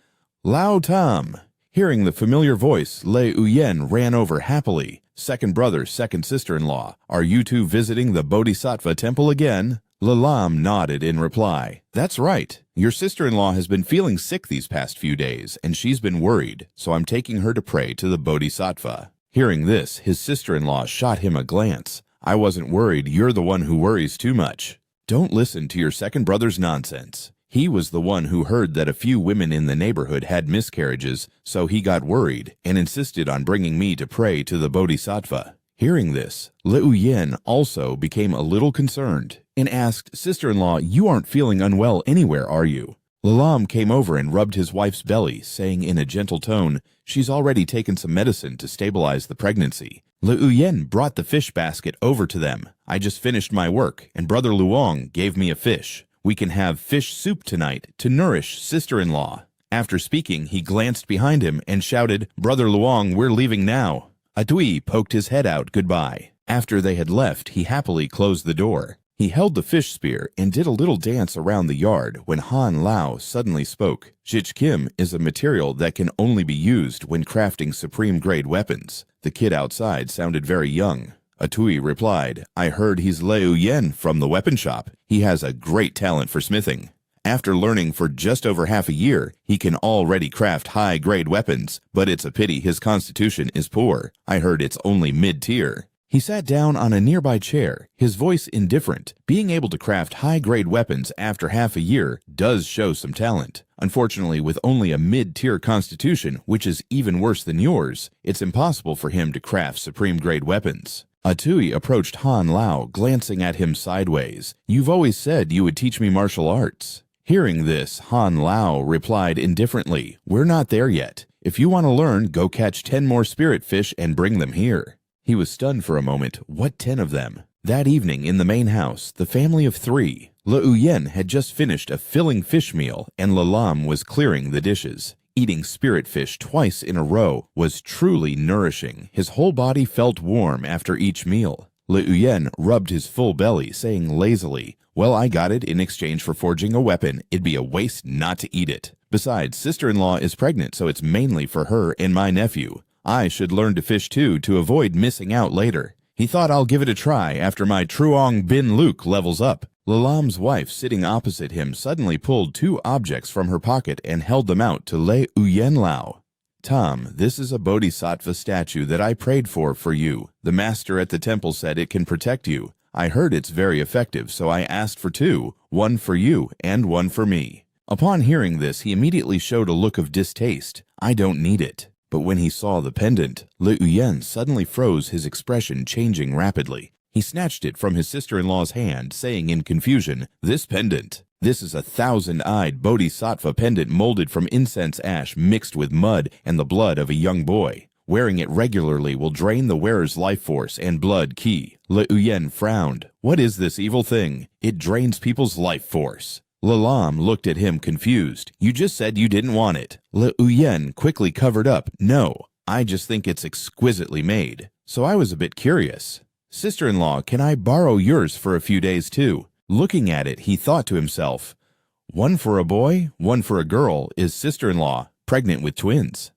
Lao Tam! Hearing the familiar voice, Le Uyen ran over happily. Second brother, second sister-in-law, are you two visiting the Bodhisattva temple again? Lalam nodded in reply. That's right. Your sister-in-law has been feeling sick these past few days, and she's been worried, so I'm taking her to pray to the Bodhisattva. Hearing this, his sister-in-law shot him a glance. I wasn't worried, you're the one who worries too much. Don't listen to your second brother's nonsense. He was the one who heard that a few women in the neighborhood had miscarriages, so he got worried and insisted on bringing me to pray to the Bodhisattva. Hearing this, Le Uyen also became a little concerned and asked, Sister-in-law, you aren't feeling unwell anywhere, are you? Lalam came over and rubbed his wife's belly, saying in a gentle tone, she's already taken some medicine to stabilize the pregnancy. Le Uyen brought the fish basket over to them. I just finished my work, and Brother Luong gave me a fish. We can have fish soup tonight to nourish sister-in-law. After speaking, he glanced behind him and shouted, Brother Luong, we're leaving now. Atui poked his head out goodbye. After they had left, he happily closed the door. He held the fish spear and did a little dance around the yard when Han Lao suddenly spoke. Shich Kim is a material that can only be used when crafting supreme-grade weapons. The kid outside sounded very young. Atui replied, I heard he's Le Uyen from the weapon shop. He has a great talent for smithing. After learning for just over half a year, he can already craft high-grade weapons, but it's a pity his constitution is poor. I heard it's only mid-tier. He sat down on a nearby chair, his voice indifferent. Being able to craft high-grade weapons after half a year does show some talent. Unfortunately, with only a mid-tier constitution, which is even worse than yours, it's impossible for him to craft supreme-grade weapons. Atui approached Han Lao, glancing at him sideways. You've always said you would teach me martial arts. Hearing this, Han Lao replied indifferently, we're not there yet. If you want to learn, go catch 10 more spirit fish and bring them here. He was stunned for a moment. What 10 of them? That evening in the main house, the family of 3. Le Uyen had just finished a filling fish meal, and Lalam was clearing the dishes. Eating spirit fish twice in a row was truly nourishing. His whole body felt warm after each meal. Le Uyen rubbed his full belly, saying lazily, well, I got it in exchange for forging a weapon. It'd be a waste not to eat it. Besides, sister-in-law is pregnant, so it's mainly for her and my nephew. I should learn to fish too to avoid missing out later. He thought I'll give it a try after my Truong Bin Luke levels up. Lalam's wife, sitting opposite him, suddenly pulled 2 objects from her pocket and held them out to Le Uyen Lao. Tom, this is a bodhisattva statue that I prayed for you. The master at the temple said it can protect you. I heard it's very effective, so I asked for 2, one for you and one for me. Upon hearing this, he immediately showed a look of distaste. I don't need it. But when he saw the pendant, Le Uyen suddenly froze, his expression changing rapidly. He snatched it from his sister-in-law's hand, saying in confusion, this pendant. This is a 1,000-eyed bodhisattva pendant molded from incense ash mixed with mud and the blood of a young boy. Wearing it regularly will drain the wearer's life force and blood ki. Le Uyen frowned. What is this evil thing? It drains people's life force. Lalam looked at him confused. You just said you didn't want it. Le Uyen quickly covered up. No, I just think it's exquisitely made. So I was a bit curious. Sister-in-law, can I borrow yours for a few days too? Looking at it, he thought to himself, one for a boy, one for a girl is sister-in-law, pregnant with twins.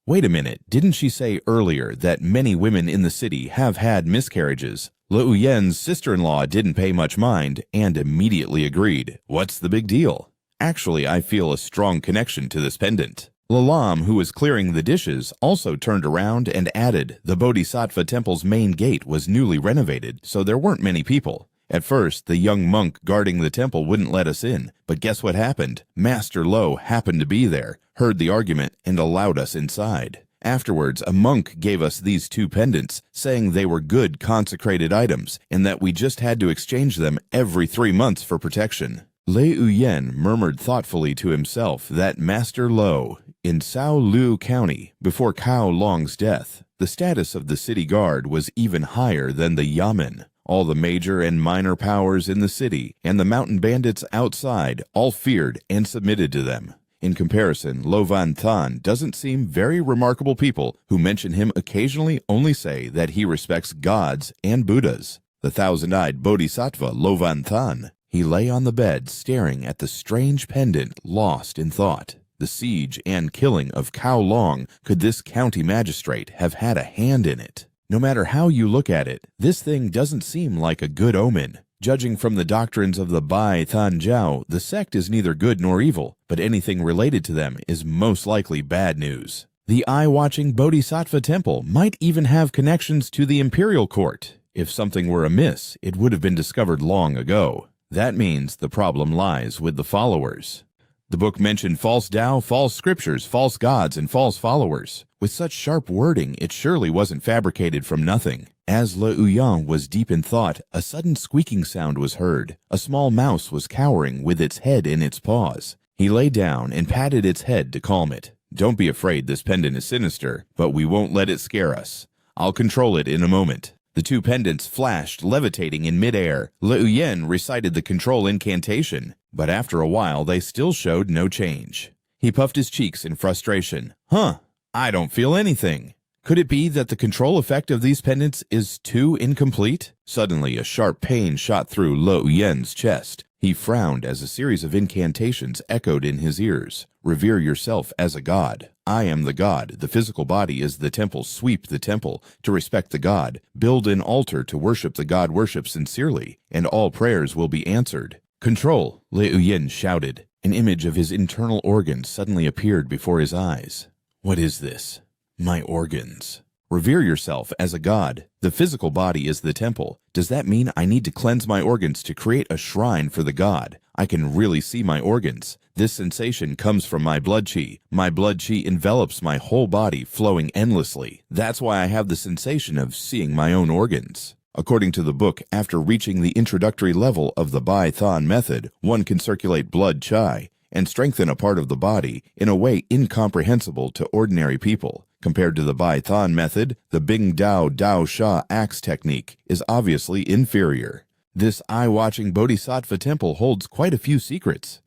Wait a minute, didn't she say earlier that many women in the city have had miscarriages? Le Uyen's sister-in-law didn't pay much mind and immediately agreed. What's the big deal? Actually, I feel a strong connection to this pendant. Lalam, who was clearing the dishes, also turned around and added, the Bodhisattva temple's main gate was newly renovated, so there weren't many people. At first, the young monk guarding the temple wouldn't let us in, but guess what happened? Master Lo happened to be there, heard the argument, and allowed us inside. Afterwards, a monk gave us these 2 pendants, saying they were good consecrated items, and that we just had to exchange them every 3 months for protection. Lei Uyen murmured thoughtfully to himself that Master Lo, in Sao Lu County, before Cao Long's death, the status of the city guard was even higher than the yamen. All the major and minor powers in the city and the mountain bandits outside all feared and submitted to them. In comparison, Lo Van Than doesn't seem very remarkable. People who mention him occasionally only say that he respects gods and Buddhas. The thousand-eyed bodhisattva Lo Van Than. He lay on the bed staring at the strange pendant, lost in thought. The siege and killing of Cao Long, could this county magistrate have had a hand in it? No matter how you look at it, this thing doesn't seem like a good omen. Judging from the doctrines of the Bai Than Jiao, the sect is neither good nor evil, but anything related to them is most likely bad news. The eye-watching Bodhisattva temple might even have connections to the imperial court. If something were amiss, it would have been discovered long ago. That means the problem lies with the followers. The book mentioned false Tao, false scriptures, false gods, and false followers. With such sharp wording, it surely wasn't fabricated from nothing. As Le Ouyan was deep in thought, a sudden squeaking sound was heard. A small mouse was cowering with its head in its paws. He lay down and patted its head to calm it. Don't be afraid, this pendant is sinister, but we won't let it scare us. I'll control it in a moment. The 2 pendants flashed, levitating in midair. Le Ouyen recited the control incantation, but after a while they still showed no change. He puffed his cheeks in frustration. I don't feel anything. Could it be that the control effect of these pendants is too incomplete? Suddenly, a sharp pain shot through Le Ouyen's chest. He frowned as a series of incantations echoed in his ears. Revere yourself as a god. I am the god. The physical body is the temple. Sweep the temple to respect the god. Build an altar to worship the god. Worship sincerely, and all prayers will be answered. Control, Le Ouyen shouted. An image of his internal organs suddenly appeared before his eyes. What is this? My organs. Revere yourself as a god. The physical body is the temple. Does that mean I need to cleanse my organs to create a shrine for the god? I can really see my organs. This sensation comes from my blood chi. My blood chi envelops my whole body, flowing endlessly. That's why I have the sensation of seeing my own organs. According to the book, after reaching the introductory level of the Bai Than method, one can circulate blood chi and strengthen a part of the body in a way incomprehensible to ordinary people. Compared to the Bai Than method, the Bing Dao Dao Sha axe technique is obviously inferior. This eye-watching Bodhisattva temple holds quite a few secrets.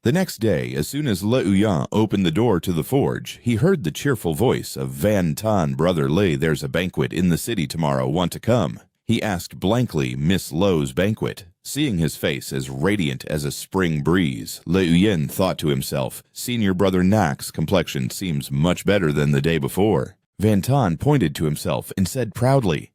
The next day, as soon as Le Ouyan opened the door to the forge, he heard the cheerful voice of Van Tan. Brother Le, there's a banquet in the city tomorrow. Want to come? He asked blankly, Miss Lo's banquet. Seeing his face as radiant as a spring breeze, Le Ouyen thought to himself, Senior Brother Nak's complexion seems much better than the day before. Van Tan pointed to himself and said proudly,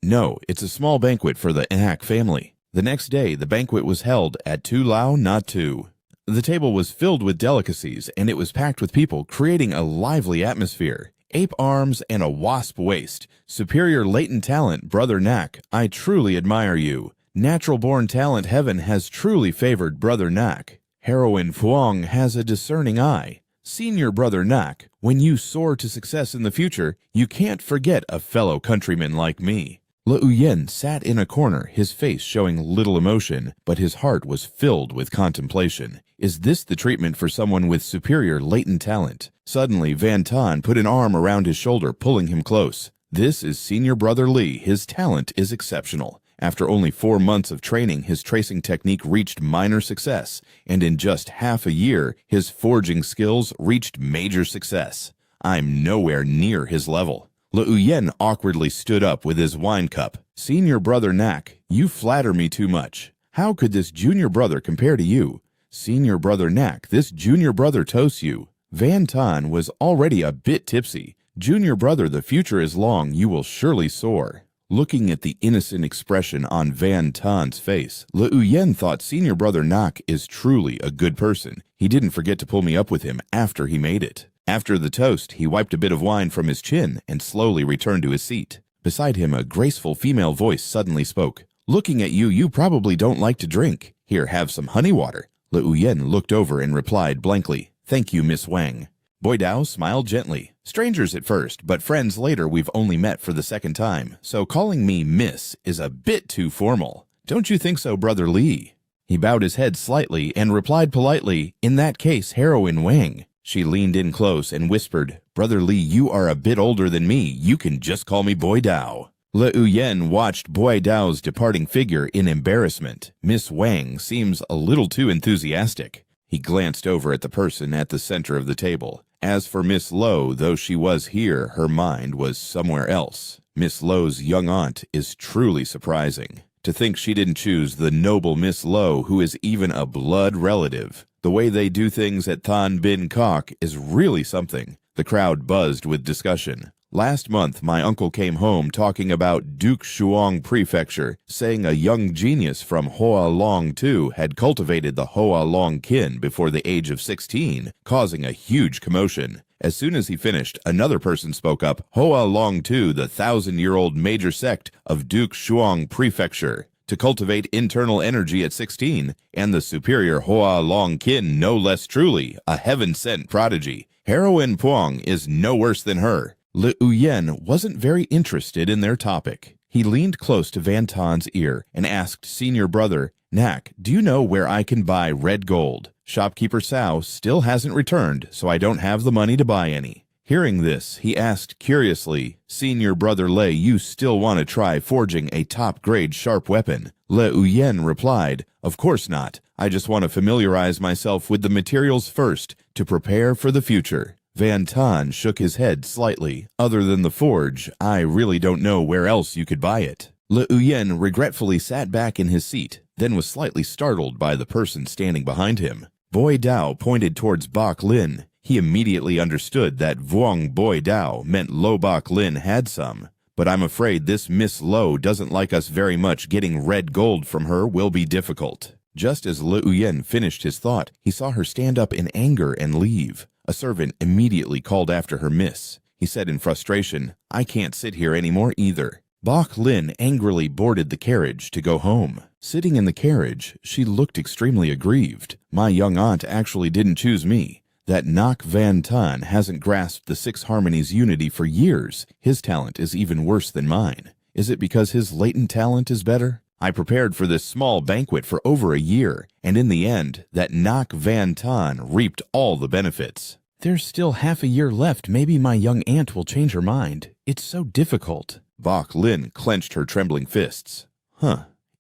No, it's a small banquet for the Nak family. The next day, the banquet was held at Tu Lao Not Tu. The table was filled with delicacies, and it was packed with people, creating a lively atmosphere. Ape arms and a wasp waist. Superior latent talent, Brother Nak. I truly admire you. Natural-born talent, heaven has truly favored Brother Nak. Heroine Fuang has a discerning eye. Senior Brother Nak, when you soar to success in the future, you can't forget a fellow countryman like me. Le Ouyen sat in a corner, his face showing little emotion, but his heart was filled with contemplation. Is this the treatment for someone with superior latent talent? Suddenly, Van Tan put an arm around his shoulder, pulling him close. This is Senior Brother Lee. His talent is exceptional. After only 4 months of training, his tracing technique reached minor success, and in just half a year, his forging skills reached major success. I'm nowhere near his level. Le Ouyen awkwardly stood up with his wine cup. Senior Brother Nak, you flatter me too much. How could this junior brother compare to you? Senior Brother Nak, this junior brother toasts you. Van Tan was already a bit tipsy. Junior brother, the future is long. You will surely soar. Looking at the innocent expression on Van Tan's face, Le Ouyen thought Senior Brother Nak is truly a good person. He didn't forget to pull me up with him after he made it. After the toast, he wiped a bit of wine from his chin and slowly returned to his seat. Beside him, a graceful female voice suddenly spoke. Looking at you, you probably don't like to drink. Here, have some honey water. Le Ouyen looked over and replied blankly, Thank you, Miss Wang. Boydao smiled gently. Strangers at first, but friends later. We've only met for the second time, so calling me Miss is a bit too formal. Don't you think so, Brother Lee? He bowed his head slightly and replied politely, in that case, Heroine Wang. She leaned in close and whispered, Brother Lee, you are a bit older than me. You can just call me Boydao. Le Uyen watched Boydao's departing figure in embarrassment. Miss Wang seems a little too enthusiastic. He glanced over at the person at the center of the table. As for Miss Lo, though she was here, her mind was somewhere else. Miss Lo's young aunt is truly surprising. To think she didn't choose the noble Miss Lo, who is even a blood relative. The way they do things at Tan Bin Kok is really something. The crowd buzzed with discussion. Last month, my uncle came home talking about Duke Shuang Prefecture, saying a young genius from Hoa Long Tu had cultivated the Hoa Long kin before the age of 16, causing a huge commotion. As soon as he finished, another person spoke up, Hoa Long Tu, the 1,000-year-old major sect of Duke Shuang Prefecture, to cultivate internal energy at 16, and the superior Hoa Long kin no less truly, a heaven-sent prodigy. Heroine Puang is no worse than her. Le Uyen wasn't very interested in their topic. He leaned close to Van Tan's ear and asked senior brother, Nak, do you know where I can buy red gold? Shopkeeper Sao still hasn't returned, so I don't have the money to buy any. Hearing this, he asked curiously, Senior brother Lei, you still want to try forging a top-grade sharp weapon? Le Uyen replied, Of course not. I just want to familiarize myself with the materials first to prepare for the future. Van Tan shook his head slightly. Other than the forge, I really don't know where else you could buy it. Le Uyen regretfully sat back in his seat, then was slightly startled by the person standing behind him. Boydao pointed towards Bok Lin. He immediately understood that Vuong Boydao meant Lo Bok Lin had some. But I'm afraid this Miss Lo doesn't like us very much. Getting red gold from her will be difficult. Just as Le Uyen finished his thought, he saw her stand up in anger and leave. A servant immediately called after her miss. He said in frustration, I can't sit here anymore either. Bok Lin angrily boarded the carriage to go home. Sitting in the carriage, she looked extremely aggrieved. My young aunt actually didn't choose me. That Nak Van Tan hasn't grasped the Six Harmonies unity for years. His talent is even worse than mine. Is it because his latent talent is better? I prepared for this small banquet for over a year, and in the end, that Nak Van Tan reaped all the benefits. There's still half a year left. Maybe my young aunt will change her mind. It's so difficult. Bok Lin clenched her trembling fists.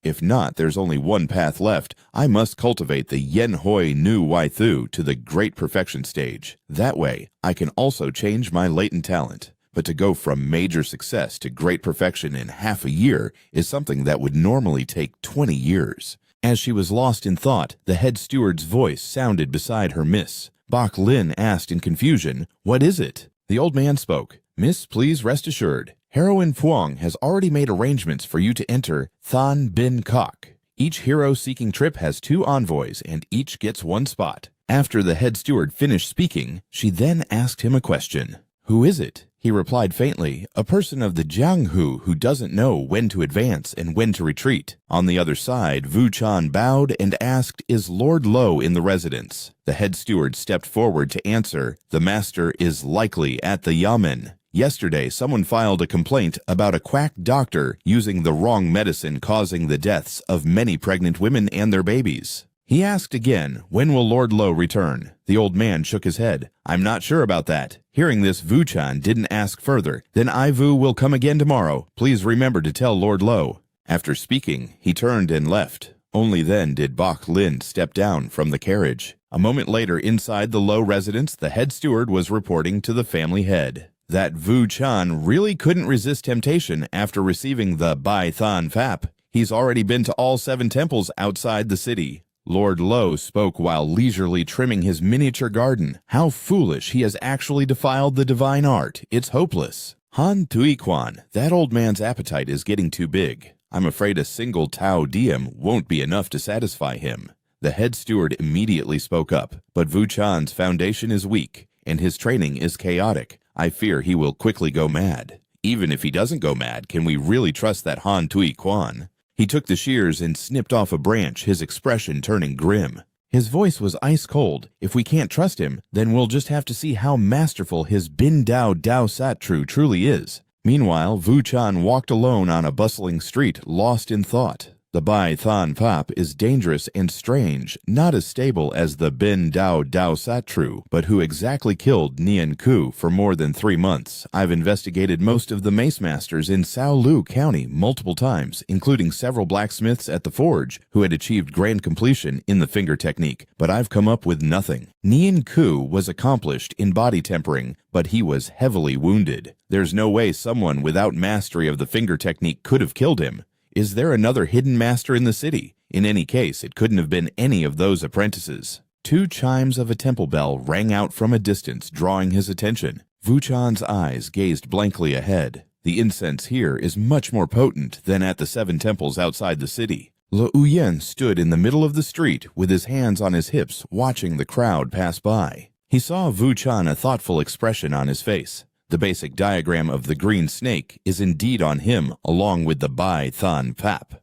If not, there's only one path left. I must cultivate the Yen Hoi Nu Wai Thu to the great perfection stage. That way, I can also change my latent talent. But to go from major success to great perfection in half a year is something that would normally take 20 years. As she was lost in thought, the head steward's voice sounded beside her miss. Bok Lin asked in confusion, What is it? The old man spoke. Miss, please rest assured. Heroine Puang has already made arrangements for you to enter Tan Bin Kok. Each hero-seeking trip has 2 envoys, and each gets 1 spot. After the head steward finished speaking, she then asked him a question. Who is it? He replied faintly, a person of the Jianghu who doesn't know when to advance and when to retreat. On the other side, Vu Chan bowed and asked, Is Lord Lo in the residence? The head steward stepped forward to answer, The master is likely at the Yamen. Yesterday, someone filed a complaint about a quack doctor using the wrong medicine causing the deaths of many pregnant women and their babies. He asked again, When will Lord Lo return? The old man shook his head. I'm not sure about that. Hearing this, Vu Chan didn't ask further. Then I Vu will come again tomorrow. Please remember to tell Lord Lo. After speaking, he turned and left. Only then did Bok Lin step down from the carriage. A moment later, inside the Lo residence, the head steward was reporting to the family head that Vu Chan really couldn't resist temptation after receiving the Bai Than Fap. He's already been to all 7 temples outside the city. Lord Lo spoke while leisurely trimming his miniature garden. How foolish, he has actually defiled the divine art. It's hopeless. Han Tuiquan, that old man's appetite is getting too big. I'm afraid a single Tao Diem won't be enough to satisfy him. The head steward immediately spoke up, but Vu Chan's foundation is weak, and his training is chaotic. I fear he will quickly go mad. Even if he doesn't go mad, can we really trust that Han Tuiquan? He took the shears and snipped off a branch, his expression turning grim. His voice was ice cold. If we can't trust him, then we'll just have to see how masterful his Bin Dao Dao Satru truly is. Meanwhile, Vu Chan walked alone on a bustling street, lost in thought. The Bai Than Pap is dangerous and strange, not as stable as the Bin Dao Dao Satru, but who exactly killed Nian Ku for more than 3 months. I've investigated most of the mace masters in Lu County multiple times, including several blacksmiths at the forge who had achieved grand completion in the finger technique, but I've come up with nothing. Nian Ku was accomplished in body tempering, but he was heavily wounded. There's no way someone without mastery of the finger technique could have killed him. Is there another hidden master in the city? In any case, it couldn't have been any of those apprentices. 2 chimes of a temple bell rang out from a distance, drawing his attention. Vu Chan's eyes gazed blankly ahead. The incense here is much more potent than at the 7 temples outside the city. Le Uyen stood in the middle of the street with his hands on his hips, watching the crowd pass by. He saw Vu Chan a thoughtful expression on his face. The basic diagram of the green snake is indeed on him, along with the Bai Than Pap.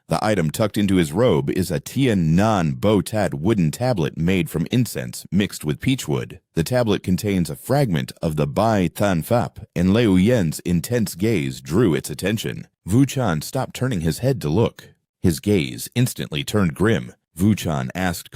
The item tucked into his robe is a Tian Nan Bo Tat wooden tablet made from incense mixed with peachwood. The tablet contains a fragment of the Bai Than Pap, and Liu Yen's intense gaze drew its attention. Vu Chan stopped turning his head to look. His gaze instantly turned grim. Vu Chan asked